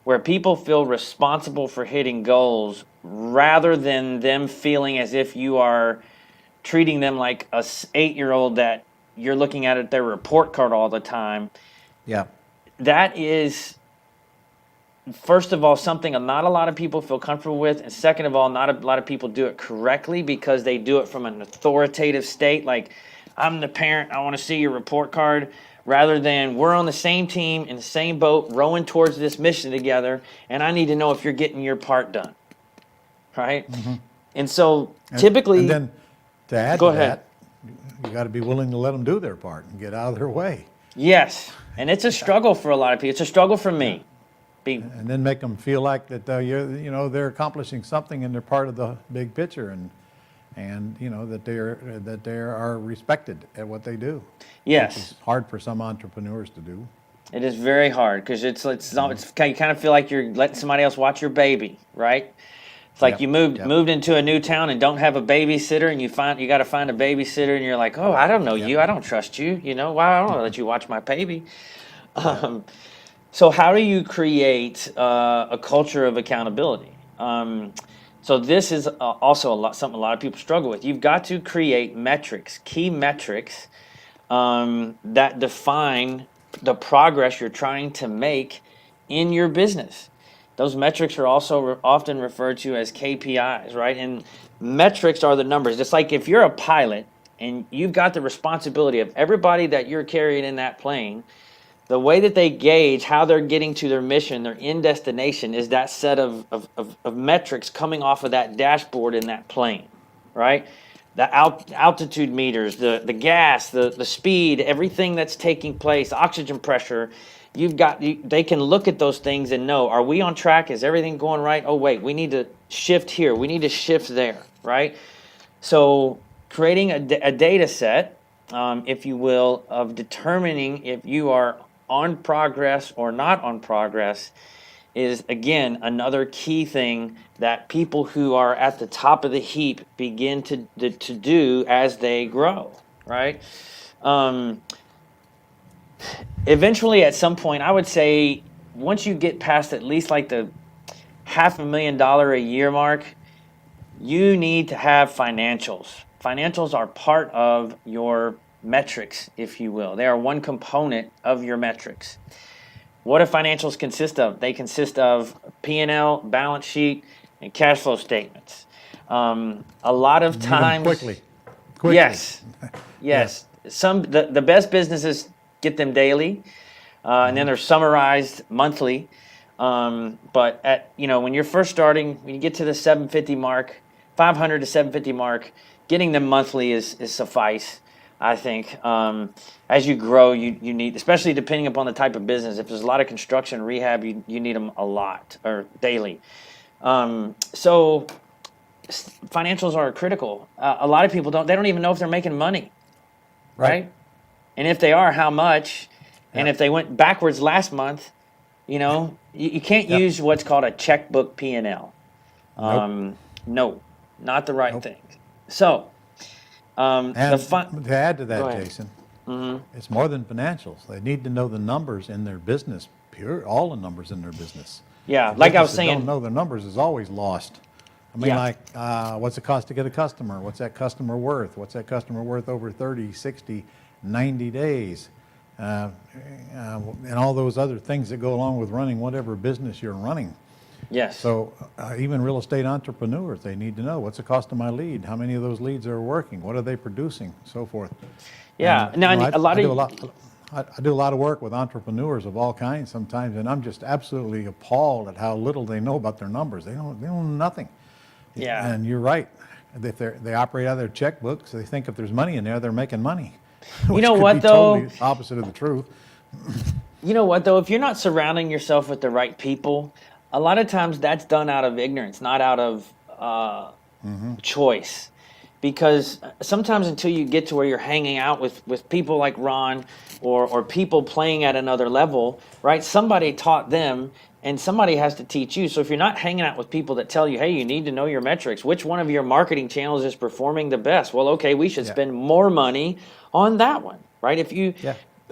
where people feel responsible for hitting goals rather than them feeling as if you are treating them like a 8-year-old that you're looking at their report card all the time. Yeah. That is, first of all, something not a lot of people feel comfortable with. And second of all, not a lot of people do it correctly because they do it from an authoritative state. Like, I'm the parent, I want to see your report card. Rather than we're on the same team in the same boat rowing towards this mission together, and I need to know if you're getting your part done, right? And so typically, and then to add go to ahead. that, you got to be willing to let them do their part and get out of their way, Yes, and it's a struggle for a lot of people. It's a struggle for me. and then make them feel like that they're accomplishing something and they're part of the big picture, and that they are respected at what they do. Yes. Which is hard for some entrepreneurs to do. It is very hard because it's you kind of feel like you're letting somebody else watch your baby, right? It's like Yep, you moved yep. into a new town and don't have a babysitter, and you got to find a babysitter, and you're like, oh, I don't know you, I don't trust you, why I don't let you watch my baby. So how do you create a culture of accountability? So this is also something a lot of people struggle with. You've got to create metrics, key metrics that define the progress you're trying to make in your business. Those metrics are also often referred to as KPIs, right? And metrics are the numbers. It's like if you're a pilot and you've got the responsibility of everybody that you're carrying in that plane, the way that they gauge how they're getting to their mission, their end destination, is that set of metrics coming off of that dashboard in that plane, right? The altitude meters, the gas, the speed, everything that's taking place, oxygen pressure. They can look at those things and know, are we on track? Is everything going right? Oh, wait, we need to shift here. We need to shift there, right? So creating a data set, if you will, of determining if you are on progress or not on progress is, again, another key thing that people who are at the top of the heap begin to do as they grow, right? Eventually, at some point, I would say once you get past at least like the $500,000 a year mark, you need to have financials. Financials are part of your metrics, if you will. They are one component of your metrics. What do financials consist of? They consist of P&L, balance sheet, and cash flow statements. A lot of Need them times, quickly. yes, yes. The best businesses get them daily, and then they're summarized monthly. But when you're first starting, when you get to the 750 mark, 500 to 750 mark, getting them monthly is suffice. I think as you grow, you need, especially depending upon the type of business. If there's a lot of construction, rehab, you need them a lot or daily. So financials are critical. A lot of people don't even know if they're making money, right? And if they are, how much? And if they went backwards last month, you can't use what's called a checkbook P&L. No, not the right thing. So, And to add to Go that, ahead. Jason, it's more than financials. They need to know the numbers in their business, all the numbers in their business. Yeah, The like I was business that saying, don't know their numbers is always lost. I mean, Yeah. what's it cost to get a customer? What's that customer worth? What's that customer worth over 30, 60, 90 days? And all those other things that go along with running whatever business you're running. yes. So even real estate entrepreneurs, they need to know, what's the cost of my lead? How many of those leads are working? What are they producing? So forth. Yeah. And, Now, you know, a lot I do of I do a lot of work with entrepreneurs of all kinds sometimes, and I'm just absolutely appalled at how little they know about their numbers. They don't know nothing. Yeah. And you're right. If they operate out of their checkbooks, they think if there's money in there, they're making money. You Which know could what, be though? totally opposite of the truth. You know what, though? If you're not surrounding yourself with the right people, a lot of times that's done out of ignorance, not out of choice. Because sometimes until you get to where you're hanging out with people like Ron or people playing at another level, right? Somebody taught them and somebody has to teach you. So if you're not hanging out with people that tell you, hey, you need to know your metrics, which one of your marketing channels is performing the best? Well, okay, we should spend more money on that one, right?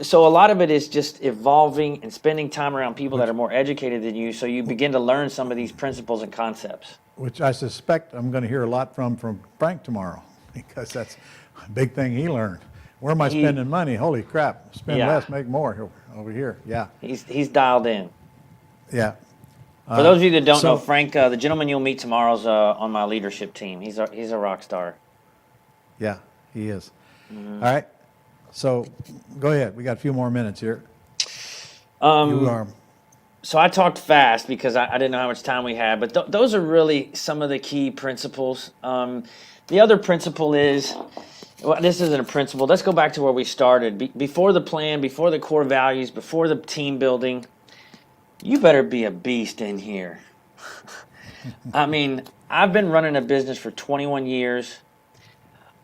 So a lot of it is just evolving and spending time around people that are more educated than you, so you begin to learn some of these principles and concepts. Which I suspect I'm going to hear a lot from Frank tomorrow, because that's a big thing he learned. Where am I spending money? Holy crap, spend less, make more over here. Yeah, He's dialed in. yeah. For those of you that don't know, so- Frank, the gentleman you'll meet tomorrow is on my leadership team. He's a rock star. Yeah, he is. All right, so go ahead. We got a few more minutes here. You are, So I talked fast because I didn't know how much time we had, but those are really some of the key principles. The other principle is, well, this isn't a principle. Let's go back to where we started. Before the plan, before the core values, before the team building, you better be a beast in here. I mean, I've been running a business for 21 years.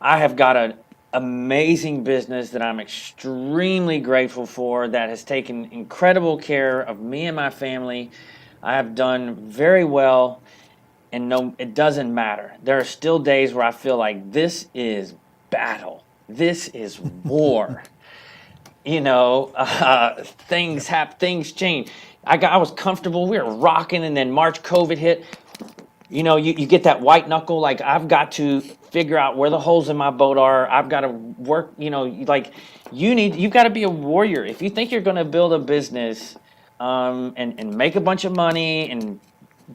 I have got an amazing business that I'm extremely grateful for, that has taken incredible care of me and my family. I have done very well, and no, it doesn't matter. There are still days where I feel like this is battle. This is war. Things change. I was comfortable. We were rocking, and then March COVID hit. You get that white knuckle. Like, I've got to figure out where the holes in my boat are. I've got to work. You've got to be a warrior. If you think you're going to build a business, and make a bunch of money and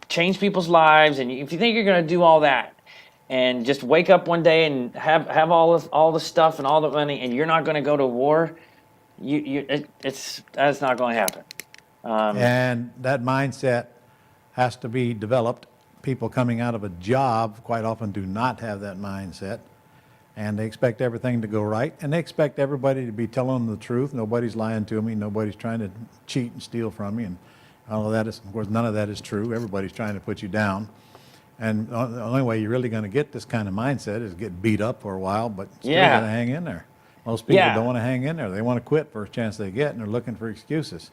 change people's lives, and if you think you're going to do all that, and just wake up one day and have all the stuff and all the money, and you're not going to go to war, that's not going to happen. and that mindset has to be developed. People coming out of a job quite often do not have that mindset, and they expect everything to go right, and they expect everybody to be telling them the truth. Nobody's lying to me. Nobody's trying to cheat and steal from me, and all of that is, of course, none of that is true. Everybody's trying to put you down, and the only way you're really going to get this kind of mindset is get beat up for a while, but still got to hang in there. Most people don't want to hang in there. They want to quit first chance they get, and they're looking for excuses.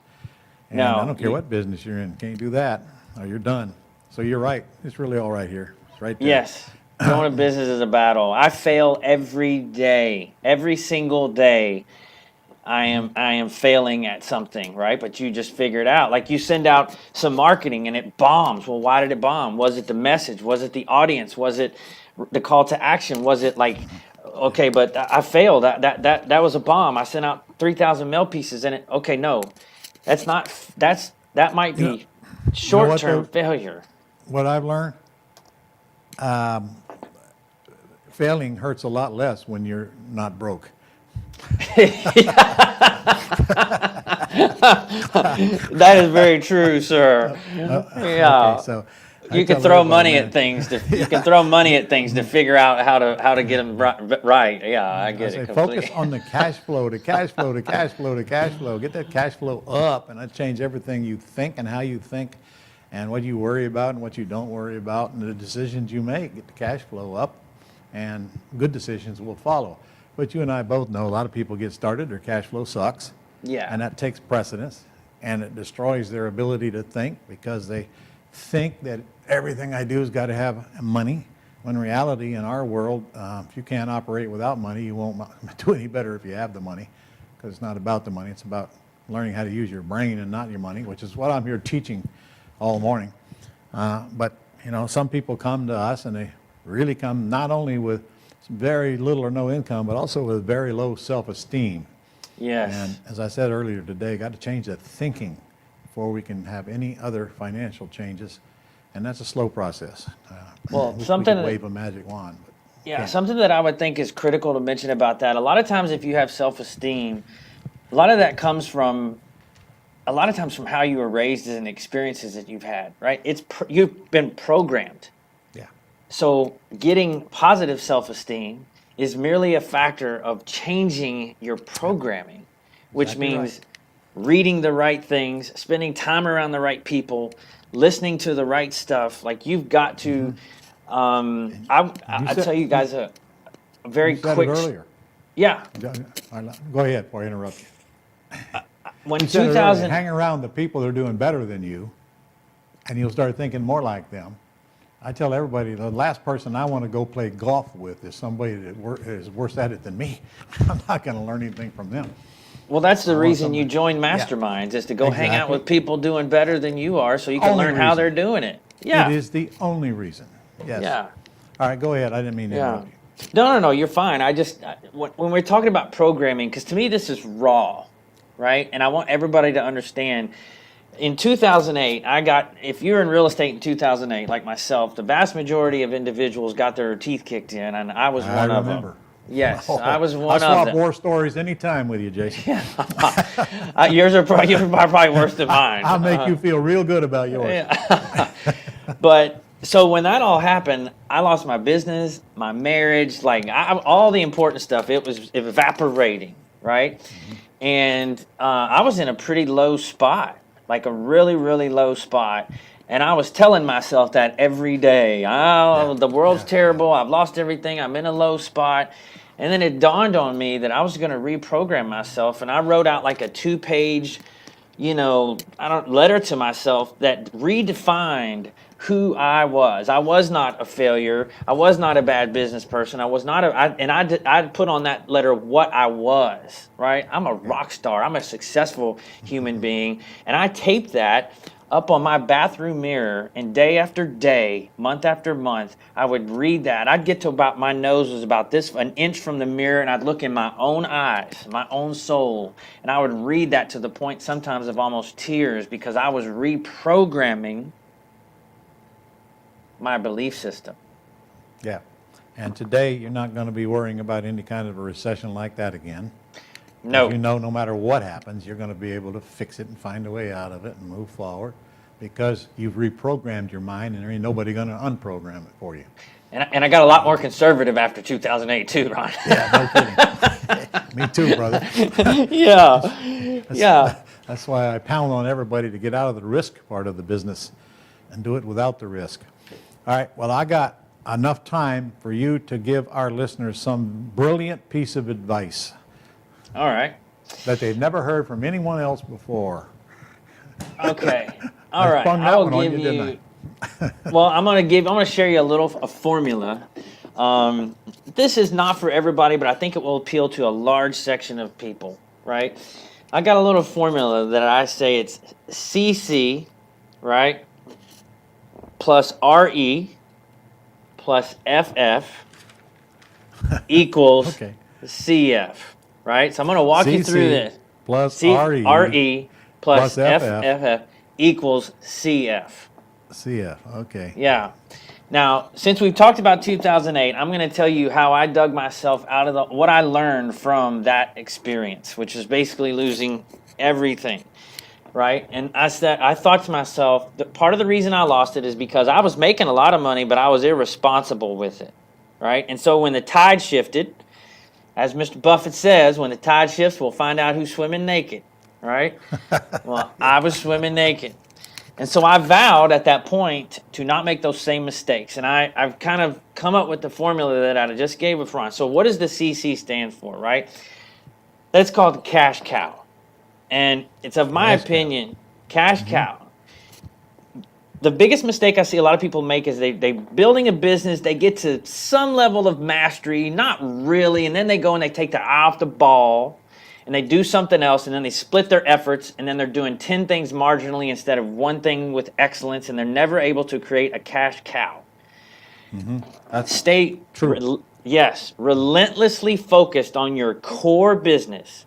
And I don't care what business you're in. Can't do that, or you're done. So you're right. It's really all right here. It's right there. Yes. Growing a business is a battle. I fail every day, every single day. I am failing at something, right? But you just figure it out. Like you send out some marketing and it bombs. Well, why did it bomb? Was it the message? Was it the audience? Was it the call to action? Was it like, okay, but I failed. That was a bomb. I sent out 3,000 mail pieces and it. Okay, no, that might be short-term failure. What I've learned, failing hurts a lot less when you're not broke. That is very true, sir. Yeah. Okay, so You can throw money at things to you can throw money at things to figure out how to get them right. Yeah, I get it completely. Focus on the cash flow, the cash flow, the cash flow, the cash flow. Get that cash flow up, and that change everything you think and how you think, and what you worry about and what you don't worry about, and the decisions you make. Get the cash flow up, and good decisions will follow. But you and I both know a lot of people get started, their cash flow sucks. Yeah. And that takes precedence, and it destroys their ability to think because they think that everything I do has got to have money, when in reality in our world, if you can't operate without money, you won't do any better if you have the money, because it's not about the money, it's about learning how to use your brain and not your money, which is what I'm here teaching all morning. But you know, some people come to us and they really come not only with very little or no income, but also with very low self-esteem. Yes. And as I said earlier today, got to change that thinking before we can have any other financial changes, and that's a slow process. Well, we something could that- wave a magic wand. But Yeah, can't. something that I would think is critical to mention about that. A lot of times, if you have self-esteem, a lot of that comes from how you were raised and experiences that you've had. Right? You've been programmed. Yeah. So getting positive self-esteem is merely a factor of changing your programming, which Exactly means reading the right things, spending time around the right people, listening to the right stuff. Like you've got to. I tell you guys a very You said quick. it earlier. Yeah, Go ahead before I interrupt you. when You said it earlier, 2000. hang around the people that are doing better than you, and you'll start thinking more like them. I tell everybody, the last person I want to go play golf with is somebody that is worse at it than me. I'm not going to learn anything from them. Well, that's the want reason you somebody- join masterminds is to go hang out Exactly. with people doing better than you are, so you can Only learn how reason. they're doing it. Yeah. It is the only reason. Yes. Yeah. All right, go ahead. I didn't mean to Yeah. interrupt you. No, you're fine. When we're talking about programming, because to me this is raw, right? And I want everybody to understand. In 2008, if you're in real estate in 2008, like myself, the vast majority of individuals got their teeth kicked in, and I was one of remember. them. Yes, Oh, I was I one of swap them. war stories anytime with you, Jason. Yours are probably worse than mine. I'll make you feel real good about yours. But so when that all happened, I lost my business, my marriage, like all the important stuff. It was evaporating, right? Mm-hmm. And I was in a pretty low spot, like a really, really low spot. And I was telling myself that every day. Oh, the world's terrible. I've lost everything. I'm in a low spot. And then it dawned on me that I was going to reprogram myself. And I wrote out like a 2-page, letter to myself that redefined who I was. I was not a failure. I was not a bad business person. I was not I put on that letter what I was, right? I'm a rock star. I'm a successful human being. And I taped that up on my bathroom mirror, and day after day, month after month, I would read that. I'd get to about, my nose was about an inch from the mirror, and I'd look in my own eyes, my own soul, and I would read that to the point sometimes of almost tears, because I was reprogramming my belief system. Yeah. And today, you're not going to be worrying about any kind of a recession like that again. No. You know, no matter what happens, you're going to be able to fix it and find a way out of it and move forward, because you've reprogrammed your mind, and there ain't nobody going to unprogram it for you. And I got a lot more conservative after 2008 too, Ron. Yeah, no kidding. Me too, brother. Yeah. That's why I pound on everybody to get out of the risk part of the business and do it without the risk. All right, well, I got enough time for you to give our listeners some brilliant piece of advice All right. that they've never heard from anyone else before. Okay. All I right. sprung that I will one on give you, didn't you. Well, I'm gonna share you a formula. This is not for everybody, but I think it will appeal to a large section of people. right? I got a little formula that I say it's CC, right, plus RE plus FF equals Okay. CF, right? So I'm going to walk you through CC this. plus RE plus plus FF FF equals CF. CF. Okay. Yeah. Now, since we've talked about 2008, I'm going to tell you how I dug myself out of what I learned from that experience, which is basically losing everything, right? And I thought to myself, that part of the reason I lost it is because I was making a lot of money, but I was irresponsible with it, right? And so when the tide shifted, as Mr. Buffett says, when the tide shifts, we'll find out who's swimming naked, right? Well, I was swimming naked. And so I vowed at that point to not make those same mistakes. And I've kind of come up with the formula that I just gave with Ron. So what does the CC stand for, right? That's called the cash cow. And it's of my opinion, cash cow. The biggest mistake I see a lot of people make is they building a business, they get to some level of mastery, not really, and then they go and they take their eye off the ball and they do something else, and then they split their efforts, and then they're doing 10 things marginally instead of one thing with excellence, and they're never able to create a cash cow. That's Stay true. yes, relentlessly focused on your core business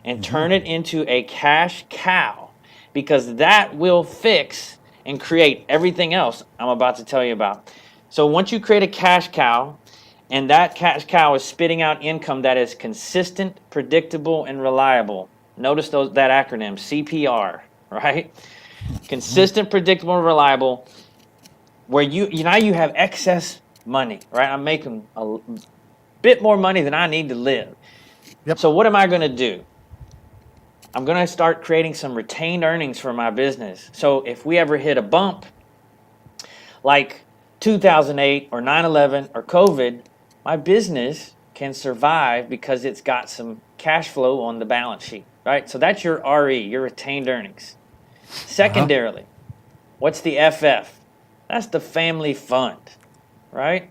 and turn it into a cash cow, because that will fix and create everything else I'm about to tell you about. So once you create a cash cow, and that cash cow is spitting out income that is consistent, predictable, and reliable. Notice that acronym, CPR, right? Consistent, predictable, and reliable, where you have excess money, right? I'm making a bit more money than I need to live. Yep. So what am I going to do? I'm going to start creating some retained earnings for my business. So if we ever hit a bump, like 2008 or 9/11 or COVID, my business can survive because it's got some cash flow on the balance sheet, right? So that's your RE, your retained earnings. Secondarily, what's the FF? That's the family fund, right?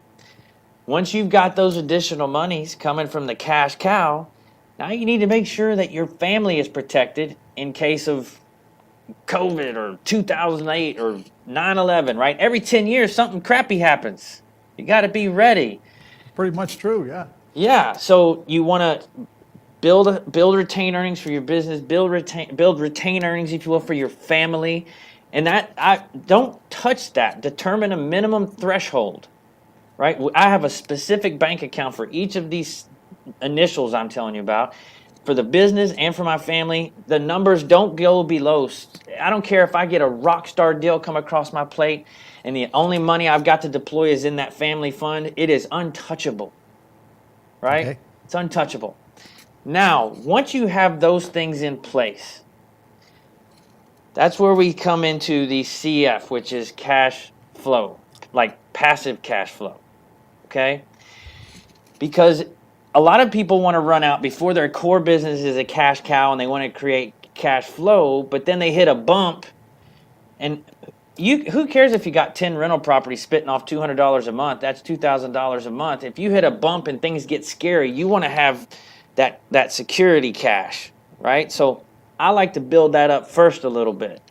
Once you've got those additional monies coming from the cash cow, now you need to make sure that your family is protected in case of COVID or 2008 or 9/11, right? Every 10 years, something crappy happens. You got to be ready. Pretty much true, yeah. Yeah, so you want to build retained earnings for your business, build retain earnings, if you will, for your family, and that I don't touch that. Determine a minimum threshold, right? I have a specific bank account for each of these initials I'm telling you about, for the business and for my family. The numbers don't go below. I don't care if I get a rock star deal come across my plate and the only money I've got to deploy is in that family fund. It is untouchable, right? Okay. It's untouchable. Now, once you have those things in place, that's where we come into the CF, which is cash flow, like passive cash flow, okay? Because a lot of people want to run out before their core business is a cash cow and they want to create cash flow, but then they hit a bump, and who cares if you got 10 rental properties spitting off $200 a month? That's $2,000 a month. If you hit a bump and things get scary, you want to have that security cash, right? So I like to build that up first a little bit.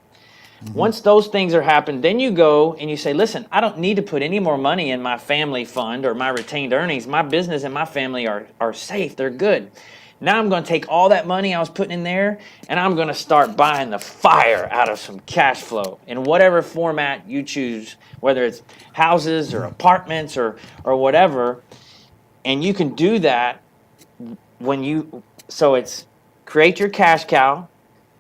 Once those things are happening, then you go and you say, listen, I don't need to put any more money in my family fund or my retained earnings. My business and my family are safe. They're good. Now I'm going to take all that money I was putting in there and I'm going to start buying the fire out of some cash flow in whatever format you choose, whether it's houses or apartments or whatever. And you can do that so it's create your cash cow,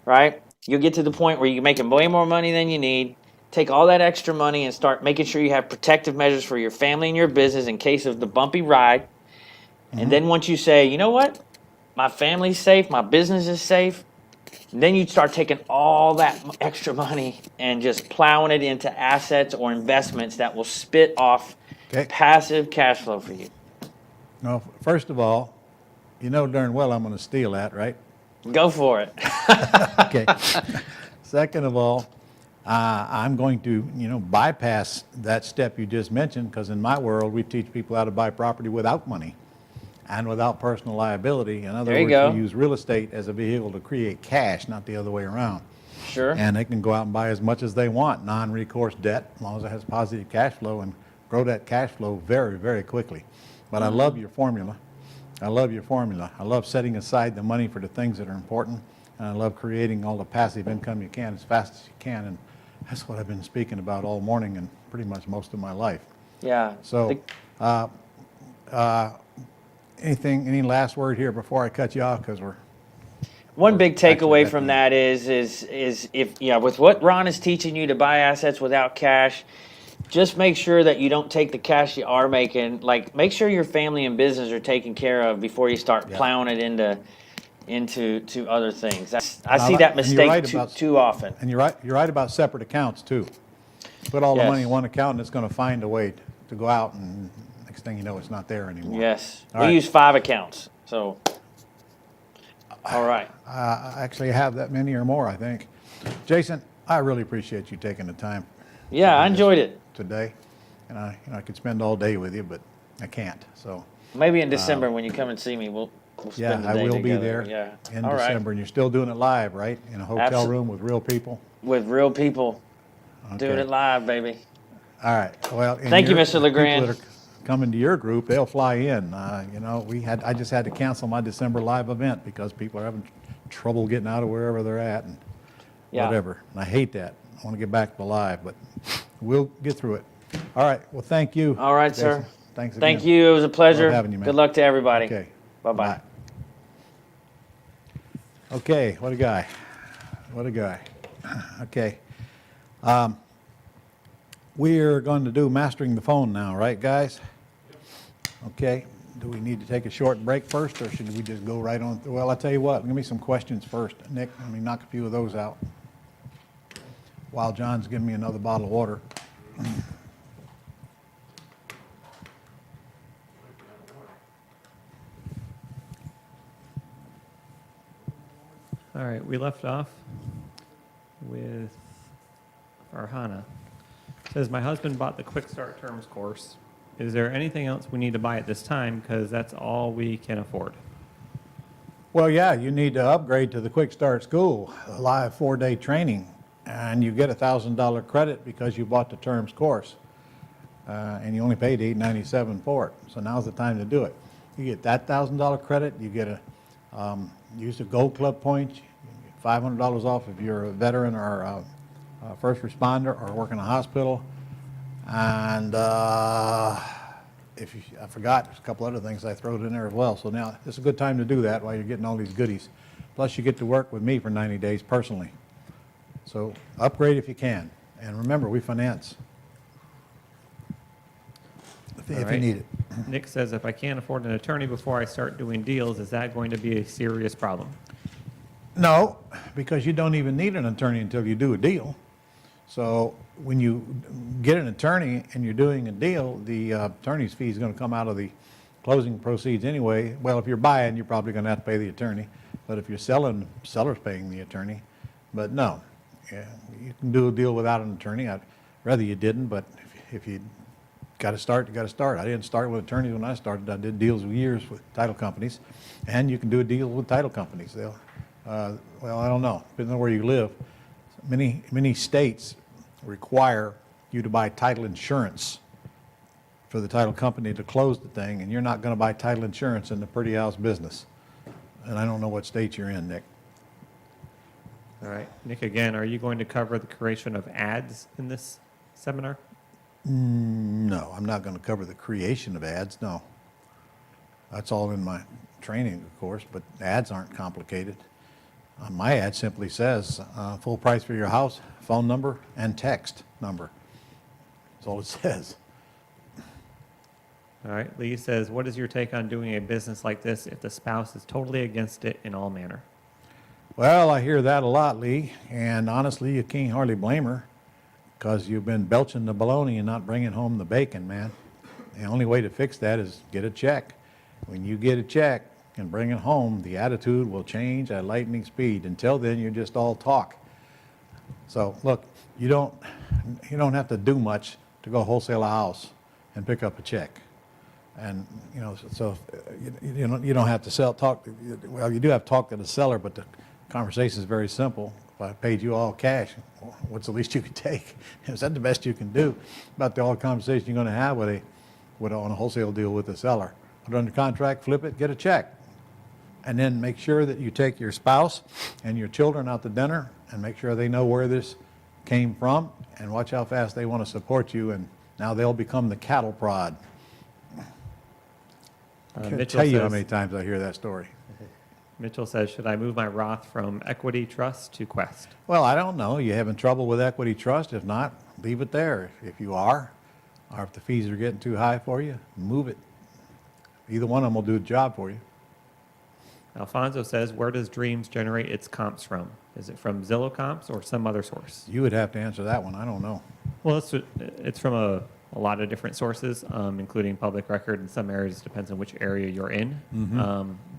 right? You'll get to the point where you're making way more money than you need. Take all that extra money and start making sure you have protective measures for your family and your business in case of the bumpy ride. And then once you say, you know what? My family's safe, my business is safe, then you start taking all that extra money and just plowing it into assets or investments that will spit off passive cash flow for you. Well, first of all, you know darn well I'm going to steal that, right? Go for it. Okay. Second of all, I'm going to, bypass that step you just mentioned, because in my world, we teach people how to buy property without money. and without personal liability. In other There you words, go. we use real estate as a vehicle to create cash, not the other way around. Sure. And they can go out and buy as much as they want, non-recourse debt, as long as it has positive cash flow, and grow that cash flow very, very quickly. But I love your formula. I love your formula. I love setting aside the money for the things that are important, and I love creating all the passive income you can as fast as you can, and that's what I've been speaking about all morning and pretty much most of my life. Yeah. So, any last word here before I cut you off, because we're... One big Actually, takeaway from that is if with what Ron is teaching you to buy assets without cash, just make sure that you don't take the cash you are making. Like, make sure your family and business are taken care of before you start plowing it into other things. I see that And you're right mistake about- too often. And you're right about separate accounts too. Put all the Yes. money in one account and it's going to find a way to go out, and next thing you know, it's not there anymore. Yes, All we right. use 5 accounts. So, all right. I actually have that many or more, I think. Jason, I really appreciate you taking the time Yeah, I enjoyed it. today. And I could spend all day with you, but I can't. So Maybe in December when you come and see me, we'll spend yeah, the I day will be together. there Yeah. in All right. December. And you're still doing it live, right? In a hotel room with real people? With real people doing Okay. it live, baby. All right. Well, and Thank you, your- Mr. the LeGrand. People that are coming to your group, they'll fly in. You know, I just had to cancel my December live event because people are having trouble getting out of wherever they're at and Yeah. whatever. And I hate that. I want to get back to live, but we'll get through it. All right. Well, thank you. All right, Jason. sir. Thanks again. Thank you. It was a pleasure. Love having you, man. Good luck to everybody. Okay. Bye-bye. Bye. Okay. What a guy. What a guy. Okay. We're going to do mastering the phone now, right, guys? Okay. Do we need to take a short break first, or should we just go right on? Well, I'll tell you what. Give me some questions first. Nick, let me knock a few of those out while John's giving me another bottle of water. All right, we left off with Farhana. It says, my husband bought the Quick Start Terms course. Is there anything else we need to buy at this time? Because that's all we can afford. Well, yeah, you need to upgrade to the Quick Start School, a live 4-day training, and you get a $1,000 credit because you bought the terms course, and you only paid $897 for it. So now's the time to do it. You get that $1,000 credit. You get use the Gold Club points. You get $500 off if you're a veteran or a first responder or work in a hospital. And I forgot, there's a couple other things I threw in there as well. So now it's a good time to do that while you're getting all these goodies. Plus you get to work with me for 90 days personally. So upgrade if you can. And remember, we finance if you right. need it. Nick says, if I can't afford an attorney before I start doing deals, is that going to be a serious problem? No, because you don't even need an attorney until you do a deal. So when you get an attorney and you're doing a deal, the attorney's fee is going to come out of the closing proceeds anyway. Well, if you're buying, you're probably going to have to pay the attorney. But if you're selling, seller's paying the attorney. But no, yeah, you can do a deal without an attorney. I'd rather you didn't, but if you got to start, you got to start. I didn't start with attorneys when I started. I did deals with years with title companies, and you can do a deal with title companies. They'll, well, I don't know, depending on where you live. Many states require you to buy title insurance for the title company to close the thing, and you're not going to buy title insurance in the pretty house business. And I don't know what state you're in, Nick. All right. Nick, again, are you going to cover the creation of ads in this seminar? No, I'm not going to cover the creation of ads, no. That's all in my training, of course, but ads aren't complicated. My ad simply says, full price for your house, phone number, and text number. That's all it says. All right. Lee says, what is your take on doing a business like this if the spouse is totally against it in all manner? Well, I hear that a lot, Lee, and honestly, you can't hardly blame her because you've been belching the bologna and not bringing home the bacon, man. The only way to fix that is get a check. When you get a check and bring it home, the attitude will change at lightning speed. Until then, you're just all talk. So, look, you don't have to do much to go wholesale a house and pick up a check. And, you know, you don't have to well, you do have to talk to the seller, but the conversation is very simple. If I paid you all cash, what's the least you could take? Is that the best you can do? About the all conversation you're going to have on a wholesale deal with the seller. Put it under contract, flip it, get a check. And then make sure that you take your spouse and your children out to dinner and make sure they know where this came from and watch how fast they want to support you, and now they'll become the cattle prod. I can't Mitchell tell you how says- many times I hear that story. Mitchell says, should I move my Roth from Equity Trust to Quest? Well, I don't know. You having trouble with equity trust? If not, leave it there. If you are, or if the fees are getting too high for you, move it. Either one of them will do the job for you. Alfonso says, where does Dreams generate its comps from? Is it from Zillow comps or some other source? You would have to answer that one. I don't know. Well, it's from a lot of different sources, including public record. In some areas, it depends on which area you're in.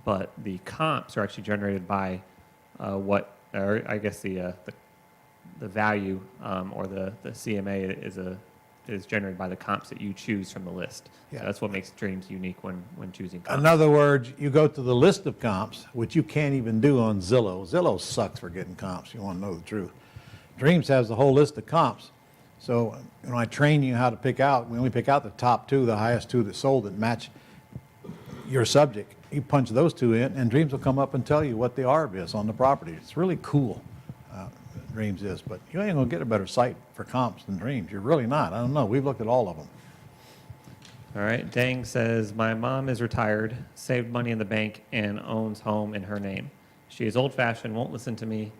But the comps are actually generated by the value or the CMA is generated by the comps that you choose from the list. Yeah. So that's what makes Dreams unique when choosing comps. In other words, you go to the list of comps, which you can't even do on Zillow. Zillow sucks for getting comps. You want to know the truth. Dreams has the whole list of comps. So when I train you how to pick out, we only pick out the top two, the highest two that sold that match your subject. You punch those two in, and Dreams will come up and tell you what the ARV is on the property. It's really cool, Dreams is. But you ain't going to get a better site for comps than Dreams. You're really not. I don't know. We've looked at all of them. All right. Dang says, my mom is retired, saved money in the bank, and owns home in her name. She is old-fashioned, won't listen to me.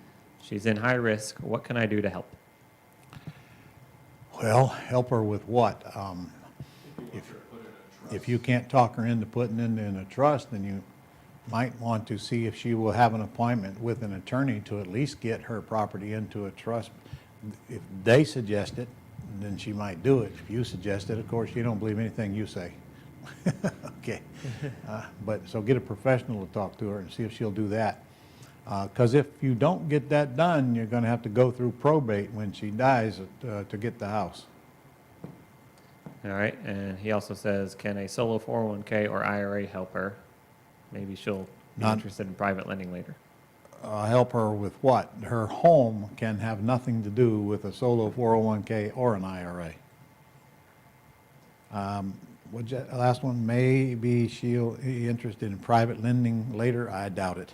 She's in high risk. What can I do to help? Well, help her with what? If you can't talk her into putting it in a trust, then you might want to see if she will have an appointment with an attorney to at least get her property into a trust. If they suggest it, then she might do it. If you suggest it, of course, you don't believe anything you say. Okay. But so get a professional to talk to her and see if she'll do that. Because if you don't get that done, you're going to have to go through probate when she dies to get the house. All right. And he also says, can a solo 401k or IRA help her? Maybe she'll be interested in private lending later. Help her with what? Her home can have nothing to do with a solo 401k or an IRA. Last one, maybe she'll be interested in private lending later. I doubt it.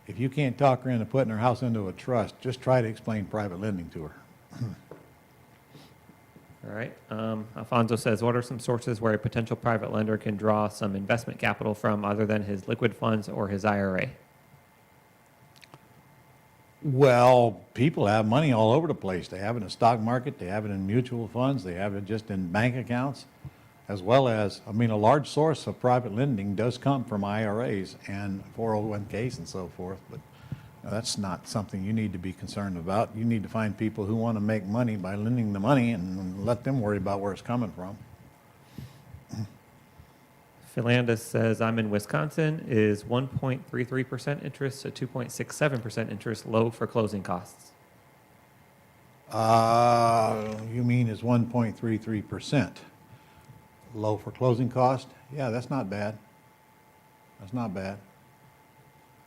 If you can't talk her into putting her house into a trust, just try to explain private lending to her. All right. Alfonso says, what are some sources where a potential private lender can draw some investment capital from other than his liquid funds or his IRA? Well, people have money all over the place. They have it in the stock market, they have it in mutual funds, they have it just in bank accounts, as well as, a large source of private lending does come from IRAs and 401ks and so forth, but that's not something you need to be concerned about. You need to find people who want to make money by lending the money and let them worry about where it's coming from. Philandus says, I'm in Wisconsin. Is 1.33% interest to 2.67% interest low for closing costs? You mean is 1.33% low for closing cost? Yeah, that's not bad. That's not bad.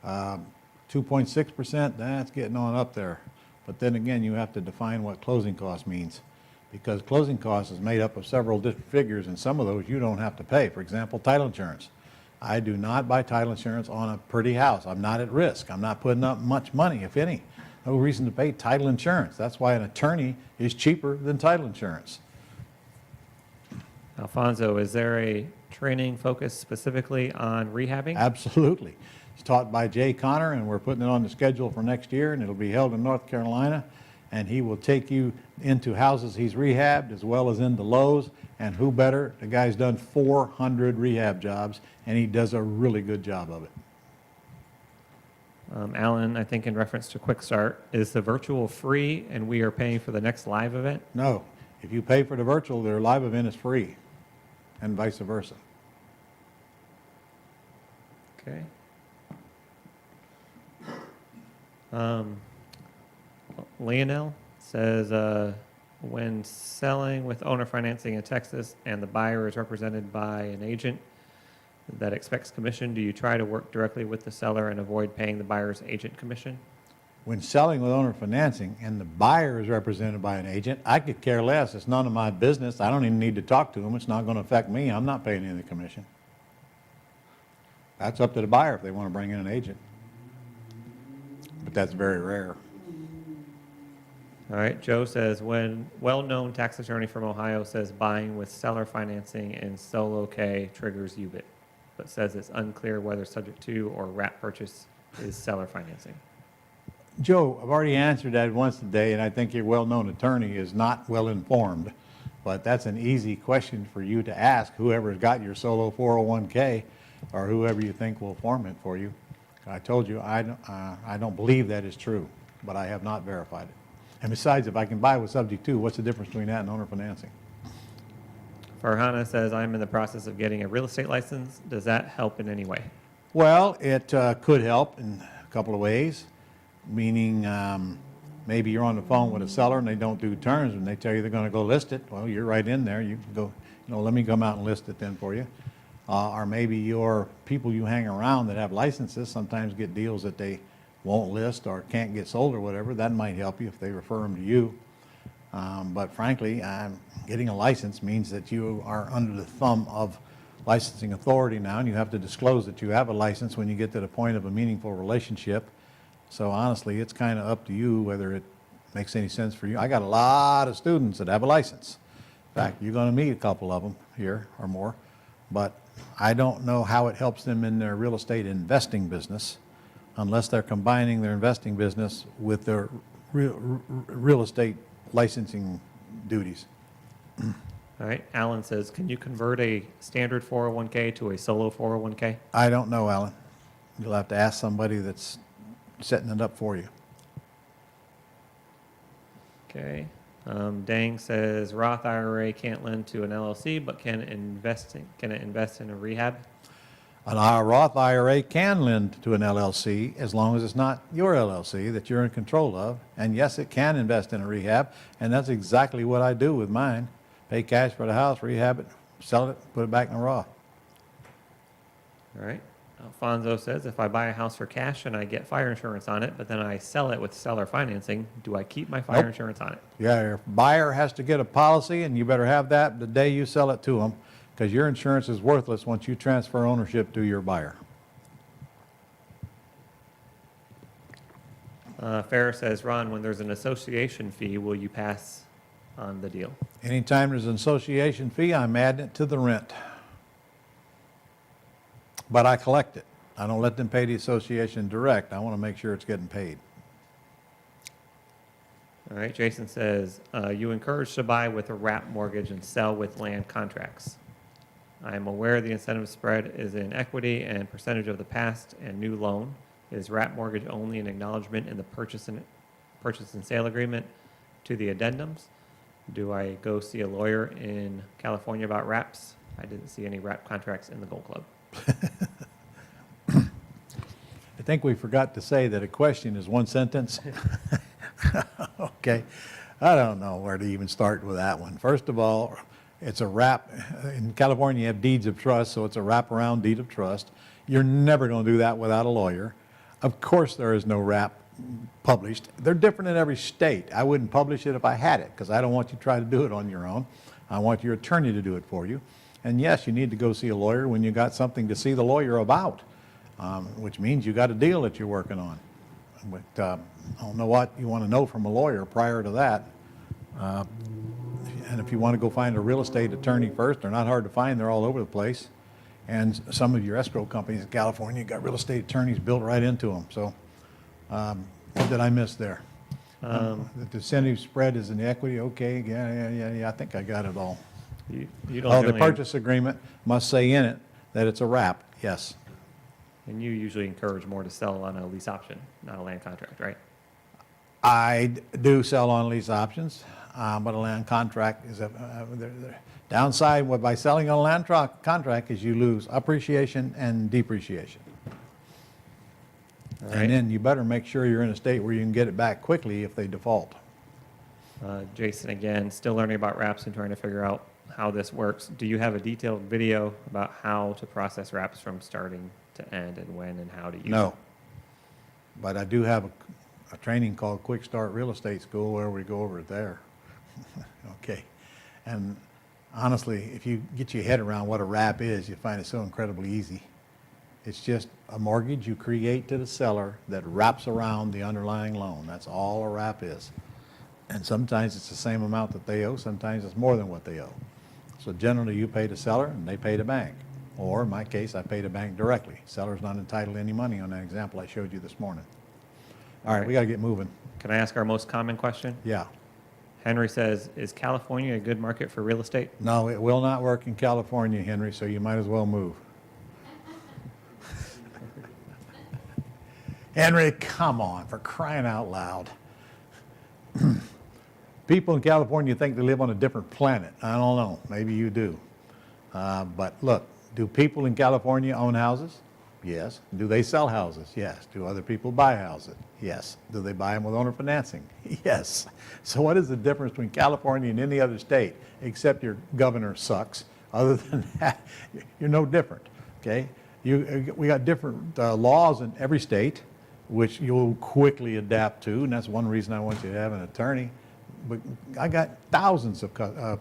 2.6%, that's getting on up there. But then again, you have to define what closing cost means, because closing cost is made up of several different figures, and some of those you don't have to pay. For example, title insurance. I do not buy title insurance on a pretty house. I'm not at risk. I'm not putting up much money, if any. No reason to pay title insurance. That's why an attorney is cheaper than title insurance. Alfonso, is there a training focused specifically on rehabbing? Absolutely. It's taught by Jay Connor, and we're putting it on the schedule for next year, and it'll be held in North Carolina. And he will take you into houses he's rehabbed as well as into Lowe's. And who better? The guy's done 400 rehab jobs, and he does a really good job of it. Alan, I think in reference to Quick Start, is the virtual free and we are paying for the next live event? No. If you pay for the virtual, their live event is free, and vice versa. Okay. Lionel says, when selling with owner financing in Texas and the buyer is represented by an agent, that expects commission, do you try to work directly with the seller and avoid paying the buyer's agent commission? When selling with owner financing and the buyer is represented by an agent, I could care less. It's none of my business. I don't even need to talk to them. It's not going to affect me. I'm not paying any of the commission. That's up to the buyer if they want to bring in an agent. But that's very rare. All right, Joe says, when well-known tax attorney from Ohio says buying with seller financing in solo K triggers UBIT, but says it's unclear whether subject to or wrap purchase is seller financing. Joe, I've already answered that once today, and I think your well-known attorney is not well-informed. But that's an easy question for you to ask whoever's got your solo 401k or whoever you think will form it for you. I told you I don't believe that is true, but I have not verified it. And besides, if I can buy with subject to, what's the difference between that and owner financing? Farhana says, I'm in the process of getting a real estate license. Does that help in any way? Well, it could help in a couple of ways, meaning maybe you're on the phone with a seller and they don't do terms and they tell you they're going to go list it. Well, you're right in there. You can go, let me come out and list it then for you. Or maybe your people you hang around that have licenses sometimes get deals that they won't list or can't get sold or whatever. That might help you if they refer them to you. But frankly, getting a license means that you are under the thumb of licensing authority now, and you have to disclose that you have a license when you get to the point of a meaningful relationship. So honestly, it's kind of up to you whether it makes any sense for you. I got a lot of students that have a license. In fact, you're going to meet a couple of them here or more, but I don't know how it helps them in their real estate investing business unless they're combining their investing business with their real estate licensing duties. All right, Alan says, can you convert a standard 401k to a solo 401k? I don't know, Alan. You'll have to ask somebody that's setting it up for you. Okay. Dang says, Roth IRA can't lend to an LLC, but can it invest in a rehab? An Roth IRA can lend to an LLC as long as it's not your LLC that you're in control of. And yes, it can invest in a rehab, and that's exactly what I do with mine. Pay cash for the house, rehab it, sell it, put it back in a Roth. All right. Alfonso says, if I buy a house for cash and I get fire insurance on it, but then I sell it with seller financing, do I keep my fire Nope. insurance on it? Yeah, your buyer has to get a policy, and you better have that the day you sell it to them, because your insurance is worthless once you transfer ownership to your buyer. Farrah says, Ron, when there's an association fee, will you pass on the deal? Anytime there's an association fee, I'm adding it to the rent. But I collect it. I don't let them pay the association direct. I want to make sure it's getting paid. All right. Jason says, you encourage to buy with a wrap mortgage and sell with land contracts. I am aware the incentive spread is in equity and percentage of the past and new loan. Is wrap mortgage only an acknowledgement in the purchase and sale agreement to the addendums? Do I go see a lawyer in California about wraps? I didn't see any wrap contracts in the Gold Club. I think we forgot to say that a question is one sentence. Okay. I don't know where to even start with that one. First of all, it's a wrap. In California, you have deeds of trust, so it's a wraparound deed of trust. You're never going to do that without a lawyer. Of course, there is no wrap published. They're different in every state. I wouldn't publish it if I had it, because I don't want you to try to do it on your own. I want your attorney to do it for you. And yes, you need to go see a lawyer when you got something to see the lawyer about, which means you got a deal that you're working on. But I don't know what you want to know from a lawyer prior to that. And if you want to go find a real estate attorney first, they're not hard to find. They're all over the place. And some of your escrow companies in California got real estate attorneys built right into them. So what did I miss there? The incentive spread is in the equity. Okay, yeah. I think I got it all. You don't Oh, the generally- purchase agreement must say in it that it's a wrap, yes. And you usually encourage more to sell on a lease option, not a land contract, right? I do sell on lease options, but a land contract is the downside by selling on a land contract is you lose appreciation and depreciation. All right. And then you better make sure you're in a state where you can get it back quickly if they default. Jason, again, still learning about wraps and trying to figure out how this works, do you have a detailed video about how to process wraps from starting to end and when and how to use No. it? But I do have a training called Quick Start Real Estate School where we go over it there. Okay. And honestly, if you get your head around what a wrap is, you find it so incredibly easy. It's just a mortgage you create to the seller that wraps around the underlying loan. That's all a wrap is. And sometimes it's the same amount that they owe, sometimes it's more than what they owe. So generally you pay the seller and they pay the bank. Or in my case, I pay the bank directly. Seller's not entitled to any money on that example I showed you this morning. All right, we got to get moving. Can I ask our most common question? Yeah. Henry says, is California a good market for real estate? No, it will not work in California, Henry, so you might as well move. Henry, come on, for crying out loud. People in California think they live on a different planet. I don't know, maybe you do. But look, do people in California own houses? Yes. Do they sell houses? Yes. Do other people buy houses? Yes. Do they buy them with owner financing? Yes. So what is the difference between California and any other state, except your governor sucks? Other than that, you're no different, okay? We got different laws in every state, which you'll quickly adapt to, and that's one reason I want you to have an attorney. But I got thousands of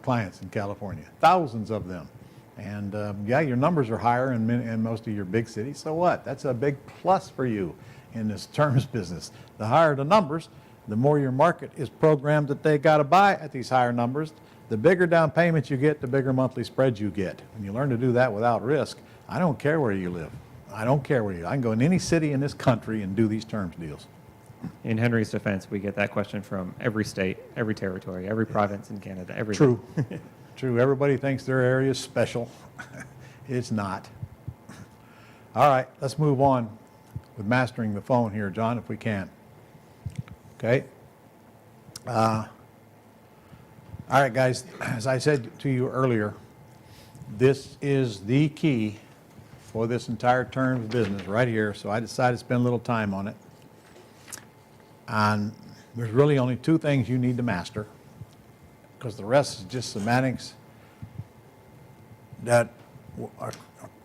clients in California, thousands of them. And yeah, your numbers are higher in most of your big cities. So what? That's a big plus for you in this terms business. The higher the numbers, the more your market is programmed that they got to buy at these higher numbers. The bigger down payments you get, the bigger monthly spreads you get. When you learn to do that without risk, I don't care where you live. I don't care where you live. I can go in any city in this country and do these terms deals. In Henry's defense, we get that question from every state, every territory, every province in Canada, everything. True. True. Everybody thinks their area is special. It's not. All right, let's move on with mastering the phone here, John, if we can. Okay. All right, guys, as I said to you earlier, this is the key for this entire terms business right here, so I decided to spend a little time on it. And there's really only two things you need to master, because the rest is just semantics that are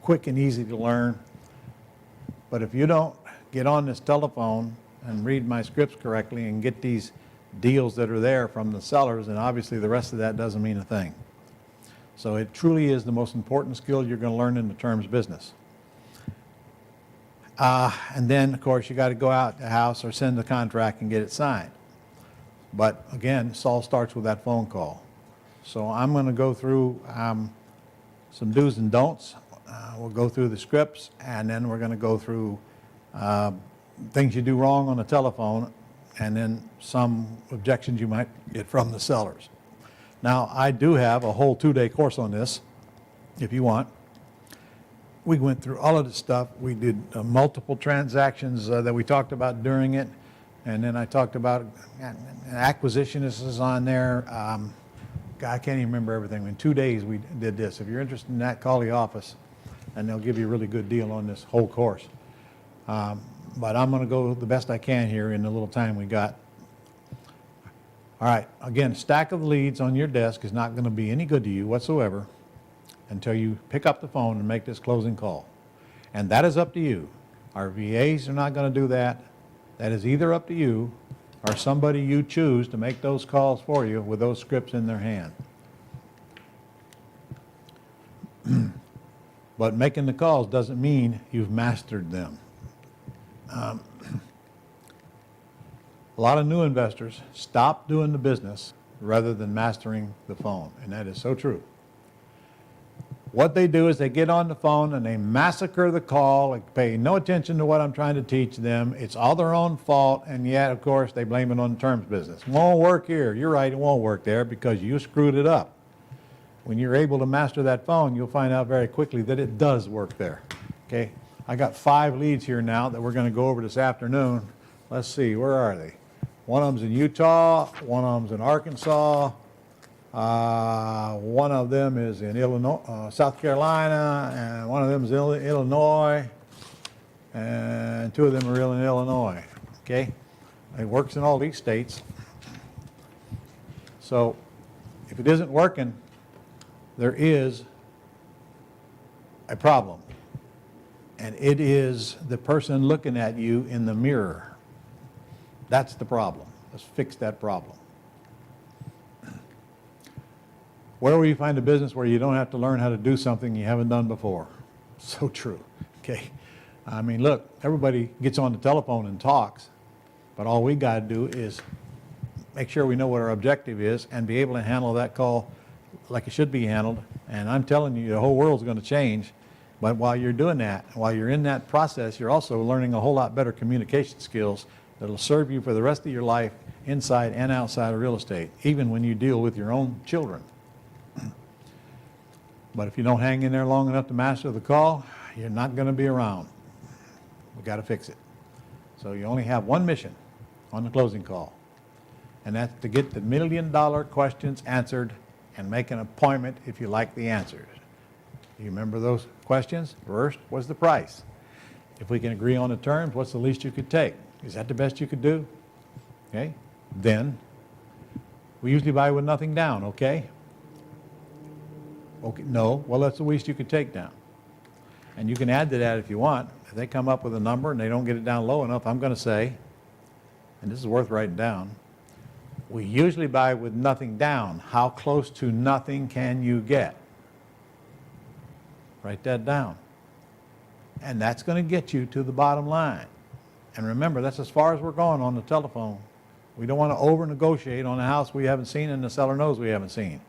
quick and easy to learn. But if you don't get on this telephone and read my scripts correctly and get these deals that are there from the sellers, then obviously the rest of that doesn't mean a thing. So it truly is the most important skill you're going to learn in the terms business. And then, of course, you got to go out to the house or send the contract and get it signed. But again, this all starts with that phone call. So I'm going to go through some do's and don'ts. We'll go through the scripts, and then we're going to go through things you do wrong on the telephone, and then some objections you might get from the sellers. Now, I do have a whole 2-day course on this, if you want. We went through all of this stuff. We did multiple transactions that we talked about during it. And then I talked about acquisition. This is on there. God, I can't even remember everything. In 2 days we did this. If you're interested in that, call the office and they'll give you a really good deal on this whole course. But I'm going to go the best I can here in the little time we got. All right, again, stack of leads on your desk is not going to be any good to you whatsoever until you pick up the phone and make this closing call. And that is up to you. Our VAs are not going to do that. That is either up to you or somebody you choose to make those calls for you with those scripts in their hand. But making the calls doesn't mean you've mastered them. A lot of new investors stop doing the business rather than mastering the phone, and that is so true. What they do is they get on the phone and they massacre the call, and pay no attention to what I'm trying to teach them. It's all their own fault, and yet, of course, they blame it on the terms business. Won't work here. You're right, it won't work there because you screwed it up. When you're able to master that phone, you'll find out very quickly that it does work there. Okay, I got 5 leads here now that we're going to go over this afternoon. Let's see, where are they? One of them's in Utah, one of them's in Arkansas, one of them is in Illinois, South Carolina, and one of them is in Illinois, and 2 of them are in Illinois. Okay, it works in all these states. So if it isn't working, there is a problem. And it is the person looking at you in the mirror. That's the problem. Let's fix that problem. Where will you find a business where you don't have to learn how to do something you haven't done before? So true, okay? I mean, look, everybody gets on the telephone and talks, but all we got to do is make sure we know what our objective is and be able to handle that call like it should be handled. And I'm telling you, the whole world's going to change. But while you're doing that, while you're in that process, you're also learning a whole lot better communication skills that'll serve you for the rest of your life inside and outside of real estate, even when you deal with your own children. But if you don't hang in there long enough to master the call, you're not going to be around. We got to fix it. So you only have one mission on the closing call, and that's to get the $1 million questions answered and make an appointment if you like the answers. You remember those questions? First, what's the price? If we can agree on the terms, what's the least you could take? Is that the best you could do? Okay. Then, we usually buy with nothing down, okay? Okay, no, well, that's the least you could take down. And you can add to that if you want. If they come up with a number and they don't get it down low enough, I'm going to say, and this is worth writing down, we usually buy with nothing down. How close to nothing can you get? Write that down. And that's going to get you to the bottom line. And remember, that's as far as we're going on the telephone. We don't want to over-negotiate on a house we haven't seen and the seller knows we haven't seen.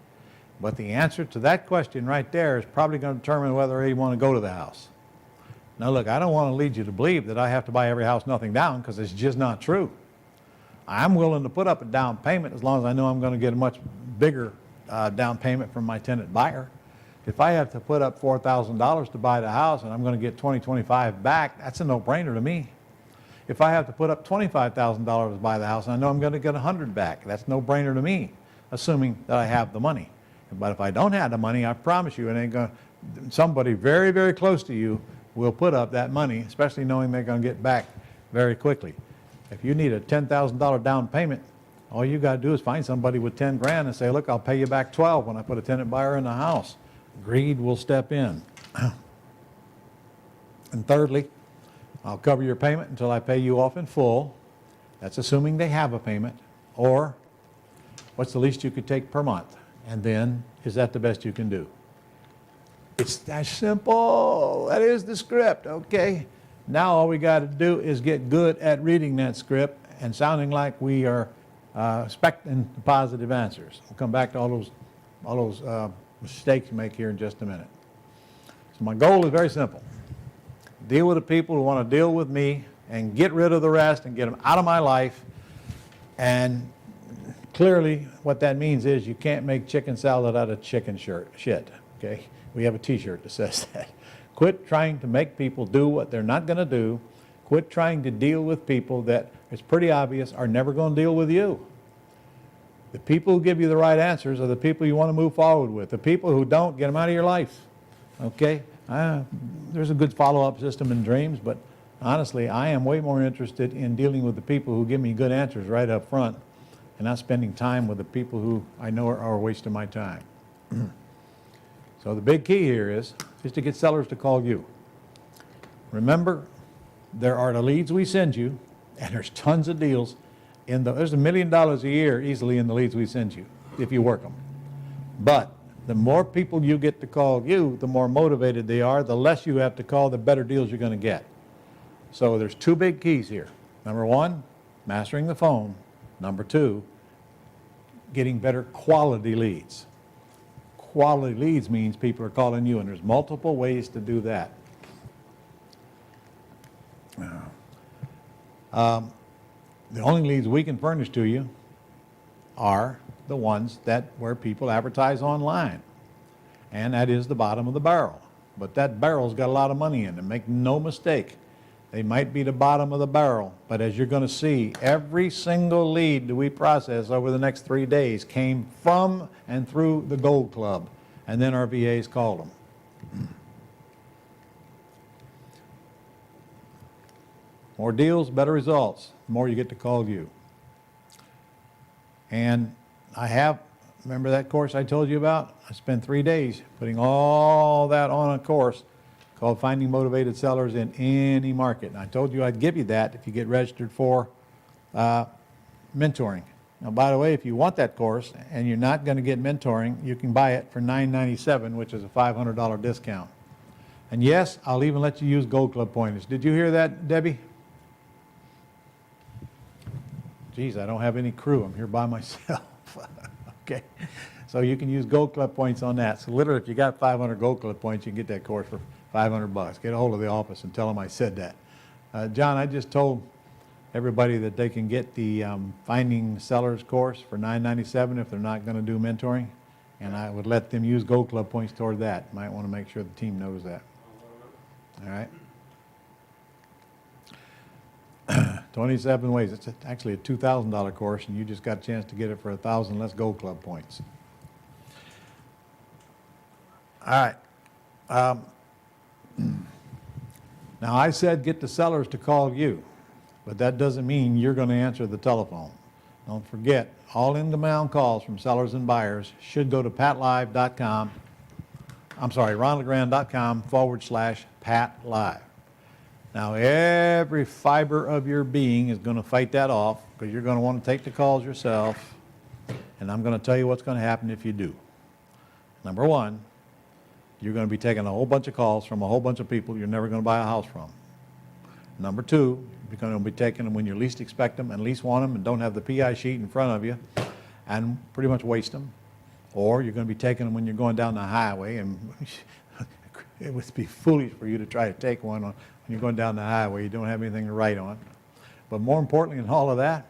But the answer to that question right there is probably going to determine whether you want to go to the house. Now look, I don't want to lead you to believe that I have to buy every house nothing down, because it's just not true. I'm willing to put up a down payment as long as I know I'm going to get a much bigger down payment from my tenant buyer. If I have to put up $4,000 to buy the house and I'm going to get $20,000-$25,000 back, that's a no-brainer to me. If I have to put up $25,000 to buy the house and I know I'm going to get $100,000 back, that's no-brainer to me, assuming that I have the money. But if I don't have the money, I promise you, somebody very, very close to you will put up that money, especially knowing they're going to get back very quickly. If you need a $10,000 down payment, all you got to do is find somebody with 10 grand and say, look, I'll pay you back 12 when I put a tenant buyer in the house. Greed will step in. And thirdly, I'll cover your payment until I pay you off in full. That's assuming they have a payment. Or what's the least you could take per month? And then, is that the best you can do? It's that simple. That is the script, okay? Now all we got to do is get good at reading that script and sounding like we are expecting positive answers. We'll come back to all those mistakes you make here in just a minute. So my goal is very simple. Deal with the people who want to deal with me and get rid of the rest and get them out of my life. And clearly what that means is you can't make chicken salad out of chicken shit, okay? We have a t-shirt that says that. Quit trying to make people do what they're not going to do. Quit trying to deal with people that it's pretty obvious are never going to deal with you. The people who give you the right answers are the people you want to move forward with. The people who don't, get them out of your life, okay? There's a good follow-up system in dreams, but honestly, I am way more interested in dealing with the people who give me good answers right up front and not spending time with the people who I know are a waste of my time. So the big key here is to get sellers to call you. Remember, there are the leads we send you, and there's tons of deals. There's $1 million a year easily in the leads we send you, if you work them. But the more people you get to call you, the more motivated they are. The less you have to call, the better deals you're going to get. So there's two big keys here. Number one, mastering the phone. Number two, getting better quality leads. Quality leads means people are calling you, and there's multiple ways to do that. The only leads we can furnish to you are the ones where people advertise online, and that is the bottom of the barrel. But that barrel's got a lot of money in it. Make no mistake, they might be the bottom of the barrel, but as you're going to see, every single lead that we process over the next 3 days came from and through the Gold Club, and then our VAs called them. More deals, better results. The more you get to call you. And I have Remember that course I told you about? I spent 3 days putting all that on a course called Finding Motivated Sellers in Any Market. And I told you I'd give you that if you get registered for mentoring. Now, by the way, if you want that course and you're not going to get mentoring, you can buy it for $9.97, which is a $500 discount. And yes, I'll even let you use Gold Club points. Did you hear that, Debbie? Geez, I don't have any crew. I'm here by myself. Okay, so you can use Gold Club points on that. So literally, if you got 500 Gold Club points, you can get that course for $500. Get a hold of the office and tell them I said that. John, I just told everybody that they can get the Finding Sellers course for $9.97 if they're not going to do mentoring, and I would let them use Gold Club points toward that. Might want to make sure the team knows that. All right. 27 ways. It's actually a $2,000 course, and you just got a chance to get it for 1,000 less Gold Club points. All right. Now, I said get the sellers to call you, but that doesn't mean you're going to answer the telephone. Don't forget, all inbound calls from sellers and buyers should go to patlive.com. I'm sorry, ronlegrand.com/patlive. Now, every fiber of your being is going to fight that off because you're going to want to take the calls yourself, and I'm going to tell you what's going to happen if you do. Number one, you're going to be taking a whole bunch of calls from a whole bunch of people you're never going to buy a house from. Number two, you're going to be taking them when you least expect them and least want them and don't have the PI sheet in front of you and pretty much waste them. Or you're going to be taking them when you're going down the highway, and it would be foolish for you to try to take one when you're going down the highway. You don't have anything to write on. But more importantly than all of that,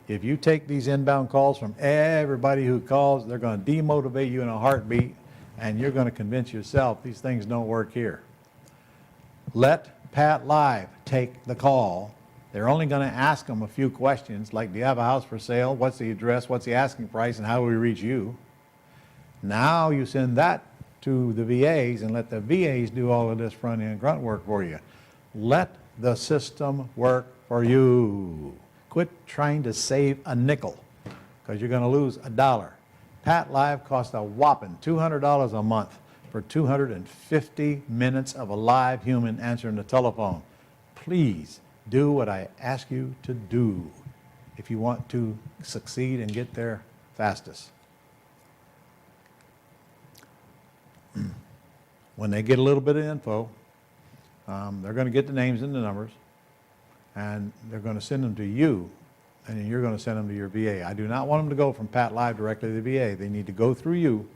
if you take these inbound calls from everybody who calls, they're going to demotivate you in a heartbeat, and you're going to convince yourself these things don't work here. Let Pat Live take the call. They're only going to ask them a few questions like, do you have a house for sale? What's the address? What's the asking price? And how do we reach you? Now you send that to the VAs and let the VAs do all of this front-end grunt work for you. Let the system work for you. Quit trying to save a nickel because you're going to lose $1. Pat Live costs a whopping $200 a month for 250 minutes of a live human answering the telephone. Please do what I ask you to do if you want to succeed and get there fastest. When they get a little bit of info, they're going to get the names and the numbers, and they're going to send them to you, and then you're going to send them to your VA. I do not want them to go from Pat Live directly to the VA. They need to go through you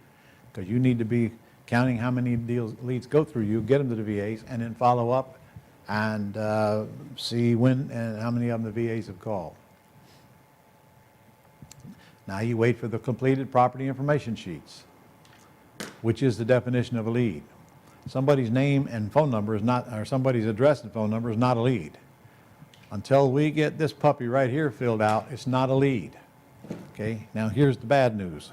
because you need to be counting how many leads go through you, get them to the VAs, and then follow up and see when and how many of them the VAs have called. Now you wait for the completed property information sheets, which is the definition of a lead. Somebody's name and phone number is not, or somebody's address and phone number is not a lead. Until we get this puppy right here filled out, it's not a lead. Okay, now here's the bad news.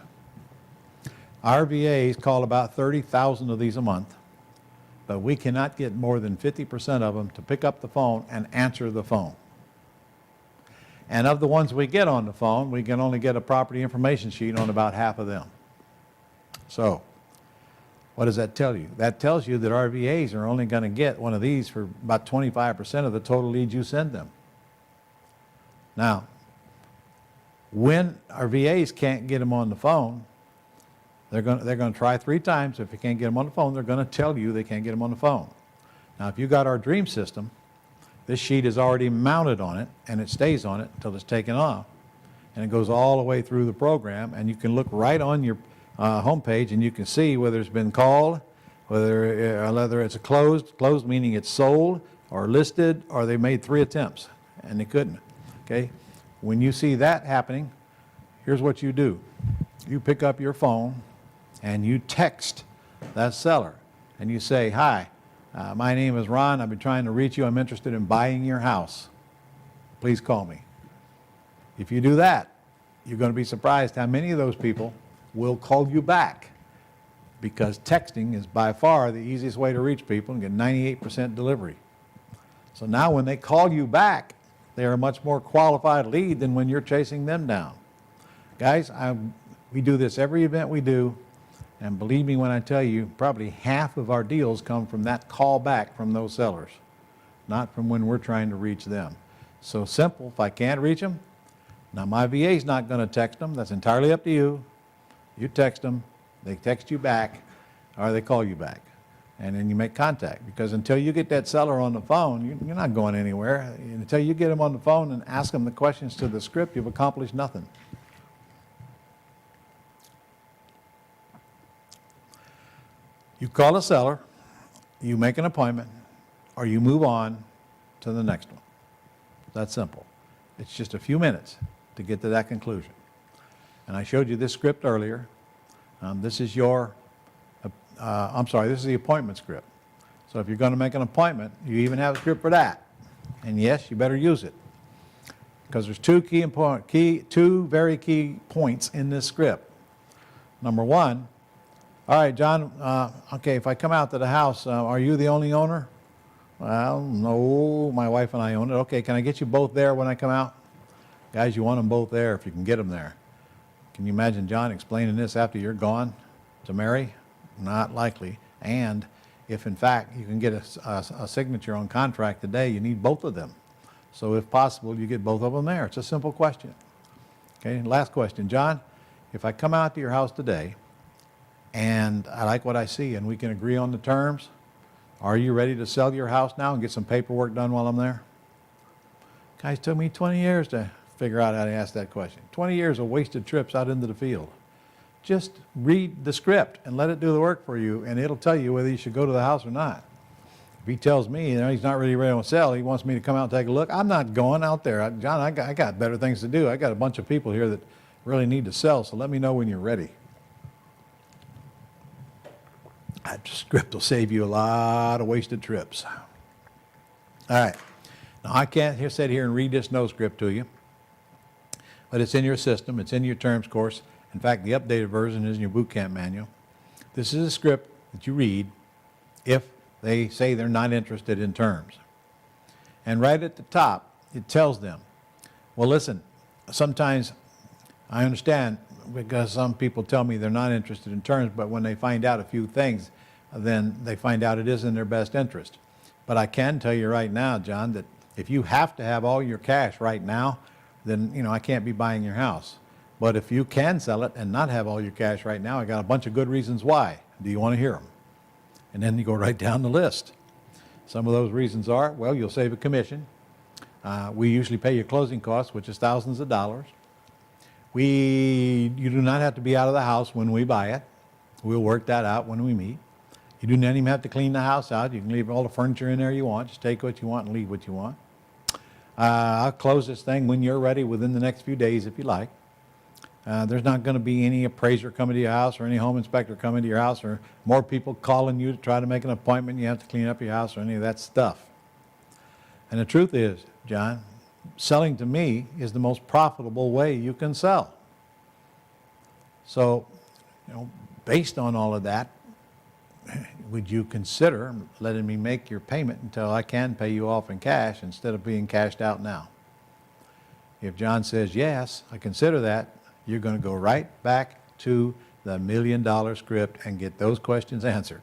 Our VAs call about 30,000 of these a month, but we cannot get more than 50% of them to pick up the phone and answer the phone. And of the ones we get on the phone, we can only get a property information sheet on about half of them. So, what does that tell you? That tells you that our VAs are only going to get one of these for about 25% of the total leads you send them. Now, when our VAs can't get them on the phone, they're going to try 3 times. If you can't get them on the phone, they're going to tell you they can't get them on the phone. Now, if you got our dream system, this sheet is already mounted on it, and it stays on it until it's taken off. And it goes all the way through the program, and you can look right on your homepage, and you can see whether it's been called, whether it's a closed meaning it's sold, or listed, or they made 3 attempts, and they couldn't. Okay? When you see that happening, here's what you do. You pick up your phone, and you text that seller, and you say, hi, my name is Ron. I've been trying to reach you. I'm interested in buying your house. Please call me. If you do that, you're going to be surprised how many of those people will call you back, because texting is by far the easiest way to reach people and get 98% delivery. So now when they call you back, they're a much more qualified lead than when you're chasing them down. Guys, We do this every event we do, and believe me when I tell you, probably half of our deals come from that call back from those sellers, not from when we're trying to reach them. So simple, if I can't reach them, now my VA's not going to text them, that's entirely up to you. You text them, they text you back, or they call you back. And then you make contact, because until you get that seller on the phone, you're not going anywhere. Until you get them on the phone and ask them the questions to the script, you've accomplished nothing. You call a seller, you make an appointment, or you move on to the next one. That's simple. It's just a few minutes to get to that conclusion. And I showed you this script earlier. This is your, this is the appointment script. So if you're going to make an appointment, you even have a script for that. And yes, you better use it, because there's two very key points in this script. Number one, all right, John, okay, if I come out to the house, are you the only owner? Well, no, my wife and I own it. Okay, can I get you both there when I come out? Guys, you want them both there if you can get them there. Can you imagine John explaining this after you're gone to Mary? Not likely. And if in fact you can get a signature on contract today, you need both of them. So if possible, you get both of them there. It's a simple question. Okay, last question. John, if I come out to your house today and I like what I see and we can agree on the terms, are you ready to sell your house now and get some paperwork done while I'm there? Guys, took me 20 years to figure out how to ask that question. 20 years of wasted trips out into the field. Just read the script and let it do the work for you, and it'll tell you whether you should go to the house or not. If he tells me he's not really ready to sell, he wants me to come out and take a look, I'm not going out there. John, I got better things to do. I got a bunch of people here that really need to sell, so let me know when you're ready. That script will save you a lot of wasted trips. All right. Now, I can't sit here and read this no script to you, but it's in your system. It's in your terms course. In fact, the updated version is in your boot camp manual. This is a script that you read if they say they're not interested in terms. And right at the top, it tells them, well, listen, sometimes I understand, because some people tell me they're not interested in terms, but when they find out a few things, then they find out it is in their best interest. But I can tell you right now, John, that if you have to have all your cash right now, then I can't be buying your house. But if you can sell it and not have all your cash right now, I got a bunch of good reasons why. Do you want to hear them? And then you go right down the list. Some of those reasons are, well, you'll save a commission. We usually pay your closing costs, which is thousands of dollars. You do not have to be out of the house when we buy it. We'll work that out when we meet. You do not even have to clean the house out. You can leave all the furniture in there you want. Just take what you want and leave what you want. I'll close this thing when you're ready, within the next few days if you like. There's not going to be any appraiser coming to your house or any home inspector coming to your house or more people calling you to try to make an appointment. You have to clean up your house or any of that stuff. And the truth is, John, selling to me is the most profitable way you can sell. So, based on all of that, would you consider letting me make your payment until I can pay you off in cash instead of being cashed out now? If John says yes, I consider that, you're going to go right back to the $1 million script and get those questions answered.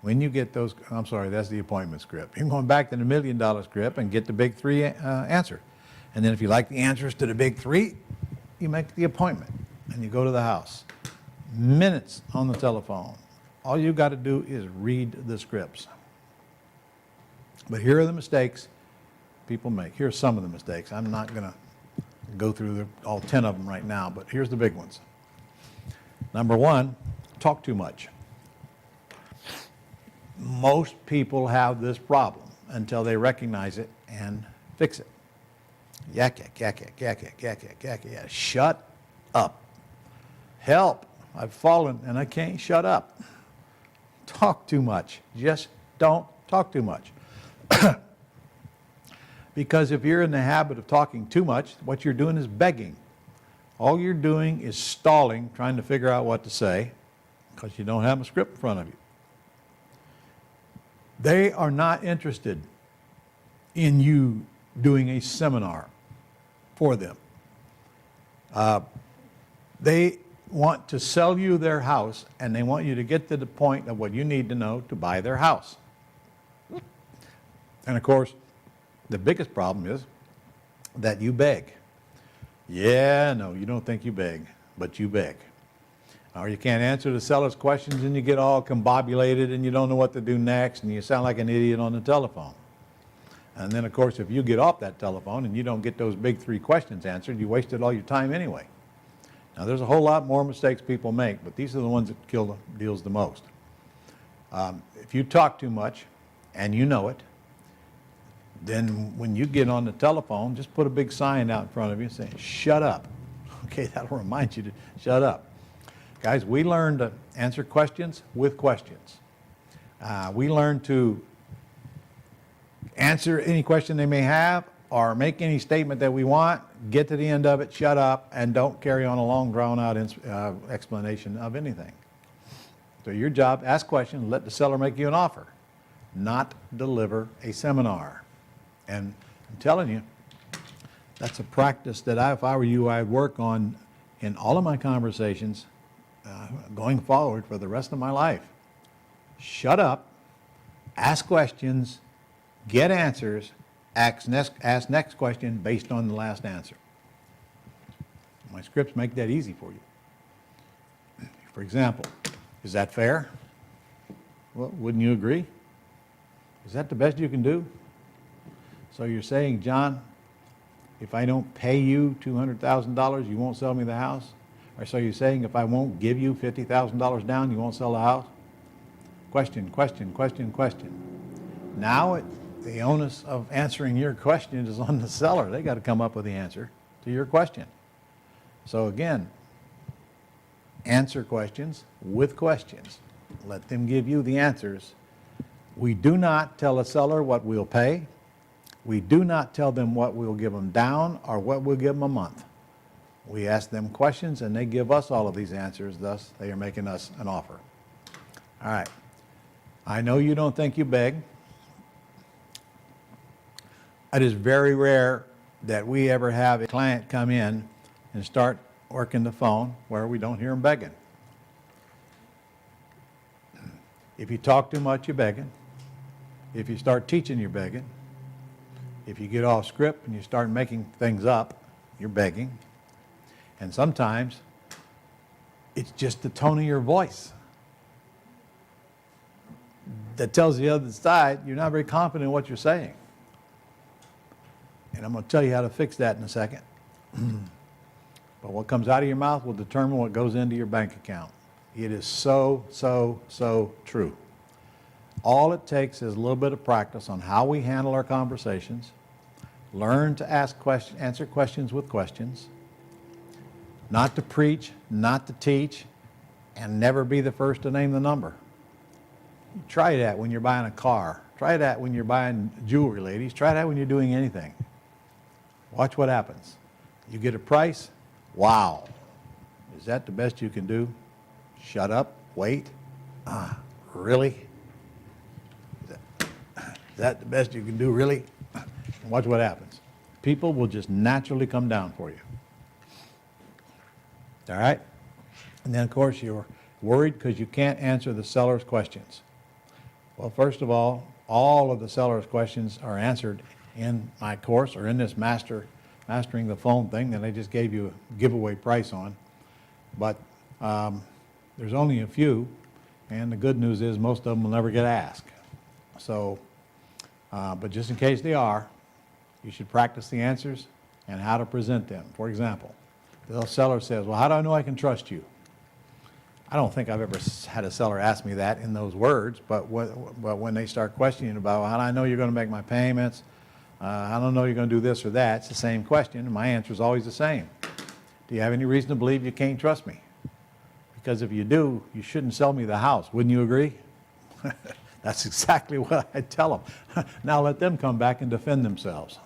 When you get those, I'm sorry, that's the appointment script. You're going back to the $1 million script and get the big three answered. And then if you like the answers to the big three, you make the appointment and you go to the house. Minutes on the telephone. All you got to do is read the scripts. But here are the mistakes people make. Here's some of the mistakes. I'm not going to go through all 10 of them right now, but here's the big ones. Number one, talk too much. Most people have this problem until they recognize it and fix it. Yak, yak, yak, yak, yak, yak, yak, yak, yak, yak. Shut up. Help. I've fallen and I can't shut up. Talk too much. Just don't talk too much. Because if you're in the habit of talking too much, what you're doing is begging. All you're doing is stalling, trying to figure out what to say, because you don't have a script in front of you. They are not interested in you doing a seminar for them. They want to sell you their house, and they want you to get to the point of what you need to know to buy their house. And of course, the biggest problem is that you beg. Yeah, no, you don't think you beg, but you beg. Or you can't answer the seller's questions and you get all combobulated and you don't know what to do next and you sound like an idiot on the telephone. And then, of course, if you get off that telephone and you don't get those big 3 questions answered, you wasted all your time anyway. Now, there's a whole lot more mistakes people make, but these are the ones that kill the deals the most. If you talk too much and you know it, then when you get on the telephone, just put a big sign out in front of you saying, shut up. Okay, that'll remind you to shut up. Guys, we learn to answer questions with questions. We learn to answer any question they may have or make any statement that we want, get to the end of it, shut up, and don't carry on a long, drawn-out explanation of anything. So your job, ask questions, let the seller make you an offer, not deliver a seminar. And I'm telling you, that's a practice that if I were you, I'd work on in all of my conversations going forward for the rest of my life. Shut up, ask questions, get answers, ask next question based on the last answer. My scripts make that easy for you. For example, is that fair? Well, wouldn't you agree? Is that the best you can do? So you're saying, John, if I don't pay you $200,000, you won't sell me the house? Or so you're saying if I won't give you $50,000 down, you won't sell the house? Question, question, question, question. Now the onus of answering your question is on the seller. They got to come up with the answer to your question. So again, answer questions with questions. Let them give you the answers. We do not tell a seller what we'll pay. We do not tell them what we'll give them down or what we'll give them a month. We ask them questions and they give us all of these answers, thus they are making us an offer. All right. I know you don't think you beg. It is very rare that we ever have a client come in and start working the phone where we don't hear them begging. If you talk too much, you're begging. If you start teaching, you're begging. If you get off script and you start making things up, you're begging. And sometimes it's just the tone of your voice that tells the other side you're not very confident in what you're saying. And I'm going to tell you how to fix that in a second. But what comes out of your mouth will determine what goes into your bank account. It is so, so, so true. All it takes is a little bit of practice on how we handle our conversations, learn to answer questions with questions, not to preach, not to teach, and never be the first to name the number. Try that when you're buying a car. Try that when you're buying jewelry, ladies. Try that when you're doing anything. Watch what happens. You get a price. Wow. Is that the best you can do? Shut up. Wait. Really? Is that the best you can do? Really? Watch what happens. People will just naturally come down for you. All right? And then, of course, you're worried because you can't answer the seller's questions. Well, first of all of the seller's questions are answered in my course or in this Mastering the Phone thing that I just gave you a giveaway price on. But there's only a few, and the good news is most of them will never get asked. So, but just in case they are, you should practice the answers and how to present them. For example, the seller says, well, how do I know I can trust you? I don't think I've ever had a seller ask me that in those words, but when they start questioning about, well, how do I know you're going to make my payments? I don't know you're going to do this or that. It's the same question, and my answer is always the same. Do you have any reason to believe you can't trust me? Because if you do, you shouldn't sell me the house. Wouldn't you agree? That's exactly what I tell them. Now let them come back and defend themselves.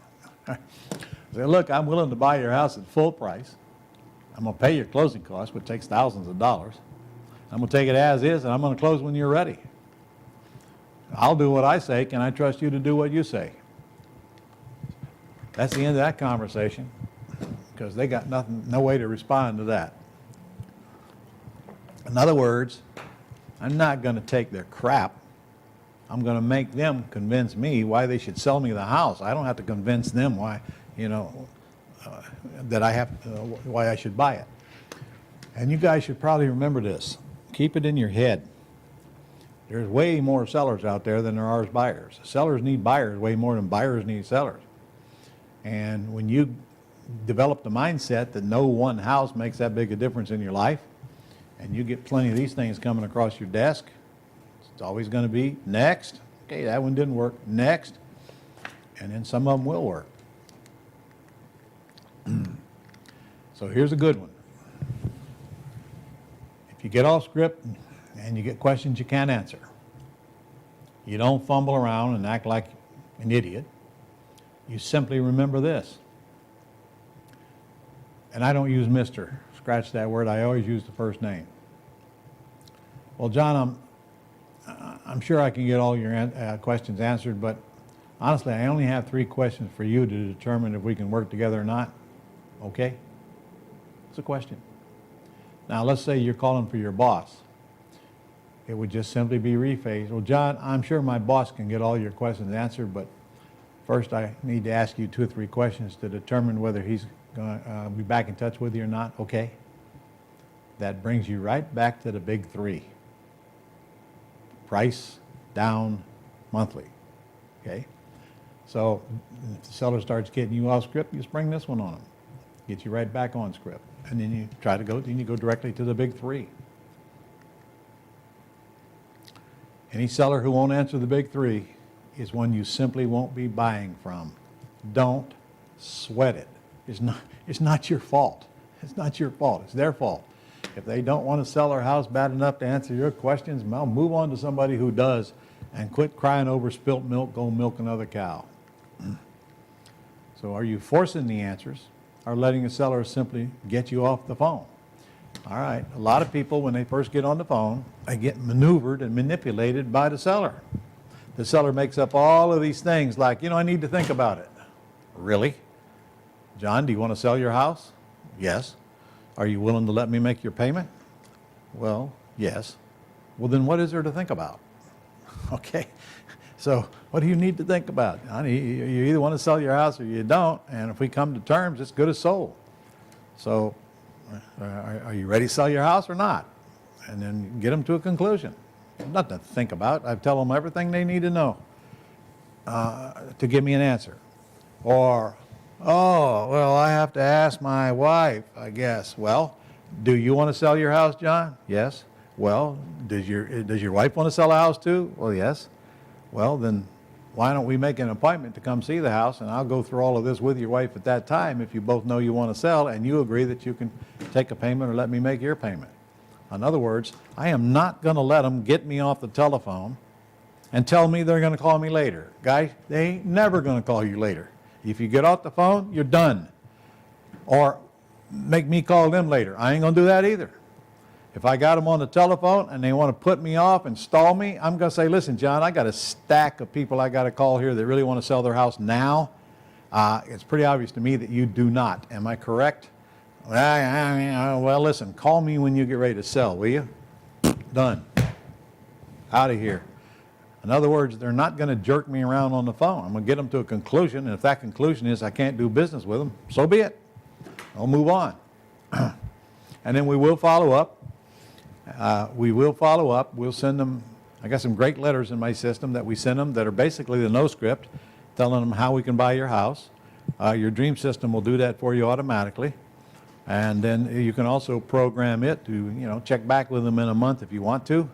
Say, look, I'm willing to buy your house at full price. I'm going to pay your closing costs, which takes thousands of dollars. I'm going to take it as is, and I'm going to close when you're ready. I'll do what I say. Can I trust you to do what you say? That's the end of that conversation, because they got no way to respond to that. In other words, I'm not going to take their crap. I'm going to make them convince me why they should sell me the house. I don't have to convince them why, that why I should buy it. And you guys should probably remember this. Keep it in your head. There's way more sellers out there than there are buyers. Sellers need buyers way more than buyers need sellers. And when you develop the mindset that no one house makes that big a difference in your life, and you get plenty of these things coming across your desk, it's always going to be next. Okay, that one didn't work. Next. And then some of them will work. So here's a good one. If you get off script and you get questions you can't answer, you don't fumble around and act like an idiot. You simply remember this. And I don't use Mr. Scratch that word. I always use the first name. Well, John, I'm sure I can get all your questions answered, but honestly, I only have 3 questions for you to determine if we can work together or not. Okay? It's a question. Now, let's say you're calling for your boss. It would just simply be rephased. Well, John, I'm sure my boss can get all your questions answered, but first I need to ask you 2 or 3 questions to determine whether he's going to be back in touch with you or not. Okay? That brings you right back to the big 3. Price, down, monthly. Okay? So if the seller starts getting you off script, you just bring this one on them. Get you right back on script. And then you try to go, then you go directly to the big 3. Any seller who won't answer the big 3 is one you simply won't be buying from. Don't sweat it. It's not your fault. It's not your fault. It's their fault. If they don't want to sell their house bad enough to answer your questions, well, move on to somebody who does, and quit crying over spilt milk. Go milk another cow. So are you forcing the answers, or letting the seller simply get you off the phone? All right, a lot of people, when they first get on the phone, they get maneuvered and manipulated by the seller. The seller makes up all of these things like, I need to think about it. Really? John, do you want to sell your house? Yes. Are you willing to let me make your payment? Well, yes. Well, then what is there to think about? Okay. So what do you need to think about? You either want to sell your house or you don't, and if we come to terms, it's good as sold. So are you ready to sell your house or not? And then get them to a conclusion. Nothing to think about. I tell them everything they need to know to give me an answer. Or, oh, well, I have to ask my wife, I guess. Well, do you want to sell your house, John? Yes. Well, does your wife want to sell a house too? Well, yes. Well, then why don't we make an appointment to come see the house, and I'll go through all of this with your wife at that time if you both know you want to sell and you agree that you can take a payment or let me make your payment. In other words, I am not going to let them get me off the telephone and tell me they're going to call me later. Guys, they ain't never going to call you later. If you get off the phone, you're done. Or make me call them later. I ain't going to do that either. If I got them on the telephone and they want to put me off and stall me, I'm going to say, listen, John, I got a stack of people I got to call here that really want to sell their house now. It's pretty obvious to me that you do not. Am I correct? Well, listen, call me when you get ready to sell, will you? Done. Out of here. In other words, they're not going to jerk me around on the phone. I'm going to get them to a conclusion, and if that conclusion is I can't do business with them, so be it. I'll move on. And then we will follow up. We'll send them, I got some great letters in my system that we send them that are basically the no script, telling them how we can buy your house. Your dream system will do that for you automatically. And then you can also program it to, check back with them in a month if you want to,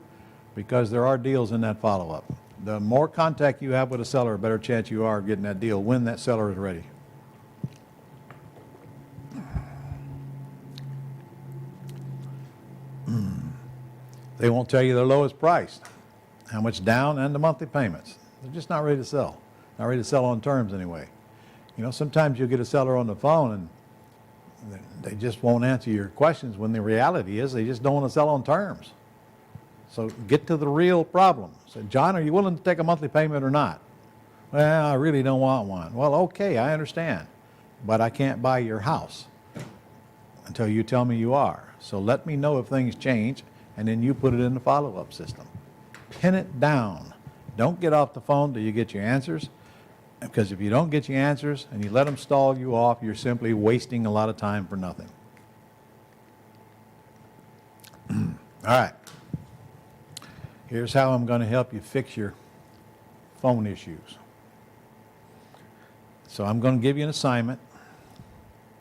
because there are deals in that follow-up. The more contact you have with a seller, the better chance you are of getting that deal when that seller is ready. They won't tell you their lowest price, how much down, and the monthly payments. They're just not ready to sell. Not ready to sell on terms anyway. Sometimes you'll get a seller on the phone and they just won't answer your questions when the reality is they just don't want to sell on terms. So get to the real problem. Say, John, are you willing to take a monthly payment or not? Well, I really don't want one. Well, okay, I understand. But I can't buy your house until you tell me you are. So let me know if things change, and then you put it in the follow-up system. Pin it down. Don't get off the phone till you get your answers, because if you don't get your answers and you let them stall you off, you're simply wasting a lot of time for nothing. All right. Here's how I'm going to help you fix your phone issues. So I'm going to give you an assignment.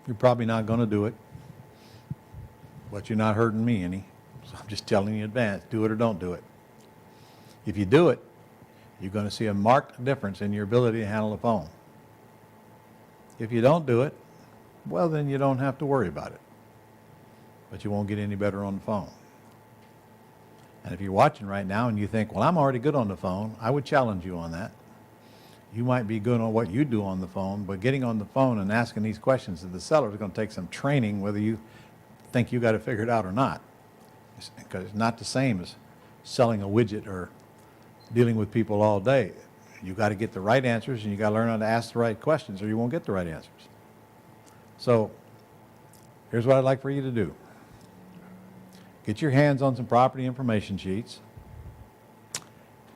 You're probably not going to do it, but you're not hurting me any. So I'm just telling you in advance, do it or don't do it. If you do it, you're going to see a marked difference in your ability to handle the phone. If you don't do it, well, then you don't have to worry about it, but you won't get any better on the phone. And if you're watching right now and you think, well, I'm already good on the phone, I would challenge you on that. You might be good on what you do on the phone, but getting on the phone and asking these questions to the seller is going to take some training, whether you think you got to figure it out or not. Because it's not the same as selling a widget or dealing with people all day. You got to get the right answers, and you got to learn how to ask the right questions, or you won't get the right answers. So here's what I'd like for you to do. Get your hands on some property information sheets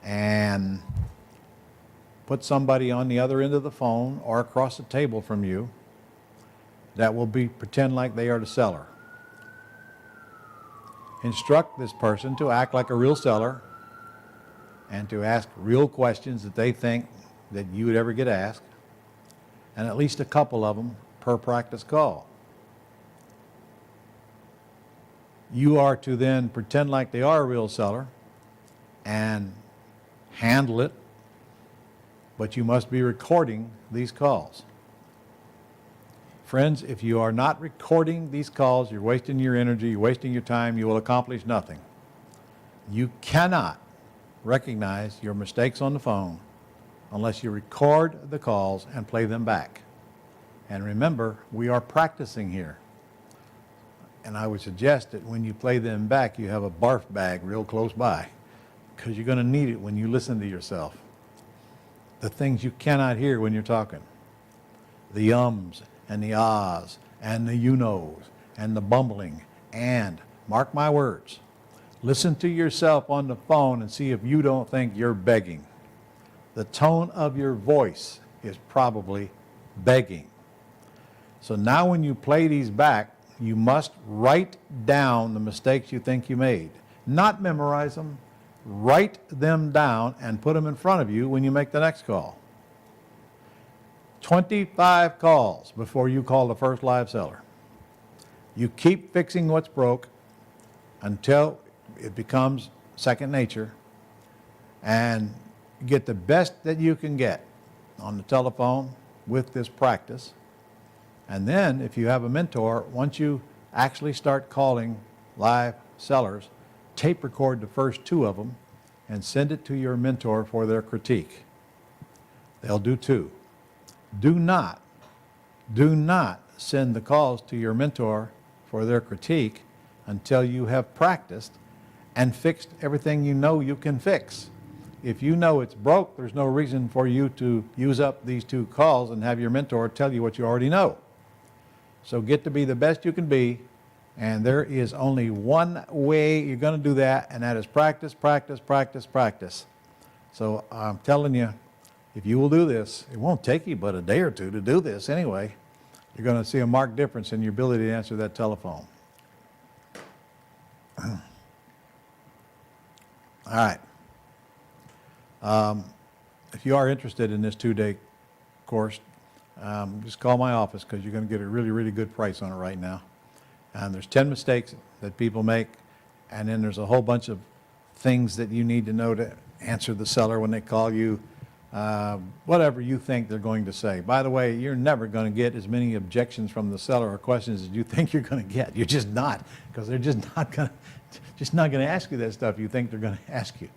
and put somebody on the other end of the phone or across the table from you that will pretend like they are the seller. Instruct this person to act like a real seller and to ask real questions that they think that you would ever get asked, and at least a couple of them per practice call. You are to then pretend like they are a real seller and handle it, but you must be recording these calls. Friends, if you are not recording these calls, you're wasting your energy, you're wasting your time, you will accomplish nothing. You cannot recognize your mistakes on the phone unless you record the calls and play them back. And remember, we are practicing here. And I would suggest that when you play them back, you have a barf bag real close by, because you're going to need it when you listen to yourself. The things you cannot hear when you're talking. The ums and the ahs and the you-knows and the bumbling. And, mark my words, listen to yourself on the phone and see if you don't think you're begging. The tone of your voice is probably begging. So now when you play these back, you must write down the mistakes you think you made. Not memorize them. Write them down and put them in front of you when you make the next call. 25 calls before you call the first live seller. You keep fixing what's broke until it becomes second nature, and get the best that you can get on the telephone with this practice. And then if you have a mentor, once you actually start calling live sellers, tape record the first 2 of them and send it to your mentor for their critique. They'll do 2. Do not send the calls to your mentor for their critique until you have practiced and fixed everything you know you can fix. If you know it's broke, there's no reason for you to use up these 2 calls and have your mentor tell you what you already know. So get to be the best you can be, and there is only one way you're going to do that, and that is practice, practice, practice, practice. So I'm telling you, if you will do this, it won't take you but a day or 2 to do this anyway, you're going to see a marked difference in your ability to answer that telephone. All right. If you are interested in this 2-day course, just call my office, because you're going to get a really, really good price on it right now. And there's 10 mistakes that people make, and then there's a whole bunch of things that you need to know to answer the seller when they call you, whatever you think they're going to say. By the way, you're never going to get as many objections from the seller or questions as you think you're going to get. You're just not, because they're just not going to ask you that stuff you think they're going to ask you.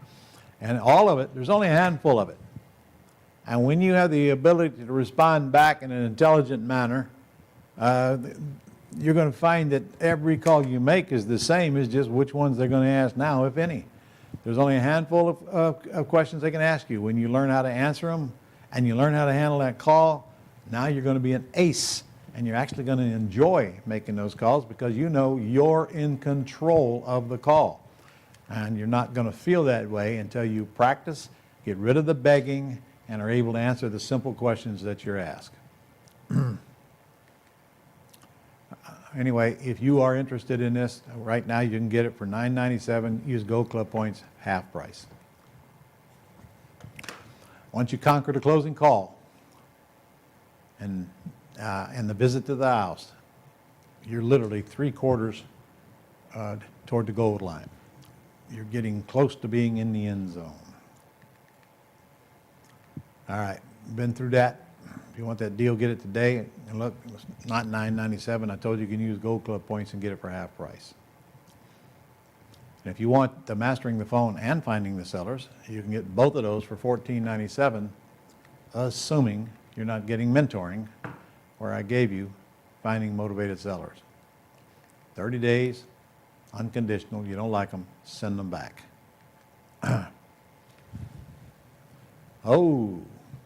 And all of it, there's only a handful of it. And when you have the ability to respond back in an intelligent manner, you're going to find that every call you make is the same, as just which ones they're going to ask now, if any. There's only a handful of questions they can ask you. When you learn how to answer them and you learn how to handle that call, now you're going to be an ace, and you're actually going to enjoy making those calls, because you know you're in control of the call. And you're not going to feel that way until you practice, get rid of the begging, and are able to answer the simple questions that you're asked. Anyway, if you are interested in this, right now you can get it for $9.97. Use Gold Club points, half price. Once you conquer the closing call and the visit to the house, you're literally 3/4 toward the gold line. You're getting close to being in the end zone. All right, been through that. If you want that deal, get it today. And look, it's not $9.97. I told you can use Gold Club points and get it for half price. And if you want the Mastering the Phone and Finding the Sellers, you can get both of those for $14.97, assuming you're not getting mentoring, where I gave you Finding Motivated Sellers. 30 days, unconditional. You don't like them, send them back. Oh,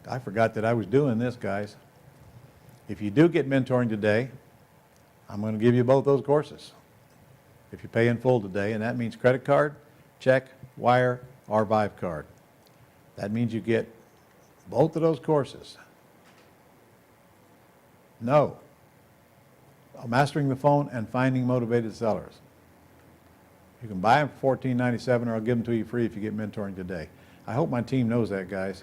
I forgot that I was doing this, guys. If you do get mentoring today, I'm going to give you both those courses. If you pay in full today, and that means credit card, check, wire, or Vive card. That means you get both of those courses. No. Mastering the Phone and Finding Motivated Sellers. You can buy them for $14.97, or I'll give them to you free if you get mentoring today. I hope my team knows that, guys.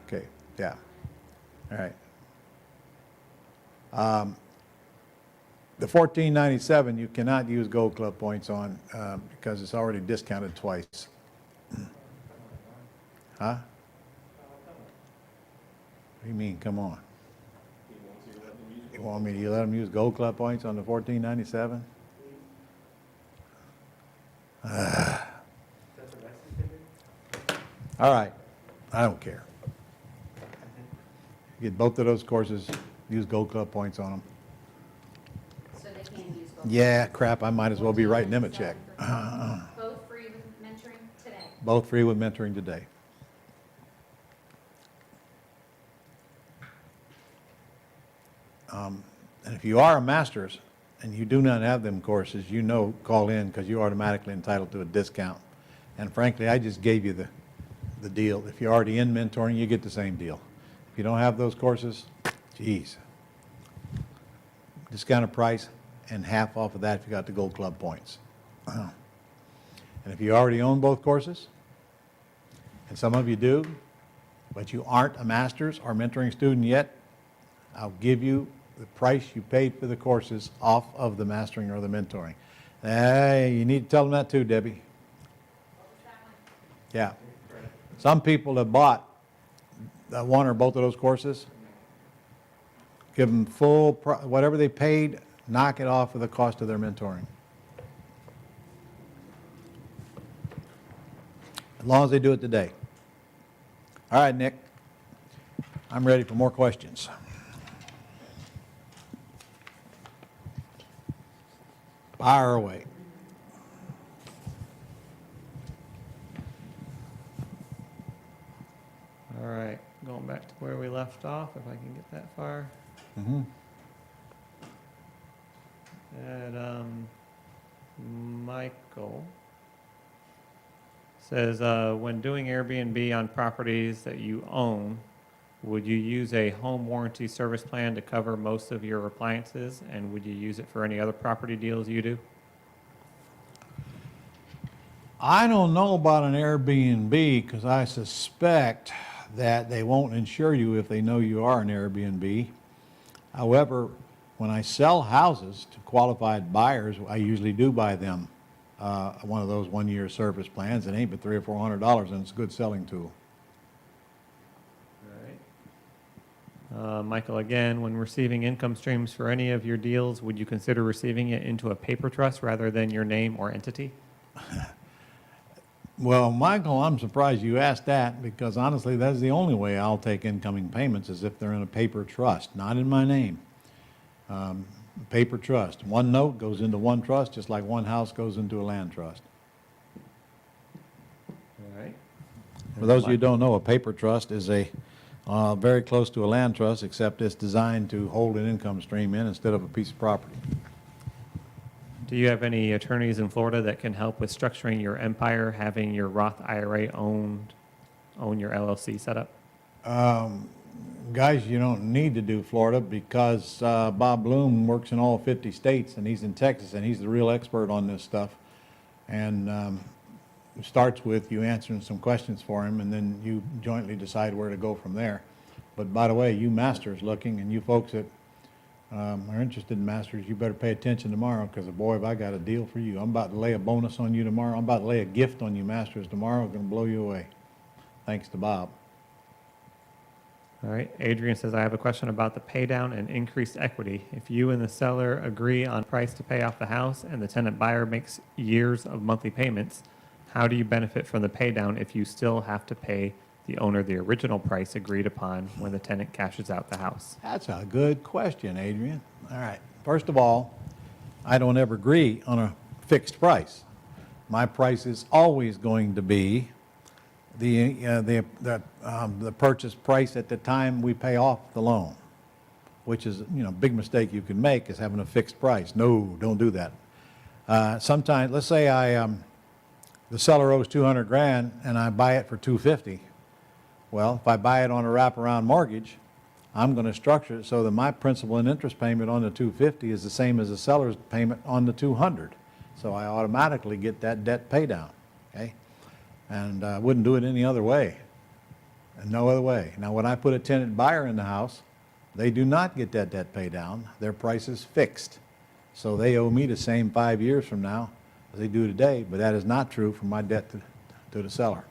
Okay, yeah. All right. The $14.97 you cannot use Gold Club points on because it's already discounted twice. Huh? What do you mean, come on? You want me to let them use Gold Club points on the $14.97? All right, I don't care. Get both of those courses, use Gold Club points on them. So they can use both. Yeah, crap, I might as well be writing them a check. Both free with mentoring today. Both free with mentoring today. And if you are a master's and you do not have them courses, you know, call in because you're automatically entitled to a discount. And frankly, I just gave you the deal. If you're already in mentoring, you get the same deal. If you don't have those courses, geez. Discounted price and half off of that if you got the Gold Club points. And if you already own both courses, and some of you do, but you aren't a master's or mentoring student yet, I'll give you the price you paid for the courses off of the mastering or the mentoring. Hey, you need to tell them that too, Debbie. Yeah. Some people have bought one or both of those courses. Give them full, whatever they paid, knock it off of the cost of their mentoring. As long as they do it today. All right, Nick. I'm ready for more questions. Fire away. All right, going back to where we left off, if I can get that far. Mm-hmm. And Michael says, when doing Airbnb on properties that you own, would you use a home warranty service plan to cover most of your appliances? And would you use it for any other property deals you do? I don't know about an Airbnb because I suspect that they won't insure you if they know you are an Airbnb. However, when I sell houses to qualified buyers, I usually do buy them one of those one-year service plans. It ain't but $300 or $400, and it's a good selling tool. All right. Michael, again, when receiving income streams for any of your deals, would you consider receiving it into a paper trust rather than your name or entity? Well, Michael, I'm surprised you asked that because honestly, that's the only way I'll take incoming payments is if they're in a paper trust, not in my name. Paper trust. One note goes into one trust just like one house goes into a land trust. All right. For those of you who don't know, a paper trust is a very close to a land trust, except it's designed to hold an income stream in instead of a piece of property. Do you have any attorneys in Florida that can help with structuring your empire, having your Roth IRA own your LLC set up? Guys, you don't need to do Florida because Bob Bloom works in all 50 states, and he's in Texas, and he's the real expert on this stuff. And it starts with you answering some questions for him, and then you jointly decide where to go from there. But by the way, you masters looking, and you folks that are interested in masters, you better pay attention tomorrow, because boy, have I got a deal for you. I'm about to lay a bonus on you tomorrow. I'm about to lay a gift on you masters tomorrow. It's going to blow you away. Thanks to Bob. All right. Adrian says, I have a question about the pay down and increased equity. If you and the seller agree on price to pay off the house and the tenant buyer makes years of monthly payments, how do you benefit from the pay down if you still have to pay the owner the original price agreed upon when the tenant cashes out the house? That's a good question, Adrian. All right. First of all, I don't ever agree on a fixed price. My price is always going to be the purchase price at the time we pay off the loan, which is, a big mistake you can make is having a fixed price. No, don't do that. Sometimes, let's say the seller owes 200 grand and I buy it for 250. Well, if I buy it on a wraparound mortgage, I'm going to structure it so that my principal and interest payment on the 250 is the same as the seller's payment on the 200. So I automatically get that debt pay down, okay? And I wouldn't do it any other way, and no other way. Now, when I put a tenant buyer in the house, they do not get that debt pay down. Their price is fixed. So they owe me the same 5 years from now as they do today, but that is not true for my debt to the seller.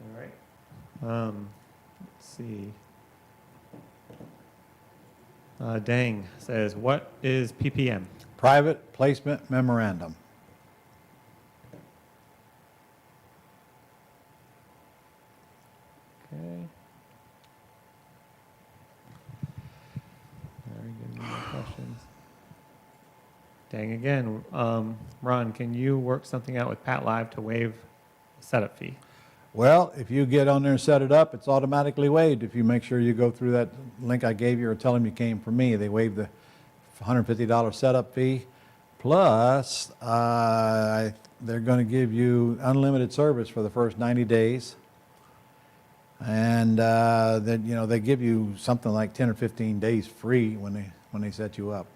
All right. Let's see. Dang says, what is PPM? Private Placement Memorandum. Okay. Very good. Any more questions? Dang again. Ron, can you work something out with Pat Live to waive the setup fee? Well, if you get on there and set it up, it's automatically waived. If you make sure you go through that link I gave you or tell them you came from me, they waive the $150 setup fee. Plus, they're going to give you unlimited service for the first 90 days. And then, they give you something like 10 or 15 days free when they set you up.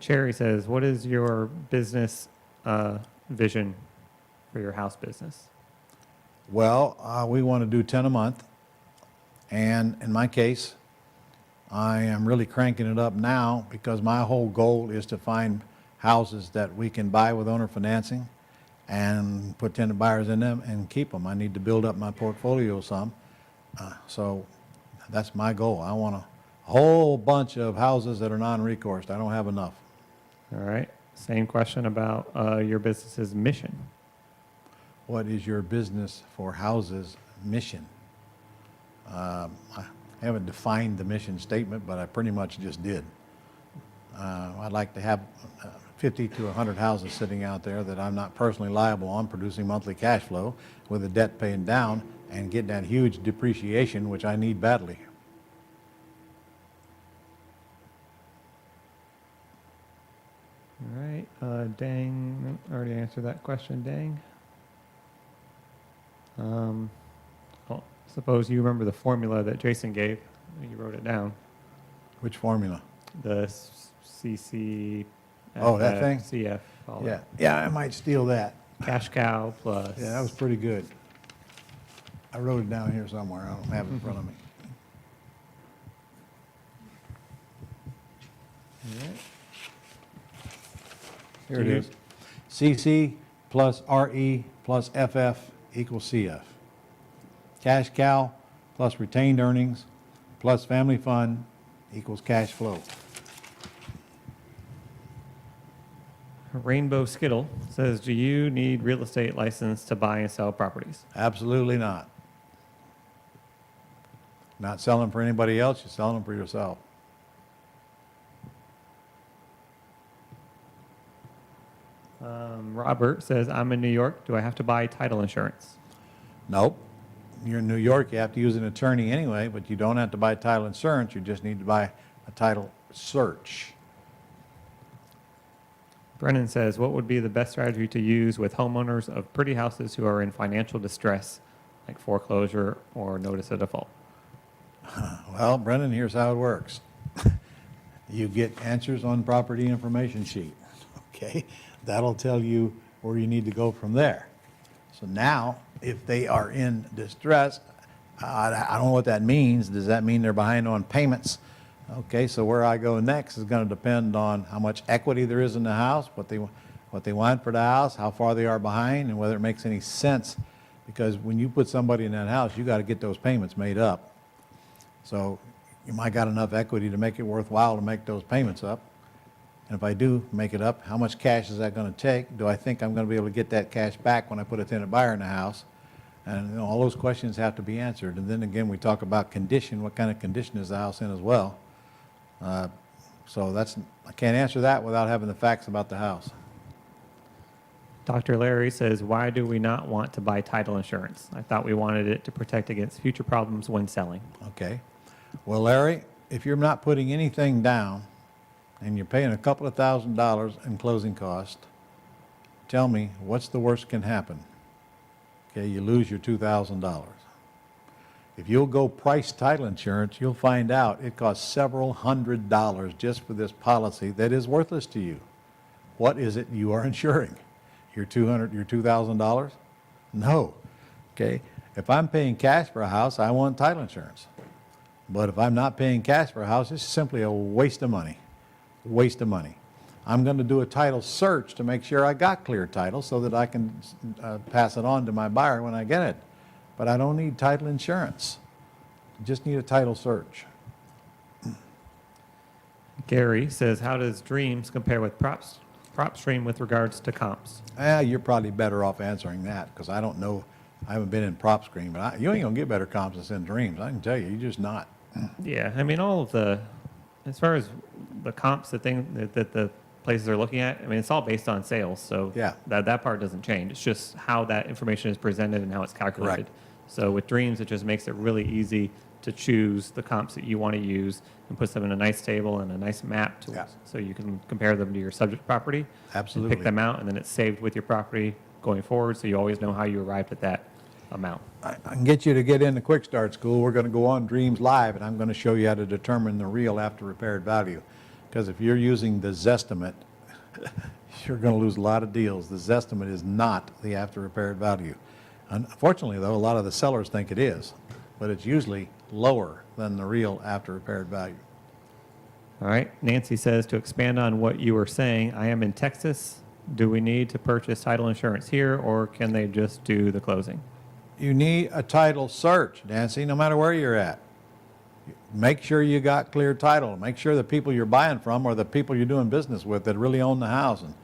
Cherry says, what is your business vision for your house business? Well, we want to do 10 a month. And in my case, I am really cranking it up now because my whole goal is to find houses that we can buy with owner financing and put tenant buyers in them and keep them. I need to build up my portfolio some. So that's my goal. I want a whole bunch of houses that are non-recourse. I don't have enough. All right. Same question about your business's mission. What is your business for houses mission? I haven't defined the mission statement, but I pretty much just did. I'd like to have 50 to 100 houses sitting out there that I'm not personally liable on, producing monthly cash flow with the debt paying down and getting that huge depreciation, which I need badly. All right. Dang, already answered that question, Dang. Well, suppose you remember the formula that Jason gave. You wrote it down. Which formula? The CC. Oh, that thing? CF. all Yeah, that. yeah, I might steal that. Cash cow plus. Yeah, that was pretty good. I wrote it down here somewhere. I don't have it in front of me. All right. Here it is. CC plus RE plus FF equals CF. Cash cow plus retained earnings plus family fund equals cash flow. Rainbow Skittle says, do you need real estate license to buy and sell properties? Absolutely not. Not selling for anybody else, you're selling them for yourself. Robert says, I'm in New York. Do I have to buy title insurance? Nope. you're in New York, you have to use an attorney anyway, but you don't have to buy title insurance. You just need to buy a title search. Brennan says, what would be the best strategy to use with homeowners of pretty houses who are in financial distress, like foreclosure or notice of default? Well, Brendan, here's how it works. You get answers on property information sheet, okay? That'll tell you where you need to go from there. So now, if they are in distress, I don't know what that means. Does that mean they're behind on payments? Okay, so where I go next is going to depend on how much equity there is in the house, what they want for the house, how far they are behind, and whether it makes any sense. Because when you put somebody in that house, you got to get those payments made up. So you might got enough equity to make it worthwhile to make those payments up. And if I do make it up, how much cash is that going to take? Do I think I'm going to be able to get that cash back when I put a tenant buyer in the house? And you know, all those questions have to be answered. And then again, we talk about condition. What kind of condition is the house in as well? So I can't answer that without having the facts about the house. Dr. Larry says, why do we not want to buy title insurance? I thought we wanted it to protect against future problems when selling. Okay. Well, Larry, if you're not putting anything down and you're paying a couple of $1,000s in closing cost, tell me what's the worst can happen? Okay, you lose your $2,000. If you'll go price title insurance, you'll find out it costs several $100s just for this policy that is worthless to you. What is it you are insuring? Your $2,000? No. Okay. If I'm paying cash for a house, I want title insurance. But if I'm not paying cash for a house, it's simply a waste of money. Waste of money. I'm going to do a title search to make sure I got clear title so that I can pass it on to my buyer when I get it. But I don't need title insurance. I just need a title search. Gary says, how does Dreams compare with PropStream with regards to comps? You're probably better off answering that because I don't know. I haven't been in PropStream, but you ain't going to get better comps than Dreams. I can tell you, you're just not. Yeah, I mean, as far as the comps, that the places are looking at, I mean, it's all based on sales, so Yeah. that part doesn't change. It's just how that information is presented and how it's calculated. Correct. So with Dreams, it just makes it really easy to choose the comps that you want to use and puts them in a nice table and a nice map to Yeah. so you can compare them to your subject property. Absolutely. And pick them out, and then it's saved with your property going forward, so you always know how you arrived at that amount. I can get you to get into Quick Start School. We're going to go on Dreams Live, and I'm going to show you how to determine the real after repaired value. Because if you're using the Zestimate, you're going to lose a lot of deals. The Zestimate is not the after repaired value. Unfortunately, though, a lot of the sellers think it is, but it's usually lower than the real after repaired value. All right. Nancy says, to expand on what you were saying, I am in Texas. Do we need to purchase title insurance here, or can they just do the closing? You need a title search, Nancy, no matter where you're at. Make sure you got clear title. Make sure the people you're buying from are the people you're doing business with that really own the house, and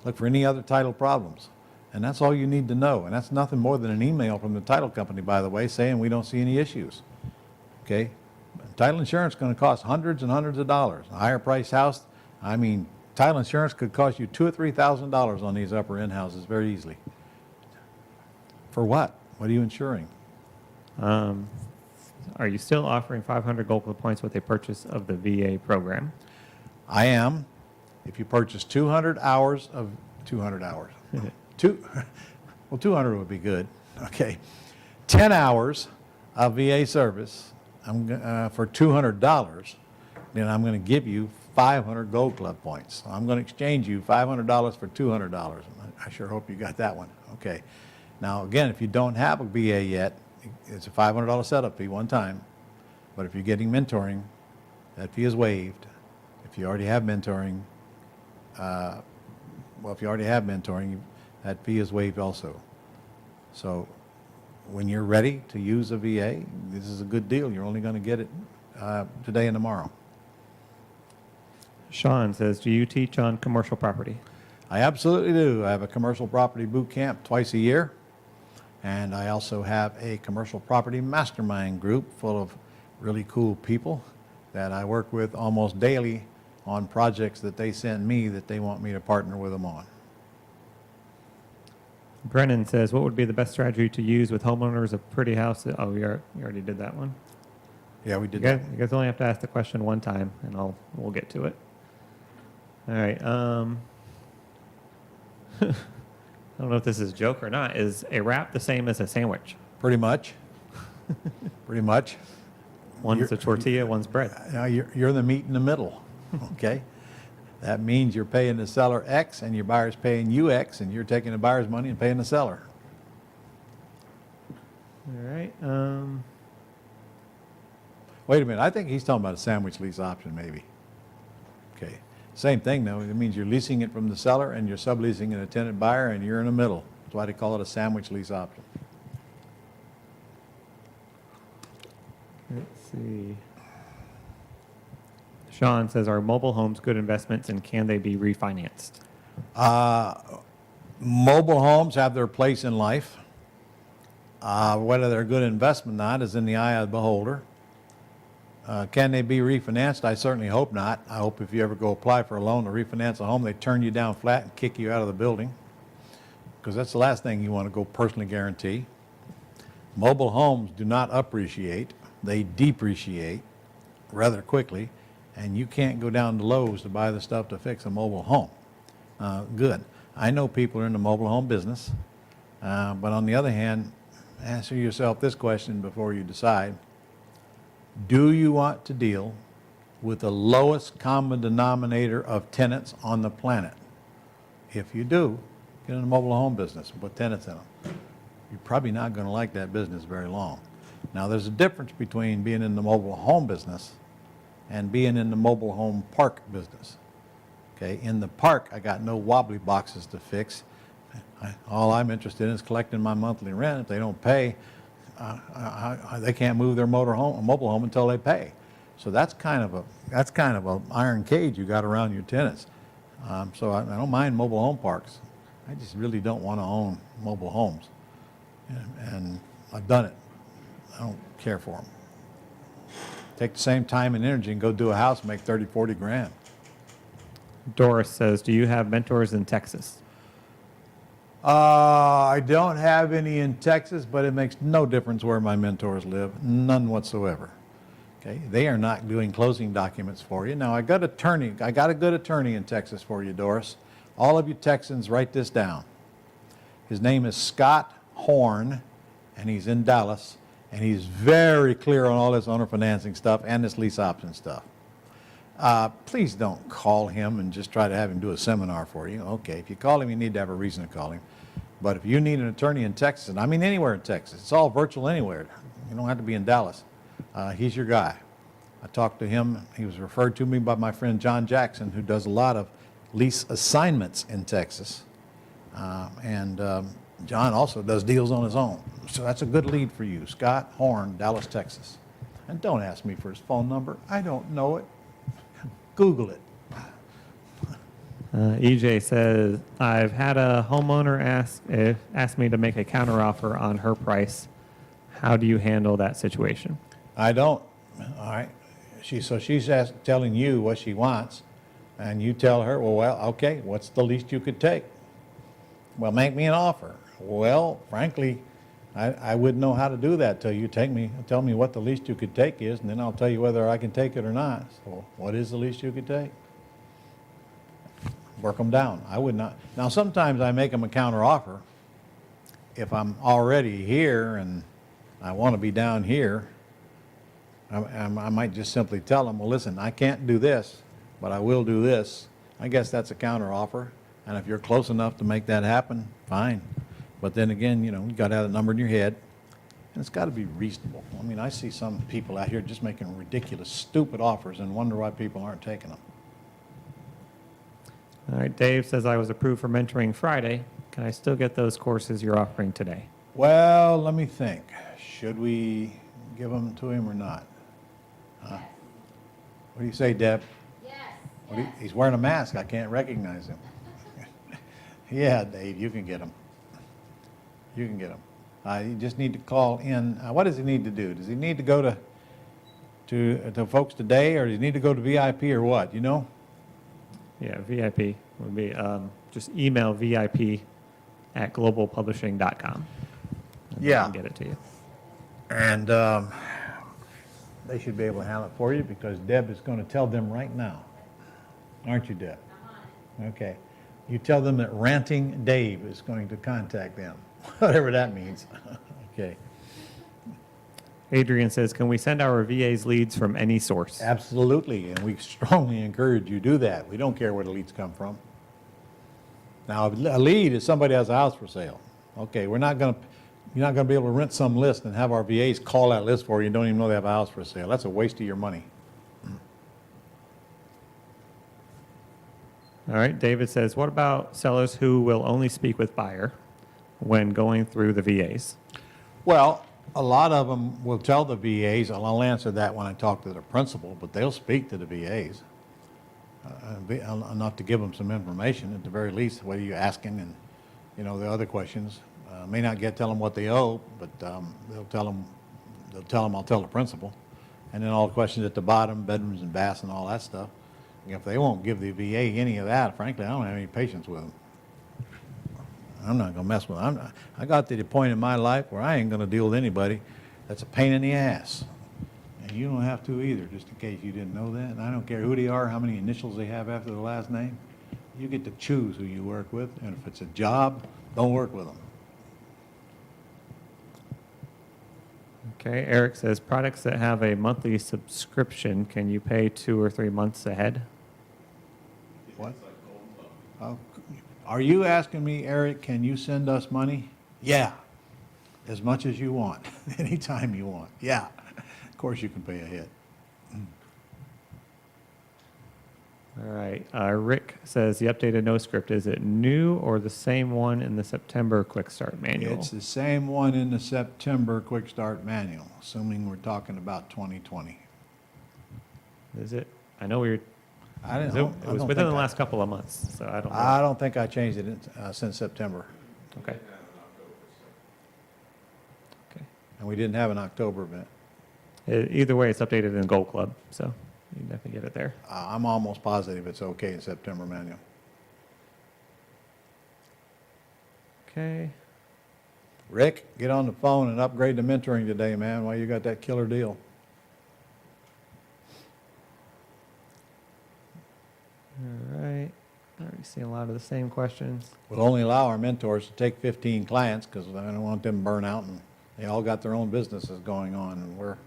look for any other title problems. And that's all you need to know. And that's nothing more than an email from the title company, by the way, saying we don't see any issues. Okay? Title insurance is going to cost hundreds and hundreds of dollars. A higher priced house, I mean, title insurance could cost you $2,000 or $3,000 on these upper end houses very easily. For what? What are you insuring? Are you still offering 500 Gold Club points with a purchase of the VA program? I am. If you purchase 200 hours of 200 hours. 200 would be good. Okay. 10 hours of VA service for $200, then I'm going to give you 500 Gold Club points. So I'm going to exchange you $500 for $200. I sure hope you got that one. Okay. Now, again, if you don't have a VA yet, it's a $500 setup fee one time. But if you're getting mentoring, that fee is waived. If you already have mentoring, that fee is waived also. So when you're ready to use a VA, this is a good deal. You're only going to get it today and tomorrow. Sean says, do you teach on commercial property? I absolutely do. I have a commercial property boot camp twice a year. And I also have a commercial property mastermind group full of really cool people that I work with almost daily on projects that they send me that they want me to partner with them on. Brennan says, what would be the best strategy to use with homeowners of pretty house? Oh, we already did that one. Yeah, we did You that. guys only have to ask the question one time, and we'll get to it. All right. I don't know if this is a joke or not. Is a wrap the same as a sandwich? Pretty much. Pretty much. One's a tortilla, one's bread. Now, you're the meat in the middle, okay? That means you're paying the seller X and your buyer's paying you X, and you're taking the buyer's money and paying the seller. All right. Wait a minute, I think he's talking about a sandwich lease option, maybe. Okay. Same thing, though. It means you're leasing it from the seller and you're subleasing an tenant buyer, and you're in the middle. That's why they call it a sandwich lease option. Let's see. Sean says, are mobile homes good investments, and can they be refinanced? Mobile homes have their place in life. Whether they're a good investment or not is in the eye of the beholder. Can they be refinanced? I certainly hope not. I hope if you ever go apply for a loan to refinance a home, they turn you down flat and kick you out of the building, because that's the last thing you want to go personally guarantee. Mobile homes do not appreciate. They depreciate rather quickly, and you can't go down to Lowe's to buy the stuff to fix a mobile home. Good. I know people are in the mobile home business, but on the other hand, answer yourself this question before you decide. Do you want to deal with the lowest common denominator of tenants on the planet? If you do, get in the mobile home business and put tenants in them. You're probably not going to like that business very long. Now, there's a difference between being in the mobile home business and being in the mobile home park business. Okay, in the park, I got no wobbly boxes to fix. All I'm interested in is collecting my monthly rent. If they don't pay, they can't move their mobile home until they pay. So that's kind of a iron cage you got around your tenants. So I don't mind mobile home parks. I just really don't want to own mobile homes, and I've done it. I don't care for them. Take the same time and energy and go do a house and make 30, 40 grand. Doris says, do you have mentors in Texas? I don't have any in Texas, but it makes no difference where my mentors live, none whatsoever. Okay, they are not doing closing documents for you. Now, I got a good attorney in Texas for you, Doris. All of you Texans, write this down. His name is Scott Horn, and he's in Dallas, and he's very clear on all this owner financing stuff and this lease option stuff. Please don't call him and just try to have him do a seminar for you. Okay, if you call him, you need to have a reason to call him. But if you need an attorney in Texas, and I mean anywhere in Texas, it's all virtual anywhere. You don't have to be in Dallas. He's your guy. I talked to him. He was referred to me by my friend John Jackson, who does a lot of lease assignments in Texas. John also does deals on his own. So that's a good lead for you. Scott Horn, Dallas, Texas. And don't ask me for his phone number. I don't know it. Google it. EJ says, I've had a homeowner ask me to make a counteroffer on her price. How do you handle that situation? I don't. All right. She's telling you what she wants, and you tell her, well, okay, what's the least you could take? Well, make me an offer. Well, frankly, I wouldn't know how to do that till you tell me what the least you could take is, and then I'll tell you whether I can take it or not. So what is the least you could take? Work them down. I would not. Now, sometimes I make them a counter offer. If I'm already here and I want to be down here, I might just simply tell them, well, listen, I can't do this, but I will do this. I guess that's a counter offer. And if you're close enough to make that happen, fine. But then again, you got to have a number in your head, and it's got to be reasonable. I mean, I see some people out here just making ridiculous, stupid offers and wonder why people aren't taking them. All right, Dave says, I was approved for mentoring Friday. Can I still get those courses you're offering today? Well, let me think. Should we give them to him or not? What do you say, Deb? Yes. He's wearing a mask. I can't recognize him. Yeah, Dave, you can get him. You can get him. You just need to call in. What does he need to do? Does he need to go to folks today, or does he need to go to VIP, or what? You know? Yeah, VIP would be, just email VIP at globalpublishing.com. And Yeah. I can get it to you. And they should be able to handle it for you because Deb is going to tell them right now. Aren't you, Deb? Okay. You tell them that Ranting Dave is going to contact them, whatever that means. Okay. Adrian says, can we send our VAs leads from any source? Absolutely, and we strongly encourage you to do that. We don't care where the leads come from. Now, a lead is somebody has a house for sale. Okay, you're not going to be able to rent some list and have our VAs call that list for you and don't even know they have a house for sale. That's a waste of your money. All right, David says, what about sellers who will only speak with buyer when going through the VAs? Well, a lot of them will tell the VAs, and I'll answer that when I talk to the principal, but they'll speak to the VAs. Enough to give them some information at the very least, what are you asking, and the other questions. May not tell them what they owe, but they'll tell them I'll tell the principal, and then all the questions at the bottom, bedrooms and baths and all that stuff. If they won't give the VA any of that, frankly, I don't have any patience with them. I'm not going to mess with them. I got to the point in my life where I ain't going to deal with anybody that's a pain in the ass. And you don't have to either, just in case you didn't know that. And I don't care who they are, how many initials they have after the last name. You get to choose who you work with, and if it's a job, don't work with them. Okay, Eric says, products that have a monthly subscription, can you pay 2 or 3 months ahead? What? Are you asking me, Eric, can you send us money? Yeah, as much as you want, anytime you want. Yeah, of course you can pay ahead. All right, Rick says, the updated no script, is it new or the same one in the September Quick Start Manual? It's the same one in the September Quick Start Manual, assuming we're talking about 2020. Is it? I know we were, I it was within the last couple of months, so I don't know. I don't think I changed it since September, Okay. Okay. and we didn't have an October event. Either way, it's updated in Gold Club, so you can definitely get it there. I'm almost positive it's okay in September manual. Okay. Rick, get on the phone and upgrade the mentoring today, man, while you got that killer deal. All right. I already see a lot of the same questions. We'll only allow our mentors to take 15 clients because I don't want them to burn out, and they all got their own businesses going on, and we're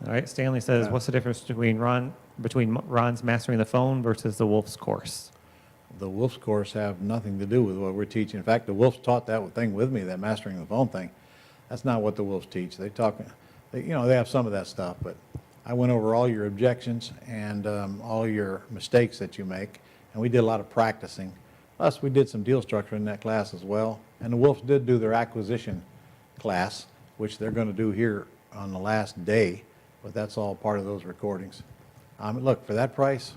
All right. Stanley says, what's the difference between Ron's Mastering the Phone versus the Wolf's course? the Wolf's course have nothing to do with what we're teaching. In fact, the Wolves taught that thing with me, that mastering the phone thing. That's not what the Wolves teach. They talk, they have some of that stuff, but I went over all your objections and all your mistakes that you make, and we did a lot of practicing. Plus, we did some deal structure in that class as well. And the Wolves did do their acquisition class, which they're going to do here on the last day, but that's all part of those recordings. Look, for that price,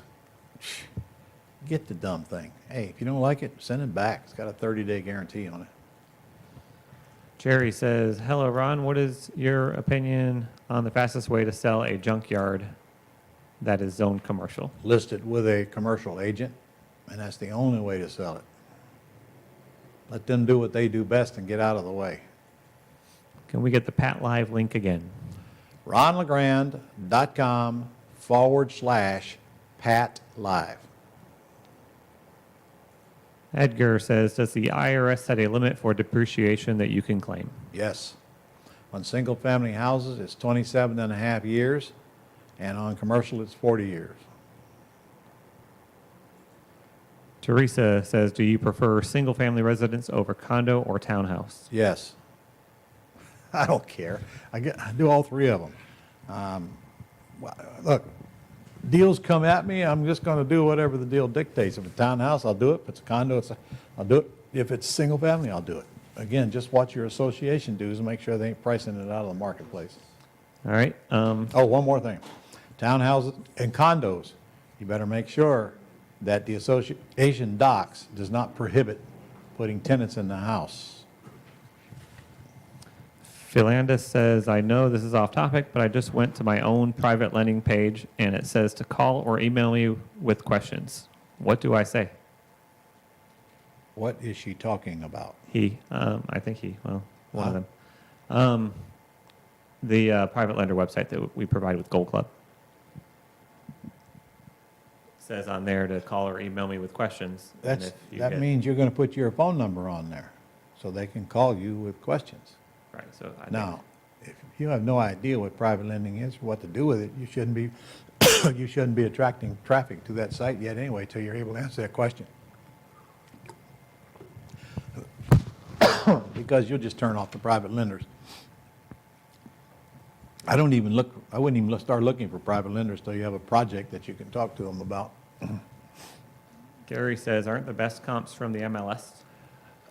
get the dumb thing. Hey, if you don't like it, send it back. It's got a 30-day guarantee on it. Jerry says, hello, Ron. What is your opinion on the fastest way to sell a junkyard that is zoned commercial? List it with a commercial agent, and that's the only way to sell it. Let them do what they do best and get out of the way. Can we get the Pat Live link again? ronlegrand.com/Pat Live. Edgar says, does the IRS set a limit for depreciation that you can claim? Yes. On single-family houses, it's 27 and a half years, and on commercial, it's 40 years. Teresa says, do you prefer single-family residence over condo or townhouse? Yes. I don't care. I do all three of them. Look, deals come at me, I'm just going to do whatever the deal dictates. If it's a townhouse, I'll do it. If it's a condo, I'll do it. If it's single family, I'll do it. Again, just watch your association dues and make sure they ain't pricing it out of the marketplace. All right. Oh, one more thing. Townhouses and condos, you better make sure that the association docs does not prohibit putting tenants in the house. Philandus says, I know this is off topic, but I just went to my own private lending page and it says to call or email me with questions. What do I say? What is she talking about? I think well, one of them. The private lender website that we provide with Gold Club. Says on there to call or email me with questions. and if you That get- means you're going to put your phone number on there so they can call you with questions. Right, so I think- Now, if you have no idea what private lending is or what to do with it, you shouldn't be, you shouldn't be attracting traffic to that site yet anyway till you're able to answer that question. Because you'll just turn off the private lenders. I wouldn't even start looking for private lenders till you have a project that you can talk to them about. Gary says, aren't the best comps from the MLS?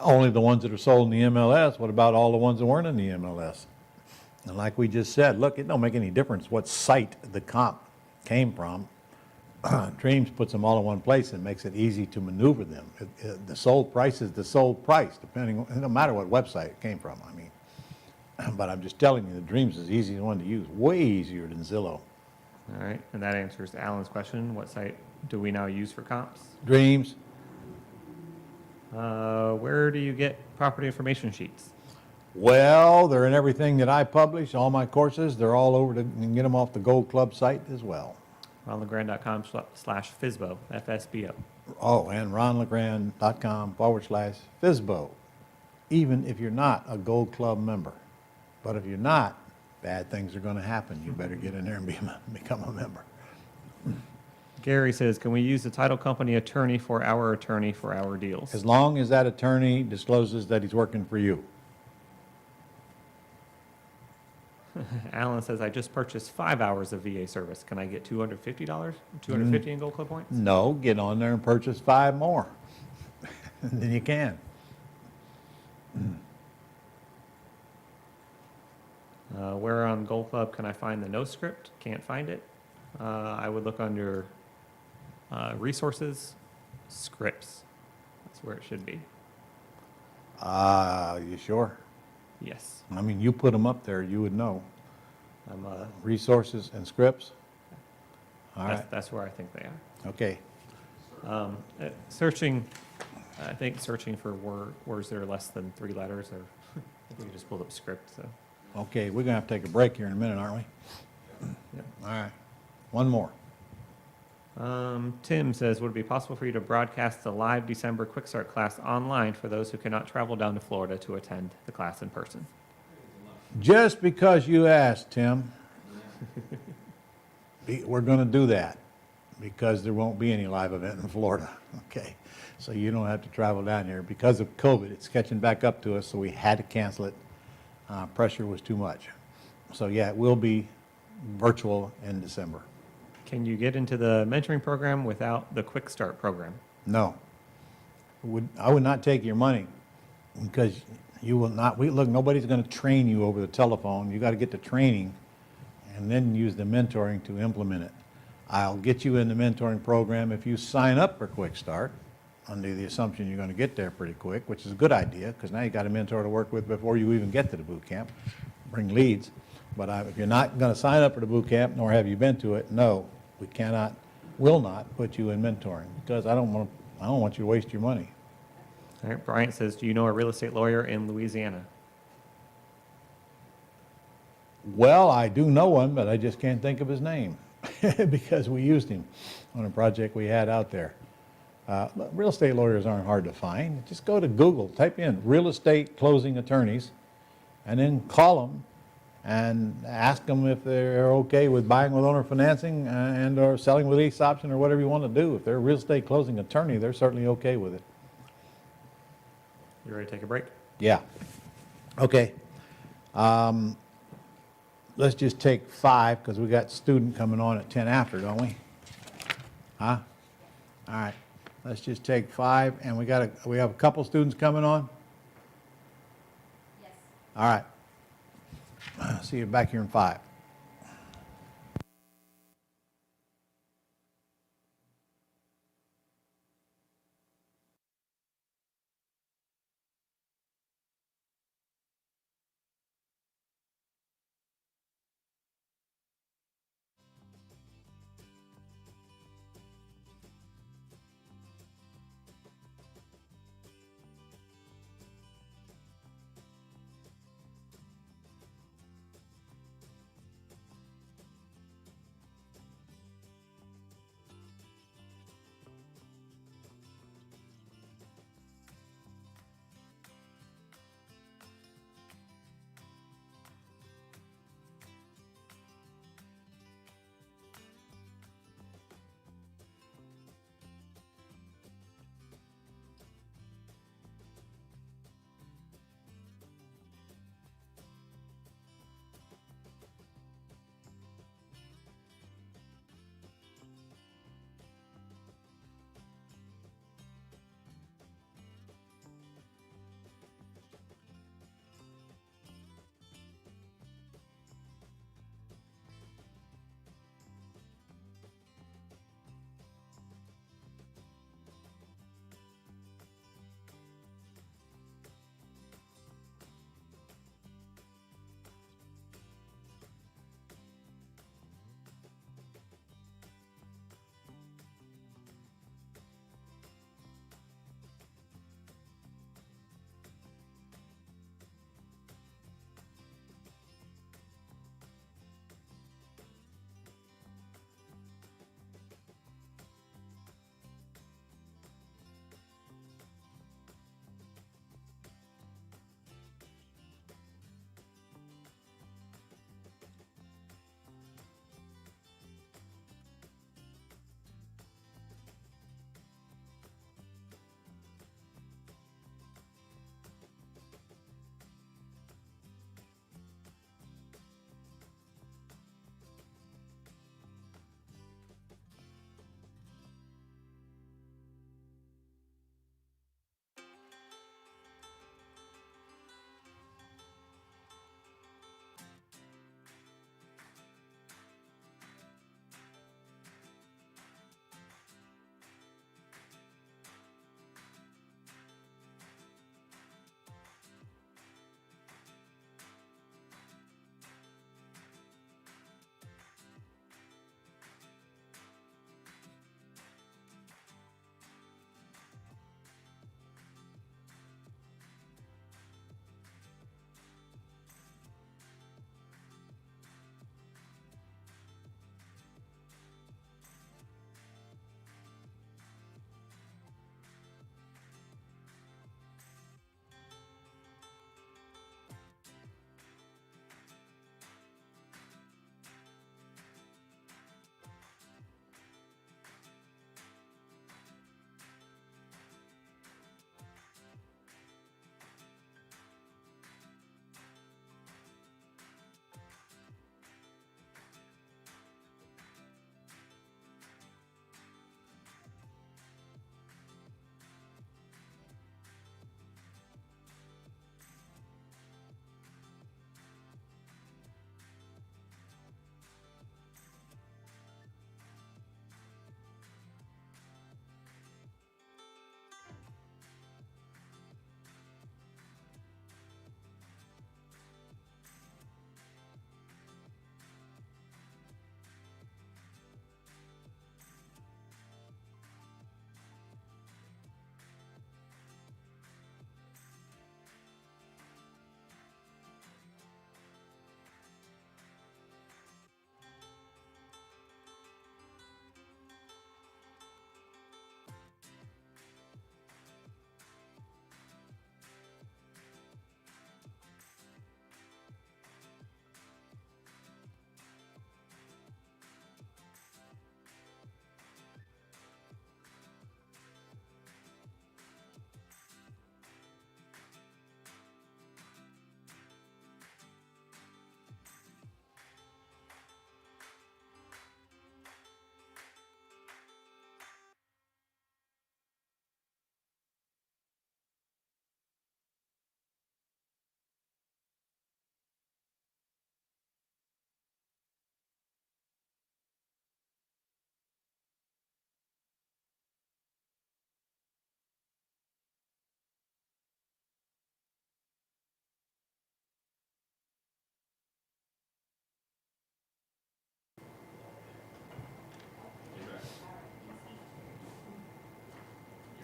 Only the ones that are sold in the MLS. What about all the ones that weren't in the MLS? And like we just said, look, it don't make any difference what site the comp came from. Dreams puts them all in one place and makes it easy to maneuver them. The sold price is the sold price, no matter what website it came from. I mean, but I'm just telling you, the Dreams is the easiest one to use, way easier than Zillow. All right, and that answers Alan's question. What site do we now use for comps? Dreams, Where do you get property information sheets? well, they're in everything that I publish, all my courses. They're all over. You can get them off the Gold Club site as well. ronlegrand.com/FSBO, FSBO. Oh, and ronlegrand.com/FSBO, even if you're not a Gold Club member. But if you're not, bad things are going to happen. You better get in there and become a member. Gary says, can we use the title company attorney for our deals? As long as that attorney discloses that he's working for you. Alan says, I just purchased 5 hours of VA service. Can I get $250? $250 in Gold Club points? No, get on there and purchase 5 more. And then you can. Where on Gold Club can I find the no script? Can't find it. I would look under resources, scripts. That's where it should be. You sure? Yes. I mean, you put them up there, you would know. I'm, Resources and scripts? All right, that's where I think they are. okay. Searching, I think searching for words that are less than 3 letters, or I think we just pulled up script. So. Okay, we're going to have to take a break here in a minute, aren't we? Yep. All right, one more. Tim says, would it be possible for you to broadcast the live December Quick Start class online for those who cannot travel down to Florida to attend the class in person? Just because you asked, Tim, we're going to do that because there won't be any live event in Florida, okay? So you don't have to travel down here. Because of COVID, it's catching back up to us, so we had to cancel it. Pressure was too much. So yeah, it will be virtual in December. Can you get into the mentoring program without the Quick Start program? No. I would not take your money because you will not, look, nobody's going to train you over the telephone. You got to get the training and then use the mentoring to implement it. I'll get you in the mentoring program if you sign up for Quick Start under the assumption you're going to get there pretty quick, which is a good idea because now you got a mentor to work with before you even get to the boot camp. Bring leads. But if you're not going to sign up for the boot camp, nor have you been to it, no, we will not put you in mentoring because I don't want you to waste your money. All right, Bryant says, do you know a real estate lawyer in Louisiana? Well, I do know one, but I just can't think of his name because we used him on a project we had out there. Real estate lawyers aren't hard to find. Just go to Google, type in real estate closing attorneys, and then call them and ask them if they're okay with buying with owner financing and or selling with lease option or whatever you want to do. If they're a real estate closing attorney, they're certainly okay with it. You ready to take a break? Yeah. Okay. Let's just take 5 because we got student coming on at 10 after, don't we? Huh? All right. Let's just take 5, and we have a couple students coming on. Yes. All right. See you back here in 5.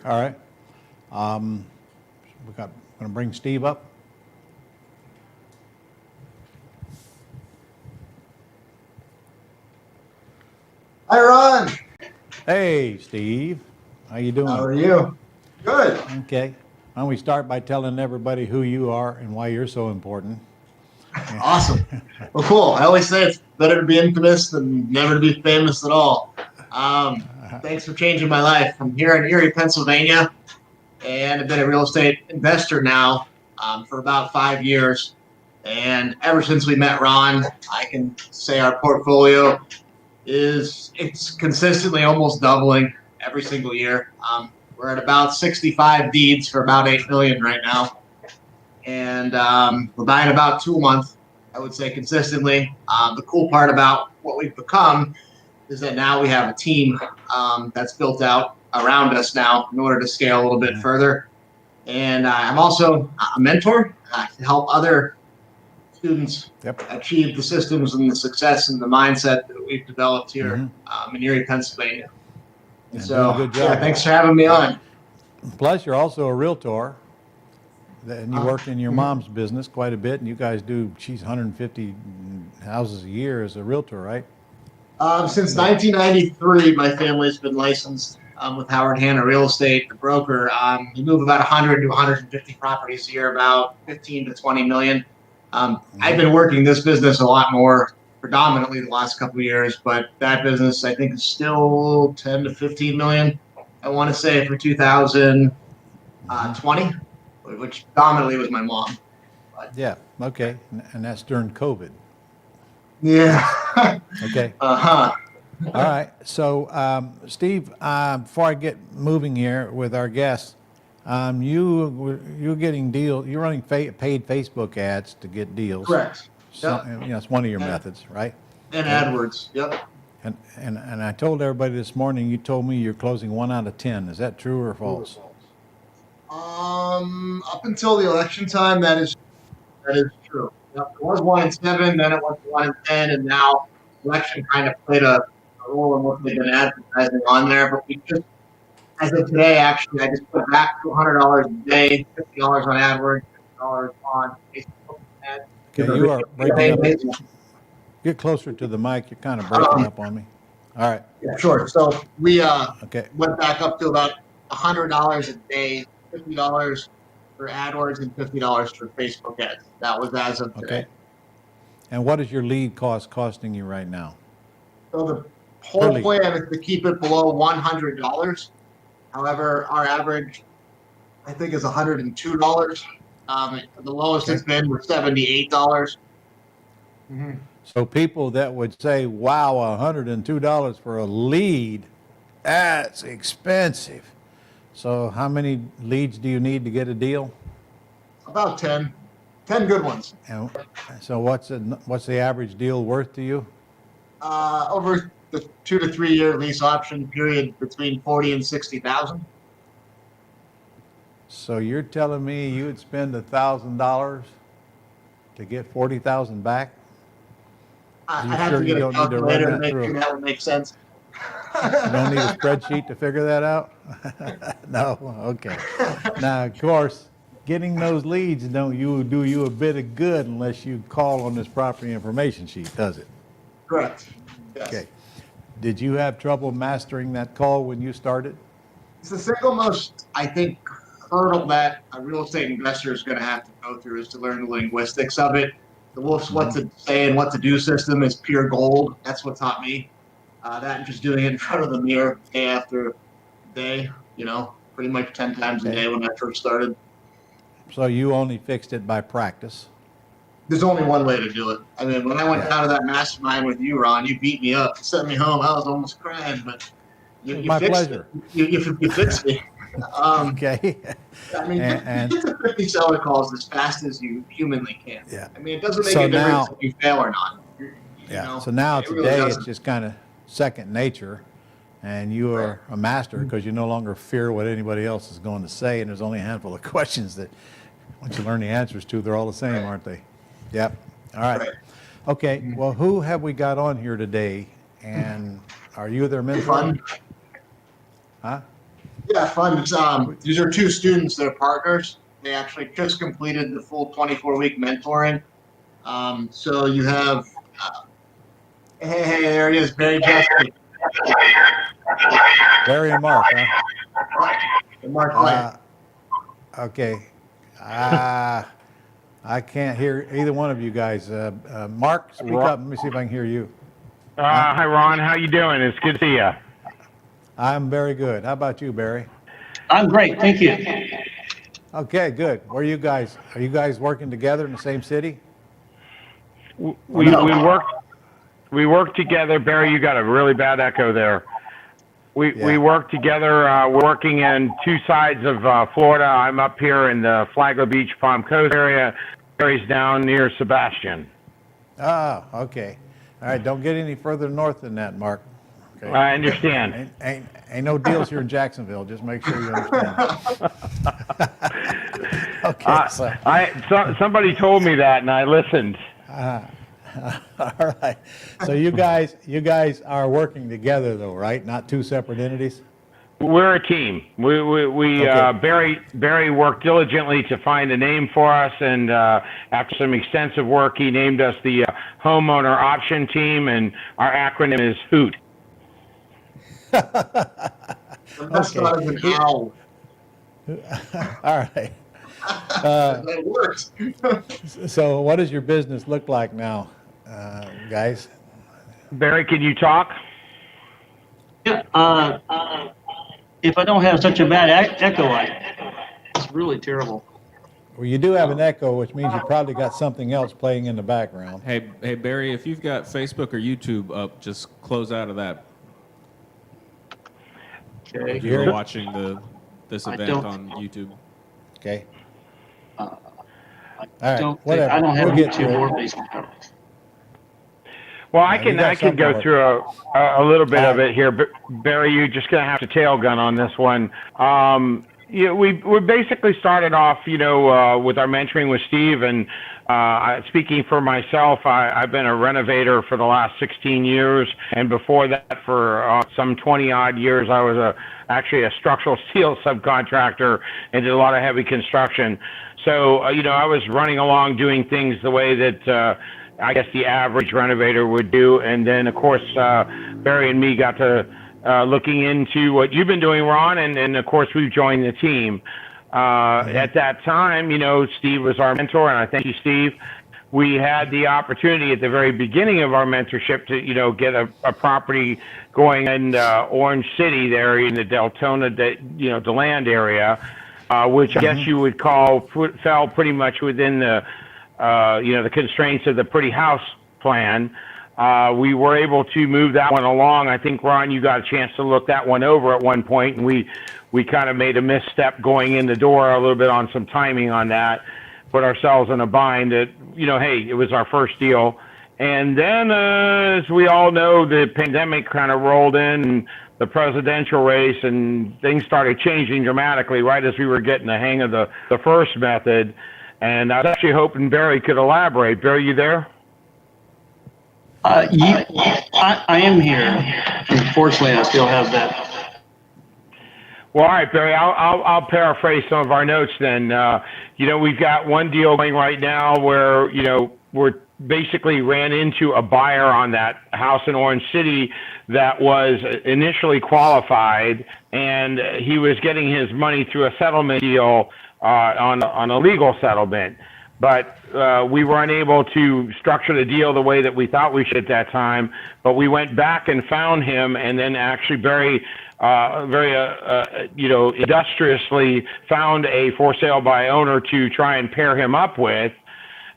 All right. Going to bring Steve up. Hi, Ron. Hey, Steve. How you doing? How are you? Good. Okay. Why don't we start by telling everybody who you are and why you're so important? Awesome. Well, cool. I always say it's better to be infamous than never to be famous at all. Thanks for changing my life. I'm here in Erie, Pennsylvania, and I've been a real estate investor now for about 5 years. And ever since we met Ron, I can say our portfolio it's consistently almost doubling every single year. We're at about 65 deeds for about 8 million right now, and we're buying about 2 a month. I would say consistently. The cool part about what we've become is that now we have a team that's built out around us now in order to scale a little bit further. And I'm also a mentor to help other students achieve the systems and the success and the mindset that we've developed here in Erie, Pennsylvania. And doing so, a good job. thanks for having me on. Plus, you're also a realtor, and you worked in your mom's business quite a bit, and you guys do, 150 houses a year as a realtor, right? Since 1993, my family's been licensed with Howard Hanna Real Estate, the broker. We move about 100 to 150 properties a year, about 15 to 20 million. I've been working this business a lot more predominantly the last couple of years, but that business I think is still 10 to 15 million. I want to say for 2020, which predominantly was my mom. Yeah, okay, and that's during COVID. Yeah. Okay. Uh-huh. All right. So, Steve, before I get moving here with our guests, you're getting deals. You're running paid Facebook ads to get deals. Correct. So, Yep. it's one of your methods, right? And AdWords. Yep. And I told everybody this morning. You told me you're closing 1 out of 10. Is that true or false? Up until the election time, that is true. Yep. It was 1 in 7, then it went to 1 in 10, and now election kind of played a role in what they've been advertising on there. But we just, as of today, actually, I just put back $200 a day, $50 on AdWords, $50 on Facebook ads. Okay, you are breaking up. Get closer to the mic. You're kind of breaking up on me. All right. Yeah, sure. So we Okay. went back up to about $100 a day, $50 for AdWords and $50 for Facebook ads. That was as of today. Okay. And what is your lead cost costing you right now? So the whole plan is to keep it below $100. However, our average, I think, is $102. The lowest it's been was $78. So people that would say, wow, $102 for a lead, that's expensive. So how many leads do you need to get a deal? About 10 good ones. And so what's the average deal worth to you? Over the 2 to 3 year lease option period, between 40 and 60,000. So you're telling me you would spend $1,000 to get 40,000 back? I You have sure to you get a don't need to run calculator to that make through? sure that would make sense. You don't need a spreadsheet to figure that out? No, okay. Now, of course, getting those leads don't do you a bit of good unless you call on this property information sheet, does it? Correct. Yes. Okay. Did you have trouble mastering that call when you started? It's the single most, I think, hurdle that a real estate investor is going to have to go through is to learn the linguistics of it. The Wolf's what to say and what to do system is pure gold. That's what taught me. That and just doing it in front of the mirror day after day, pretty much 10 times a day when I first started. So you only fixed it by practice? There's only one way to do it. I mean, when I went down to that mastermind with you, Ron, you beat me up, sent me home. I was almost crying, but you My fixed pleasure. it. You fixed me. Okay. I mean, And- get to 50 seller calls as fast as you humanly can. Yeah. I mean, it doesn't make So a difference now- if you fail or not. So now it really today doesn't. it's just kind of second nature, and you are a master because you no longer fear what anybody else is going to say, and there's only a handful of questions that once you learn the answers to, they're all the same, aren't they? Yep. All right. Right. Okay. Well, who have we got on here today, and are you their mentor? Fun. Huh? Yeah, fun. These are two students that are partners. They actually just completed the full 24-week mentoring. So you have, hey, there it is, Barry Jeffrey. Barry and Mark, huh? And Mark White. Okay. I can't hear either one of you guys. Mark, speak up. Let me see if I can hear you. Hi, Ron. How you doing? It's good to see you. I'm very good. How about you, Barry? I'm great, thank you. Okay, good. Where are you guys? Are you guys working together in the same city? We work together. Barry, you got a really bad echo there. We work together. We're working in two sides of Florida. I'm up here in the Flagler Beach, Palm Coast area. Barry's down near Sebastian. Oh, okay. All right, don't get any further north than that, Mark. Okay. I understand. Ain't no deals here in Jacksonville. Just make sure you understand. Okay. Somebody told me that, and I listened. All right. So you guys are working together, though, right? Not two separate entities. We're a team. Okay. Barry worked diligently to find a name for us, and after some extensive work, he named us the homeowner option team, and our acronym is HOOT. The mascot is an owl. All right. That works. So what does your business look like now, guys? Barry, can you talk? Yeah, if I don't have such a bad echo, it's really terrible. Well, you do have an echo, which means you probably got something else playing in the background. Hey, Barry, if you've got Facebook or YouTube up, just close out of that. Okay. If you're watching this event on YouTube. Okay. I All right. don't Whatever. I don't have We'll get YouTube to or it. Facebook. Well, you got I can go something through a little bit of right. it here, but Barry, you're just gonna have to tail gun on this one. We basically started off, with our mentoring with Steve, and speaking for myself, I've been a renovator for the last 16 years, and before that, for some 20 odd years, I was actually a structural steel subcontractor and did a lot of heavy construction. So, I was running along doing things the way that I guess the average renovator would do. And then, of course, Barry and me got to looking into what you've been doing, Ron, and of course, we've joined the team. At that time, Steve was our mentor, and I thank you, Steve. We had the opportunity at the very beginning of our mentorship to, get a property going in Orange City there in the Deltona, DeLand area, which I guess you would call fell pretty much within the the constraints of the Pretty House plan. We were able to move that one along. I think, Ron, you got a chance to look that one over at one point, and we kind of made a misstep going in the door a little bit on some timing on that, put ourselves in a bind that, hey, it was our first deal. And then, as we all know, the pandemic kind of rolled in, and the presidential race, and things started changing dramatically right as we were getting the hang of the first method. And I was actually hoping Barry could elaborate. Barry, you there? I am here. Unfortunately, I still have that. Well, all right, Barry, I'll paraphrase some of our notes then. We've got one deal going right now where, we're basically ran into a buyer on that house in Orange City that was initially qualified, and he was getting his money through a settlement deal on a legal settlement. But we were unable to structure the deal the way that we thought we should at that time. But we went back and found him, and then actually very industriously found a for sale by owner to try and pair him up with.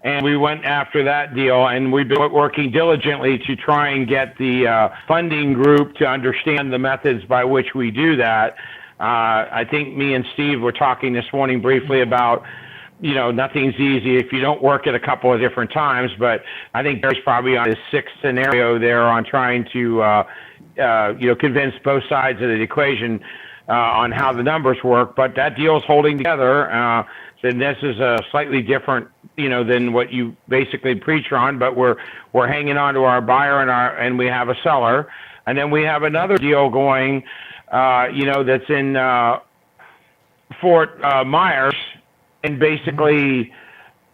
And we went after that deal, and we've been working diligently to try and get the funding group to understand the methods by which we do that. I think me and Steve were talking this morning briefly about, nothing's easy if you don't work it a couple of different times, but I think Barry's probably on his sixth scenario there on trying to, convince both sides of the equation on how the numbers work. But that deal's holding together. And this is a slightly different, than what you basically preach on, but we're hanging on to our buyer and we have a seller. And then we have another deal going that's in Fort Myers, and basically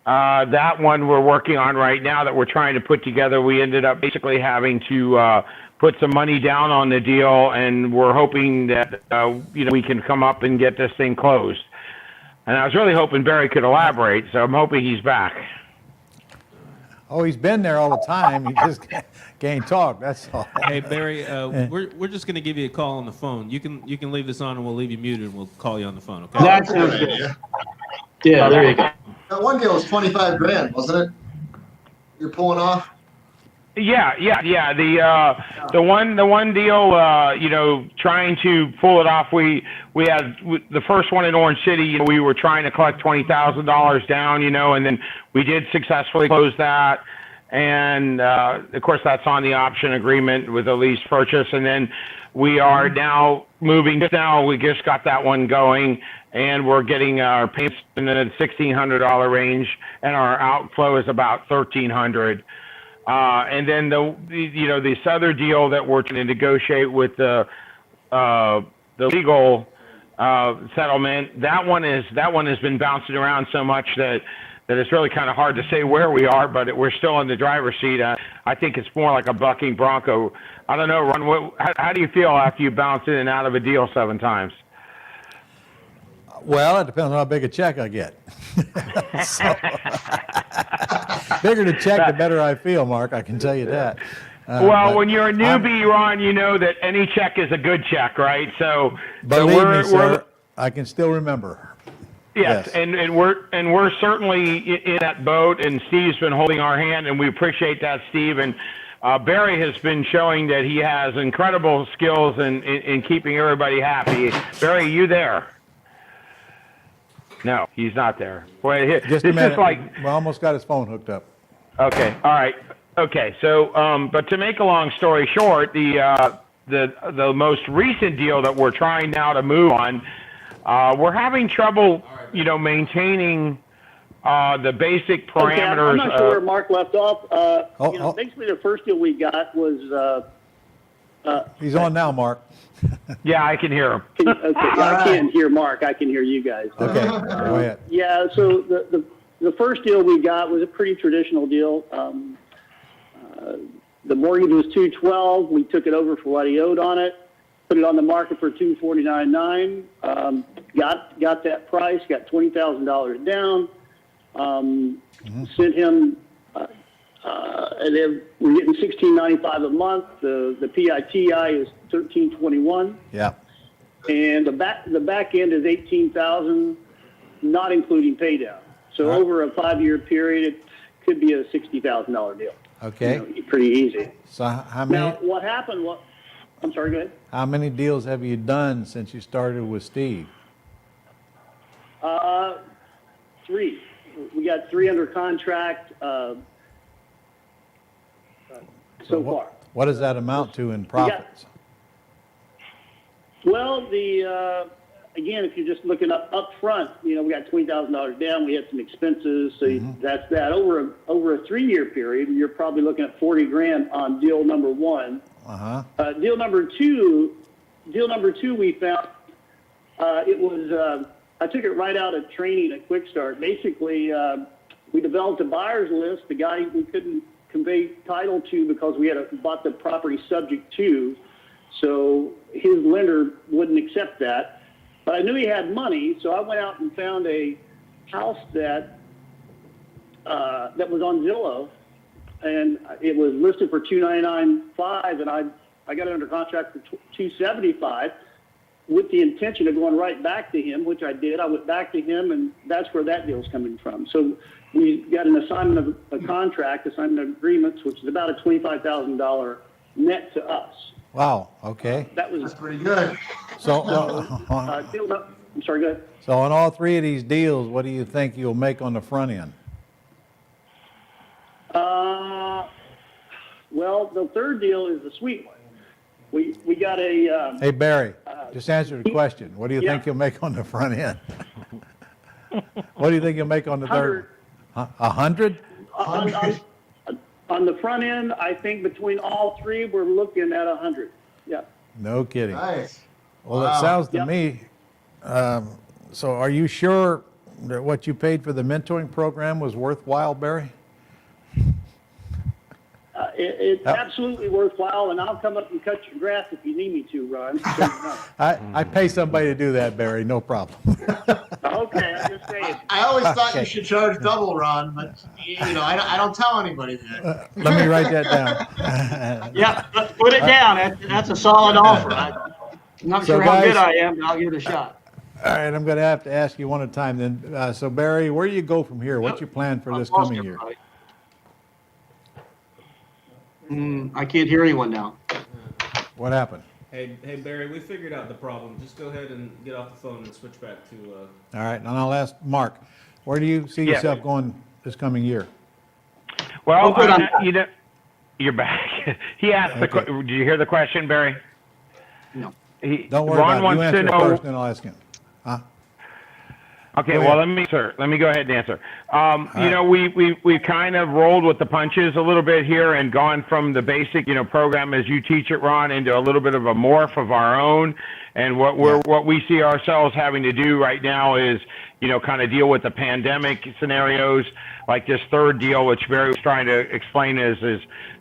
that one we're working on right now that we're trying to put together. We ended up basically having to put some money down on the deal, and we're hoping that we can come up and get this thing closed. And I was really hoping Barry could elaborate, so I'm hoping he's back. Oh, he's been there all the time. He just can't talk. That's all. Hey Barry, we're just going to give you a call on the phone. You can leave this on, and we'll leave you muted, and we'll call you on the phone. Okay? That sounds good. Yeah, there you go. That one deal was 25 grand, wasn't it? You're pulling off? Yeah. The one deal, trying to pull it off. We had the first one in Orange City. We were trying to collect $20,000 down, and then we did successfully close that. And of course, that's on the option agreement with a lease purchase. And then we are now moving. Now we just got that one going, and we're getting our payments in the $1,600 range, and our outflow is about $1,300. And then this other deal that we're trying to negotiate with the legal settlement, that one has been bouncing around so much that it's really kind of hard to say where we are, but we're still in the driver's seat. I think it's more like a bucking bronco. I don't know, Ron. How do you feel after you bounce in and out of a deal 7 times? Well, it depends on how big a check I get. Bigger the check, the better I feel, Mark. I can tell you that. When you're a newbie, Ron, you know that any check is a good check, right? So believe me, sir, I can still remember. Yes, and we're certainly in that boat, and Steve's been holding our hand, and we appreciate that, Steve. And Barry has been showing that he has incredible skills in keeping everybody happy. Barry, you there? No, he's not there. Wait, just a minute. We almost got his phone hooked up. Okay, all right. Okay, so but to make a long story short, the most recent deal that we're trying now to move on, we're having trouble, maintaining the basic parameters. Okay, I'm not sure where Mark left off. Basically the first deal we got was. He's on now, Mark. Yeah, I can hear him. I can't hear Mark. I can hear you guys. Okay, go ahead. Yeah, so the first deal we got was a pretty traditional deal. The mortgage was $212. We took it over for what he owed on it. Put it on the market for $249.9. Got that price. Got $20,000 down. Sent him. And then we're getting $16.95 a month. The PITI is $13.21. Yeah. And the back end is $18,000, not including pay down. So over a 5-year period, it could be a $60,000 deal. Okay. Pretty easy. So how many? Now, what happened? I'm sorry. Go ahead. How many deals have you done since you started with Steve? 3. We got 3 under contract. So far. What does that amount to in profits? Well, again, if you're just looking up front, we got $20,000 down. We had some expenses, so that's that. Over a 3-year period, you're probably looking at $40,000 on deal number 1. Deal number two, we found it was. I took it right out of training at Quick Start. Basically, we developed a buyer's list. The guy we couldn't convey title to because we had bought the property subject to, so his lender wouldn't accept that. But I knew he had money, so I went out and found a house that was on Zillow, and it was listed for $299.5, and I got it under contract for $275, with the intention of going right back to him, which I did. I went back to him, and that's where that deal's coming from. So we got an assignment of a contract, assignment of agreements, which is about a $25,000 net to us. Wow. Okay. That's pretty good. So, I'm sorry. Go ahead. So on all 3 of these deals, what do you think you'll make on the front end? Well, the third deal is the sweet one. We got a. Hey Barry, just answer the question. What do you think you'll make on the front end? What do you think you'll make on the third? 100? On the front end, I think between all 3, we're looking at 100. Yeah. No kidding. Nice. Well, Wow. it sounds to Yep. me, so are you sure that what you paid for the mentoring program was worthwhile, Barry? It's Yep. absolutely worthwhile, and I'll come up and cut your grass if you need me to, Ron. So you know. I pay somebody to do that, Barry, no problem. Okay, I'm just saying. I always thought you Okay. should charge double, Ron, but I don't tell anybody that. Let me write that down. Yeah, put it down. That's a solid offer. I'm not So sure how good guys- I am, but I'll give it a shot. All right, I'm going to have to ask you one at a time then. So Barry, where do you go from here? What's your plan for this I've lost coming year? everybody. I can't hear anyone now. What happened? Hey, Barry, we figured out the problem. Just go ahead and get off the phone and switch back to. All right, and I'll ask Mark, where do you see Yeah. yourself going this coming year? Well, Oh, good, I'm back. You're back. He asked Okay. did you hear the question, Barry? No. Don't worry Ron about it. You wants to answer know. first, then I'll ask him. Huh? Okay, Go well, ahead. let me go ahead and answer. right. We kind of rolled with the punches a little bit here and gone from the basic, program as you teach it, Ron, into a little bit of a morph of our own. And what we see ourselves having to do right now is, kind of deal with the pandemic scenarios, like this third deal, which Barry was trying to explain is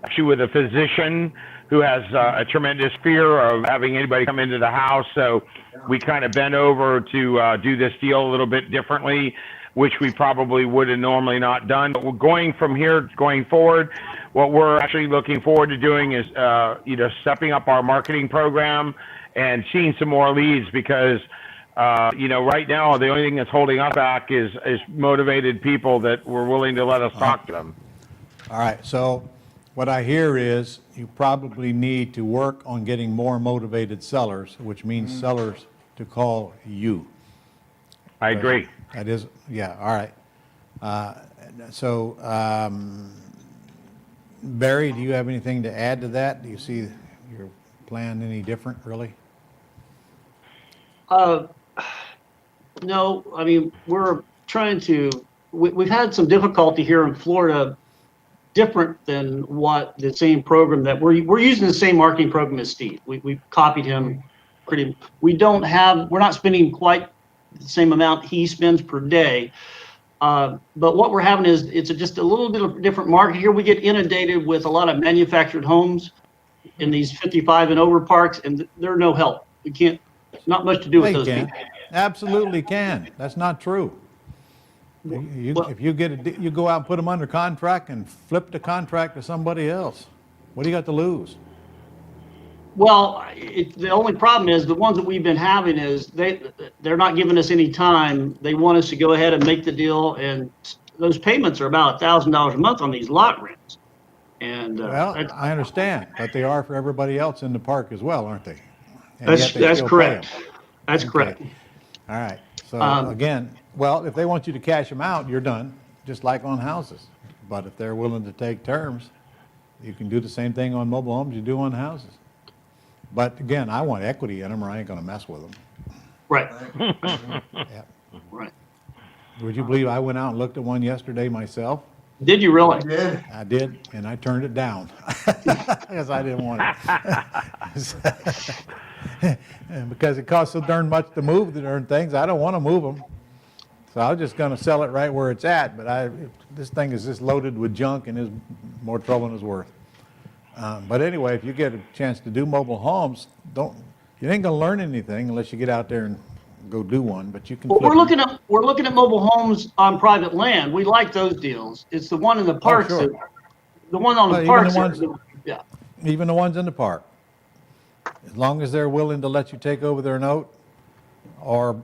actually with a physician who has a tremendous fear of having anybody come into the house. So we kind of bent over to do this deal a little bit differently, which we probably would have normally not done. But we're going from here, going forward, what we're actually looking forward to doing is, stepping up our marketing program and seeing some more leads because, right now the only thing that's holding us back is motivated people that were willing to let us talk to them. All right, so what I hear is you probably need to work on getting more motivated sellers, which means sellers to call you. I agree. That is, yeah, all right. So, Barry, do you have anything to add to that? Do you see your plan any different, really? No, I mean, we're trying to, we've had some difficulty here in Florida, different than what the same program that we're using the same marketing program as Steve. We copied him we're not spending quite the same amount he spends per day. But what we're having is it's just a little bit of different market here. We get inundated with a lot of manufactured homes in these 55 and over parks, and they're no help. We can't, not much to do with They those can. people. Absolutely can. That's not true. If you you go out and put them under contract and flip the contract to somebody else. What do you got to lose? Well, the only problem is the ones that we've been having is they're not giving us any time. They want us to go ahead and make the deal, and those payments are about $1,000 a month on these lot rents. And Well, I understand, but they are for everybody else in the park as well, aren't they? And that's yet they that's still pay correct. 'em. That's Okay. correct. All right. So again, well, if they want you to cash them out, you're done, just like on houses. But if they're willing to take terms, you can do the same thing on mobile homes you do on houses. But again, I want equity in them or I ain't gonna mess with them. Right. Yeah. Right. Would you believe I went out and looked at one yesterday myself? Did you really? Did. I did, and I turned it down because I didn't want it. And because it costs so darn much to move the darn things, I don't want to move them. So I was just going to sell it right where it's at, but this thing is just loaded with junk and is more trouble than it's worth. But anyway, if you get a chance to do mobile homes, you ain't going to learn anything unless you get out there and go do one. But you can. Well, flip them. we're looking at mobile homes on private land. We like those deals. It's the one in the parks. sure. The one on Well, the even parks. the ones- Yeah. Even the ones in the park. As long as they're willing to let you take over their note or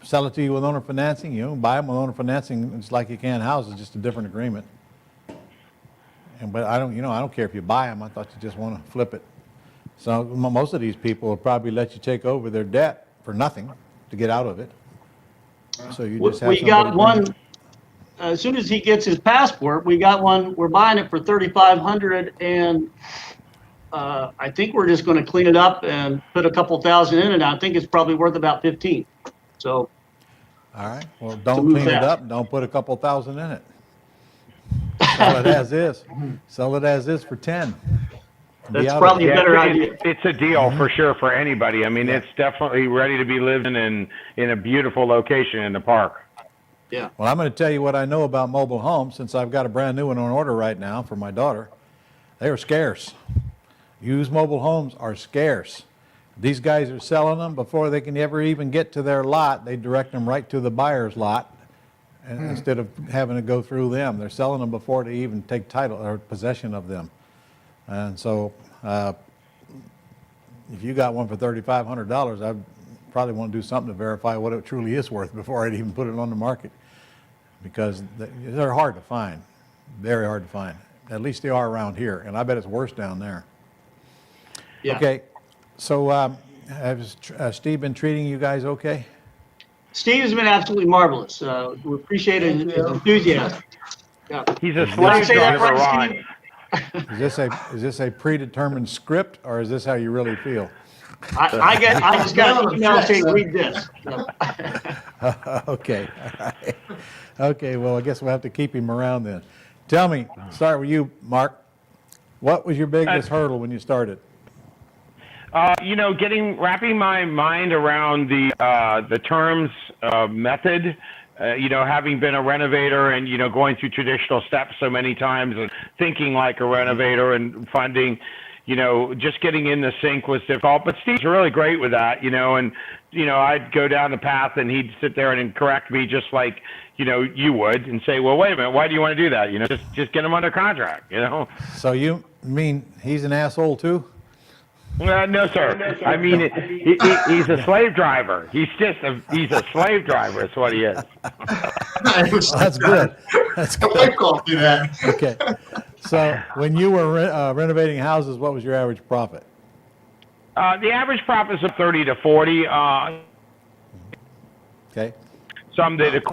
sell it to you with owner financing, buy them with owner financing. It's like you can houses, just a different agreement. But I don't care if you buy them. I thought you just want to flip it. So most of these people will probably let you take over their debt for nothing to get out of it. So you just have We got somebody one. As soon as he gets his passport, we got one. We're buying it for $3,500, and I think we're just going to clean it up and put a couple thousand in it. I think it's probably worth about 15. So. All right. Well, don't move clean it fast. up. Don't put a couple thousand in it. Sell it as is. Sell it as is for 10. Be That's out of probably a there. better idea. It's a deal for sure for anybody. I mean, it's definitely ready to be lived in a beautiful location in the park. Yeah. Well, I'm going to tell you what I know about mobile homes since I've got a brand new one on order right now for my daughter. They are scarce. Used mobile homes are scarce. These guys are selling them before they can ever even get to their lot. They direct them right to the buyer's lot instead of having to go through them. They're selling them before they even take title or possession of them. And so if you got one for $3,500, I'd probably want to do something to verify what it truly is worth before I'd even put it on the market, because they're hard to find, very hard to find. At least they are around here, and I bet it's worse down there. Yeah. Okay, so has Steve been treating you guys okay? Steve has been absolutely marvelous. We appreciate his enthusiasm. Yeah. He's a Did I slave say that driver, right, Ron. Steve? Is this a predetermined script, or is this how you really feel? I just got an email saying read this. Okay, all right. Okay, well, I guess we'll have to keep him around then. Tell me, start with you, Mark. What was your biggest hurdle when you started? Wrapping my mind around the terms method, having been a renovator and, going through traditional steps so many times and thinking like a renovator and finding, just getting in the sync was difficult. But Steve's really great with that, and, I'd go down the path and he'd sit there and correct me just like, you would, and say, well, wait a minute, why do you want to do that? Just get him under contract, So you mean he's an asshole too? No, sir. I mean, he's a slave driver. He's a slave driver. That's what he is. That's good. That's good. I called you that. Okay. So when you were renovating houses, what was your average profit? The average profit is 30 to 40. Okay. Some did.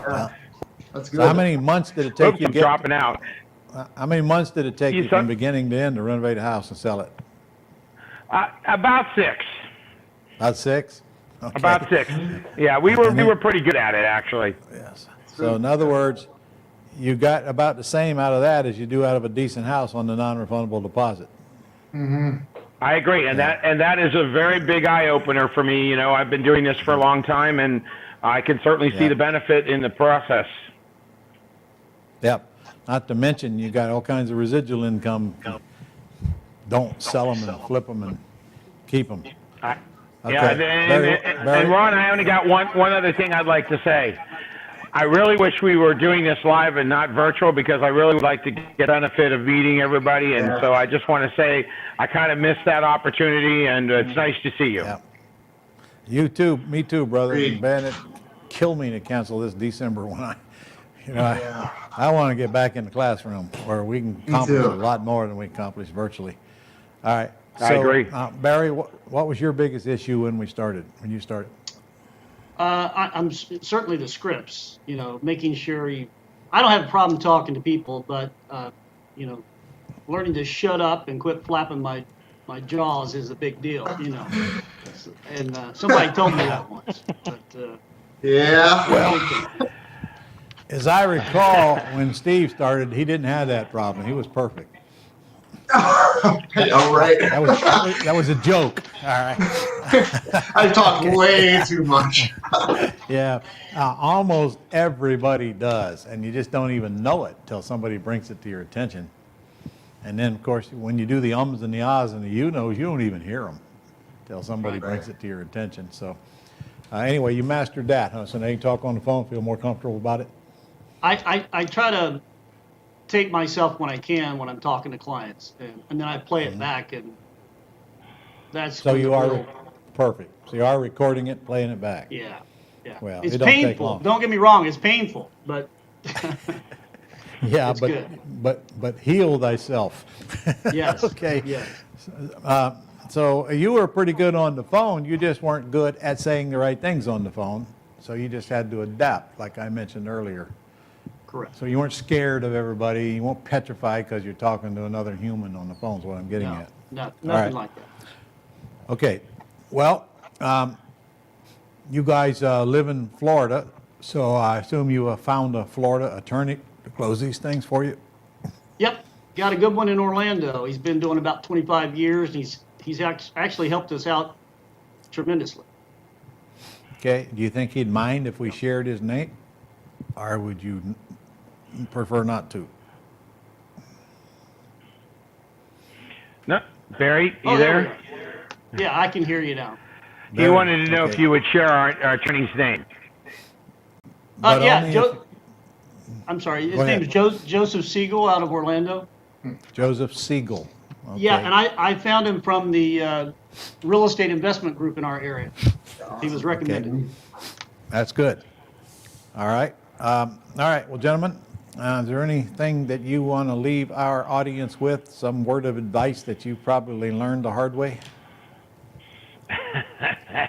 That's So good. how many months did it take Oops, you I'm get? dropping out. How many months did it take You you said- from beginning to end to renovate a house and sell it? About 6. About 6? Okay. About 6. Yeah, we were pretty good at it, actually. Yes. So in other words, you got about the same out of that as you do out of a decent house on the non-refundable deposit. I agree, and that is a very big eye opener for me. I've been doing this for a long time, and I can certainly see the benefit in the process. Yep. Not to mention you got all kinds of residual income. Don't sell them and flip them and keep them. Yeah, Barry- and Ron, I only got one other thing I'd like to say. I really wish we were doing this live and not virtual, because I really would like to get the benefit of meeting everybody. And so I just want to say I kind of missed that opportunity, and it's nice to see you. Yeah. You too. Me too, brother. Agreed. Man, it killed me to cancel this December one. I want to get back in the classroom where we can accomplish too. a lot more than we accomplish virtually. All right. I agree. Barry, what was your biggest issue when you started? I'm certainly the scripts, making sure I don't have a problem talking to people, but, learning to shut up and quit flapping my jaws is a big deal, And somebody told me that once. But, Yeah. Well, as I recall, when Steve started, he didn't have that problem. He was perfect. All right. That was a joke. All right. I talk way too much. Yeah, almost everybody does, and you just don't even know it till somebody brings it to your attention. And then, of course, when you do the ums and the ahs and the you knows, you don't even hear them till somebody brings it to your attention. So anyway, you mastered that, huh? So now you can talk on the phone, feel more comfortable about it? I try to take myself when I can when I'm talking to clients, and then I play it back, and that's So when you the are real- perfect. So you are recording it, playing it back. Yeah. Well, It's it don't take painful. long. Don't get me wrong, it's painful, but Yeah, it's good. but heal thyself. Yes. Okay. Yes. So you were pretty good on the phone. You just weren't good at saying the right things on the phone. So you just had to adapt, like I mentioned earlier. Correct. So you weren't scared of everybody. You weren't petrified because you're talking to another human on the phone is what I'm getting at. No, nothing right. like that. Okay. Well, you guys live in Florida, so I assume you found a Florida attorney to close these things for you? Yep. got a good one in Orlando. He's been doing about 25 years, and he's actually helped us out tremendously. Okay, do you think he'd mind if we shared his name? Or would you prefer not to? No, Barry, you Oh, there we there? go. Yeah, I can hear you now. He wanted to know Okay. if you would share our attorney's name. But Yeah, only Joe. I'm sorry. His Go name ahead. is Joseph Siegel out of Orlando. Joseph Siegel. Okay. Yeah, and I found him from the real estate investment group in our area. He was recommended. That's good. All right. All right. Well, gentlemen, is there anything that you want to leave our audience with? Some word of advice that you probably learned the hard way?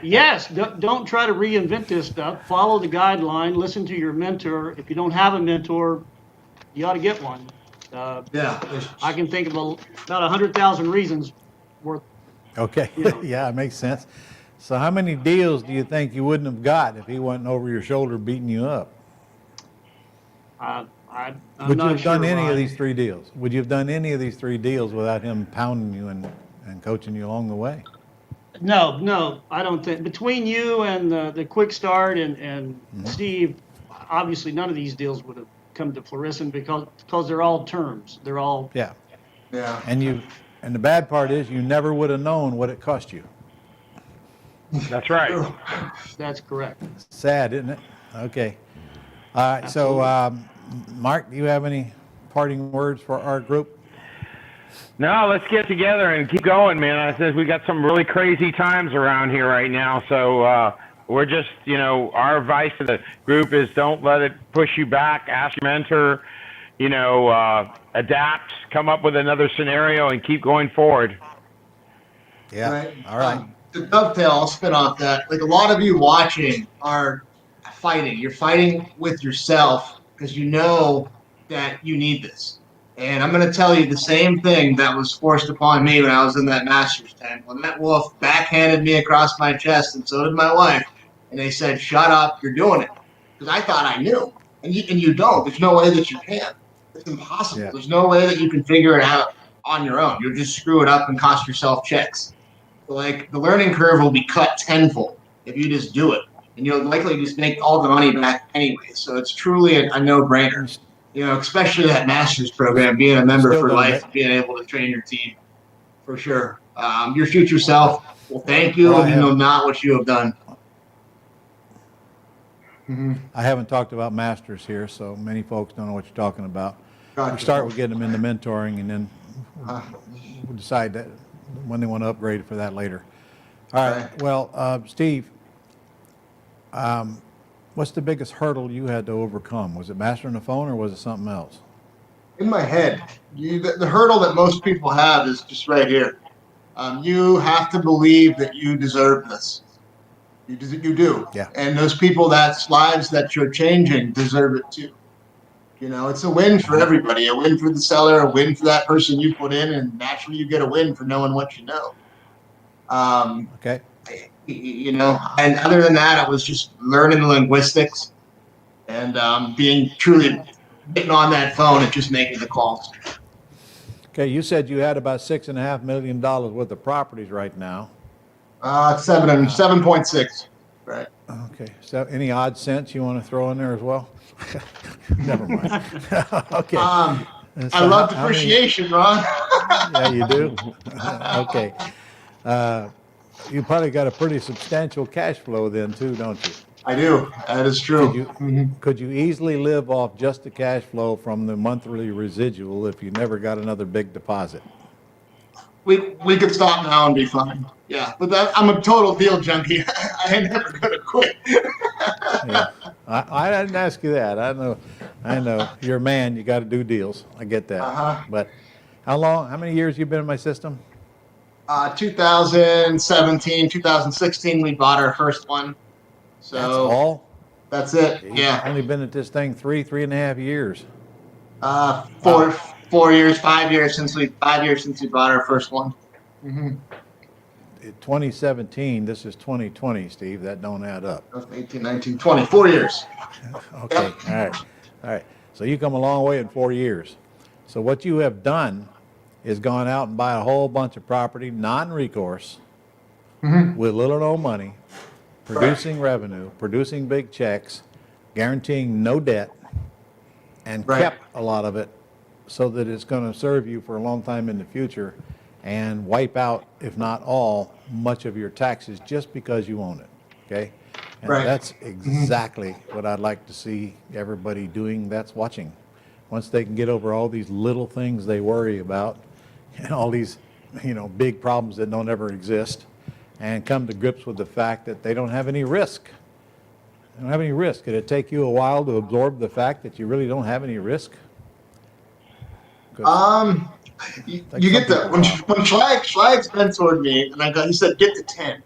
Yes, don't try to reinvent this stuff. Follow the guideline. Listen to your mentor. If you don't have a mentor, you ought to get one. Yeah. I can think of about 100,000 reasons worth. Okay. You know. Yeah, it makes sense. So how many deals do you think you wouldn't have got if he wasn't over your shoulder beating you up? I'm Would not you have done sure, any Ron. of these 3 deals? Would you have done any of these 3 deals without him pounding you and coaching you along the way? No, I don't think. Between you and the Quick Start and Mm-hmm. Steve, obviously none of these deals would have come to fruition because they're all terms. They're all. Yeah. Yeah. And the bad part is you never would have known what it cost you. That's right. That's correct. Sad, isn't it? Okay. All right. Absolutely. So, Mark, do you have any parting words for our group? No, let's get together and keep going, man. I said we got some really crazy times around here right now, so we're just, our advice to the group is don't let it push you back. Ask your mentor, adapt, come up with another scenario, and keep going forward. Yeah. Right. All right. To dovetail, I'll spin off that. Like a lot of you watching are fighting. You're fighting with yourself because you know that you need this. And I'm going to tell you the same thing that was forced upon me when I was in that master's tent. When that wolf backhanded me across my chest, and so did my wife, and they said, "Shut up, you're doing it." Because I thought I knew, and you don't. There's no way that you can. It's impossible. Yeah. There's no way that you can figure it out on your own. You'll just screw it up and cost yourself checks. Like the learning curve will be cut tenfold if you just do it, and you'll likely just make all the money back anyway. So it's truly a no-brainer. Especially that master's program, being a member Still for gonna life, make- being able to train your team, for sure. Your future self will thank you, Well, and you know not what you have done. I haven't talked about masters here, so many folks don't know what you're talking about. Gotcha. We start with getting them into mentoring, and then we'll decide that when they want to upgrade for that later. All right. Okay. Well, Steve, what's the biggest hurdle you had to overcome? Was it mastering the phone, or was it something else? In my head, the hurdle that most people have is just right here. You have to believe that you deserve this. You do. Yeah. And those people that's lives that you're changing deserve it too. It's a win for everybody. A win for the seller, a win for that person you put in, and naturally you get a win for knowing what you know. Okay. And other than that, it was just learning the linguistics and being truly getting on that phone and just making the calls. Okay, you said you had about $6.5 million worth of properties right now. 7.6, right? Okay, so any odd cents you want to throw in there as well? Never mind. Okay. I So love how many- depreciation, Ron. Yeah, you do? Okay. You probably got a pretty substantial cash flow then too, don't you? I do. That is true. Could you easily live off just the cash flow from the monthly residual if you never got another big deposit? We could stop now and be fine. Yeah, but I'm a total deal junkie. I ain't never gonna quit. Yeah. I didn't ask you that. I know. You're a man, you got to do deals. I get that. Uh-huh. But how many years you been in my system? 2017, 2016, we bought our first one. So That's all? That's it. You've Yeah. only been at this thing 3.5 years. 4 years, 5 years since we bought our first one. Mm-hmm. 2017, this is 2020, Steve. That don't add up. 18, 19, 20, 4 years. Okay, all right. So you come a long way in 4 years. So what you have done is gone out and buy a whole bunch of property, non-recourse, with little or no money, producing revenue, producing big checks, guaranteeing no debt, and kept a lot of it so that it's going to serve you for a long time in the future and wipe out, if not all, much of your taxes just because you own it, okay? And that's exactly what I'd like to see everybody doing that's watching. Once they can get over all these little things they worry about and all these, big problems that don't ever exist, and come to grips with the fact that they don't have any risk. They don't have any risk. Could it take you a while to absorb the fact that you really don't have any risk? You get the when Schlag's mentored me, and he said get to 10,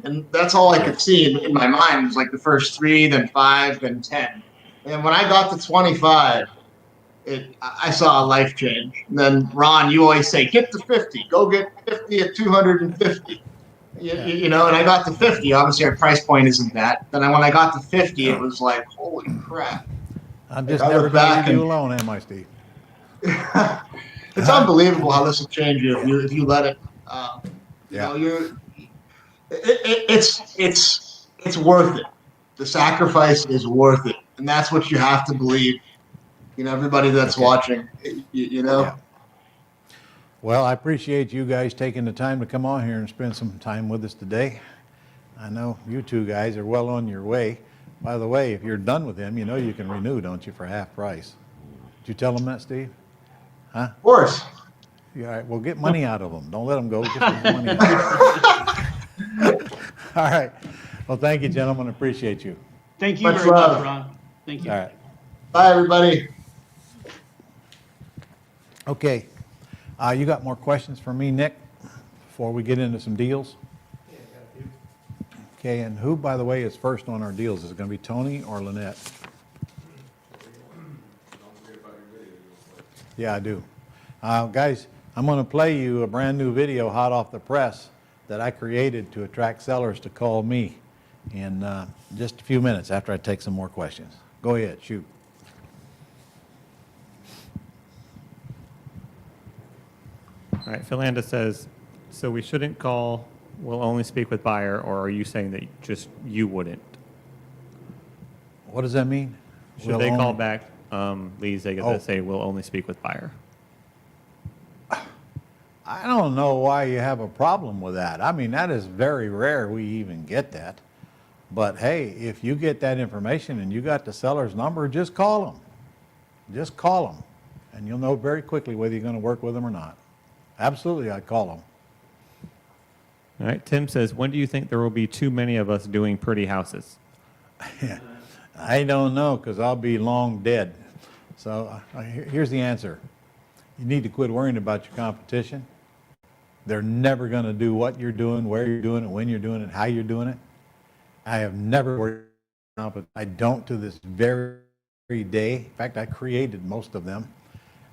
and that's all I could see in my mind was like the first 3, then 5, then 10, and when I got to 25, I saw a life change. And then Ron, you always say get to 50, go get 50 at 250. And I got to 50. Obviously, our price point isn't that. Then when I got to 50, it was like, holy crap! I'm just never going to leave you alone, am I, Steve? It's unbelievable how this will change you if you let it. It's worth it. The sacrifice is worth it, and that's what you have to believe. Everybody that's watching. Yeah. Well, I appreciate you guys taking the time to come on here and spend some time with us today. I know you two guys are well on your way. By the way, if you're done with him, you can renew, don't you, for half price? Did you tell them that, Steve? Huh? Of course. Yeah, all right. Well, get money out of them. Don't let them go. Get money out of them. All right. Well, thank you, gentlemen. Appreciate you. Thank you very much, Ron. Thank you. All right. Bye, everybody. Okay. You got more questions for me, Nick, before we get into some deals? Okay, and who, by the way, is first on our deals? Is it going to be Tony or Lynette? Yeah, I do. Guys, I'm going to play you a brand new video hot off the press that I created to attract sellers to call me in just a few minutes after I take some more questions. Go ahead, shoot. All right, Philanda says, so we shouldn't call, we'll only speak with buyer, or are you saying that just you wouldn't? What does that mean? Should they call back, Lee's, they get to say, we'll only speak with buyer? I don't know why you have a problem with that. I mean, that is very rare we even get that. But hey, if you get that information and you got the seller's number, just call them. Just call them. And you'll know very quickly whether you're going to work with them or not. Absolutely, I'd call them. All right, Tim says, when do you think there will be too many of us doing pretty houses? I don't know, because I'll be long dead. So here's the answer. You need to quit worrying about your competition. They're never going to do what you're doing, where you're doing it, when you're doing it, how you're doing it. I have never worried about it. I don't to this very day. In fact, I created most of them.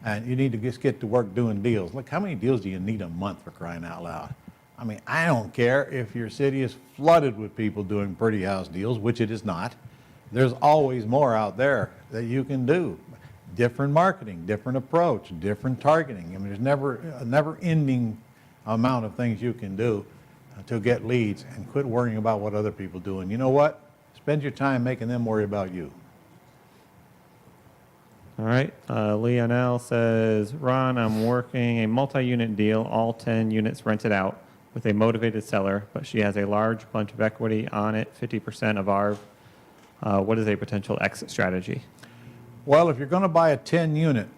And you need to just get to work doing deals. Look, how many deals do you need a month, for crying out loud? I mean, I don't care if your city is flooded with people doing pretty house deals, which it is not. There's always more out there that you can do. Different marketing, different approach, different targeting. I mean, there's a never-ending amount of things you can do to get leads, and quit worrying about what other people do. And you know what? Spend your time making them worry about you. All right, Leonel says, Ron, I'm working a multi-unit deal, all 10 units rented out with a motivated seller, but she has a large bunch of equity on it, 50% of our, what is a potential exit strategy? Well, if you're going to buy a 10 unit,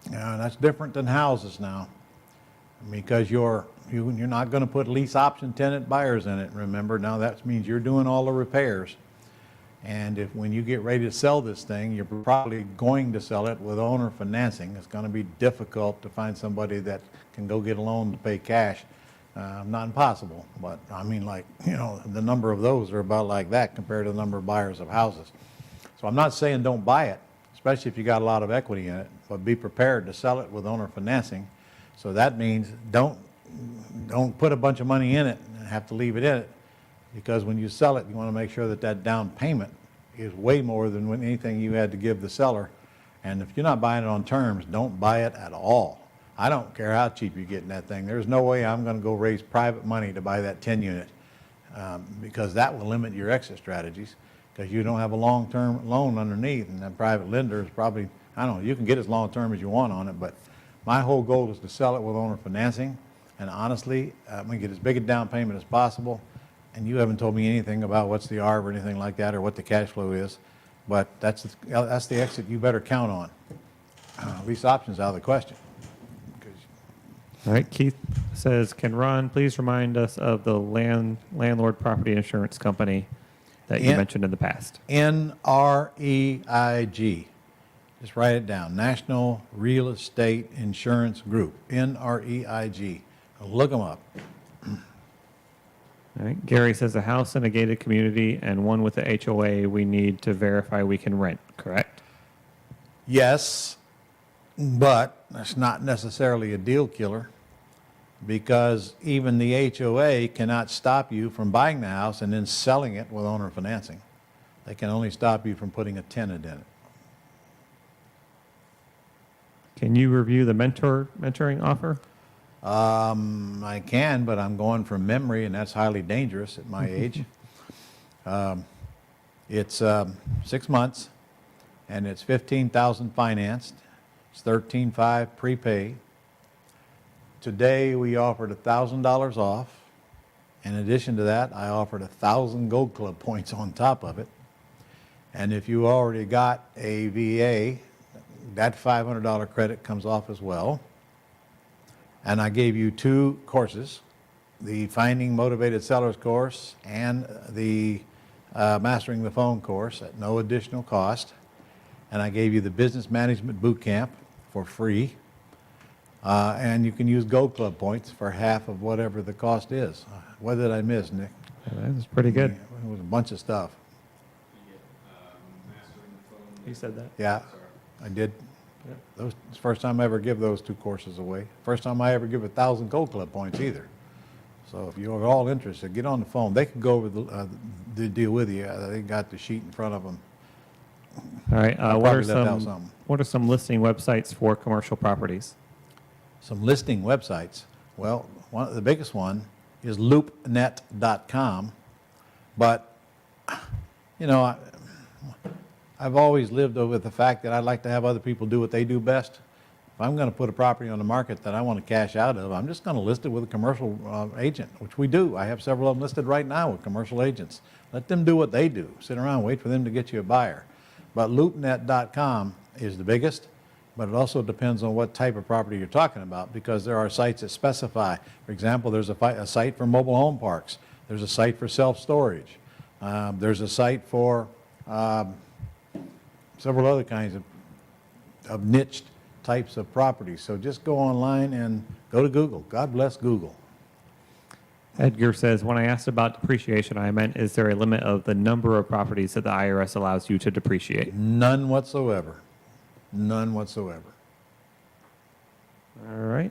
that's different than houses now, because you're not going to put lease option tenant buyers in it. Remember, now that means you're doing all the repairs. And when you get ready to sell this thing, you're probably going to sell it with owner financing. It's going to be difficult to find somebody that can go get a loan to pay cash. Not impossible, but I mean, the number of those are about like that compared to the number of buyers of houses. So I'm not saying don't buy it, especially if you got a lot of equity in it, but be prepared to sell it with owner financing. So that means don't put a bunch of money in it and have to leave it in it. Because when you sell it, you want to make sure that that down payment is way more than anything you had to give the seller. And if you're not buying it on terms, don't buy it at all. I don't care how cheap you're getting that thing. There's no way I'm going to go raise private money to buy that 10 unit because that will limit your exit strategies because you don't have a long-term loan underneath, and that private lender is probably, I don't know, you can get as long-term as you want on it, but my whole goal is to sell it with owner financing. And honestly, I'm going to get as big a down payment as possible. And you haven't told me anything about what's the ARB or anything like that or what the cash flow is. But that's the exit you better count on. Lease options out of the question. All right, Keith says, can Ron please remind us of the landlord property insurance company that you mentioned in the past? NREIG. Just write it down. National Real Estate Insurance Group. NREIG. Look them up. All right, Gary says a house in a gated community and one with the HOA we need to verify we can rent, correct? Yes, but that's not necessarily a deal killer because even the HOA cannot stop you from buying the house and then selling it with owner financing. They can only stop you from putting a tenant in it. Can you review the mentoring offer? I can, but I'm going from memory, and that's highly dangerous at my age. It's 6 months, and it's $15,000 financed. It's $13,500 prepay. Today, we offered $1,000 off. In addition to that, I offered 1,000 Gold Club points on top of it. And if you already got a VA, that $500 credit comes off as well. And I gave you 2 courses, the Finding Motivated Sellers course and the Mastering the Phone course at no additional cost. And I gave you the Business Management Boot Camp for free. And you can use Gold Club points for half of whatever the cost is. What did I miss, Nick? That was pretty good. It was a bunch of stuff. You said that? Yeah, I did. It's the first time I ever give those 2 courses away. First time I ever give 1,000 Gold Club points either. So if you're all interested, get on the phone. They can go over the deal with you. They got the sheet in front of them. All right. What are some listing websites for commercial properties? Some listing websites. Well, the biggest one is loopnet.com. But, you know, I've always lived with the fact that I'd like to have other people do what they do best. If I'm going to put a property on the market that I want to cash out of, I'm just going to list it with a commercial agent, which we do. I have several of them listed right now with commercial agents. Let them do what they do. Sit around and wait for them to get you a buyer. But loopnet.com is the biggest, but it also depends on what type of property you're talking about because there are sites that specify. For example, there's a site for mobile home parks. There's a site for self-storage. There's a site for several other kinds of niched types of properties. So just go online and go to Google. God bless Google. Edgar says, when I asked about depreciation, I meant, is there a limit of the number of properties that the IRS allows you to depreciate? None whatsoever. None whatsoever. All right.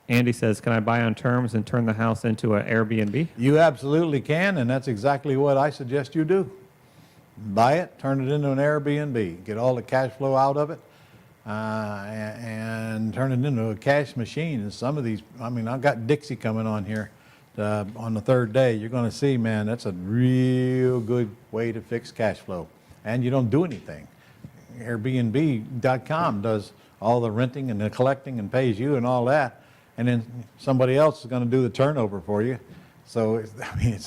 Andy says, can I buy on terms and turn the house into an Airbnb? You absolutely can, and that's exactly what I suggest you do. Buy it, turn it into an Airbnb, get all the cash flow out of it, and turn it into a cash machine. And some of these, I mean, I've got Dixie coming on here on the 3rd day. You're going to see, man, that's a real good way to fix cash flow. And you don't do anything. Airbnb.com does all the renting and the collecting and pays you and all that. And then somebody else is going to do the turnover for you. So, I mean,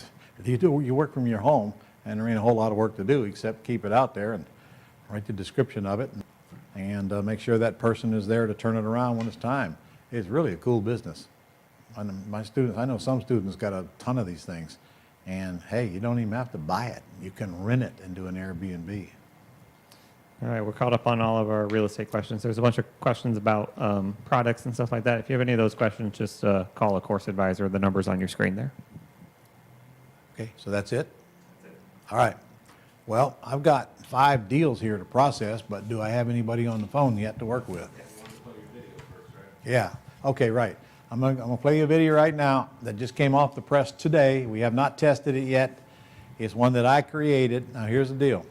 you work from your home, and there ain't a whole lot of work to do except keep it out there and write the description of it and make sure that person is there to turn it around when it's time. It's really a cool business. My students, I know some students got a ton of these things. And hey, you don't even have to buy it. You can rent it and do an Airbnb. All right, we're caught up on all of our real estate questions. There's a bunch of questions about products and stuff like that. If you have any of those questions, just call a course advisor. The number's on your screen there. Okay, so that's it? All right. Well, I've got 5 deals here to process, but do I have anybody on the phone yet to work with? Yeah. Okay, right. I'm going to play you a video right now that just came off the press today. We have not tested it yet. It's one that I created. Now, here's the deal.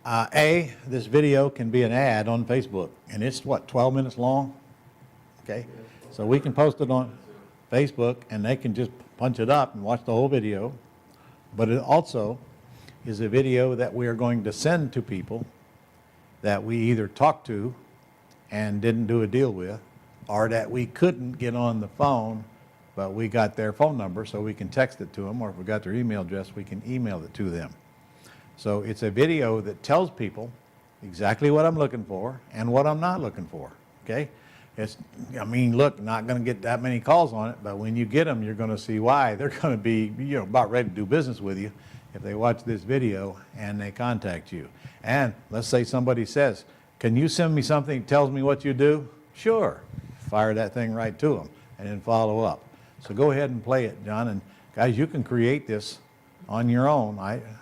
This video can be an ad on Facebook, and it's what, 12 minutes long? Okay, so we can post it on Facebook, and they can just punch it up and watch the whole video. But it also is a video that we are going to send to people that we either talked to and didn't do a deal with, or that we couldn't get on the phone, but we got their phone number so we can text it to them, or if we got their email address, we can email it to them. So it's a video that tells people exactly what I'm looking for and what I'm not looking for, okay? I mean, look, not going to get that many calls on it, but when you get them, you're going to see why. They're going to be, about ready to do business with you if they watch this video and they contact you. And let's say somebody says, can you send me something that tells me what you do? Sure. Fire that thing right to them and then follow up. So go ahead and play it, John. And guys, you can create this on your own.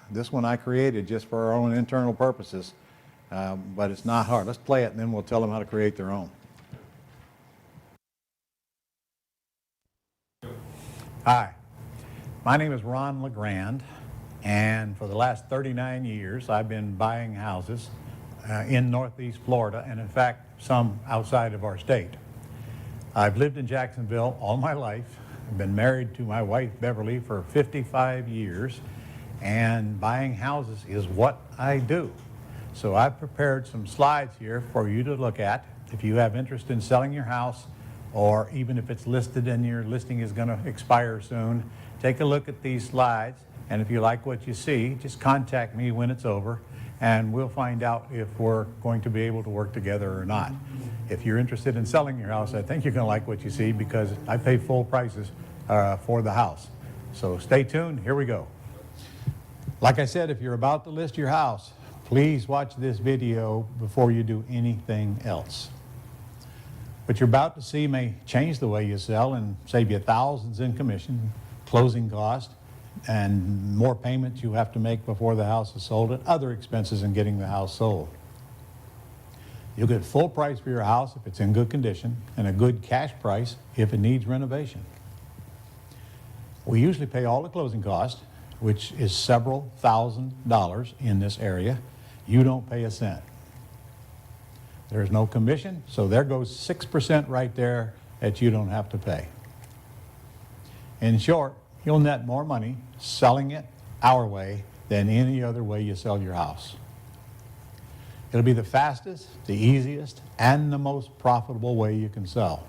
This one I created just for our own internal purposes, but it's not hard. Let's play it, and then we'll tell them how to create their own. Hi, my name is Ron LeGrand, and for the last 39 years I've been buying houses in Northeast Florida, and in fact some outside of our state. I've lived in Jacksonville all my life. I've been married to my wife Beverly for 55 years, and buying houses is what I do. So I've prepared some slides here for you to look at if you have interest in selling your house, or even if it's listed and your listing is going to expire soon. Take a look at these slides, and if you like what you see, just contact me when it's over, and we'll find out if we're going to be able to work together or not. If you're interested in selling your house, I think you're going to like what you see, because I pay full prices for the house. So stay tuned. Here we go. Like I said, if you're about to list your house, please watch this video before you do anything else. What you're about to see may change the way you sell and save you thousands in commission, closing costs, and more payments you have to make before the house is sold, and other expenses in getting the house sold. You'll get full price for your house if it's in good condition, and a good cash price if it needs renovation. We usually pay all the closing costs, which is several $1,000s in this area. You don't pay a cent. There's no commission, so there goes 6% right there that you don't have to pay. In short, you'll net more money selling it our way than any other way you sell your house. It'll be the fastest, the easiest, and the most profitable way you can sell.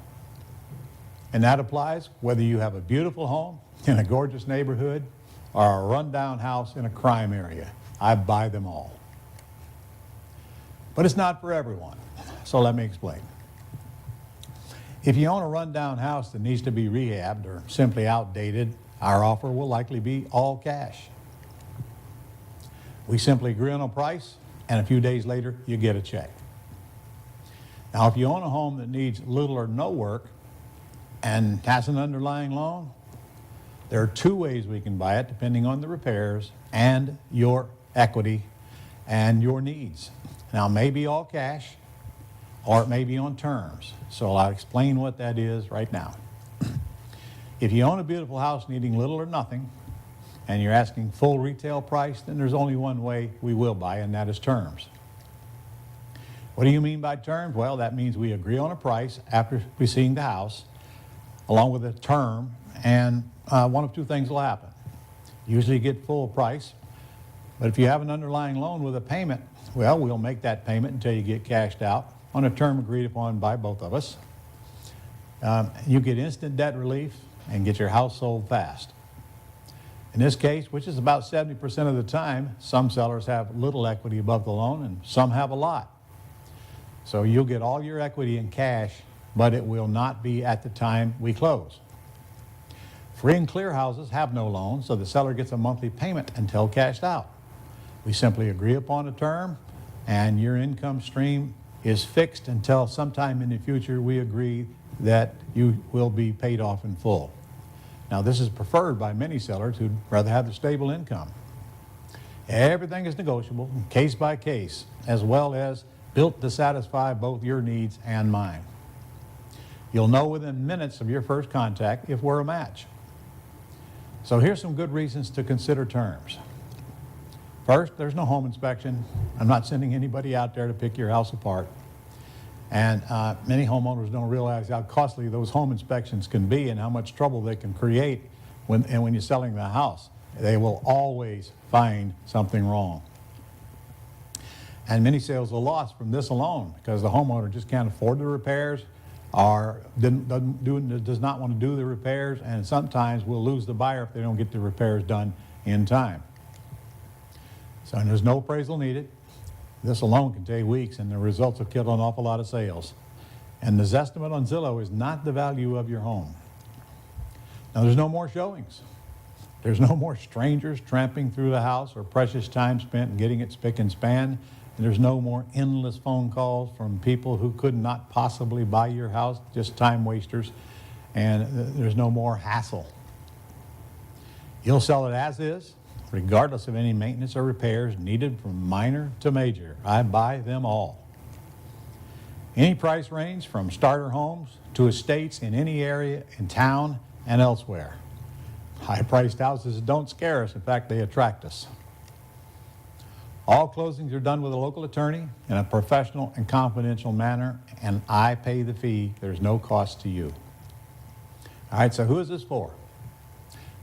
And that applies whether you have a beautiful home in a gorgeous neighborhood or a rundown house in a crime area. I buy them all. But it's not for everyone. So let me explain. If you own a rundown house that needs to be rehabbed or simply outdated, our offer will likely be all cash. We simply agree on a price, and a few days later, you get a check. Now, if you own a home that needs little or no work and has an underlying loan, there are two ways we can buy it, depending on the repairs and your equity and your needs. Now, it may be all cash, or it may be on terms. So I'll explain what that is right now. If you own a beautiful house needing little or nothing, and you're asking full retail price, then there's only one way we will buy, and that is terms. What do you mean by terms? Well, that means we agree on a price after we seeing the house, along with a term, and one of two things will happen. Usually you get full price, but if you have an underlying loan with a payment, well, we'll make that payment until you get cashed out on a term agreed upon by both of us. You get instant debt relief and get your house sold fast. In this case, which is about 70% of the time, some sellers have little equity above the loan and some have a lot. So you'll get all your equity in cash, but it will not be at the time we close. Free and clear houses have no loan, so the seller gets a monthly payment until cashed out. We simply agree upon a term, and your income stream is fixed until sometime in the future we agree that you will be paid off in full. Now, this is preferred by many sellers who'd rather have the stable income. Everything is negotiable, case by case, as well as built to satisfy both your needs and mine. You'll know within minutes of your first contact if we're a match. So here's some good reasons to consider terms. First, there's no home inspection. I'm not sending anybody out there to pick your house apart. And many homeowners don't realize how costly those home inspections can be and how much trouble they can create when you're selling the house. They will always find something wrong. And many sales are lost from this alone because the homeowner just can't afford the repairs or does not want to do the repairs, and sometimes will lose the buyer if they don't get the repairs done in time. So there's no appraisal needed. This alone can take weeks, and the results have killed an awful lot of sales. And the estimate on Zillow is not the value of your home. Now, there's no more showings. There's no more strangers tramping through the house or precious time spent getting it spick and span. And there's no more endless phone calls from people who could not possibly buy your house, just time wasters. And there's no more hassle. You'll sell it as is, regardless of any maintenance or repairs needed from minor to major. I buy them all. Any price range from starter homes to estates in any area in town and elsewhere. High-priced houses don't scare us. In fact, they attract us. All closings are done with a local attorney in a professional and confidential manner, and I pay the fee. There's no cost to you. All right, so who is this for?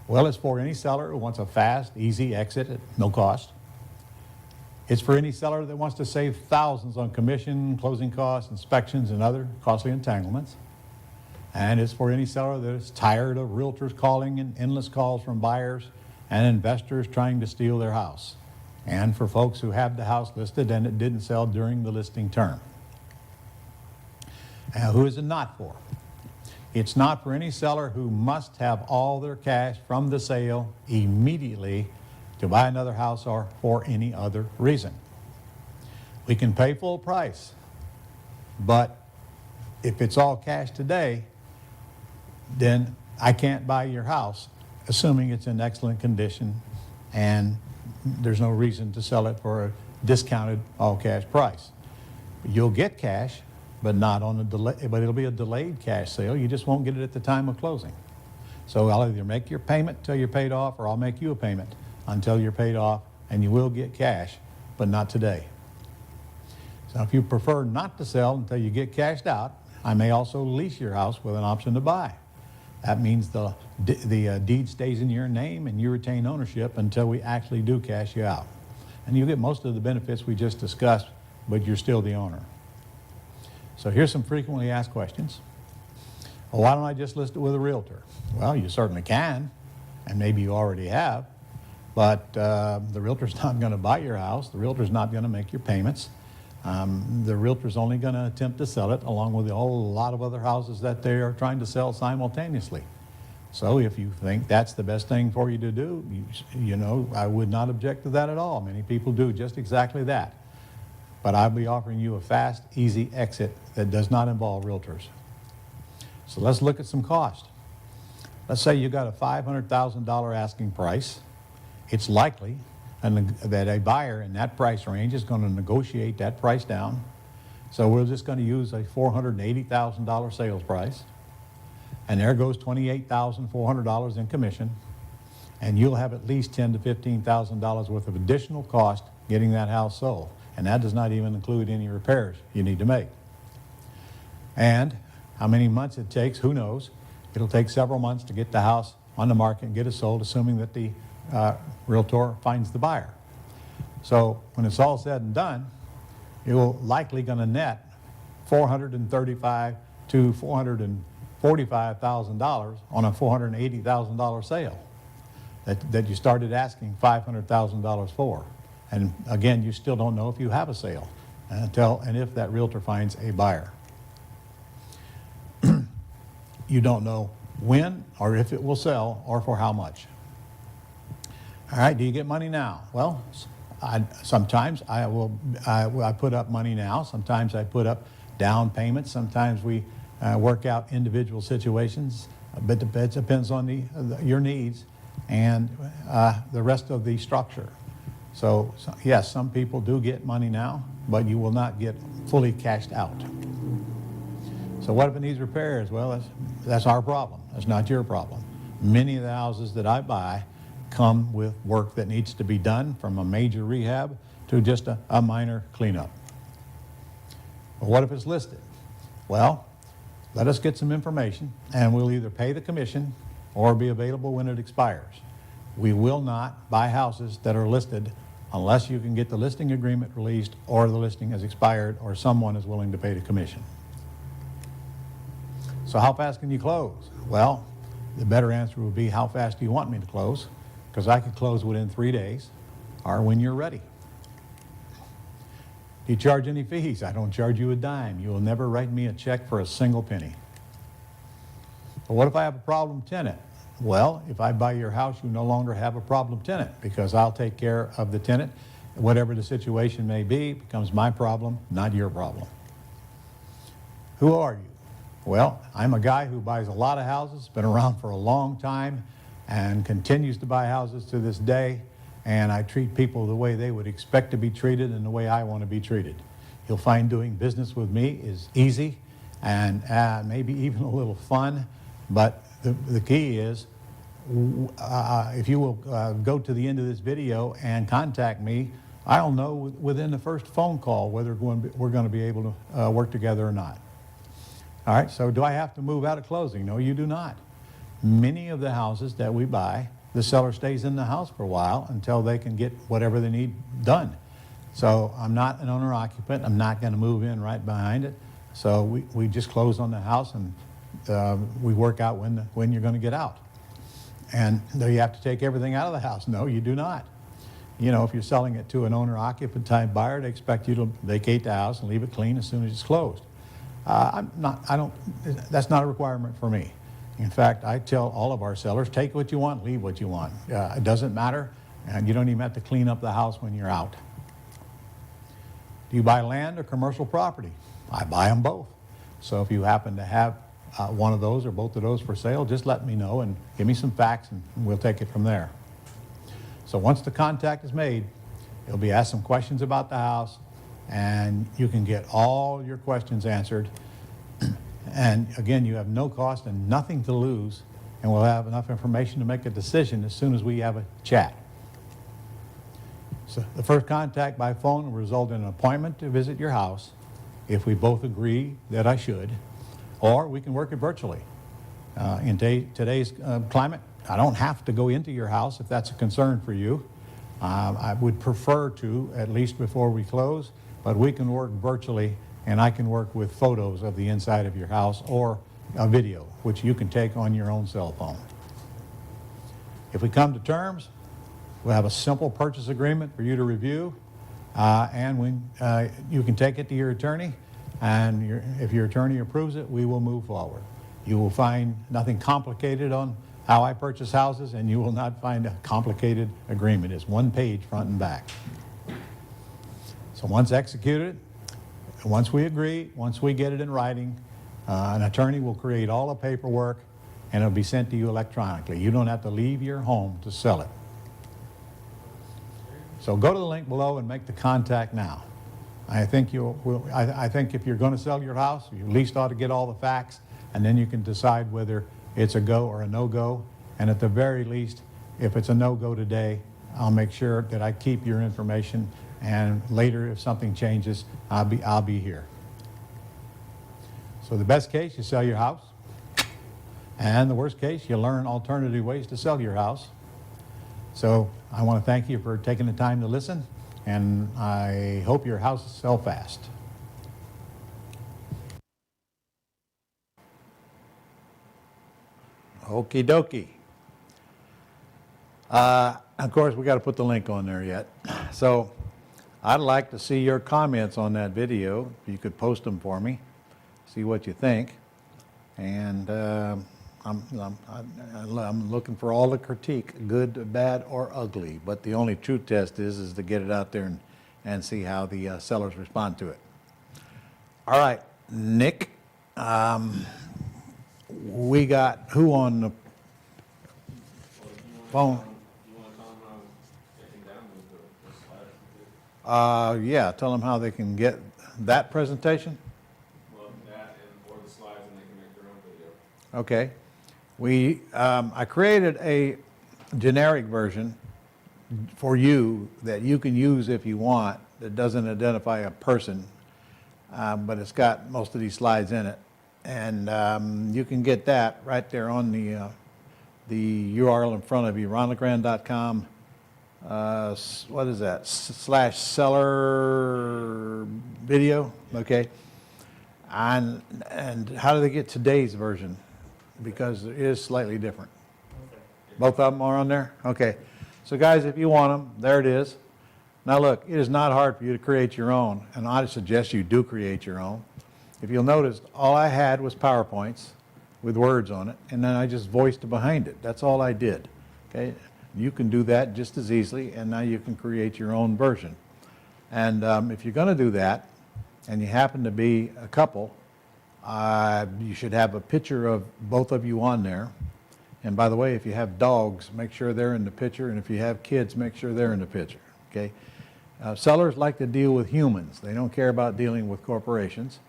Well, it's for any seller who wants a fast, easy exit at no cost. It's for any seller that wants to save thousands on commission, closing costs, inspections, and other costly entanglements. And it's for any seller that is tired of realtors calling and endless calls from buyers and investors trying to steal their house. And for folks who have the house listed and it didn't sell during the listing term. Who is it not for? It's not for any seller who must have all their cash from the sale immediately to buy another house or for any other reason. We can pay full price, but if it's all cash today, then I can't buy your house, assuming it's in excellent condition and there's no reason to sell it for a discounted all-cash price. You'll get cash, but not on a delay, but it'll be a delayed cash sale. You just won't get it at the time of closing. So I'll either make your payment until you're paid off, or I'll make you a payment until you're paid off, and you will get cash, but not today. So if you prefer not to sell until you get cashed out, I may also lease your house with an option to buy. That means the deed stays in your name and you retain ownership until we actually do cash you out. And you get most of the benefits we just discussed, but you're still the owner. So here's some frequently asked questions. Well, why don't I just list it with a realtor? Well, you certainly can, and maybe you already have, but the realtor's not going to buy your house. The realtor's not going to make your payments. The realtor's only going to attempt to sell it along with a whole lot of other houses that they are trying to sell simultaneously. So if you think that's the best thing for you to do, you know, I would not object to that at all. Many people do just exactly that. But I'll be offering you a fast, easy exit that does not involve realtors. So let's look at some cost. Let's say you got a $500,000 asking price. It's likely that a buyer in that price range is going to negotiate that price down. So we're just going to use a $480,000 sales price. And there goes $28,400 in commission. And you'll have at least $10,000 to $15,000 worth of additional cost getting that house sold. And that does not even include any repairs you need to make. And how many months it takes, who knows. It'll take several months to get the house on the market and get it sold, assuming that the realtor finds the buyer. So when it's all said and done, you're likely going to net $435,000 to $445,000 on a $480,000 sale that you started asking $500,000 for. And again, you still don't know if you have a sale until and if that realtor finds a buyer. You don't know when or if it will sell or for how much. All right, do you get money now? Well, sometimes I put up money now. Sometimes I put up down payments. Sometimes we work out individual situations. But it depends on your needs and the rest of the structure. So yes, some people do get money now, but you will not get fully cashed out. So what if it needs repairs? Well, that's our problem. That's not your problem. Many of the houses that I buy come with work that needs to be done, from a major rehab to just a minor cleanup. But what if it's listed? Well, let us get some information, and we'll either pay the commission or be available when it expires. We will not buy houses that are listed unless you can get the listing agreement released, or the listing has expired, or someone is willing to pay the commission. So how fast can you close? Well, the better answer would be, how fast do you want me to close? Because I could close within 3 days, or when you're ready. Do you charge any fees? I don't charge you a dime. You will never write me a check for a single penny. But what if I have a problem tenant? Well, if I buy your house, you no longer have a problem tenant, because I'll take care of the tenant. Whatever the situation may be, it becomes my problem, not your problem. Who are you? Well, I'm a guy who buys a lot of houses, been around for a long time, and continues to buy houses to this day. And I treat people the way they would expect to be treated and the way I want to be treated. You'll find doing business with me is easy and maybe even a little fun, but the key is, if you will go to the end of this video and contact me, I'll know within the first phone call whether we're going to be able to work together or not. All right, so do I have to move out at closing? No, you do not. Many of the houses that we buy, the seller stays in the house for a while until they can get whatever they need done. So I'm not an owner-occupant. I'm not going to move in right behind it. So we just close on the house, and we work out when you're going to get out. And do you have to take everything out of the house? No, you do not. You know, if you're selling it to an owner-occupant type buyer, they expect you to vacate the house and leave it clean as soon as it's closed. That's not a requirement for me. In fact, I tell all of our sellers, take what you want, leave what you want. It doesn't matter, and you don't even have to clean up the house when you're out. Do you buy land or commercial property? I buy them both. So if you happen to have one of those or both of those for sale, just let me know and give me some facts, and we'll take it from there. So once the contact is made, you'll be asked some questions about the house, and you can get all your questions answered. And again, you have no cost and nothing to lose, and we'll have enough information to make a decision as soon as we have a chat. So the first contact by phone will result in an appointment to visit your house, if we both agree that I should, or we can work it virtually. In today's climate, I don't have to go into your house if that's a concern for you. I would prefer to, at least before we close, but we can work virtually, and I can work with photos of the inside of your house or a video, which you can take on your own cell phone. If we come to terms, we'll have a simple purchase agreement for you to review, and when you can take it to your attorney, and if your attorney approves it, we will move forward. You will find nothing complicated on how I purchase houses, and you will not find a complicated agreement. It's one page front and back. So once executed, once we agree, once we get it in writing, an attorney will create all the paperwork, and it'll be sent to you electronically. You don't have to leave your home to sell it. So go to the link below and make the contact now. I think if you're going to sell your house, you at least ought to get all the facts, and then you can decide whether it's a go or a no-go. And at the very least, if it's a no-go today, I'll make sure that I keep your information, and later if something changes, I'll be here. So the best case, you sell your house, and the worst case, you learn alternative ways to sell your house. So I want to thank you for taking the time to listen, and I hope your houses sell fast. Okie dokie. Of course, we got to put the link on there yet. So I'd like to see your comments on that video. If you could post them for me, see what you think. And I'm looking for all the critique, good, bad, or ugly. But the only true test is to get it out there and see how the sellers respond to it. All right, Nick, we got who on the phone? Yeah, tell them how they can get that presentation. Well, that or the slides, and they can make their own video. Okay. I created a generic version for you that you can use if you want that doesn't identify a person, but it's got most of these slides in it. And you can get that right there on the URL in front of you, ronlegrand.com. What is that? /seller video, okay? And how do they get today's version? Because it is slightly different. Both of them are on there? Okay. So guys, if you want them, there it is. Now look, it is not hard for you to create your own, and I suggest you do create your own. If you'll notice, all I had was PowerPoints with words on it, and then I just voiced behind it. That's all I did, okay? You can do that just as easily, and now you can create your own version. And if you're going to do that, and you happen to be a couple, you should have a picture of both of you on there. And by the way, if you have dogs, make sure they're in the picture, and if you have kids, make sure they're in the picture, okay? Sellers like to deal with humans. They don't care about dealing with corporations.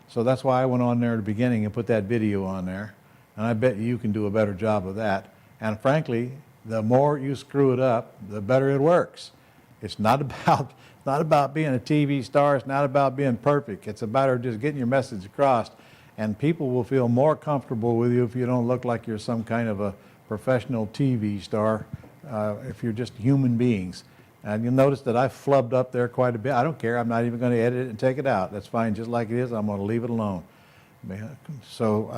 So that's why I went on there at the beginning and put that video on there. And I bet you can do a better job of that. And frankly, the more you screw it up, the better it works. It's not about being a TV star. It's not about being perfect. It's about just getting your message across. And people will feel more comfortable with you if you don't look like you're some kind of a professional TV star, if you're just human beings. And you'll notice that I flubbed up there quite a bit. I don't care. I'm not even going to edit it and take it out. That's fine just like it is. I'm going to leave it alone. So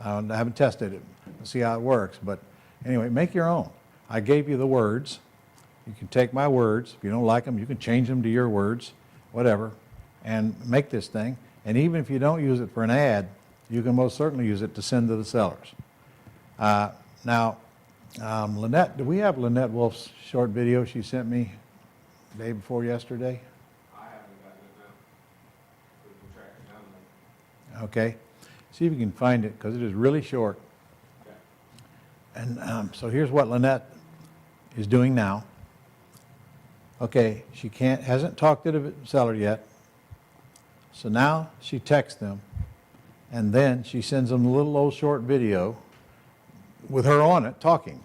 I haven't tested it. Let's see how it works. But anyway, make your own. I gave you the words. You can take my words. If you don't like them, you can change them to your words, whatever, and make this thing. And even if you don't use it for an ad, you can most certainly use it to send to the sellers. Now, Lynette, do we have Lynette Wolf's short video she sent me the day before yesterday? I haven't gotten it now. We can track it down. Okay. See if you can find it, because it is really short. And so here's what Lynette is doing now. Okay, she hasn't talked to the seller yet. So now she texts them, and then she sends them a little old short video with her on it talking.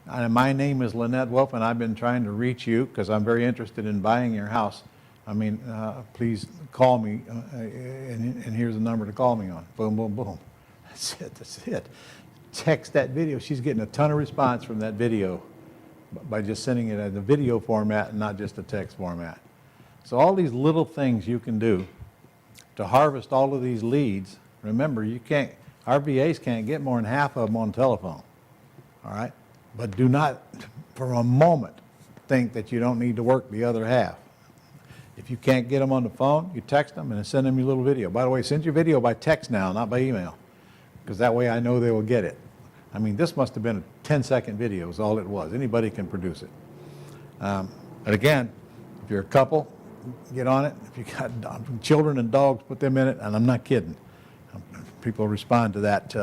And my name is Lynette Wolf, and I've been trying to reach you because I'm very interested in buying your house. I mean, please call me, and here's the number to call me on. Boom, boom, boom. That's it, that's it. Text that video. She's getting a ton of response from that video by just sending it as a video format and not just a text format. So all these little things you can do to harvest all of these leads. Remember, our VAs can't get more than half of them on telephone, all right? But do not, for a moment, think that you don't need to work the other half. If you can't get them on the phone, you text them and send them your little video. By the way, send your video by text now, not by email, because that way I know they will get it. I mean, this must have been a 10-second video is all it was. Anybody can produce it. And again, if you're a couple, get on it. If you got children and dogs, put them in it, and I'm not kidding. People respond to that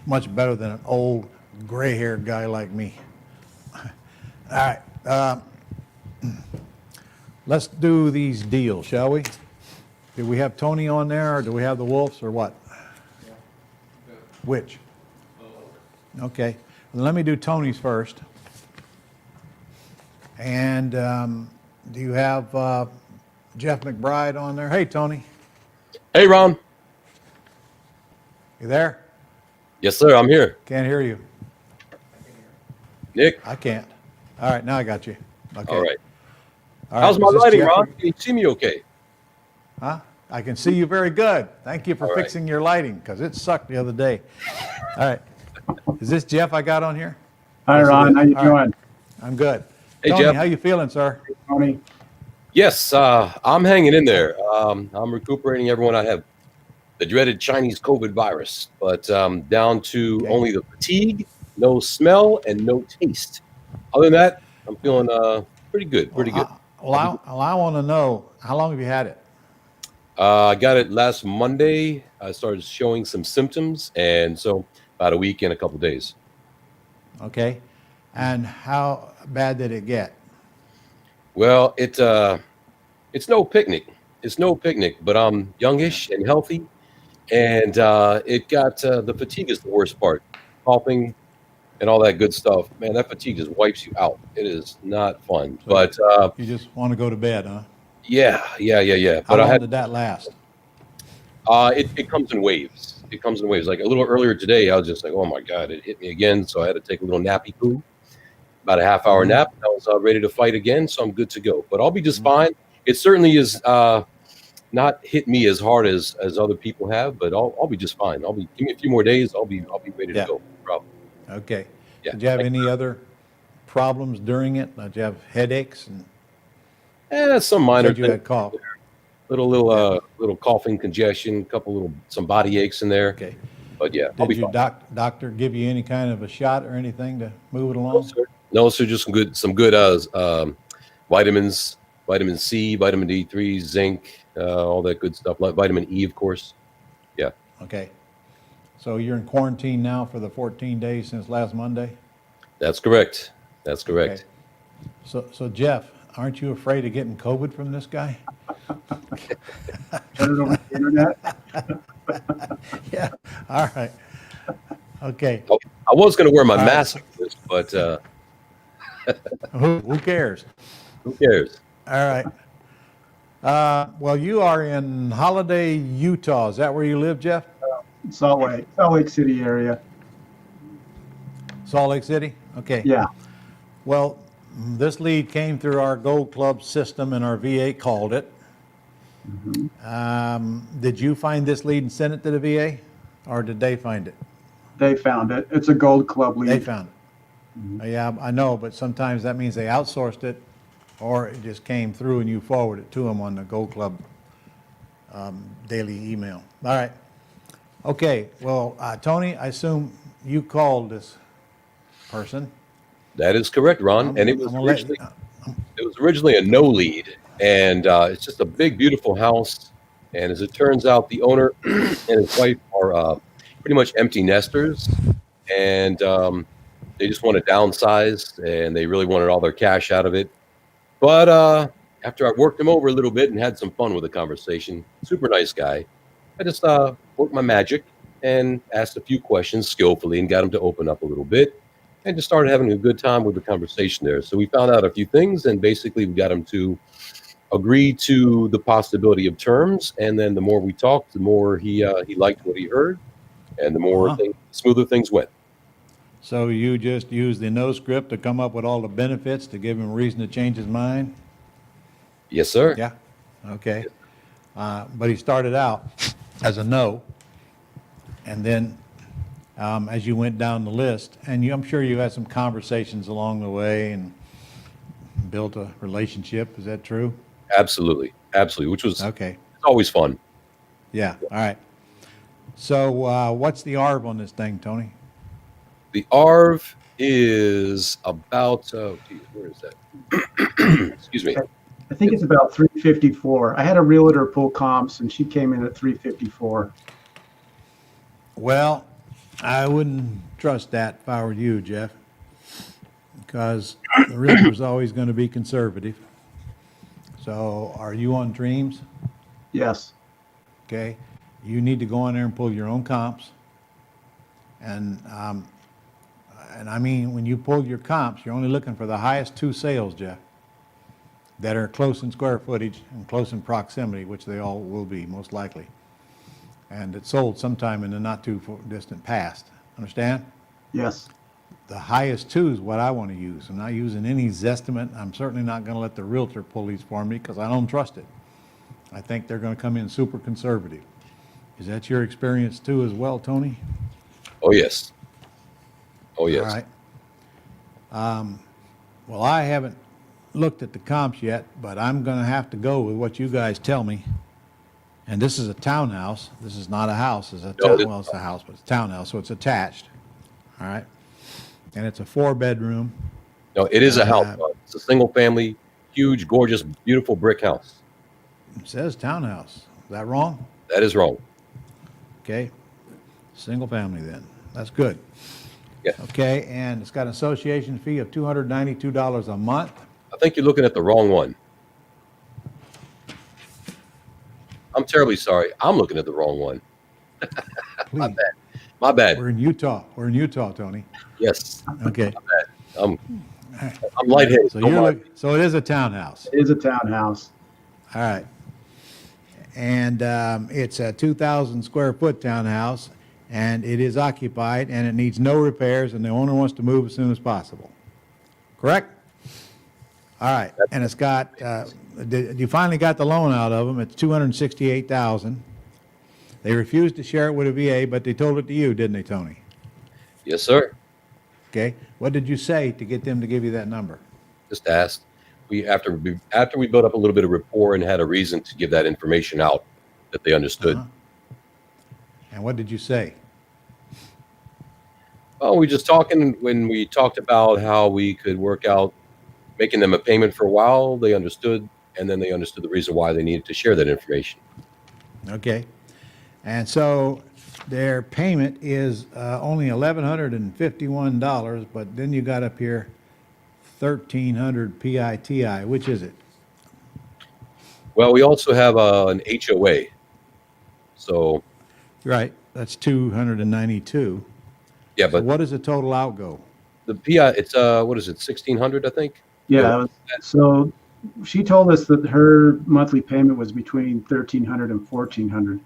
much better than an old gray-haired guy like me. All right, let's do these deals, shall we? Do we have Tony on there, or do we have the Wolves, or what? Which? Okay, well, let me do Tony's first. And do you have Jeff McBride on there? Hey, Tony. Hey, Ron. You there? Yes, sir. I'm here. Can't hear you. Nick. I can't. All right, now I got you. Okay. All right. All right. How's my Is this lighting, Jeff? Ron? Can you see me okay? Huh? I can see you very good. Thank you for All right. fixing your lighting, because it sucked the other day. All right. Is this Jeff I got on here? Hi, Yes, it Ron. is. How you All right. doing? I'm good. Hey, Tony, Jeff. how you feeling, sir? Tony. Yes, I'm hanging in there. I'm recuperating, everyone. I have the dreaded Chinese COVID virus, but down to only the fatigue, no smell, and no taste. Other than that, I'm feeling pretty good, pretty good. Well, I want to know, how long have you had it? I got it last Monday. I started showing some symptoms, and so about a week and a couple days. Okay. And how bad did it get? Well, it's no picnic. It's no picnic, but I'm youngish and healthy, and it got the fatigue is the worst part. Coughing, and all that good stuff, man, that fatigue just wipes you out. It is not fun. So But you just want to go to bed, huh? yeah. How But I long had did that last? it comes in waves. It comes in waves. Like a little earlier today, I was just like, oh my God, it hit me again. So I had to take a little nappy poo, about a half-hour nap. I was ready to fight again, so I'm good to go. But I'll be just fine. It certainly is not hit me as hard as other people have, but I'll be just fine. Give me a few more days. I'll be ready to Yeah. go. No problem. Okay. Yeah. Did you have any other problems during it? Did you have headaches? And Some you minor said you things. had cough. Little coughing, congestion, some body aches in there. Okay. But yeah, I'll be Did your fine. doctor give you any kind of a shot or anything to move it No, along? sir. No, sir. Just some good vitamins, vitamin C, vitamin D3, zinc, all that good stuff. Like vitamin E, of course. Yeah. Okay. So you're in quarantine now for the 14 days since last Monday? That's correct. That's correct. Okay. So Jeff, aren't you afraid of getting COVID from this guy? Turn it over the internet. Yeah. All right. Okay. I was going to wear my All right. mask for this, but Who cares? who cares? All right. Well, you are in Holiday, Utah. Is that where you live, Jeff? Salt Lake City area. Salt Lake City? Okay. Yeah. Well, this lead came through our Gold Club system and our VA called it. Did you find this lead and send it to the VA, or did they find it? They found it. It's a Gold Club lead. They found it. Yeah, I know, but sometimes that means they outsourced it, or it just came through and you forwarded it to them on the Gold Club daily email. All right. Okay. Well, Tony, I assume you called this person. That is correct, Ron. And it was originally a no lead, and it's just a big, beautiful house. And as it turns out, the owner and his wife are pretty much empty nesters, and they just want to downsize, and they really wanted all their cash out of it. But after I worked him over a little bit and had some fun with the conversation, super nice guy, I just worked my magic and asked a few questions skillfully and got him to open up a little bit, and just started having a good time with the conversation there. So we found out a few things, and basically we got him to agree to the possibility of terms. And then the more we talked, the more he liked what he heard, and the more smoother things went. So you just used the no script to come up with all the benefits to give him a reason to change his mind? Yes, sir. Yeah. Okay. But he started out as a no, and then as you went down the list, and I'm sure you had some conversations along the way and built a relationship. Is that true? Absolutely. Absolutely. Which was okay. It's always fun. Yeah. All right. So what's the ARV on this thing, Tony? The ARV is about, where is that? Excuse me. I think it's about 354. I had a realtor pull comps, and she came in at 354. Well, I wouldn't trust that if I were you, Jeff, because the realtor's always going to be conservative. So are you on Dreams? Yes. Okay. You need to go in there and pull your own comps. And I mean, when you pull your comps, you're only looking for the highest two sales, Jeff, that are close in square footage and close in proximity, which they all will be, most likely. And it sold sometime in the not too distant past. Understand? Yes. The highest two is what I want to use. I'm not using any Zestimate. I'm certainly not going to let the realtor pull these for me because I don't trust it. I think they're going to come in super conservative. Is that your experience too as well, Tony? Oh, yes. Oh, yes. All right. Well, I haven't looked at the comps yet, but I'm going to have to go with what you guys tell me. And this is a townhouse. This is not a house. It's a well, it's a house, but it's a townhouse, so it's attached. All right. And it's a 4-bedroom. No, it is a house. It's a single family, huge, gorgeous, beautiful brick house. It says townhouse. Is that wrong? That is wrong. Okay. Single family then. That's good. Yeah. Okay, and it's got an association fee of $292 a month. I think you're looking at the wrong one. I'm terribly sorry. I'm looking at the wrong one. My bad. We're in Utah. We're in Utah, Tony. Yes. Okay. I'm lightheaded. So Don't mind. so it is a townhouse. It is a townhouse. All right. And it's a 2,000 square foot townhouse, and it is occupied, and it needs no repairs, and the owner wants to move as soon as possible. Correct? All right. And it's got, you finally got the loan out of them. It's $268,000. They refused to share it with a VA, but they told it to you, didn't they, Tony? Yes, sir. Okay. What did you say to get them to give you that number? Just asked. After we built up a little bit of rapport and had a reason to give that information out, that they understood. And what did you say? Oh, we just talking when we talked about how we could work out making them a payment for a while. They understood, and then they understood the reason why they needed to share that information. Okay. And so their payment is only $1,151, but then you got up here $1,300 PITI. Which is it? Well, we also have an HOA. So. Right. That's $292. Yeah, So but what is the total outgo? the PI, it's what is it, 1,600, I think? Yeah. So she told us that her monthly payment was between 1,300 and 1,400.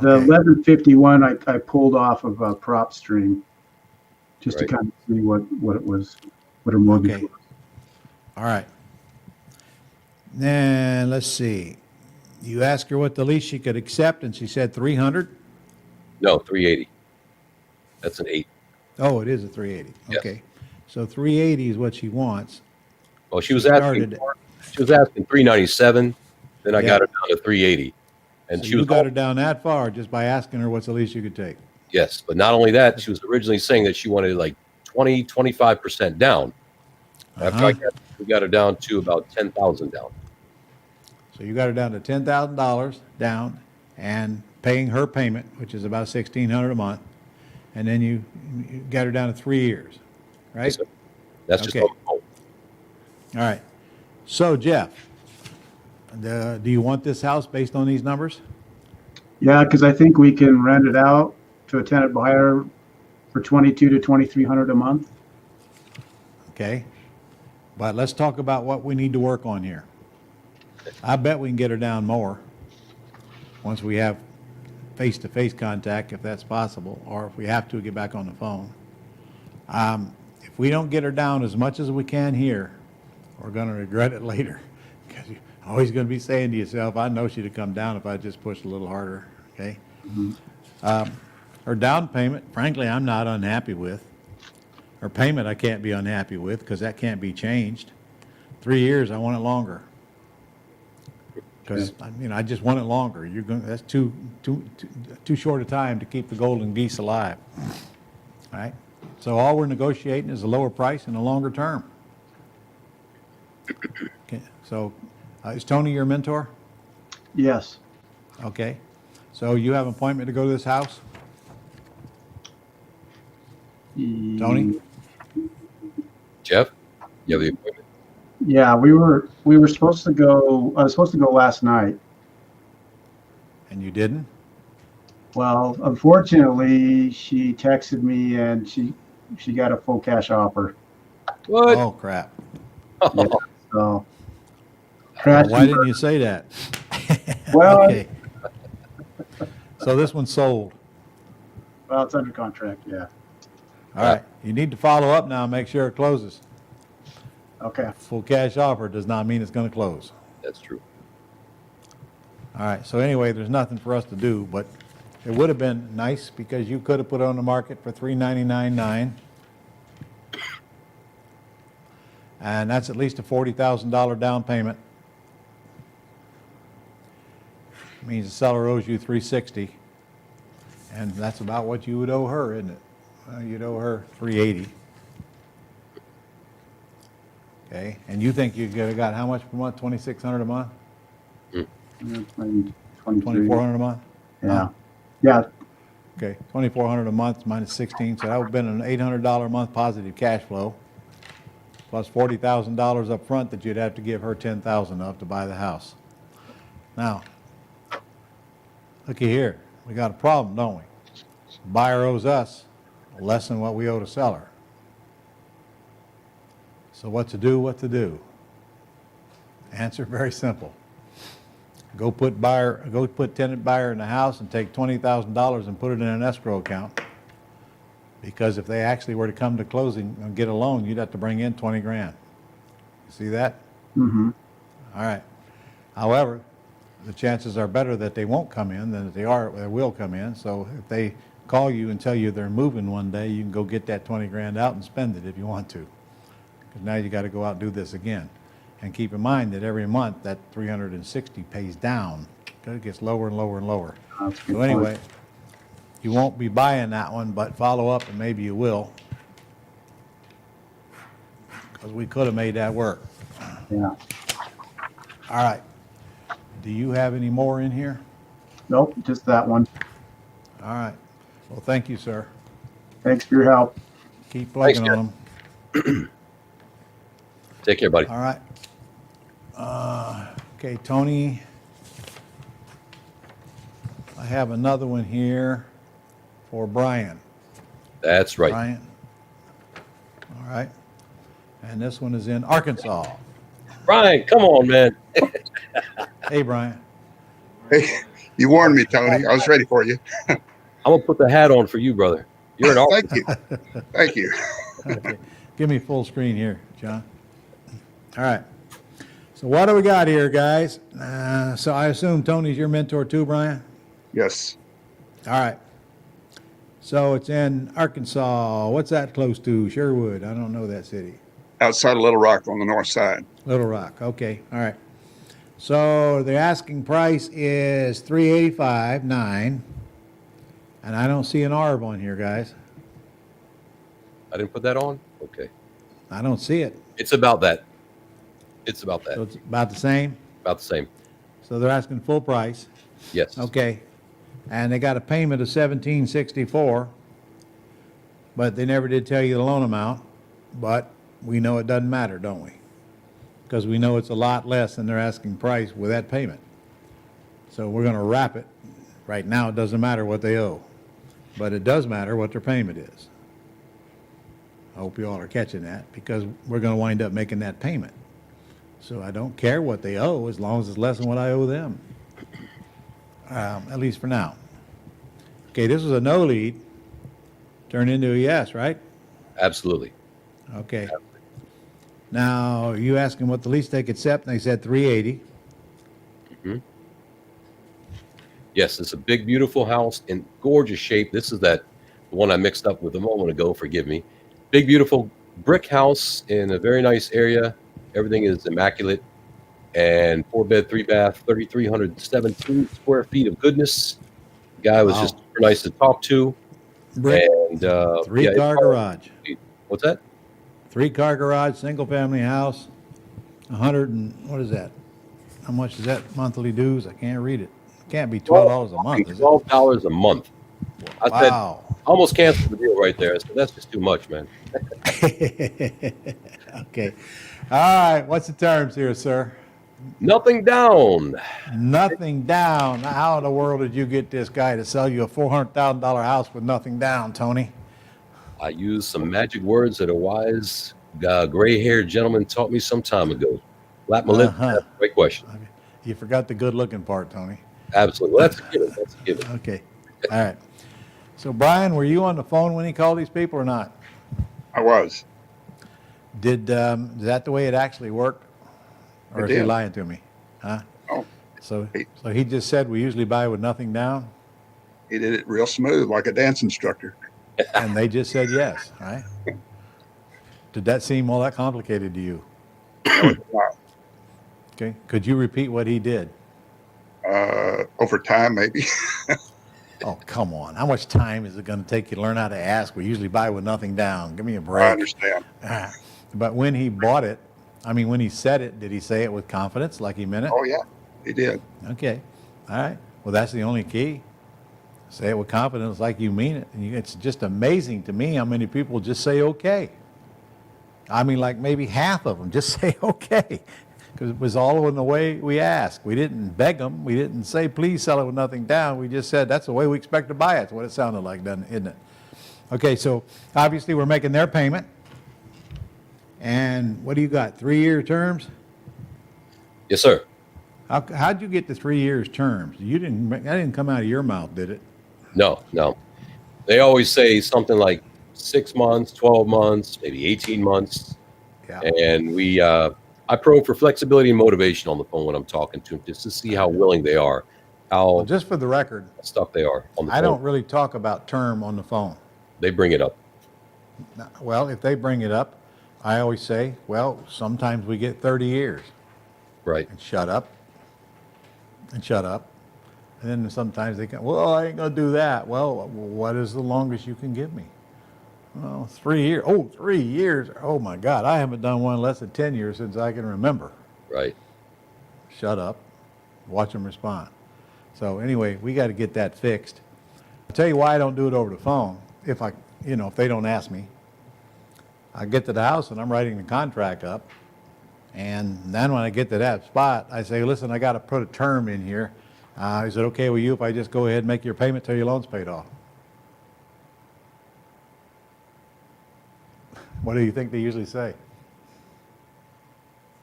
The 1151 I pulled off of a prop stream just to kind of see what it was, what her mortgage was. All right. Then let's see. You asked her what the least she could accept, and she said 300. No, 380. That's an 8. Oh, it is a 380. Yes. Okay. So 380 is what she wants. Well, she was asking 397. Then I got her down to 380. And So she you was got her down that far just by asking her what's the least you could take. Yes, but not only that, she was originally saying that she wanted like 25% down. After we got her down to about 10,000 down. So you got her down to $10,000 down and paying her payment, which is about $1,600 a month. And then you got her down to 3 years, right? Yes, sir. That's just Okay. All right. So Jeff, do you want this house based on these numbers? Yeah, because I think we can rent it out to a tenant buyer for $2,200 to $2,300 a month. Okay. But let's talk about what we need to work on here. I bet we can get her down more once we have face-to-face contact, if that's possible, or if we have to get back on the phone. If we don't get her down as much as we can here, we're going to regret it later, because you're always going to be saying to yourself, I know she'd have come down if I just pushed a little harder, okay? Her down payment, frankly, I'm not unhappy with. Her payment I can't be unhappy with, because that can't be changed. 3 years, I want it longer. Because, I just want it longer. That's too short a time to keep the golden geese alive. All right? So all we're negotiating is a lower price and a longer term. Okay. So is Tony your mentor? Yes. Okay. So you have an appointment to go to this house? Tony? Jeff, you have the appointment? Yeah, we were supposed to go. I was supposed to go last night. And you didn't? Well, unfortunately, she texted me and she got a full cash offer. What? Oh, crap. Yeah, so Why didn't you say that? Well, okay. So this one's sold. Well, it's under contract. Yeah. All right. You need to follow up now and make sure it closes. Okay. Full cash offer does not mean it's going to close. That's true. All right. So anyway, there's nothing for us to do, but it would have been nice because you could have put it on the market for $399.9. And that's at least a $40,000 down payment. Means the seller owes you $360, and that's about what you would owe her, isn't it? You'd owe her $380. Okay, and you think you could have got how much per month? $2,600 a month? $2,400 a month? Yeah. Huh? Yeah. Okay, $2,400 a month minus 16, so that would have been an $800 a month positive cash flow, plus $40,000 up front that you'd have to give her $10,000 of to buy the house. Now, looky here, we got a problem, don't we? Buyer owes us less than what we owe the seller. So what to do, what to do? Answer very simple. Go put tenant buyer in the house and take $20,000 and put it in an escrow account. Because if they actually were to come to closing and get a loan, you'd have to bring in 20 grand. You see that? Mm-hmm. All right. However, the chances are better that they won't come in than that they will come in. So if they call you and tell you they're moving one day, you can go get that 20 grand out and spend it if you want to. Because now you got to go out and do this again. And keep in mind that every month that 360 pays down. It gets lower and lower and lower. So anyway, you won't be buying that one, but follow up and maybe you will. Because we could have made that work. Yeah. All right. Do you have any more in here? Nope, just that one. All right. Well, thank you, sir. Thanks for your help. Keep plugging on them. Take care, buddy. All right. Okay, Tony. I have another one here for Brian. That's right. Brian. All right. And this one is in Arkansas. Brian, come on, man. Hey, Brian. Hey, you warned me, Tony. I was ready for you. I'm going to put the hat on for you, brother. You're an Thank you. Thank you. Okay. Give me full screen here, John. All right. So what do we got here, guys? So I assume Tony's your mentor too, Brian? Yes. All right. So it's in Arkansas. What's that close to? Sherwood. I don't know that city. Outside of Little Rock on the north side. Little Rock. Okay. All right. So the asking price is $385,900, and I don't see an ARB on here, guys. I didn't put that on? Okay. I don't see it. It's about that. It's about that. So it's about the same? About the same. So they're asking full price. Yes. Okay. And they got a payment of $1,764, but they never did tell you the loan amount. But we know it doesn't matter, don't we? Because we know it's a lot less than their asking price with that payment. So we're going to wrap it. Right now, it doesn't matter what they owe, but it does matter what their payment is. I hope you all are catching that, because we're going to wind up making that payment. So I don't care what they owe as long as it's less than what I owe them, at least for now. Okay, this was a no lead, turned into a yes, right? Absolutely. Okay. Absolutely. Now, you asked them what the least they could accept, and they said $380,000. Mm-hmm. Yes, it's a big, beautiful house in gorgeous shape. This is the one I mixed up with a moment ago. Forgive me. Big, beautiful brick house in a very nice area. Everything is immaculate. And 4-bed, 3-bath, 3,317 square feet of goodness. The guy was just super nice to talk to. Brick, and three-car garage. What's that? 3-car garage, single-family house. 100 and what is that? How much is that monthly dues? I can't read it. It can't be $12 a month, is it? $12 a month. I said, Wow. almost canceled the deal right there. I said, that's just too much, man. Okay. All right. What's the terms here, sir? Nothing down. Nothing down. How in the world did you get this guy to sell you a $400,000 house with nothing down, Tony? I used some magic words that a wise, gray-haired gentleman taught me some time ago. Lap my lip. Great question. You forgot the good-looking part, Tony. Absolutely. Well, that's a given. That's a given. Okay. All right. So, Brian, were you on the phone when he called these people or not? I was. Is that the way it actually worked? Or is he did. lying to me? Huh? Oh. So he just said we usually buy with nothing down? He did it real smooth, like a dance instructor. And they just said yes, right? Did that seem all that complicated to you? Okay. Could you repeat what he did? Over time, maybe. Oh, come on. How much time is it going to take you to learn how to ask? We usually buy with nothing down. Give me a break. I understand. But when he bought it, when he said it, did he say it with confidence, like he meant it? Oh, yeah, he did. Okay. All right. Well, that's the only key. Say it with confidence like you mean it. And it's just amazing to me how many people just say okay. Like maybe half of them just say okay. Because it was all in the way we asked. We didn't beg them. We didn't say, please sell it with nothing down. We just said, that's the way we expect to buy it. That's what it sounded like, isn't it? Okay, so obviously we're making their payment. And what do you got, 3-year terms? Yes, sir. How'd you get the 3 years terms? That didn't come out of your mouth, did it? No, no. They always say something like 6 months, 12 months, maybe 18 months. Yeah. And I probe for flexibility and motivation on the phone when I'm talking to them, just to see how willing they are, Well, how just for the record, stuck they are on the I phone. don't really talk about term on the phone. They bring it up. Well, if they bring it up, I always say, well, sometimes we get 30 years. Right. And shut up. And shut up. And then sometimes they go, well, I ain't going to do that. Well, what is the longest you can give me? Well, 3 years. Oh, 3 years. Oh, my God. I haven't done one less than 10 years since I can remember. Right. Shut up. Watch them respond. So anyway, we got to get that fixed. I'll tell you why I don't do it over the phone. If they don't ask me, I get to the house and I'm writing the contract up. And then when I get to that spot, I say, listen, I got to put a term in here. Is it okay with you if I just go ahead and make your payment till your loan's paid off? What do you think they usually say?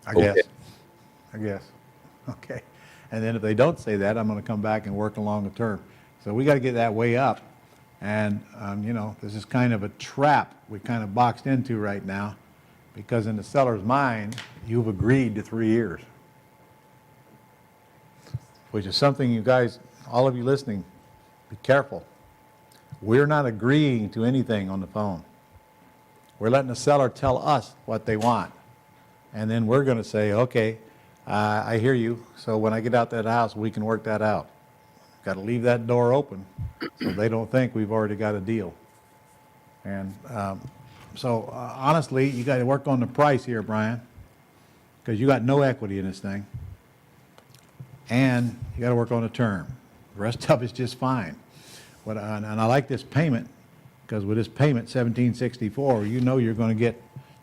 I guess. Okay. And then if they don't say that, I'm going to come back and work along the term. So we got to get that way up. And, this is kind of a trap we kind of boxed into right now, because in the seller's mind, you've agreed to 3 years, which is something you guys, all of you listening, be careful. We're not agreeing to anything on the phone. We're letting the seller tell us what they want. And then we're going to say, okay, I hear you. So when I get out that house, we can work that out. Got to leave that door open so they don't think we've already got a deal. And honestly, you got to work on the price here, Brian, because you got no equity in this thing. And you got to work on the term. The rest of it's just fine. And I like this payment, because with this payment, $1,764, you're going to get,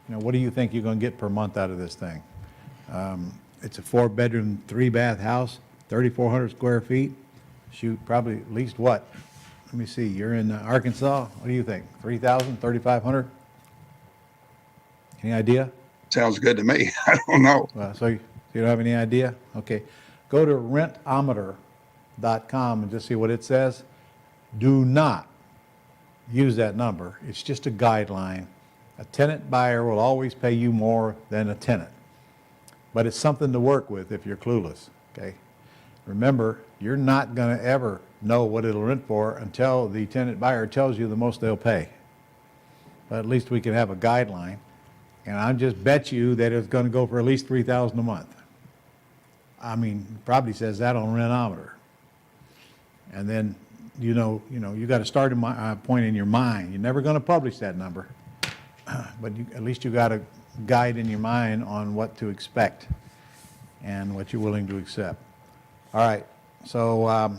what do you think you're going to get per month out of this thing? It's a 4-bedroom, 3-bath house, 3,400 square feet. Shoot, probably at least what? Let me see. You're in Arkansas. What do you think? 3,000, 3,500? Any idea? Sounds good to me. I don't know. So you don't have any idea? Okay. Go to rentometer.com and just see what it says. Do not use that number. It's just a guideline. A tenant buyer will always pay you more than a tenant. But it's something to work with if you're clueless, okay? Remember, you're not going to ever know what it'll rent for until the tenant buyer tells you the most they'll pay. But at least we can have a guideline. And I just bet you that it's going to go for at least $3,000 a month. I mean, probably says that on Rentometer. And then, you got to start a point in your mind. You're never going to publish that number, but at least you got a guide in your mind on what to expect and what you're willing to accept. All right. So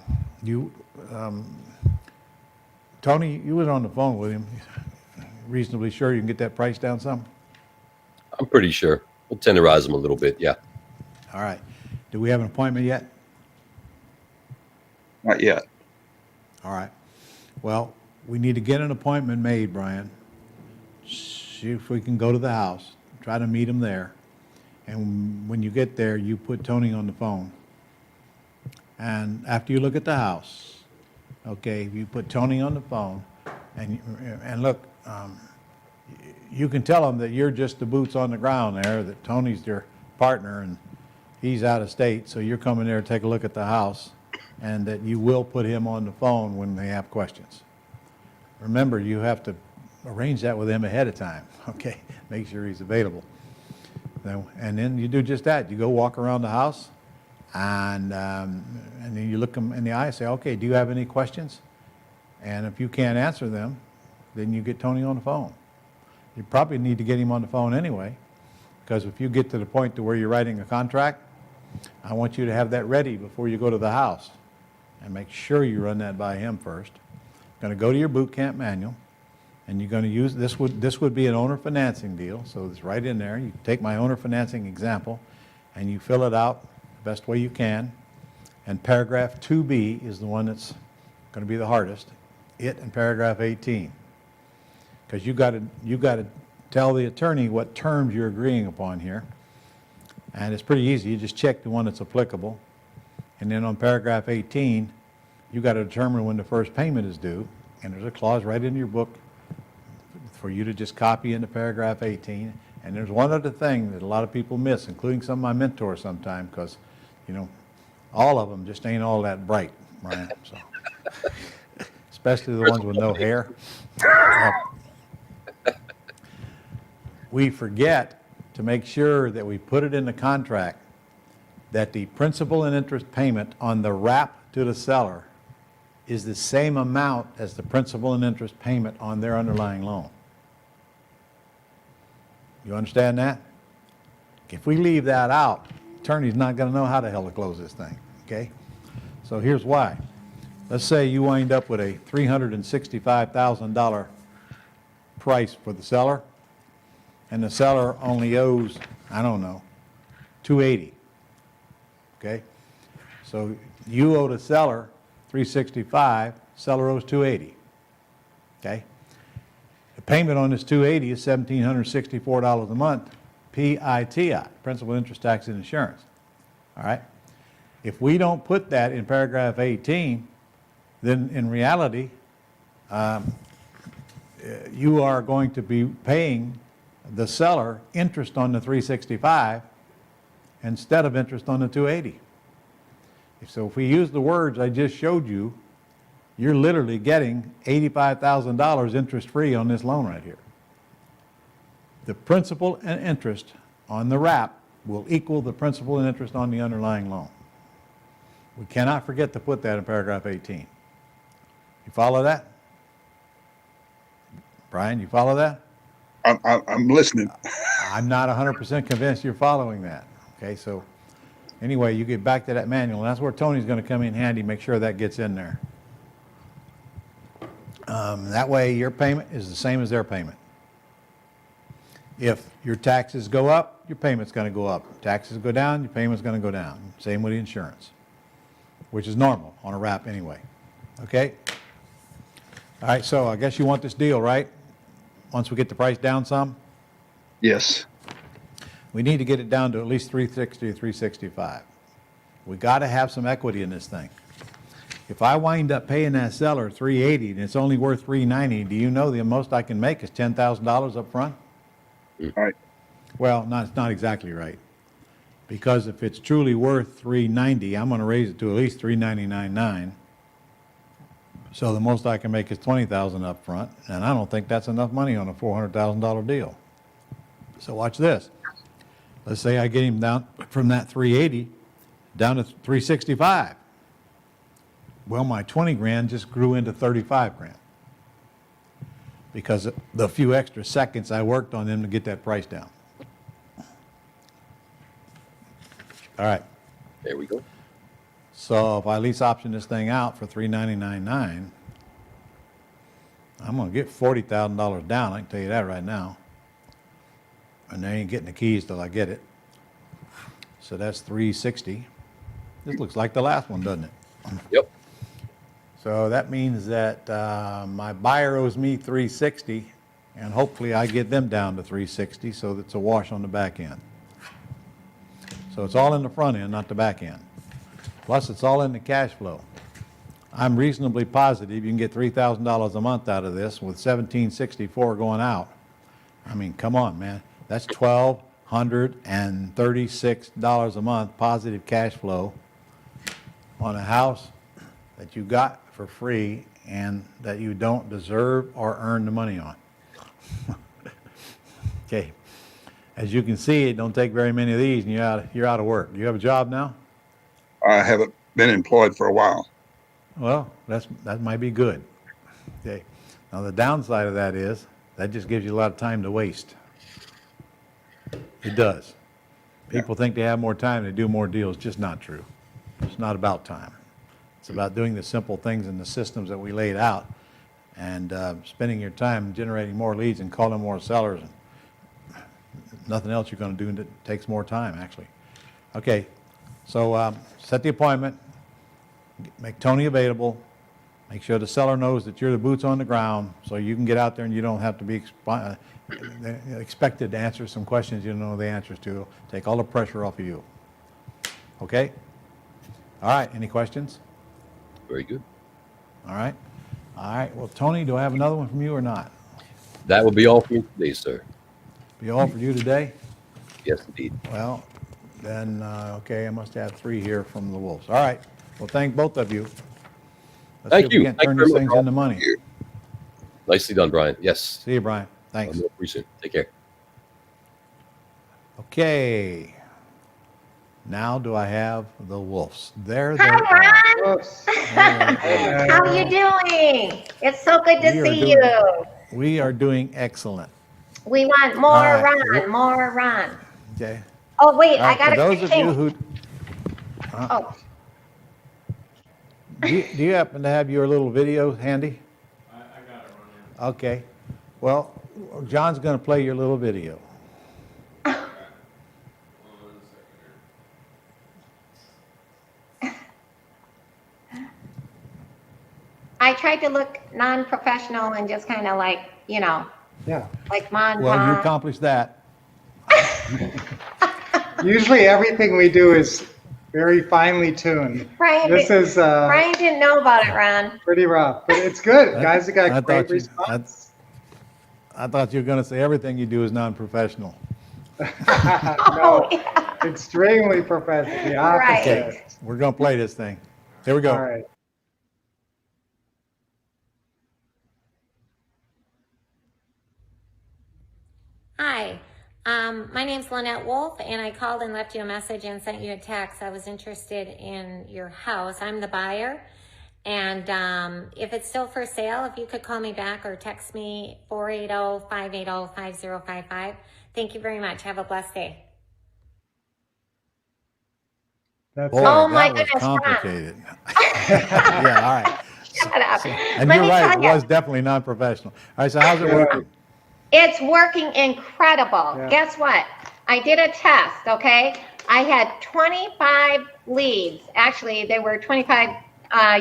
Tony, you was on the phone with him. Reasonably sure you can get that price down some? I'm pretty sure. We'll tenderize them a little bit, yeah. All right. Do we have an appointment yet? Not yet. All right. Well, we need to get an appointment made, Brian. See if we can go to the house, try to meet him there. And when you get there, you put Tony on the phone. And after you look at the house, okay, you put Tony on the phone, and look, you can tell him that you're just the boots on the ground there, that Tony's your partner and he's out of state, so you're coming there to take a look at the house, and that you will put him on the phone when they have questions. Remember, you have to arrange that with him ahead of time, okay? Make sure he's available. And then you do just that. You go walk around the house, and then you look them in the eye and say, okay, do you have any questions? And if you can't answer them, then you get Tony on the phone. You probably need to get him on the phone anyway, because if you get to the point to where you're writing a contract, I want you to have that ready before you go to the house, and make sure you run that by him first. You're going to go to your boot camp manual, and you're going to use, this would be an owner financing deal, so it's right in there. You take my owner financing example, and you fill it out the best way you can, and paragraph 2B is the one that's going to be the hardest, it and paragraph 18. Because you got to tell the attorney what terms you're agreeing upon here. And it's pretty easy. You just check the one that's applicable. And then on paragraph 18, you got to determine when the first payment is due. And there's a clause right in your book for you to just copy into paragraph 18. And there's one other thing that a lot of people miss, including some of my mentors sometimes, because, you know, all of them just ain't all that bright, Brian. So, especially the ones with no hair. We forget to make sure that we put it in the contract that the principal and interest payment on the wrap to the seller is the same amount as the principal and interest payment on their underlying loan. You understand that? If we leave that out, attorney's not going to know how the hell to close this thing, okay? So here's why. Let's say you wind up with a $365,000 price for the seller, and the seller only owes, I don't know, $280, okay? So you owe the seller $365, seller owes $280, okay? The payment on this $280 is $1,764 a month, PITI, principal, interest, tax, and insurance, all right? If we don't put that in paragraph 18, then in reality, you are going to be paying the seller interest on the $365 instead of interest on the $280. So if we use the words I just showed you, you're literally getting $85,000 interest-free on this loan right here. The principal and interest on the wrap will equal the principal and interest on the underlying loan. We cannot forget to put that in paragraph 18. You follow that? Brian, you follow that? I'm listening. I'm not 100% convinced you're following that. Okay, so anyway, you get back to that manual, and that's where Tony's going to come in handy, make sure that gets in there. That way your payment is the same as their payment. If your taxes go up, your payment's going to go up. If taxes go down, your payment's going to go down. Same with the insurance, which is normal on a wrap anyway. Okay? All right, so I guess you want this deal, right? Once we get the price down some? Yes. We need to get it down to at least 360 or 365. We got to have some equity in this thing. If I wind up paying that seller $380 and it's only worth $390, do you know the most I can make is $10,000 up front? All right. Well, it's not exactly right. Because if it's truly worth $390, I'm going to raise it to at least $399.9. So the most I can make is $20,000 up front, and I don't think that's enough money on a $400,000 deal. So watch this. Let's say I get him down from that $380 down to $365. Well, my 20 grand just grew into 35 grand because of the few extra seconds I worked on them to get that price down. All right. There we go. So if I lease option this thing out for $399.9, I'm going to get $40,000 down. I can tell you that right now. And they ain't getting the keys till I get it. So that's $360. This looks like the last one, doesn't it? Yep. So that means that my buyer owes me $360, and hopefully I get them down to $360, so that's a wash on the back end. So it's all in the front end, not the back end. Plus, it's all in the cash flow. I'm reasonably positive you can get $3,000 a month out of this with $1,764 going out. I mean, come on, man. That's $1,236 a month positive cash flow on a house that you got for free and that you don't deserve or earn the money on. Okay. As you can see, it don't take very many of these and you're out of work. Do you have a job now? I haven't been employed for a while. Well, that might be good. Okay. Now the downside of that is that just gives you a lot of time to waste. It does. People think they have more time to do more deals. Just not true. It's not about time. It's about doing the simple things in the systems that we laid out and spending your time generating more leads and calling more sellers. And nothing else you're going to do that takes more time, actually. Okay. So set the appointment, make Tony available, Make sure the seller knows that you're the boots on the ground, so you can get out there and you don't have to be expected to answer some questions you don't know the answers to. Take all the pressure off of you. Okay? All right, any questions? Very good. All right. All right, well, Tony, do I have another one from you or not? That will be all for me today, sir. Be all for you today? Yes, indeed. Well, then, okay, I must have 3 here from the Wolves. All right, well, thank both of you. Let's see Thank if you. we can't Thank turn you these very things much. into money. Nicely done, Brian. Yes. See you, Brian. Thanks. More appreciate it. Take care. Okay. Now do I have the Wolves? There they Hi, are. Ron. How are you doing? It's so good to We are see doing- you. We are doing excellent. We want more All right. Ron, more Ron. Okay. Oh, wait, All I right, got for a those quick of you thing. who, Oh, do you happen to have your little video handy? I got it on Okay. Well, John's going to play your little video. I tried to look non-professional and just kind of like, Yeah. like Well, you montage. accomplished that. Usually everything we do is very finely tuned. Brian, This is Brian didn't know about it, Ron. pretty rough, but it's good. I- Guys have I got great thought you- response. I thought you were going to say everything you do is non-professional. No, extremely professional. The opposite. Okay, we're going to play this thing. Here we go. All right. Hi, my name's Lynette Wolf, and I called and left you a message and sent you a text. I was interested in your house. I'm the buyer, and if it's still for sale, if you could call me back or text me 480-580-5055. Thank you very much. Have a blessed day. That's Boy, Oh, my that was goodness, Ron. complicated. Yeah, all right. Shut up. And Let you're me right, tell it you. was definitely non-professional. All right, so how's it working? It's working incredible. Yeah. Guess what? I did a test, okay? I had 25 leads. Actually, they were 25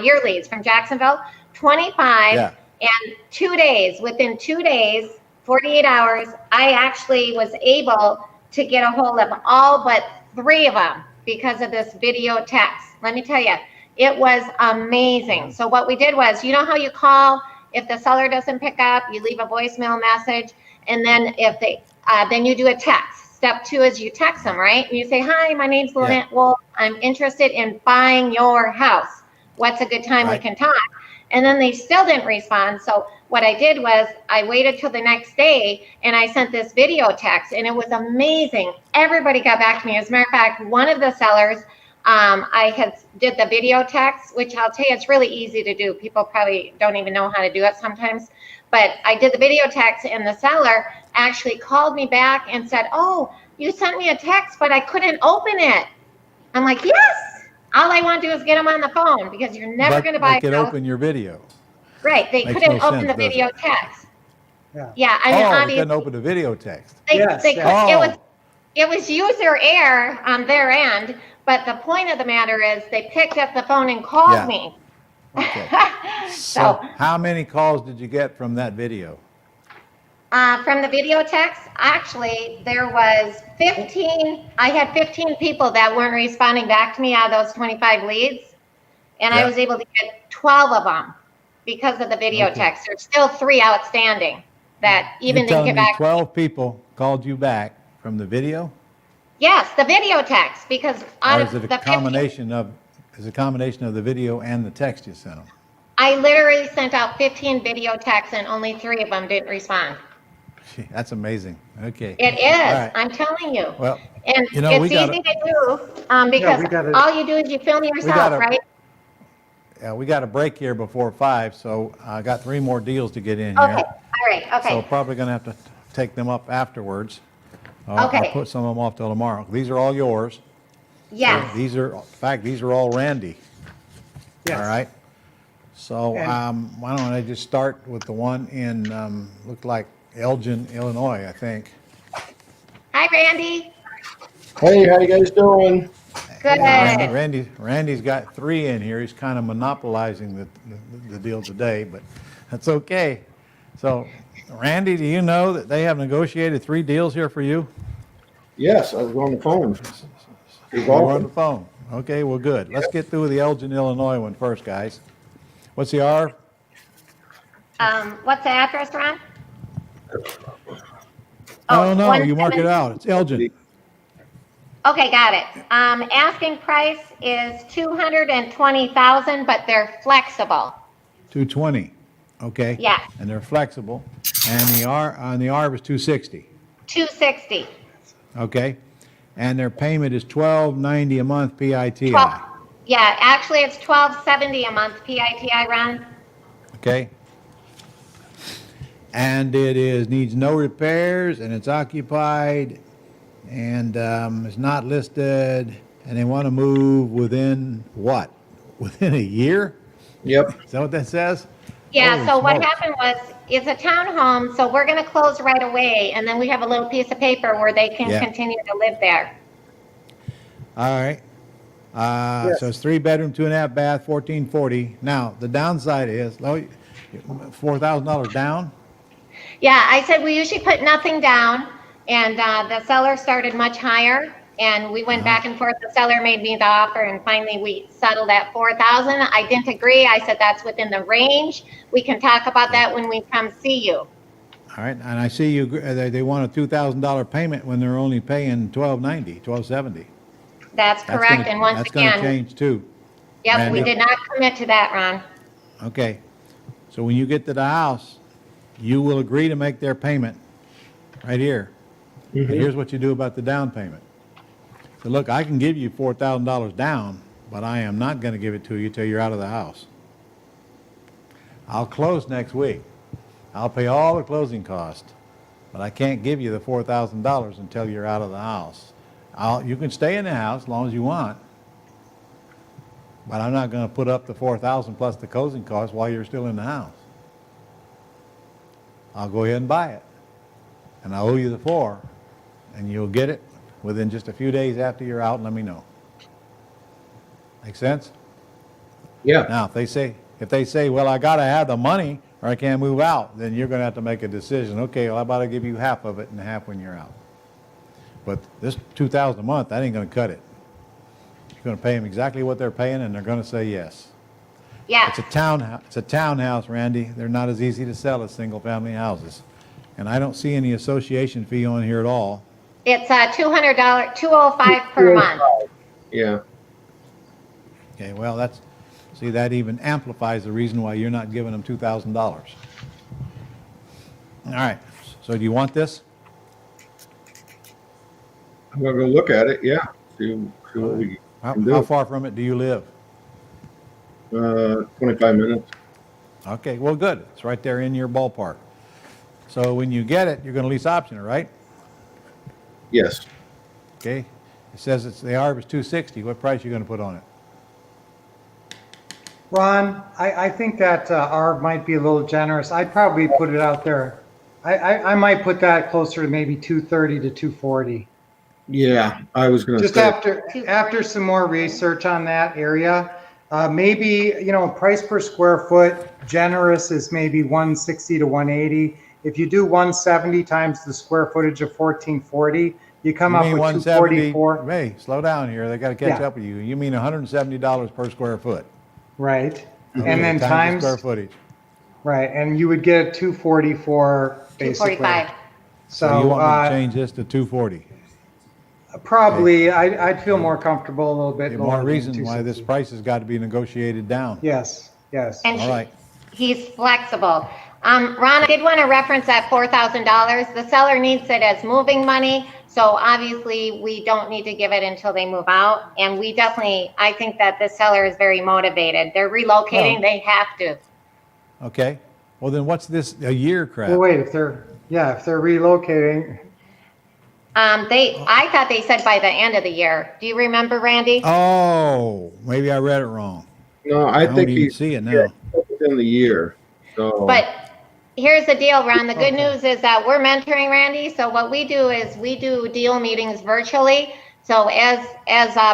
year leads from Jacksonville. 25 Yeah. and 2 days. Within 2 days, 48 hours, I actually was able to get a hold of all but 3 of them because of this video text. Let me tell you, it was amazing. So what we did was, you know how you call, if the seller doesn't pick up, you leave a voicemail message, and then if they, then you do a text. Step 2 is you text them, right? And you say, hi, my name's Lynette Wolf. I'm interested in buying your house. What's a good time we Right. can talk? And then they still didn't respond. So what I did was I waited till the next day and I sent this video text, and it was amazing. Everybody got back to me. As a matter of fact, one of the sellers, I had did the video text, which I'll tell you, it's really easy to do. People probably don't even know how to do it sometimes. But I did the video text, and the seller actually called me back and said, oh, you sent me a text, but I couldn't open it. I'm like, yes. All I want to do is get them on the phone, because you're never But going to buy they could a house. open your video. Right. They Makes couldn't no open sense, the does video it? text. Yeah. Yeah. I mean, Oh, they obviously, couldn't open the video text. Yes, they yes. could, it was user error on their end, but the point of the matter is they picked up the phone and called Yeah. me. Okay. So how many calls did you get from that video? from the video text, actually, there was 15. I had 15 people that weren't responding back to me out of those 25 leads, and I Yeah. was able to get 12 of them because of the video Okay. text. There's still 3 outstanding that even You're didn't telling get me back. 12 people called you back from the video? Yes, the video text, because out Or of is it the a 15, combination of, the video and the text you sent them? I literally sent out 15 video texts and only 3 of them didn't respond. Gee, that's amazing. Okay. It is, All right. I'm telling you. Well, And you know, we it's gotta- easy to do, because we gotta- all you do is you film yourself, gotta- right? yeah, we got a break here before 5, so I got 3 more deals to get in here. Okay, all right, So okay. probably going to have to take them up afterwards. Okay. I'll put some of them off till tomorrow. These are all yours. Yes, These are, in fact, these are all Randy. Yes. All right. So And- why don't I just start with the one in, looked like Elgin, Illinois, I think. hi Randy. Hey, how you guys doing? Good. Randy's got 3 in here. He's kind of monopolizing the deal today, but that's okay. So, Randy, do you know that they have negotiated 3 deals here for you? Yes, I was on the phone. You were on the phone. Okay, well, good. Let's get through the Elgin, Illinois one first, guys. What's the R? What's the address, Ron? Oh, no, you mark it out. It's Elgin. Okay, got it. Asking price is 220,000, but they're flexible. 220. Okay. Yeah. And they're flexible. And the R was 260. 260. Okay. And their payment is $12.90 a month PITI. Yeah, actually it's $12.70 a month PITI, Ron. Okay. And it needs no repairs, and it's occupied, and it's not listed, and they want to move within what? Within a year? Yep. Is that what that says? Yeah, Holy so what smokes. happened was, it's a townhome, so we're gonna close right away, and then we have a little piece of paper where they can Yeah. continue to live there. All right. So it's 3-bedroom, 2.5 bath, 1440. Now, the downside is, $4,000 down? Yeah, I said we usually put nothing down, and the seller started much higher, and we went back and forth. The seller made me the offer, and finally we settled at 4,000. I didn't agree. I said that's within the range. We can talk about that when we come see you. All right, and I see they want a $2,000 payment when they're only paying $1,290, $1,270. That's correct, and once That's going to again, change too. yep, we Randy. did not commit to that, Ron. Okay, so when you get to the house, you will agree to make their payment right here. And here's what you do about the down payment. So look, I can give you $4,000 down, but I am not going to give it to you till you're out of the house. I'll close next week. I'll pay all the closing costs, but I can't give you the $4,000 until you're out of the house. You can stay in the house as long as you want, but I'm not going to put up the $4,000 plus the closing costs while you're still in the house. I'll go ahead and buy it, and I owe you the $4,000, and you'll get it within just a few days after you're out, and let me know. Make sense? Yeah. Now, if they say, well, I got to have the money or I can't move out, then you're going to have to make a decision. Okay, well, how about I give you half of it and half when you're out? But this $2,000 a month, that ain't going to cut it. You're going to pay them exactly what they're paying, and they're going to say yes. Yeah. It's a townhouse, Randy. They're not as easy to sell as single-family houses. And I don't see any association fee on here at all. It's $200, $205 per month. Yeah. Okay, well, that even amplifies the reason why you're not giving them $2,000. All right, so do you want this? I'm gonna go look at it. Yeah. See what we can do. How far from it do you live? 25 minutes. Okay, well, good. It's right there in your ballpark. So when you get it, you're going to lease option it, right? Yes. Okay. It says the ARB is $260. What price are you going to put on it? Ron, I think that ARB might be a little generous. I'd probably put it out there. I might put that closer to maybe 230 to 240. Yeah, I was gonna Just say. after some more research on that area, maybe, price per square foot, generous is maybe 160 to 180. If you do 170 times the square footage of 1440, you come up with 244. Hey, slow down here. They got to catch up with you. You mean $170 per square foot. Right. Okay, And then times the square footage. Right, and you would get 244 basically. 245. So you want me to change this to 240? Probably, I'd feel more comfortable a little bit lower. More than reason why 260. this price has got to be negotiated down. Yes, yes. And All right. he's flexible. Ron, I did want to reference that $4,000. The seller needs it as moving money, so obviously we don't need to give it until they move out. And I think that the seller is very motivated. They're relocating, Well- they have to. Okay. Well, then what's this a year crap? Well, wait, if they're relocating, I thought they said by the end of the year. Do you remember, Randy? Oh, maybe I read it wrong. No, I don't think even he's see it now. within the year. So. But here's the deal, Ron. The good news is that we're mentoring Randy. So what we do is we do deal meetings virtually. So as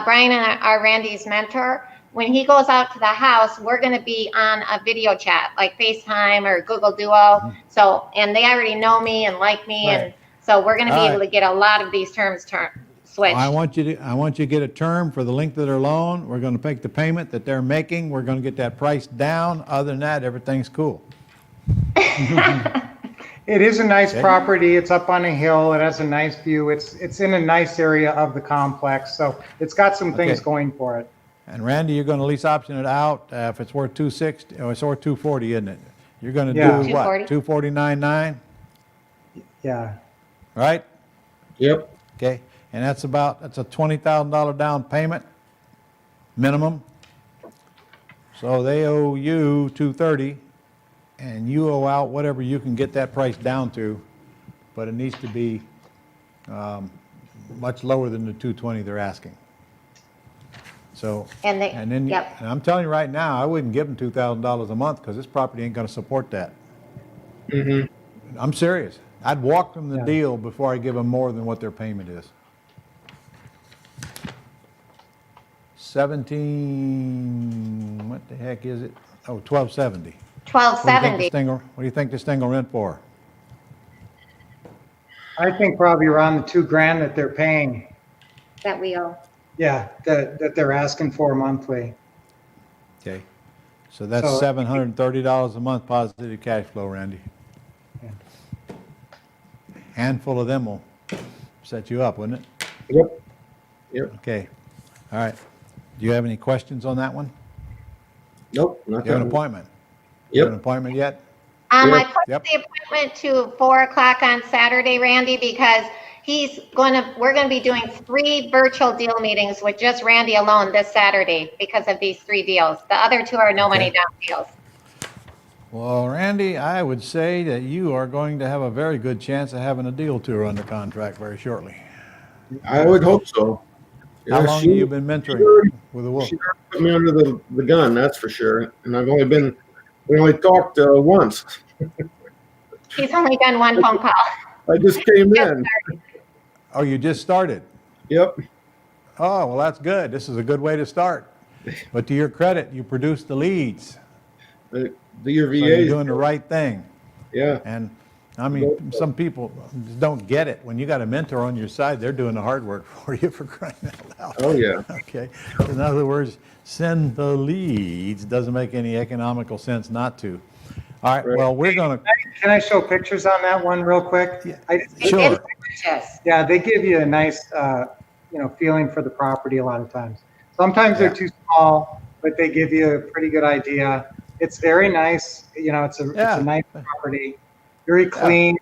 Brian and are Randy's mentor, when he goes out to the house, we're going to be on a video chat like FaceTime or Google Duo. So, and they already know me and like me. Right. And so we're going to be All able right. to get a lot of these terms switched. I want you to get a term for the length of their loan. We're going to make the payment that they're making. We're going to get that price down. Other than that, everything's cool. It is a nice Okay. property. It's up on a hill. It has a nice view. It's in a nice area of the complex, so it's got some things Okay. going for it. And Randy, you're going to lease option it out if it's worth 260, or it's worth 240, isn't it? You're going to Yeah. do what? 240. 249.9, Yeah. right? Yep. Okay. And that's a $20,000 down payment minimum. So they owe you 230, and you owe out whatever you can get that price down to, but it needs to be much lower than the 220 they're asking. So, And then, yep. and I'm telling you right now, I wouldn't give them $2,000 a month because this property ain't going to support that. Mm-hmm. I'm serious. I'd walk them the deal before I give them more than what their payment is. 17, what the heck is it? Oh, 1270. 1270. What do you think this thing will rent for? I think probably around the $2,000 that they're paying. That we owe. Yeah, that they're asking for monthly. Okay. So that's So- $730 a month positive cash flow, Randy. Yeah. Handful of them will set you up, wouldn't it? Yep. Yep. Okay. All right. Do you have any questions on that one? Nope. Not Do you have an that one. appointment? You have an Yep. appointment yet? Um, I put the appointment to 4 o'clock on Saturday, Randy, because we're going to be doing 3 virtual deal meetings with just Randy alone this Saturday because of these 3 deals. The other 2 are no money down deals. Well, Randy, I would say that you are going to have a very good chance of having a deal tour under contract very shortly. I would hope so. How Yeah, long she- have you been mentoring with the Wolf? She put me under the gun, that's for sure. And we only talked once. He's only done 1 phone call. I just came in. Oh, you just started? Yep. Oh, well, that's good. This is a good way to start. But to your credit, you produced the leads. Your So VA. you're doing the right thing. Yeah. And I mean, some people just don't get it. When you got a mentor on your side, they're doing the hard work for you, for crying out loud. Oh, yeah. Okay. In other words, send the leads. Doesn't make any economical sense not to. All right. Well, we're going to. Can I show pictures on that one real quick? Sure. Yeah, they give you a nice, feeling for the property a lot of times. Sometimes they're too small, but they give you a pretty good idea. It's very nice. It's a nice property, very clean.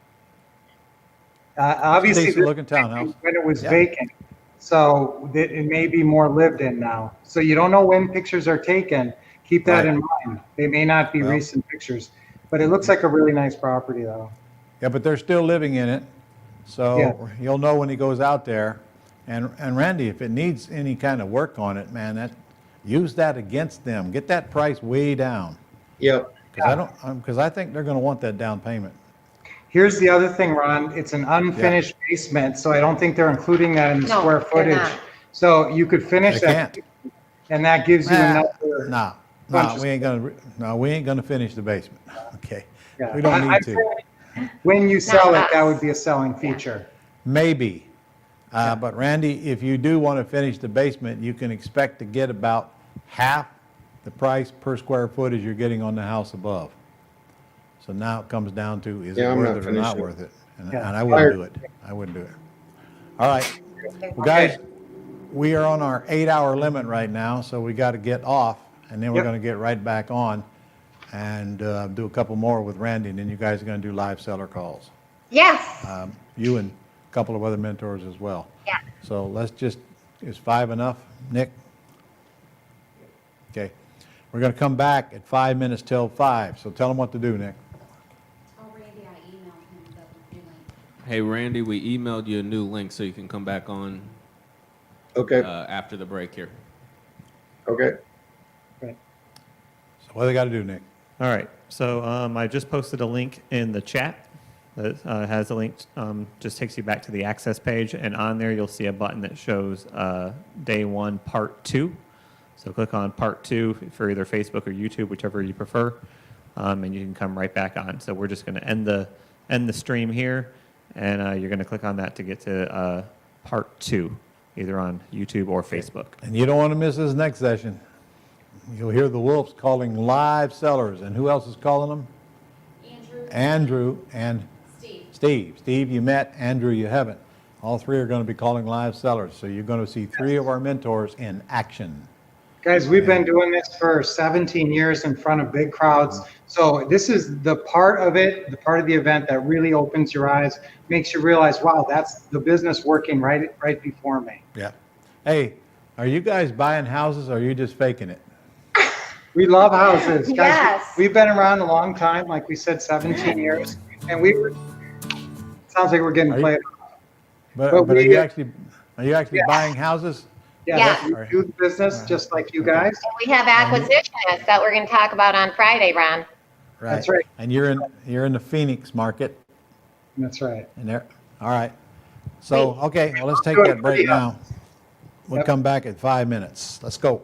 Obviously, Decent looking townhouse. when it was vacant, so it may be more lived in now. So you don't know when pictures are taken. Keep that in mind. They may not be recent pictures, but it looks like a really nice property, though. Yeah, but they're still living in it. So you'll know when he goes out there. And Randy, if it needs any kind of work on it, man, use that against them. Get that price way down. Yep. Because I think they're going to want that down payment. Here's the other thing, Ron. It's an unfinished basement, so I don't think they're including that in the square they're footage. not. So you could finish They that, can't. and that gives you another. No, bunch of we ain't gonna finish the basement. Okay, Yeah. we don't I need to. think when you sell it, that would be a selling feature. Maybe, but Randy, if you do want to finish the basement, you can expect to get about half the price per square foot as you're getting on the house above. So now it comes down to, is it I'm worth not it or not finishing. worth it? And Yeah. I wouldn't do it. I wouldn't do it. All right, well, guys, we are on our 8-hour limit right now, so we got to get off, and then we're Yep. going to get right back on and do a couple more with Randy, and then you guys are going to do live seller calls. Yes. You and a couple of other mentors as well. Yeah. So is 5 enough, Nick? Okay. We're going to come back at 5 minutes till 5, so tell them what to do, Nick. Oh, Randy, I emailed him the link. Hey, Randy, we emailed you a new link so you can come back on Okay. after the break here. Okay. So what do they got to do, Nick? All right. So I just posted a link in the chat. that has a link, just takes you back to the access page, and on there you'll see a button that shows day 1, part 2. So click on part 2 for either Facebook or YouTube, whichever you prefer, and you can come right back on. So we're just going to end the stream here, and you're going to click on that to get to part 2, either on YouTube or Facebook. And you don't want to miss this next session. You'll hear the Wolves calling live sellers. And who else is calling them? Andrew and Steve. Steve, you met. Andrew, you haven't. All three are going to be calling live sellers. So you're going to see 3 of our mentors in action. Guys, we've been doing this for 17 years in front of big crowds. So this is the part of it, the part of the event that really opens your eyes, makes you realize, wow, that's the business working right before me. Yeah. Hey, are you guys buying houses or are you just faking it? We love houses. Guys, Yes. we've been around a long time, like we said, 17 years. And sounds like we're getting played. But are you actually buying houses? Yeah, we do the business just like you guys. And we have acquisitions that we're going to talk about on Friday, Ron. Right. That's right. And you're in the Phoenix market. That's right. And there. All right. So, okay, well, let's take that break now. We'll come back in 5 minutes. Let's go.